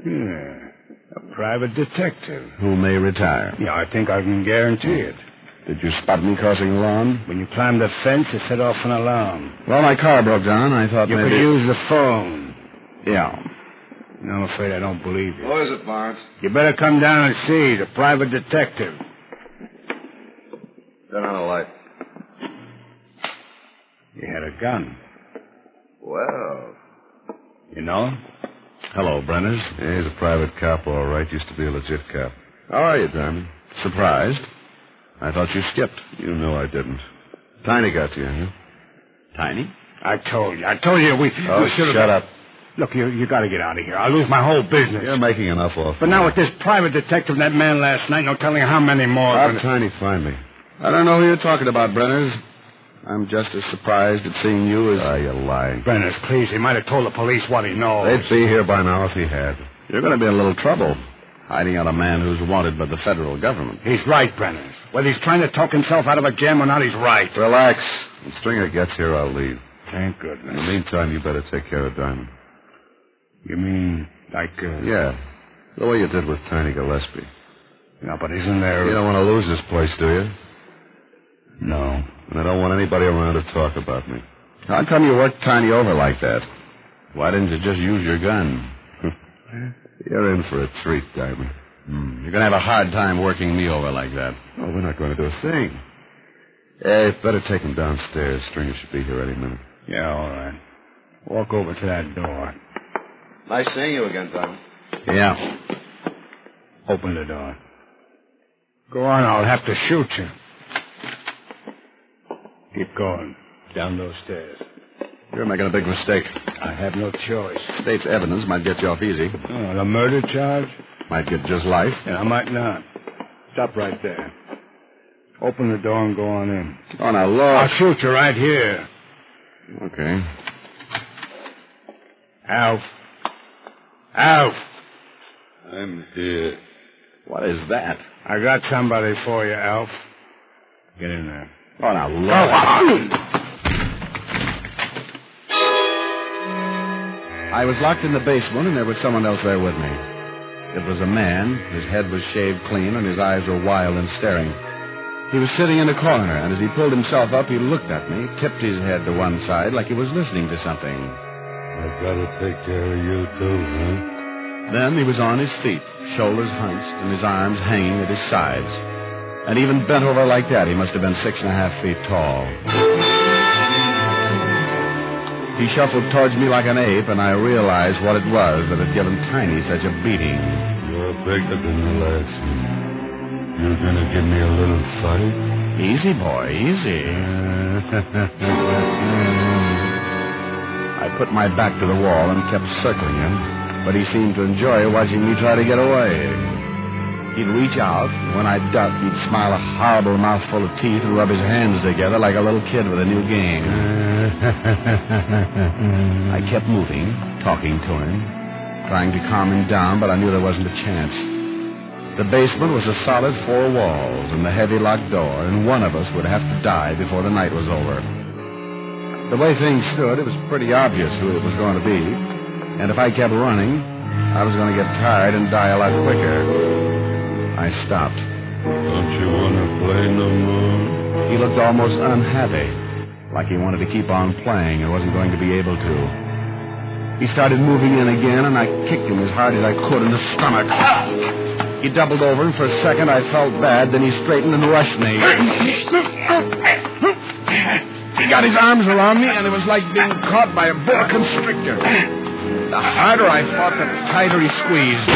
Yeah, a private detective. Who may retire. Yeah, I think I can guarantee it. Did you spot me crossing the lawn? When you climbed the fence, it set off an alarm. Well, my car broke down. I thought you maybe... could use the phone. Yeah. No, I'm afraid I don't believe you. Who is it, Barnes? You better come down and see the private detective. Turn on a light. You had a gun. Well... You know him? Hello, Brenners. Yeah, he's a private cop, all right. Used to be a legit cop. How are you, Diamond? Surprised? I thought you skipped. You know I didn't. Tiny got to you, huh? Tiny? I told you. We shut up. Look, you got to get out of here. I'll lose my whole business. You're making enough off. But now with this private detective and that man last night, no telling how many more. How'd Tiny find me? I don't know who you're talking about, Brenners. I'm just as surprised at seeing you as... you're lying. Brenners, please. He might have told the police what he knows. They'd be here by now if he had. You're going to be in a little trouble, hiding out a man who's wanted by the federal government. He's right, Brenners. Whether he's trying to talk himself out of a jam or not, he's right. Relax. When Stringer gets here, I'll leave. Thank goodness. In the meantime, you better take care of Diamond. You mean like... Yeah. The way you did with Tiny Gillespie. No, but isn't there... You don't want to lose this place, do you? No. And I don't want anybody around to talk about me. How come you worked Tiny over like that? Why didn't you just use your gun? You're in for a treat, Diamond. You're going to have a hard time working me over like that. Oh, we're not going to do a thing. Better take him downstairs. Stringer should be here any minute. Yeah, all right. Walk over to that door. Nice seeing you again, Diamond. Yeah. Open the door. Go on, I'll have to shoot you. Keep going. Down those stairs. You're making a big mistake. I have no choice. State's evidence might get you off easy. Oh, the murder charge? Might get just life. Yeah, I might not. Stop right there. Open the door and go on in. Oh, now, look. I'll shoot you right here. Okay. Alf. Alf. I'm here. What is that? I got somebody for you, Alf. Get in there. Oh, now, look. I was locked in the basement, and there was someone else there with me. It was a man. His head was shaved clean, and his eyes were wild and staring. He was sitting in a corner, and as he pulled himself up, he looked at me, tipped his head to one side like he was listening to something. I've got to take care of you, too, huh? Then he was on his feet, shoulders hunched, and his arms hanging at his sides. And even bent over like that, he must have been 6.5 feet tall. He shuffled towards me like an ape, and I realized what it was that had given Tiny such a beating. You're bigger than the last one. You're going to give me a little fight? Easy, boy, easy. I put my back to the wall and kept circling him, but he seemed to enjoy watching me try to get away. He'd reach out, and when I'd duck, he'd smile a horrible mouthful of teeth and rub his hands together like a little kid with a new game. I kept moving, talking to him, trying to calm him down, but I knew there wasn't a chance. The basement was a solid 4 walls and the heavy locked door, and one of us would have to die before the night was over. The way things stood, it was pretty obvious who it was going to be, and if I kept running, I was going to get tired and die a lot quicker. I stopped. Don't you want to play no more? He looked almost unhappy, like he wanted to keep on playing and wasn't going to be able to. He started moving in again, and I kicked him as hard as I could in the stomach. He doubled over, and for a second I felt bad, then he straightened and rushed me. He got his arms around me, and it was like being caught by a boa constrictor. The harder I fought, the tighter he squeezed.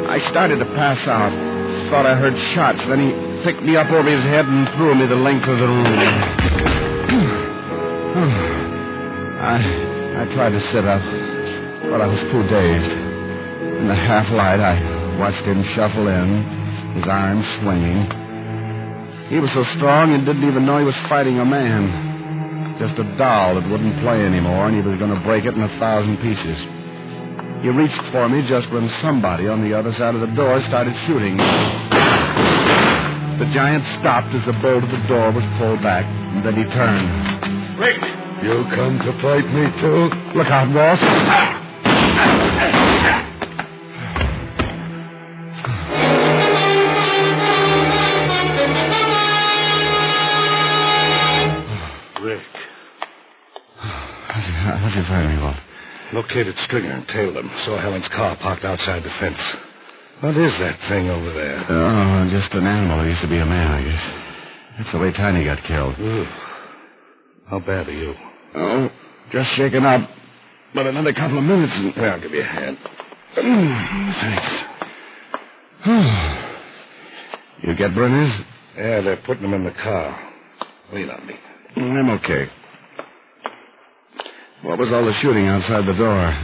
I started to pass out. Thought I heard shots. Then he picked me up over his head and threw me the length of the room. I tried to sit up, but I was too dazed. In the half-light, I watched him shuffle in, his arms swinging. He was so strong and didn't even know he was fighting a man. Just a doll that wouldn't play anymore, and he was going to break it in 1,000 pieces. He reached for me just when somebody on the other side of the door started shooting. The giant stopped as the bolt of the door was pulled back, and then he turned. Rick! You come to fight me, too? Look out, Ross. Rick. How'd you find me, Walt? Located Stringer and tailed him. Saw Helen's car parked outside the fence. What is that thing over there? Oh, just an animal. It used to be a man, I guess. That's the way Tiny got killed. Ooh. How bad are you? Oh, just shaken up. But another couple of minutes and... Yeah, I'll give you a hand. Thanks. You get Brenners? Yeah, they're putting them in the car. Lean on me. I'm okay. What was all the shooting outside the door?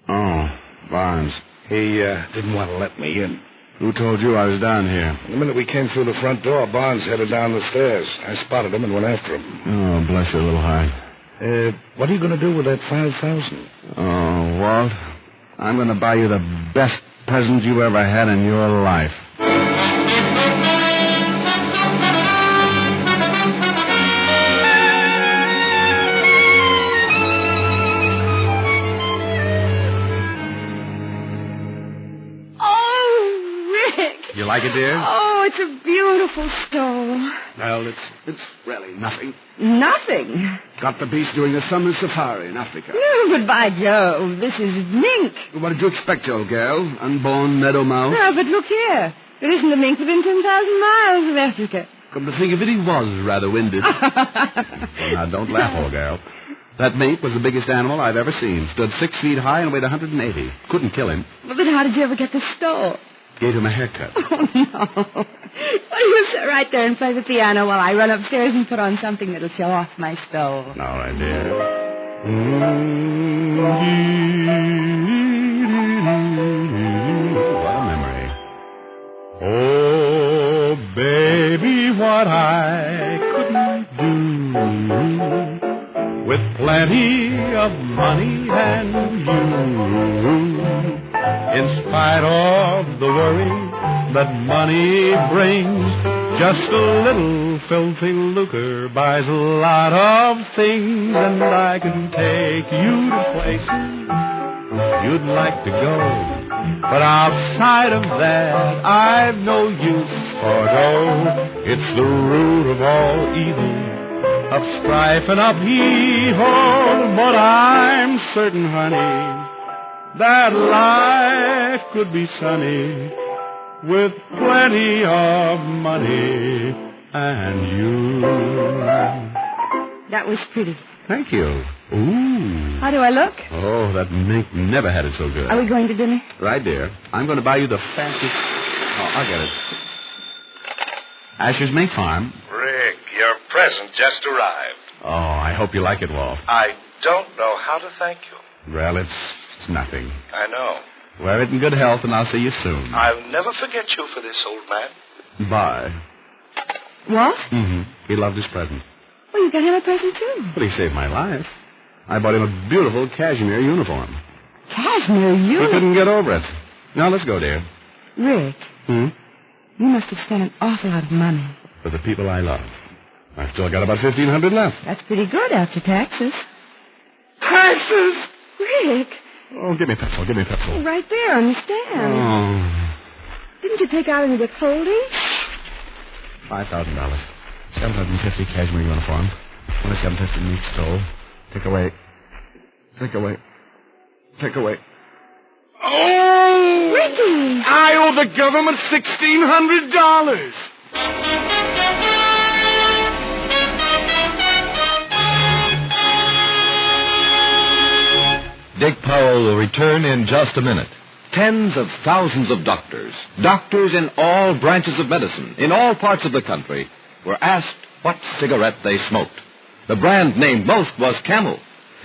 Oh, Barnes. He didn't want to let me in. Who told you I was down here? The minute we came through the front door, Barnes headed down the stairs. I spotted him and went after him. Oh, bless your little heart. What are you going to do with that $5,000? Oh, Walt, I'm going to buy you the best present you ever had in your life. You like it, dear? Oh, it's a beautiful stove. Well, it's really nothing. Nothing? Got the beast doing a summer safari in Africa. No, but by Jove, this is mink. What did you expect, old girl? Unborn meadow mouse? No, but look here. There isn't a mink within 10,000 miles of Africa. Come to think of it, he was rather winded. Well, now, don't laugh, old girl. That mink was the biggest animal I've ever seen. Stood 6 feet high and weighed 180. Couldn't kill him. Well, then how did you ever get the stove? Gave him a haircut. Oh, no. Well, you sit right there and play the piano while I run upstairs and put on something that'll show off my stove. All right, dear. What a memory. Oh, baby, what I couldn't do with plenty of money and you. In spite of the worry that money brings, just a little filthy lucre buys a lot of things, and I can take you to places you'd like to go. But outside of that, I've no use for dough. It's the root of all evil, of strife and upheaval. But I'm certain, honey, that life could be sunny with plenty of money and you. That was pretty. Thank you. Ooh. How do I look? Oh, that mink never had it so good. Are we going to dinner? Right, dear. I'm going to buy you the fastest... Oh, I'll get it. Asher's Mink Farm. Rick, your present just arrived. Oh, I hope you like it, Walt. I don't know how to thank you. Well, it's nothing. I know. Wear it in good health, and I'll see you soon. I'll never forget you for this, old man. Bye. What? Mm-hmm. He loved his present. Well, you got him a present, too. But he saved my life. I bought him a beautiful cashmere uniform. Cashmere uniform? We couldn't get over it. Now, let's go, dear. Rick. Hmm? You must have spent an awful lot of money. For the people I love. I've still got about $1,500 left. That's pretty good after taxes. Taxes? Rick. Oh, give me a pencil. Right there on the stand. Oh. Didn't you take out any withholding? $5,000. $750 cashmere uniform. $27.50 meat stove. Take away. Oh! Ricky! I owe the government $1,600. Dick Powell will return in just a minute. Tens of thousands of doctors in all branches of medicine, in all parts of the country, were asked what cigarette they smoked. The brand named most was Camel.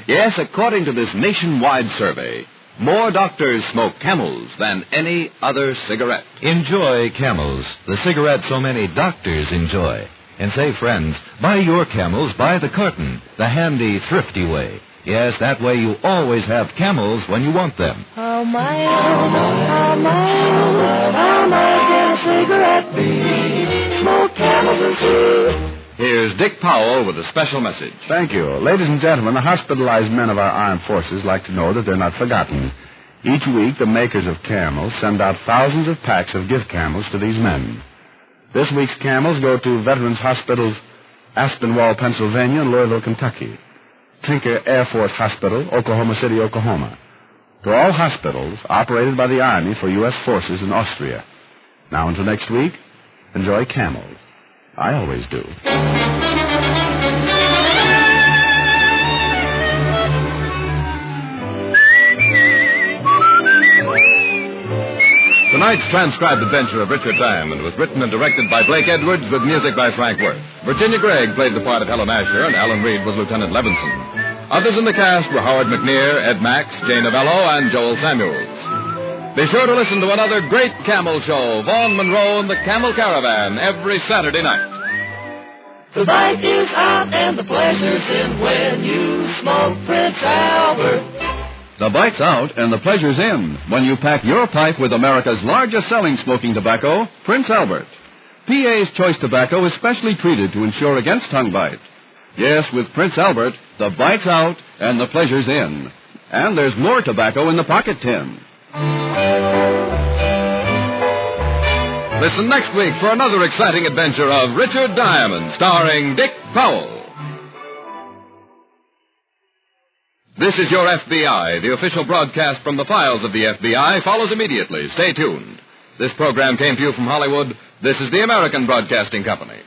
Yes, according to this nationwide survey, more doctors smoke Camels than any other cigarette. Enjoy Camels, the cigarette so many doctors enjoy. And say, friends, buy your Camels by the carton, the handy, thrifty way. Yes, that way you always have Camels when you want them. How mild can a cigarette be? Smoke Camels and see. Here's Dick Powell with a special message. Thank you. Ladies and gentlemen, the hospitalized men of our armed forces like to know that they're not forgotten. Each week, the makers of Camels send out thousands of packs of gift Camels to these men. This week's Camels go to Veterans Hospitals Aspinwall, Pennsylvania, and Louisville, Kentucky. Tinker Air Force Hospital, Oklahoma City, Oklahoma. To all hospitals operated by the Army for U.S. forces in Austria. Now until next week, enjoy Camels. I always do. Tonight's transcribed adventure of Richard Diamond was written and directed by Blake Edwards with music by Frank Worth. Virginia Gregg played the part of Helen Asher, and Alan Reed was Lieutenant Levinson. Others in the cast were Howard McNear, Ed Max, Jane Novello, and Joel Samuels. Be sure to listen to another great Camel show, Vaughn Monroe and the Camel Caravan, every Saturday night. The bite is out and the pleasure's in when you smoke Prince Albert. The bite's out and the pleasure's in when you pack your pipe with America's largest selling smoking tobacco, Prince Albert. PA's Choice Tobacco is specially treated to ensure against tongue bite. Yes, with Prince Albert, the bite's out and the pleasure's in. And there's more tobacco in the pocket tin. Listen next week for another exciting adventure of Richard Diamond, starring Dick Powell. This is Your FBI. The official broadcast from the files of the FBI follows immediately. Stay tuned. This program came to you from Hollywood. This is the American Broadcasting Company.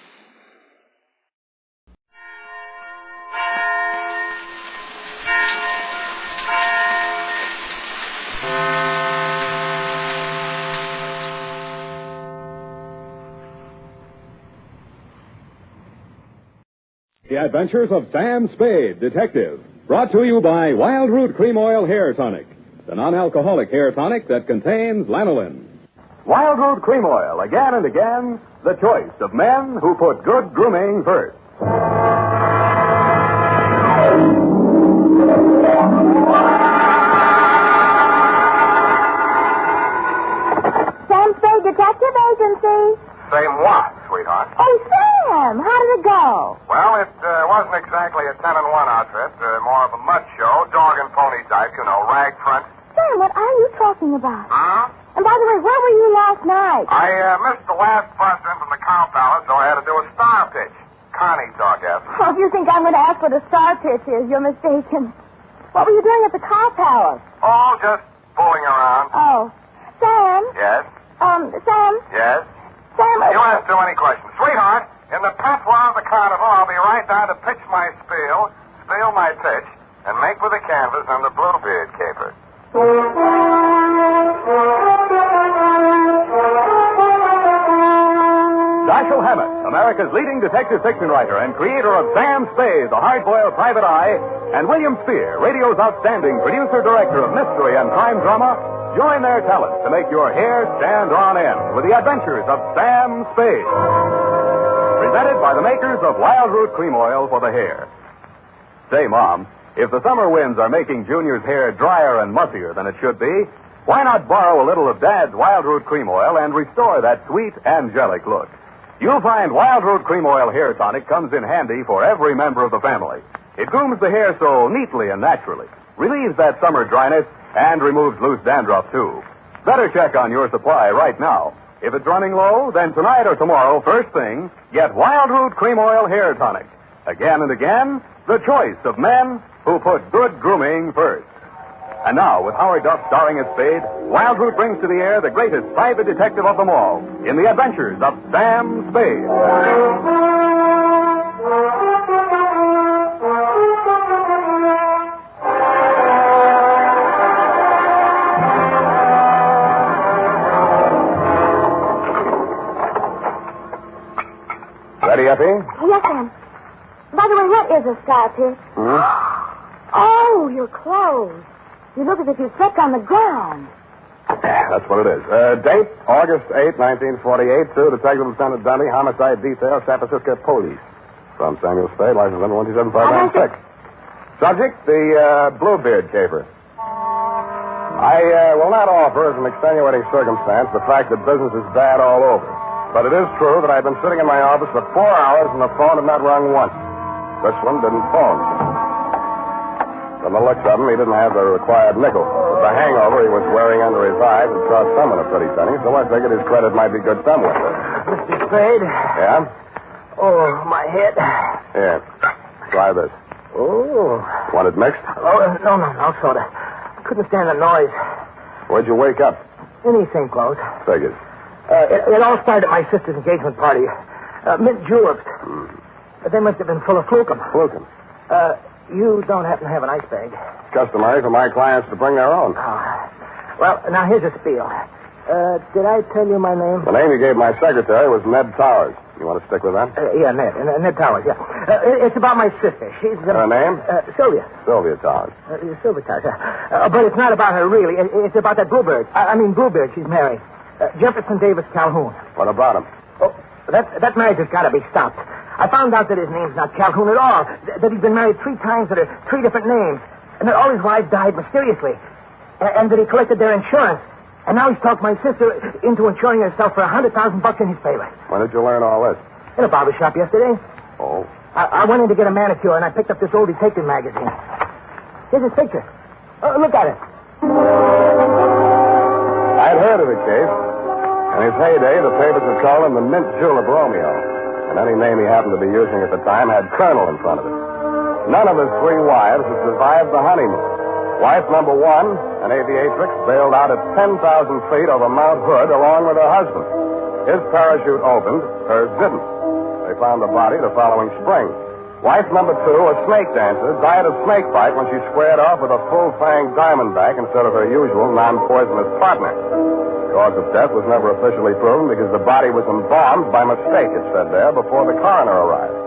The Adventures of Sam Spade, Detective. Brought to you by Wild Root Cream Oil Hair Tonic, the non-alcoholic hair tonic that contains lanolin. Wild Root Cream Oil, again and again, the choice of men who put good grooming first. Sam Spade Detective Agency. Same what, sweetheart? Hey, Sam, how did it go? Well, it wasn't exactly a 10-1 outfit. More of a mud show, dog and pony type, rag front. Sam, what are you talking about? Huh? And by the way, where were you last night? I missed the last bus in from the Cow Palace, so I had to do a star pitch. Connie talk after. Oh, if you think I'm going to ask what a star pitch is, you're mistaken. What were you doing at the Cow Palace? Oh, just fooling around. Oh. Sam? Yes? Sam? Yes? Sam, You ask too many questions. Sweetheart, in the patois of the carnival, I'll be right down to pitch my spiel my pitch, and make with the canvas and the Bluebeard Caper. Dashiell Hammett, America's leading detective fiction writer and creator of Sam Spade, the hard-boiled private eye, and William Spear, radio's outstanding producer-director of mystery and crime drama, join their talents to make your hair stand on end with the adventures of Sam Spade. Presented by the makers of Wild Root Cream Oil for the hair. Say, Mom, if the summer winds are making Junior's hair drier and mussier than it should be, why not borrow a little of Dad's Wild Root Cream Oil and restore that sweet, angelic look? You'll find Wild Root Cream Oil Hair Tonic comes in handy for every member of the family. It grooms the hair so neatly and naturally, relieves that summer dryness, and removes loose dandruff, too. Better check on your supply right now. If it's running low, then tonight or tomorrow, first thing, get Wild Root Cream Oil Hair Tonic. Again and again, the choice of men who put good grooming first. And now, with Howard Duff starring as Spade, Wild Root brings to the air the greatest private detective of them all in the adventures of Sam Spade. Ready, Effie? Yes, Sam. By the way, what is a star pitch? Oh, your clothes. You look as if you slept on the ground. That's what it is. Date, August 8, 1948, to Detective Lieutenant Dunny, Homicide Detail, San Francisco Police. From Samuel Spade, license number 127596. Subject, the Bluebeard Caper. I will not offer as an extenuating circumstance the fact that business is bad all over. But it is true that I've been sitting in my office for 4 hours and the phone had not rung once. This one didn't phone. From the looks of him, he didn't have the required nickel. With the hangover he was wearing under his eyes, it cost someone a pretty penny, so I figured his credit might be good somewhere. Mr. Spade? Yeah? Oh, my head. Here. Try this. Oh. Want it mixed? Oh, no, soda. I couldn't stand the noise. Where'd you wake up? In these same clothes. Figured. It all started at my sister's engagement party. Mint juleps. But they must have been full of flukum. Flukum? You don't happen to have an ice bag? It's customary for my clients to bring their own. Well, now here's a spiel. Did I tell you my name? The name you gave my secretary was Ned Towers. You want to stick with that? Yeah, Ned Towers, yeah. It's about my sister. She's... Her name? Sylvia. Sylvia Towers. Sylvia Towers, yeah. But it's not about her, really. It's about that Bluebird. Bluebeard. She's married. Jefferson Davis Calhoun. What about him? Oh, that marriage has got to be stopped. I found out that his name's not Calhoun at all. That he's been married 3 times under 3 different names. And that all his wives died mysteriously. And that he collected their insurance. And now he's talked my sister into insuring herself for $100,000 in his favor. When did you learn all this? In a barber shop yesterday. Oh. I went in to get a manicure, and I picked up this old detective magazine. Here's his picture. Look at it. I'd heard of the case. In his heyday, the papers would call him the Mint Julep Romeo. And any name he happened to be using at the time had Colonel in front of it. None of his 3 wives had survived the honeymoon. Wife number 1, an aviatrix, bailed out at 10,000 feet over Mount Hood along with her husband. His parachute opened, hers didn't. They found the body the following spring. Wife number 2, a snake dancer, died of snake bite when she squared off with a full-fanged diamondback instead of her usual non-poisonous partner. The cause of death was never officially proven because the body was embalmed by mistake, it said there, before the coroner arrived.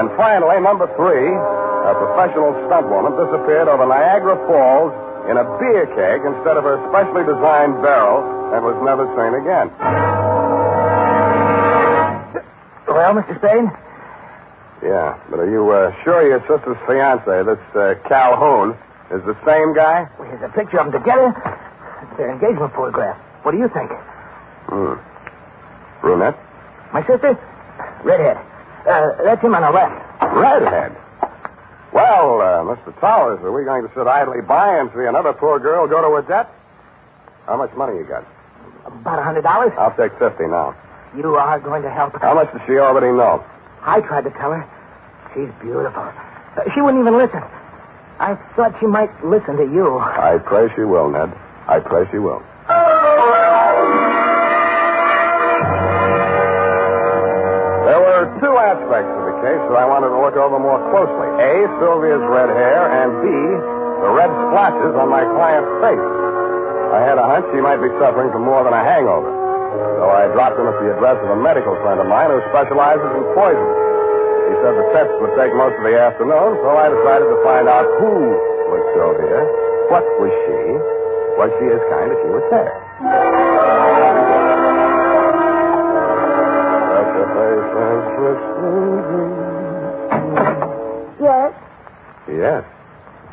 And finally, number 3, a professional stunt woman, disappeared over Niagara Falls in a beer keg instead of her specially designed barrel and was never seen again. Well, Mr. Spade? Yeah, but are you sure your sister's fiancé, this Calhoun, is the same guy? Well, here's a picture of them together. It's their engagement photograph. What do you think? Brunette? My sister? Redhead. That's him on the left. Redhead? Well, Mr. Towers, are we going to sit idly by and see another poor girl go to her death? How much money you got? About $100. I'll take 50 now. You are going to help. How much does she already know? I tried to tell her. She's beautiful. She wouldn't even listen. I thought she might listen to you. I pray she will, Ned. I pray she will. There were 2 aspects of the case that I wanted to look over more closely. A, Sylvia's red hair, and B, the red splotches on my client's face. I had a hunch she might be suffering from more than a hangover. So I dropped in at the address of a medical friend of mine who specializes in poison. He said the tests would take most of the afternoon, so I decided to find out who was Sylvia, what was she as kind if she was there. Yes? Yes.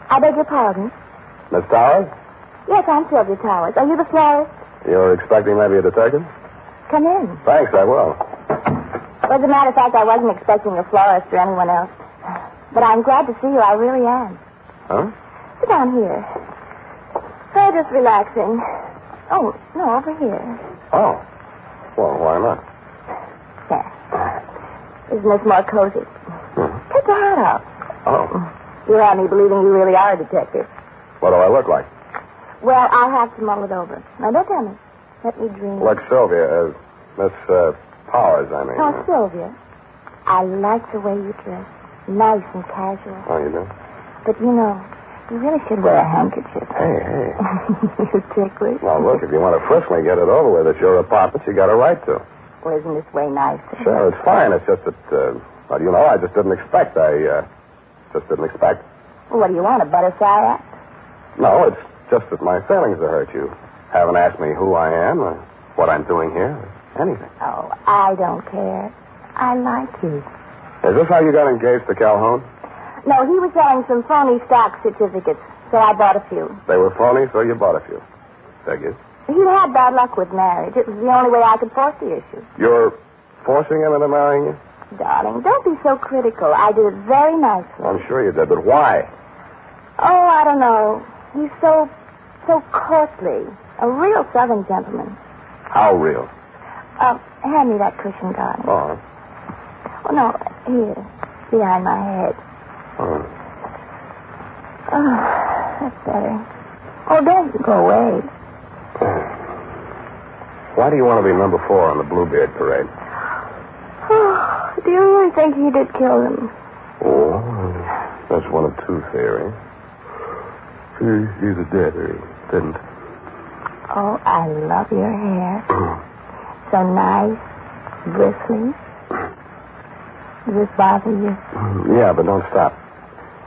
I beg your pardon? Miss Towers? Yes, I'm Sylvia Towers. Are you the florist? You're expecting maybe a detective? Come in. Thanks, I will. Well, as a matter of fact, I wasn't expecting a florist or anyone else. But I'm glad to see you. I really am. Huh? Sit down here. Oh, just relaxing. Oh, no, over here. Oh. Well, why not? There. Isn't this more cozy? Take your hat off. Oh. You have me believing you really are a detective. What do I look like? Well, I'll have to mull it over. Now, don't tell me. Let me dream. Like Sylvia, Miss Powers, I mean. Oh, Sylvia. I like the way you dress. Nice and casual. Oh, you do? But, you know, you really should wear a handkerchief. Hey. You ticklish. Well, look, if you want to frisk me, get it over with. It's your apartment. You got a right to. Well, isn't this way nice? Sure, it's fine. It's just that, well, you know, I just didn't expect. Just didn't expect. Well, what do you want, a butterfly act? No, it's just that my feelings have hurt you. Haven't asked me who I am or what I'm doing here or anything. Oh, I don't care. I like you. Is this how you got engaged to Calhoun? No, he was selling some phony stock certificates, so I bought a few. They were phony, so you bought a few. Figures. He had bad luck with marriage. It was the only way I could force the issue. You're forcing him into marrying you? Darling, don't be so critical. I did it very nicely. I'm sure you did, but why? Oh, I don't know. He's so courtly. A real Southern gentleman. How real? Hand me that cushion, darling. Oh. Oh, no, here. Behind my head. Oh. Oh, that's better. Oh, don't go away. Why do you want to be number 4 on the Bluebeard parade? Oh, do you really think he did kill them? Oh, that's one of 2 theories. He either did or he didn't. Oh, I love your hair. So nice, bristly. Does this bother you? Yeah, but don't stop.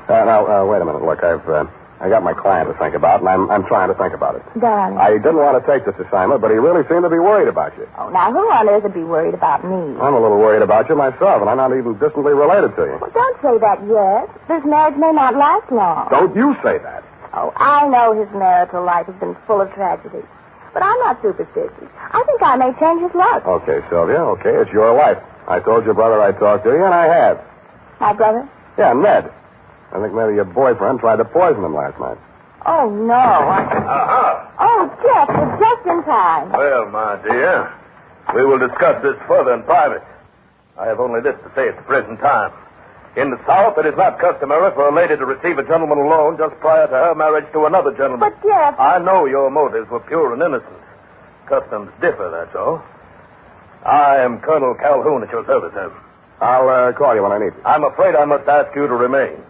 Now, wait a minute. Look, I got my client to think about, and I'm trying to think about it. Darling. I didn't want to take this assignment, but he really seemed to be worried about you. Oh, now, who on earth would be worried about me? I'm a little worried about you myself, and I'm not even distantly related to you. Well, don't say that yet. This marriage may not last long. Don't you say that. Oh, I know his marital life has been full of tragedy. But I'm not superstitious. I think I may change his luck. Okay, Sylvia, okay, it's your life. I told your brother I'd talk to you, and I have. My brother? Yeah, Ned. I think maybe your boyfriend tried to poison him last night. Oh, no. Oh, Jeff, you're just in time. Well, my dear, we will discuss this further in private. I have only this to say at the present time. In the South, it is not customary for a lady to receive a gentleman alone just prior to her marriage to another gentleman. But, Jeff... I know your motives were pure and innocent. Customs differ, that's all. I am Colonel Calhoun at your service, sir. I'll call you when I need you. I'm afraid I must ask you to remain.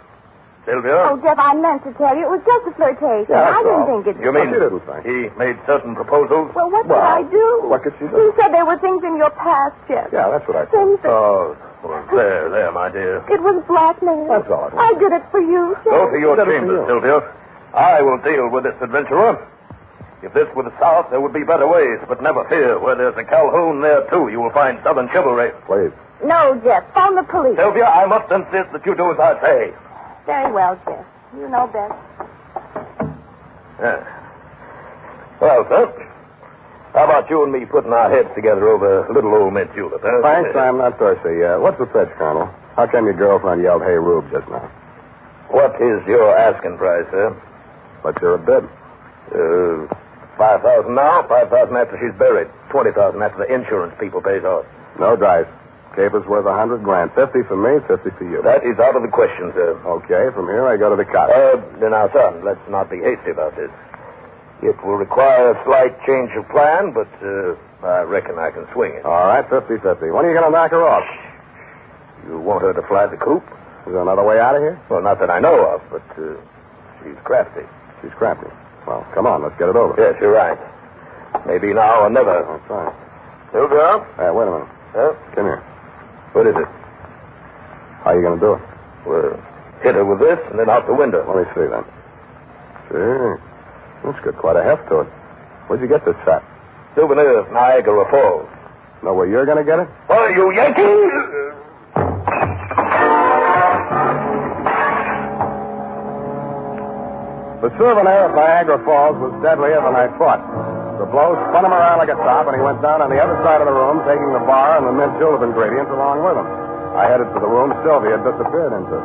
Sylvia? Oh, Jeff, I meant to tell you. It was just a flirtation. Yeah, I didn't all. think it... You mean she didn't think. He made certain proposals? Well, what could I do? What could she do? He said there were things in your past, Jeff. Yeah, that's what I Things thought. that... Oh, well, there, my dear. It was blackmail. That's all. I did it for you, Jeff. Go to your chambers, Sylvia. I will deal with this adventurer. If this were the South, there would be better ways, but never fear. Where there's a Calhoun, there, too, you will find Southern chivalry. Please. No, Jeff. Phone the police. Sylvia, I must insist that you do as I say. Very well, Jeff. You know best. Yeah. Well, sir, how about you and me putting our heads together over little old mint julep, huh? Thanks, I'm not thirsty. What's the fetch, Colonel? How come your girlfriend yelled, "Hey, Rube," just now? What is your asking price, sir? What's your bid? $5,000 now, $5,000 after she's buried, $20,000 after the insurance people pays off. No dice. Caper's worth $100,000. 50 for me, 50 for you. That is out of the question, sir. Okay, from here I go to the cot. Now, son, let's not be hasty about this. It will require a slight change of plan, but I reckon I can swing it. All right, 50-50. When are you going to knock her off? You want her to fly the coop? Is there another way out of here? Well, not that I know of, but she's crafty. She's crafty. Well, come on, let's get it over. Yes, you're right. Maybe now or never. That's right. Sylvia? Wait a minute. Huh? Come here. What is it? How are you going to do it? Well, hit her with this and then out the window. Let me see, then. Sure. That's got quite a heft to it. Where'd you get this fat? Souvenir of Niagara Falls. Know where you're going to get it? Oh, you Yankee! The souvenir of Niagara Falls was deadlier than I thought. The blow spun him around like a top, and he went down on the other side of the room, taking the bar and the mint julep ingredients along with him. I headed for the room Sylvia had disappeared into.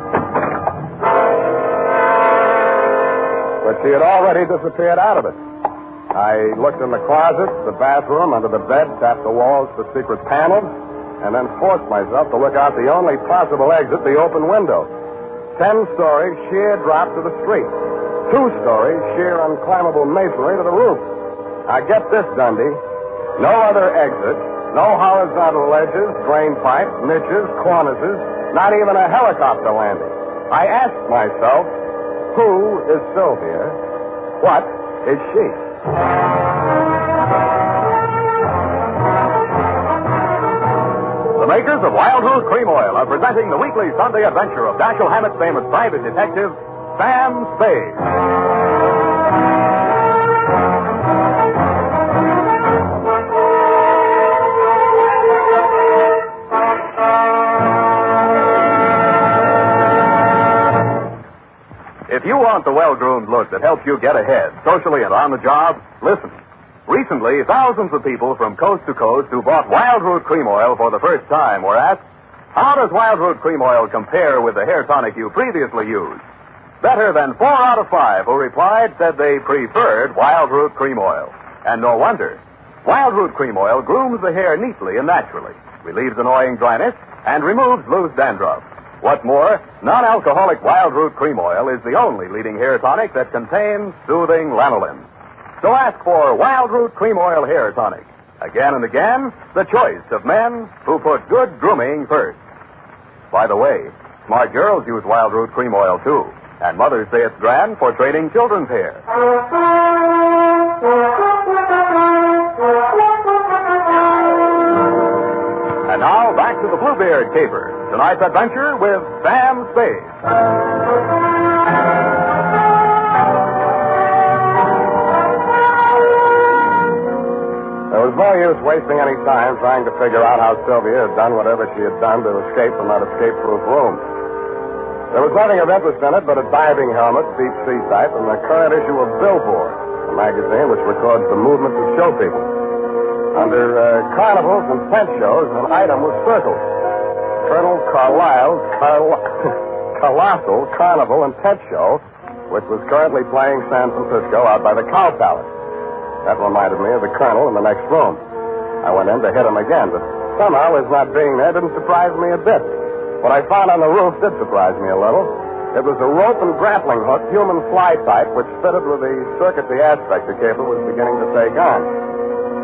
But she had already disappeared out of it. I looked in the closet, the bathroom, under the bed, tapped the walls for secret panels, and then forced myself to look out the only possible exit, the open window. 10 stories, sheer drop to the street. 2 stories, sheer unclimbable masonry to the roof. Now get this, Dundee. No other exit, no horizontal ledges, drain pipes, niches, cornices, not even a helicopter landing. I asked myself, who is Sylvia? What is she? The makers of Wild Rose Cream Oil are presenting the weekly Sunday adventure of Dashiell Hammett's famous private detective, Sam Spade. look that helps you get ahead, socially and on the job? Listen. Recently, thousands of people from coast to coast who bought Wild Root Cream Oil for the first time were asked, how does Wild Root Cream Oil compare with the hair tonic you previously used? Better than 4 out of 5 who replied said they preferred Wild Root Cream Oil. And no wonder. Wild Root Cream Oil grooms the hair neatly and naturally, relieves annoying dryness, and removes loose dandruff. What's more, non-alcoholic Wild Root Cream Oil is the only leading hair tonic that contains soothing lanolin. So ask for Wild Root Cream Oil Hair Tonic. Again and again, the choice of men who put good grooming first. By the way, smart girls use Wild Root Cream Oil, too. And mothers say it's grand for training children's hair. And now, back to the Bluebeard Caper. Tonight's adventure with Sam Spade. There was no use wasting any time trying to figure out how Sylvia had done whatever she had done to escape from that escape-proof room. There was nothing of interest in it but a diving helmet, deep sea type, and the current issue of Billboard, a magazine which records the movements of show people. Under carnivals and tent shows, an item was circled. Colonel Carlisle's Colossal Carnival and Tent Show, which was currently playing San Francisco out by the Cow Palace. That reminded me of the Colonel in the next room. I went in to hit him again, but somehow his not being there didn't surprise me a bit. What I found on the roof did surprise me a little. It was a rope and grappling hook, human fly type, which fitted with the circuitry aspect the Caper was beginning to take on.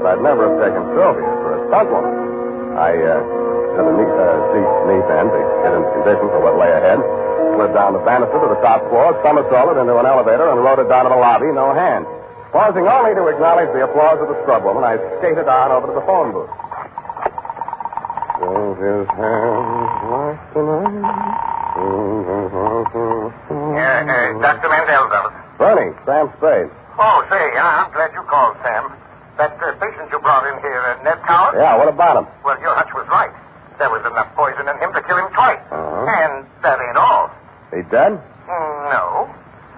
But I'd never have taken Sylvia for a stunt woman. I took a neat end to get into condition for what lay ahead, slid down the banister to the top floor, somersaulted into an elevator, and rode it down to the lobby, no hand. Pausing only to acknowledge the applause of the scrub woman, I skated on over to the phone booth. His hands like tonight. Dr. Mandel's office. Bernie, Sam Spade. Oh, say, I'm glad you called, Sam. That patient you brought in here, Ned Coward? Yeah, what about him? Well, your hunch was right. There was enough poison in him to kill him twice. And that ain't all. He dead? No.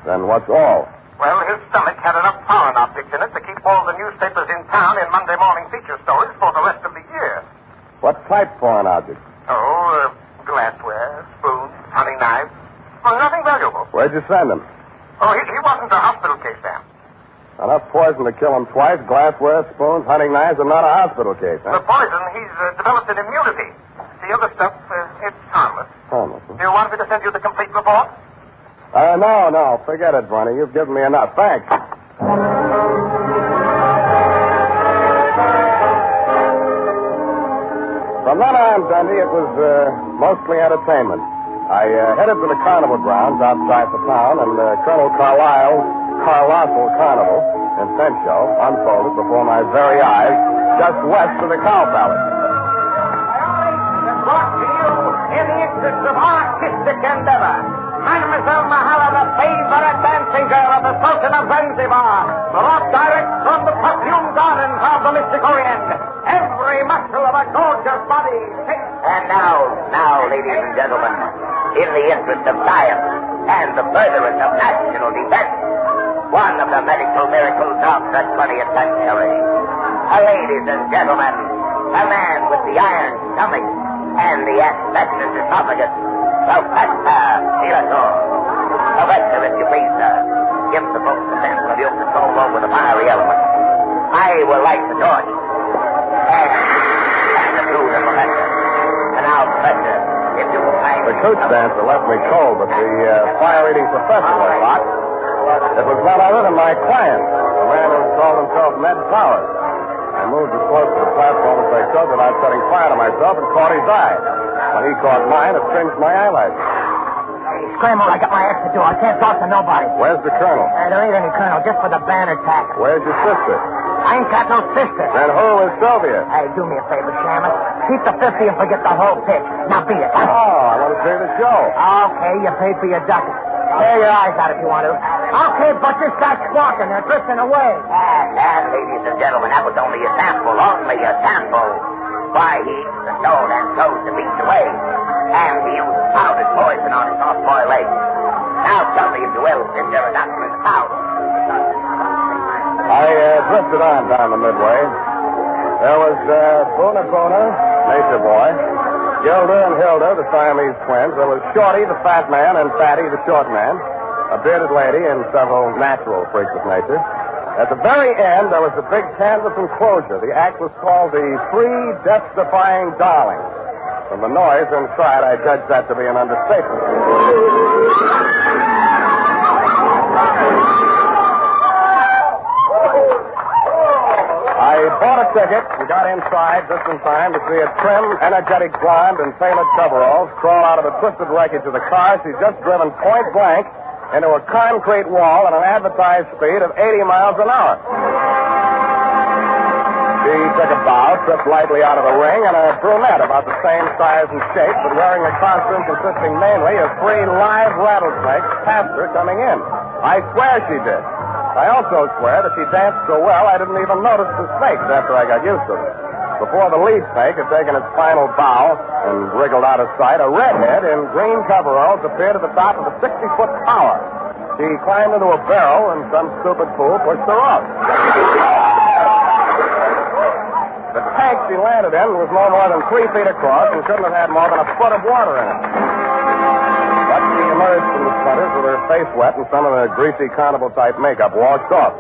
Then what's all? Well, his stomach had enough foreign objects in it to keep all the newspapers in town in Monday morning feature stories for the rest of the year. What type foreign object? Oh, glassware, spoons, hunting knives. Well, nothing valuable. Where'd you send him? Oh, he wasn't a hospital case, Sam. Enough poison to kill him twice, glassware, spoons, hunting knives, and not a hospital case, huh? The poison, he's developed an immunity. The other stuff, it's harmless. Harmless, Do you want me to send you the complete report? No. Forget it, Bernie. You've given me enough. Thanks. From then on, Dundee, it was mostly entertainment. I headed for the carnival grounds outside the town, and Colonel Carlisle's Colossal Carnival and Tent Show unfolded before my very eyes just west of the Cow Palace. Brought to you in the interest of artistic endeavor, Mademoiselle Mahala, the favorite dancing girl of the Sultan of Zanzibar, brought direct from the perfume gardens of the Mystic Orient. Every muscle of a gorgeous body. And now, ladies and gentlemen, in the interest of science and the furtherance of national defense, one of the medical miracles of the 20th century. Ladies and gentlemen, a man with the iron stomach and the asbestos esophagus, Professor Philo. Professor, if you please, sir, give the folks a sample of your control over the fiery element. I will light the torch. And the blue, the Professor. And now, Professor, if you will kindly... The coach dancer left me cold, but the fire-eating professor was hot. It was none other than my client, the man who called himself Ned Coward. I moved as close to the platform as I could without setting fire to myself and caught his eye. When he caught mine, it singed my eyelashes. Hey, scramble, I got my exit door. I can't talk to nobody. Where's the colonel? There ain't any colonel, just for the banner tack. Where's your sister? I ain't got no sister. Then who is Sylvia? Hey, do me a favor, Shamus. Keep the 50 and forget the whole pitch. Now beat it. Oh, I want to see the show. Okay, you paid for your ducking. Tear your eyes out if you want to. Okay, but this guy's squawking. They're drifting away. And, ladies and gentlemen, that was only a sample. Why, he eats the stone and throws the beast away. And he used powdered poison on his soft-boiled eggs. Now tell me, if you will, is there a doctor in the town? I drifted on down the midway. There was Boona, nature boy, Gilda and Hilda, the Siamese twins. There was Shorty, the fat man, and Fatty, the short man, a bearded lady, and several natural freaks of nature. At the very end, there was a big canvas enclosure. The act was called the Three Death-Defying Darlings. From the noise inside, I judged that to be an understatement. I bought a ticket and got inside just in time to see a trim, energetic blonde in tailored coveralls crawl out of the twisted wreckage of the car she'd just driven point blank into a concrete wall at an advertised speed of 80 miles an hour. She took a bow, tripped lightly out of the ring, and a brunette about the same size and shape, but wearing a costume consisting mainly of 3 live rattlesnakes passed her coming in. I swear she did. I also swear that she danced so well I didn't even notice the snakes after I got used to them. Before the lead snake had taken its final bow and wriggled out of sight, a redhead in green coveralls appeared at the top of the 60-foot tower. She climbed into a barrel, and some stupid fool pushed her off. The tank she landed in was no more than 3 feet across and couldn't have had more than a foot of water in it. But she emerged from the sputters with her face wet and some of the greasy carnival-type makeup washed off.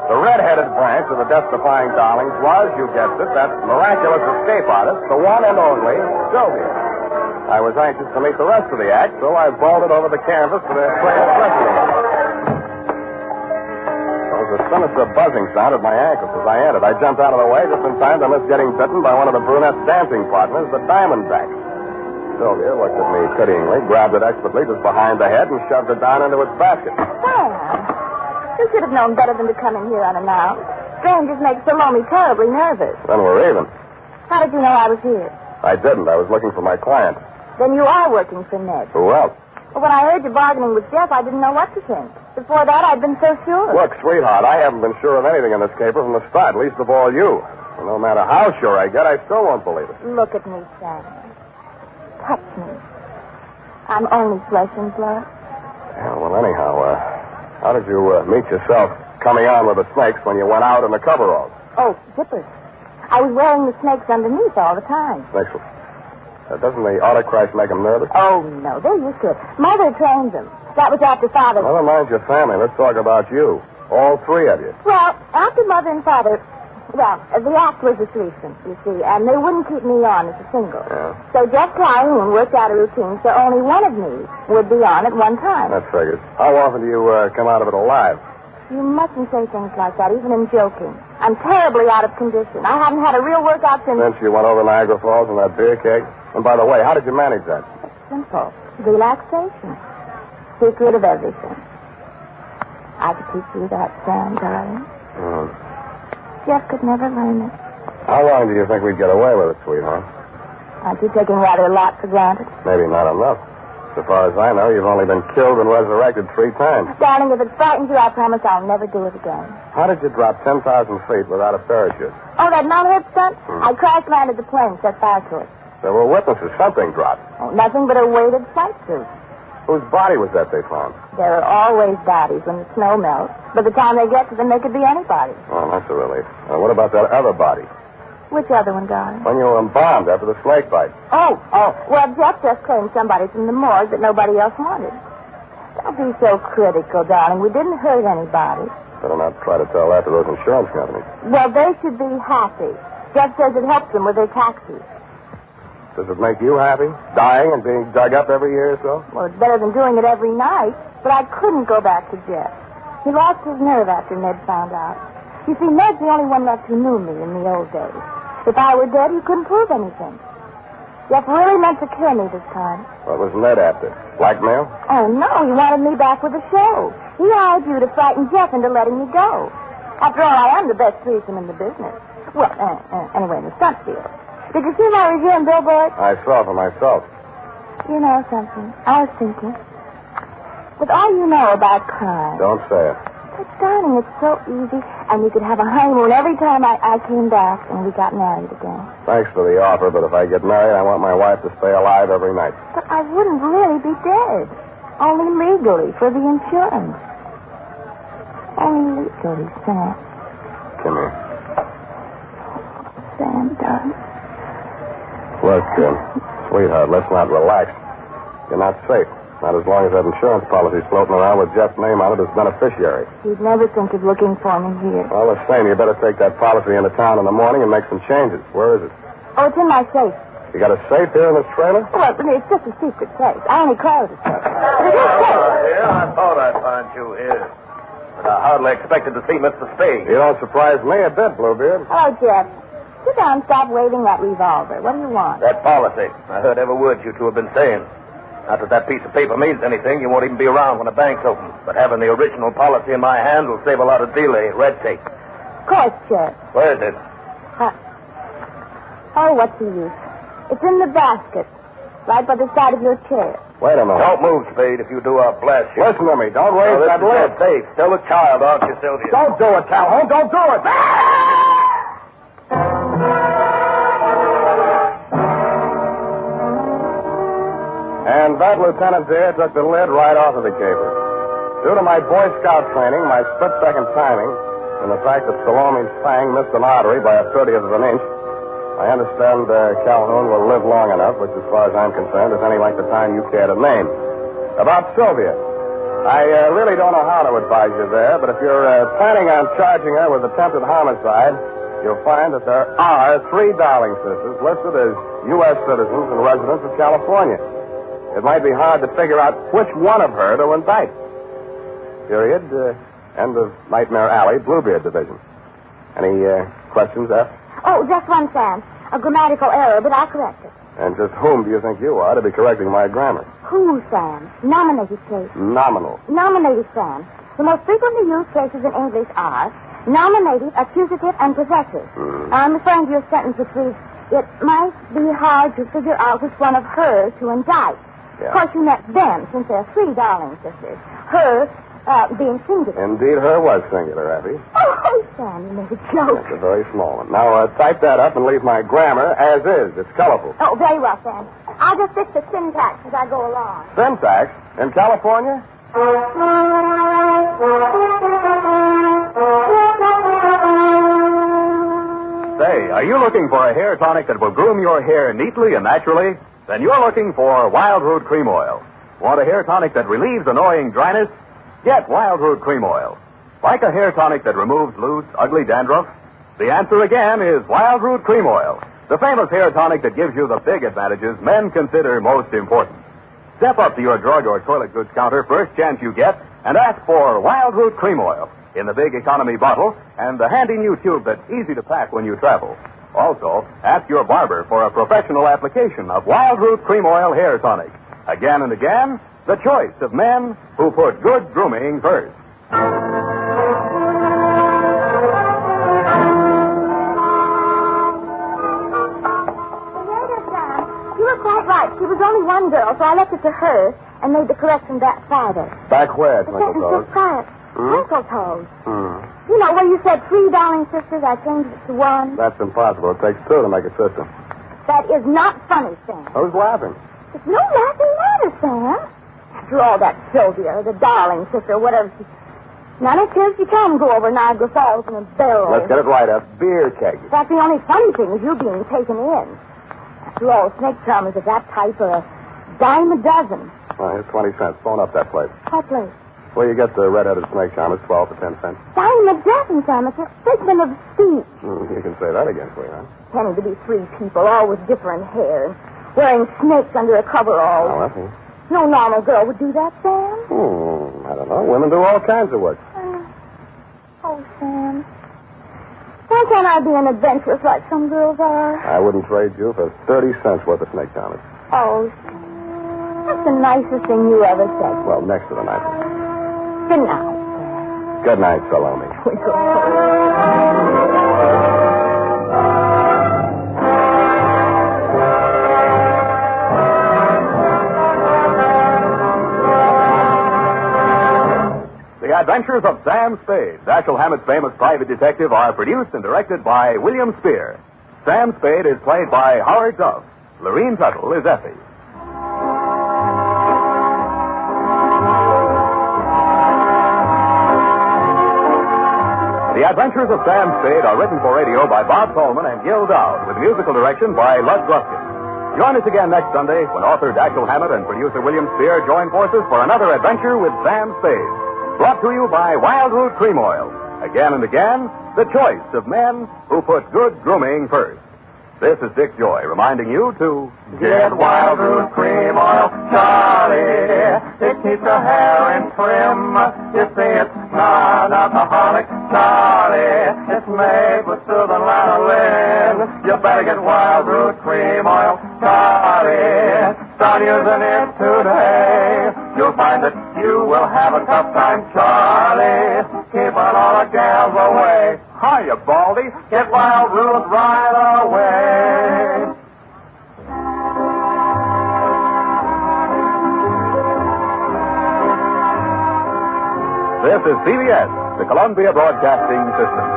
The red-headed branch of the death-defying darlings was, you guessed it, that miraculous escape artist, the one and only Sylvia. I was anxious to meet the rest of the act, so I vaulted over the canvas to the trail dressing room. There was a sinister buzzing sound at my ankles as I entered. I jumped out of the way just in time to miss getting bitten by one of the brunette's dancing partners, the Diamondback. Sylvia looked at me pityingly, grabbed it expertly just behind the head, and shoved it down into its basket. You should have known better than to come in here unannounced. Strangers make Salome terribly nervous. Then we're even. How did you know I was here? I didn't. I was looking for my client. Then you are working for Ned. Who else? Well, when I heard you bargaining with Jeff, I didn't know what to think. Before that, I'd been so sure. Look, sweetheart, I haven't been sure of anything in this caper from the start, least of all you. And no matter how sure I get, I still won't believe it. Look at me, Sammy. Touch me. I'm only flesh and blood. Yeah, well, anyhow, how did you meet yourself coming on with the snakes when you went out in the coveralls? Oh, zippers. I was wearing the snakes underneath all the time. Snakes? Doesn't the autocrat make them nervous? Oh, no, they're used to it. Mother trained them. That was after Father. Never mind your family. Let's talk about you. All 3 of you. Well, after Mother and Father, the act was a threesome, you see, and they wouldn't keep me on as a single. Yeah. So Jeff Calhoun worked out a routine so only one of me would be on at one time. That figures. How often do you come out of it alive? You mustn't say things like that, even in joking. I'm terribly out of condition. I haven't had a real workout since you went over Niagara Falls in that beer keg? And by the way, how did you manage that? It's simple. Relaxation. Secret of everything. I could teach you that, Sam, darling. Jeff could never learn it. How long do you think we'd get away with it, sweetheart? Aren't you taking rather a lot for granted? Maybe not enough. So far as I know, you've only been killed and resurrected 3 times. Darling, if it frightens you, I promise I'll never do it again. How did you drop 10,000 feet without a parachute? Oh, that Mount Hood stunt? I crash-landed the plane, set fire to it. There were witnesses. Something dropped. Oh, nothing but a weighted flight suit. Whose body was that they found? There are always bodies when the snow melts. By the time they get to them, they could be anybody. Oh, that's a relief. What about that other body? Which other one, darling? When you were embalmed after the snake bite. Oh. Well, Jeff just claimed somebody from the morgue that nobody else wanted. Don't be so critical, darling. We didn't hurt anybody. Better not try to tell that to those insurance companies. Well, they should be happy. Jeff says it helps them with their taxes. Does it make you happy? Dying and being dug up every year or so? Well, it's better than doing it every night. But I couldn't go back to Jeff. He lost his nerve after Ned found out. You see, Ned's the only one left who knew me in the old days. If I were dead, he couldn't prove anything. Jeff really meant to kill me this time. What was Ned after? Blackmail? Oh, no. He wanted me back with the show. He hired you to frighten Jeff into letting me go. After all, I am the best threesome in the business. Well, anyway, in the stunt field. Did you see my review in Billboard? I saw for myself. You know something? I was thinking. With all you know about crime... Don't say it. But, darling, it's so easy. And you could have a honeymoon every time I came back and we got married again. Thanks for the offer, but if I get married, I want my wife to stay alive every night. But I wouldn't really be dead. Only legally for the insurance. Only legally, Sam. Come here. Sam, darling. Look, sweetheart, let's not relax. You're not safe. Not as long as that insurance policy's floating around with Jeff's name on it as beneficiary. You'd never think of looking for me here. Well, the same. You better take that policy into town in the morning and make some changes. Where is it? Oh, it's in my safe. You got a safe here in this trailer? Well, it's just a secret safe. I only closed it. But it is safe. Here, I thought I'd find you here. But I hardly expected to see Mr. Spade. You don't surprise me a bit, Bluebeard. Hello, Jeff. Sit down and stop waving that revolver. What do you want? That policy. I heard every word you two have been saying. Not that that piece of paper means anything. You won't even be around when the bank's open. But having the original policy in my hand will save a lot of delay, red tape. Of course, Jeff. Where is it? Oh, what's the use? It's in the basket, right by the side of your chair. Wait a minute. Don't move, Spade. If you do, I'll blast you. Listen to me. Don't raise that lid. Safe. Tell the child, aren't you, Sylvia? Don't do it, Calhoun. Don't do it. And that Lieutenant there took the lid right off of the caper. Due to my Boy Scout training, my split-second timing, and the fact that Salome's fang missed an artery by a 30th of an inch, I understand Calhoun will live long enough, which, as far as I'm concerned, is any length of time you care to name. About Sylvia, I really don't know how to advise you there, but if you're planning on charging her with attempted homicide, you'll find that there are 3 Darling sisters listed as U.S. citizens and residents of California. It might be hard to figure out which one of her to indict. Period. End of Nightmare Alley, Bluebeard Division. Any questions, F? Oh, just one, Sam. A grammatical error, but I'll correct it. And just whom do you think you are to be correcting my grammar? Who, Sam? Nominative case. Nominal. Nominative, Sam. The most frequently used cases in English are nominative, accusative, and possessive. I'm referring to your sentence which reads, it might be hard to figure out which one of her to indict. Yeah. Of course, you meant them, since there are 3 Darling sisters. Her being singular. Indeed, her was singular, Effie. Oh, Sam, you made a joke. That's a very small one. Now, type that up and leave my grammar as is. It's colorful. Oh, very well, Sam. I'll just fix the syntax as I go along. Syntax? In California? Say, are you looking for a hair tonic that will groom your hair neatly and naturally? Then you're looking for Wild Root Cream Oil. Want a hair tonic that relieves annoying dryness? Get Wild Root Cream Oil. Like a hair tonic that removes loose, ugly dandruff? The answer again is Wild Root Cream Oil, the famous hair tonic that gives you the big advantages men consider most important. Step up to your drug or toilet goods counter first chance you get and ask for Wild Root Cream Oil in the big economy bottle and the handy new tube that's easy to pack when you travel. Also, ask your barber for a professional application of Wild Root Cream Oil Hair Tonic. Again and again, the choice of men who put good grooming first. You were quite right. She was only one girl, so I left it to her and made the correction back farther. Back where, The Twinkle sentence Toes? was quiet. Twinkle Toes. You know, where you said 3 Darling sisters, I changed it to 1. That's impossible. It takes 2 to make a system. That is not funny, Sam. Who's laughing? It's no laughing matter, Sam. After all, that Sylvia, the Darling sister, whatever she... None of kids you can go over Niagara Falls in a barrel. Let's get it right. A beer keg. In fact, the only funny thing is you being taken in. After all, snake charmers of that type are a dime a dozen. Well, here's 20 cents. Phone up that place. What place? Where you get the red-headed snake charmers, 12 for 10 cents. Dime a dozen, Sam. It's a figment of speech. You can say that again, sweetheart. Pretending to be 3 people, all with different hair, and wearing snakes under a coverall. Oh, that's it. No normal girl would do that, Sam. I don't know. Women do all kinds of work. Oh, Sam. Why can't I be an adventuress like some girls are? I wouldn't trade you for 30 cents worth of snake charmers. Oh, Sam. That's the nicest thing you ever said. Well, next to the nicest. Good night. Good night, Salome. The Adventures of Sam Spade, Dashiell Hammett's famous private detective, are produced and directed by William Spear. Sam Spade is played by Howard Duff. Lorene Tuttle is Effie. The Adventures of Sam Spade are written for radio by Bob Coleman and Gil Dowd, with musical direction by Lud Gluskin. Join us again next Sunday when author Dashiell Hammett and producer William Spear join forces for another adventure with Sam Spade. Brought to you by Wild Root Cream Oil. Again and again, the choice of men who put good grooming first. This is Dick Joy reminding you to get Wild Root Cream Oil, Charlie. It keeps your hair in trim. You see, it's non-alcoholic, Charlie. It's made with soothing lanolin. You better get Wild Root Cream Oil, Charlie. Start using it today. You'll find that you will have a tough time, Charlie. Keeping all the gals away. Hiya, Baldy. Get Wild Root right away. This is CBS, the Columbia Broadcasting System.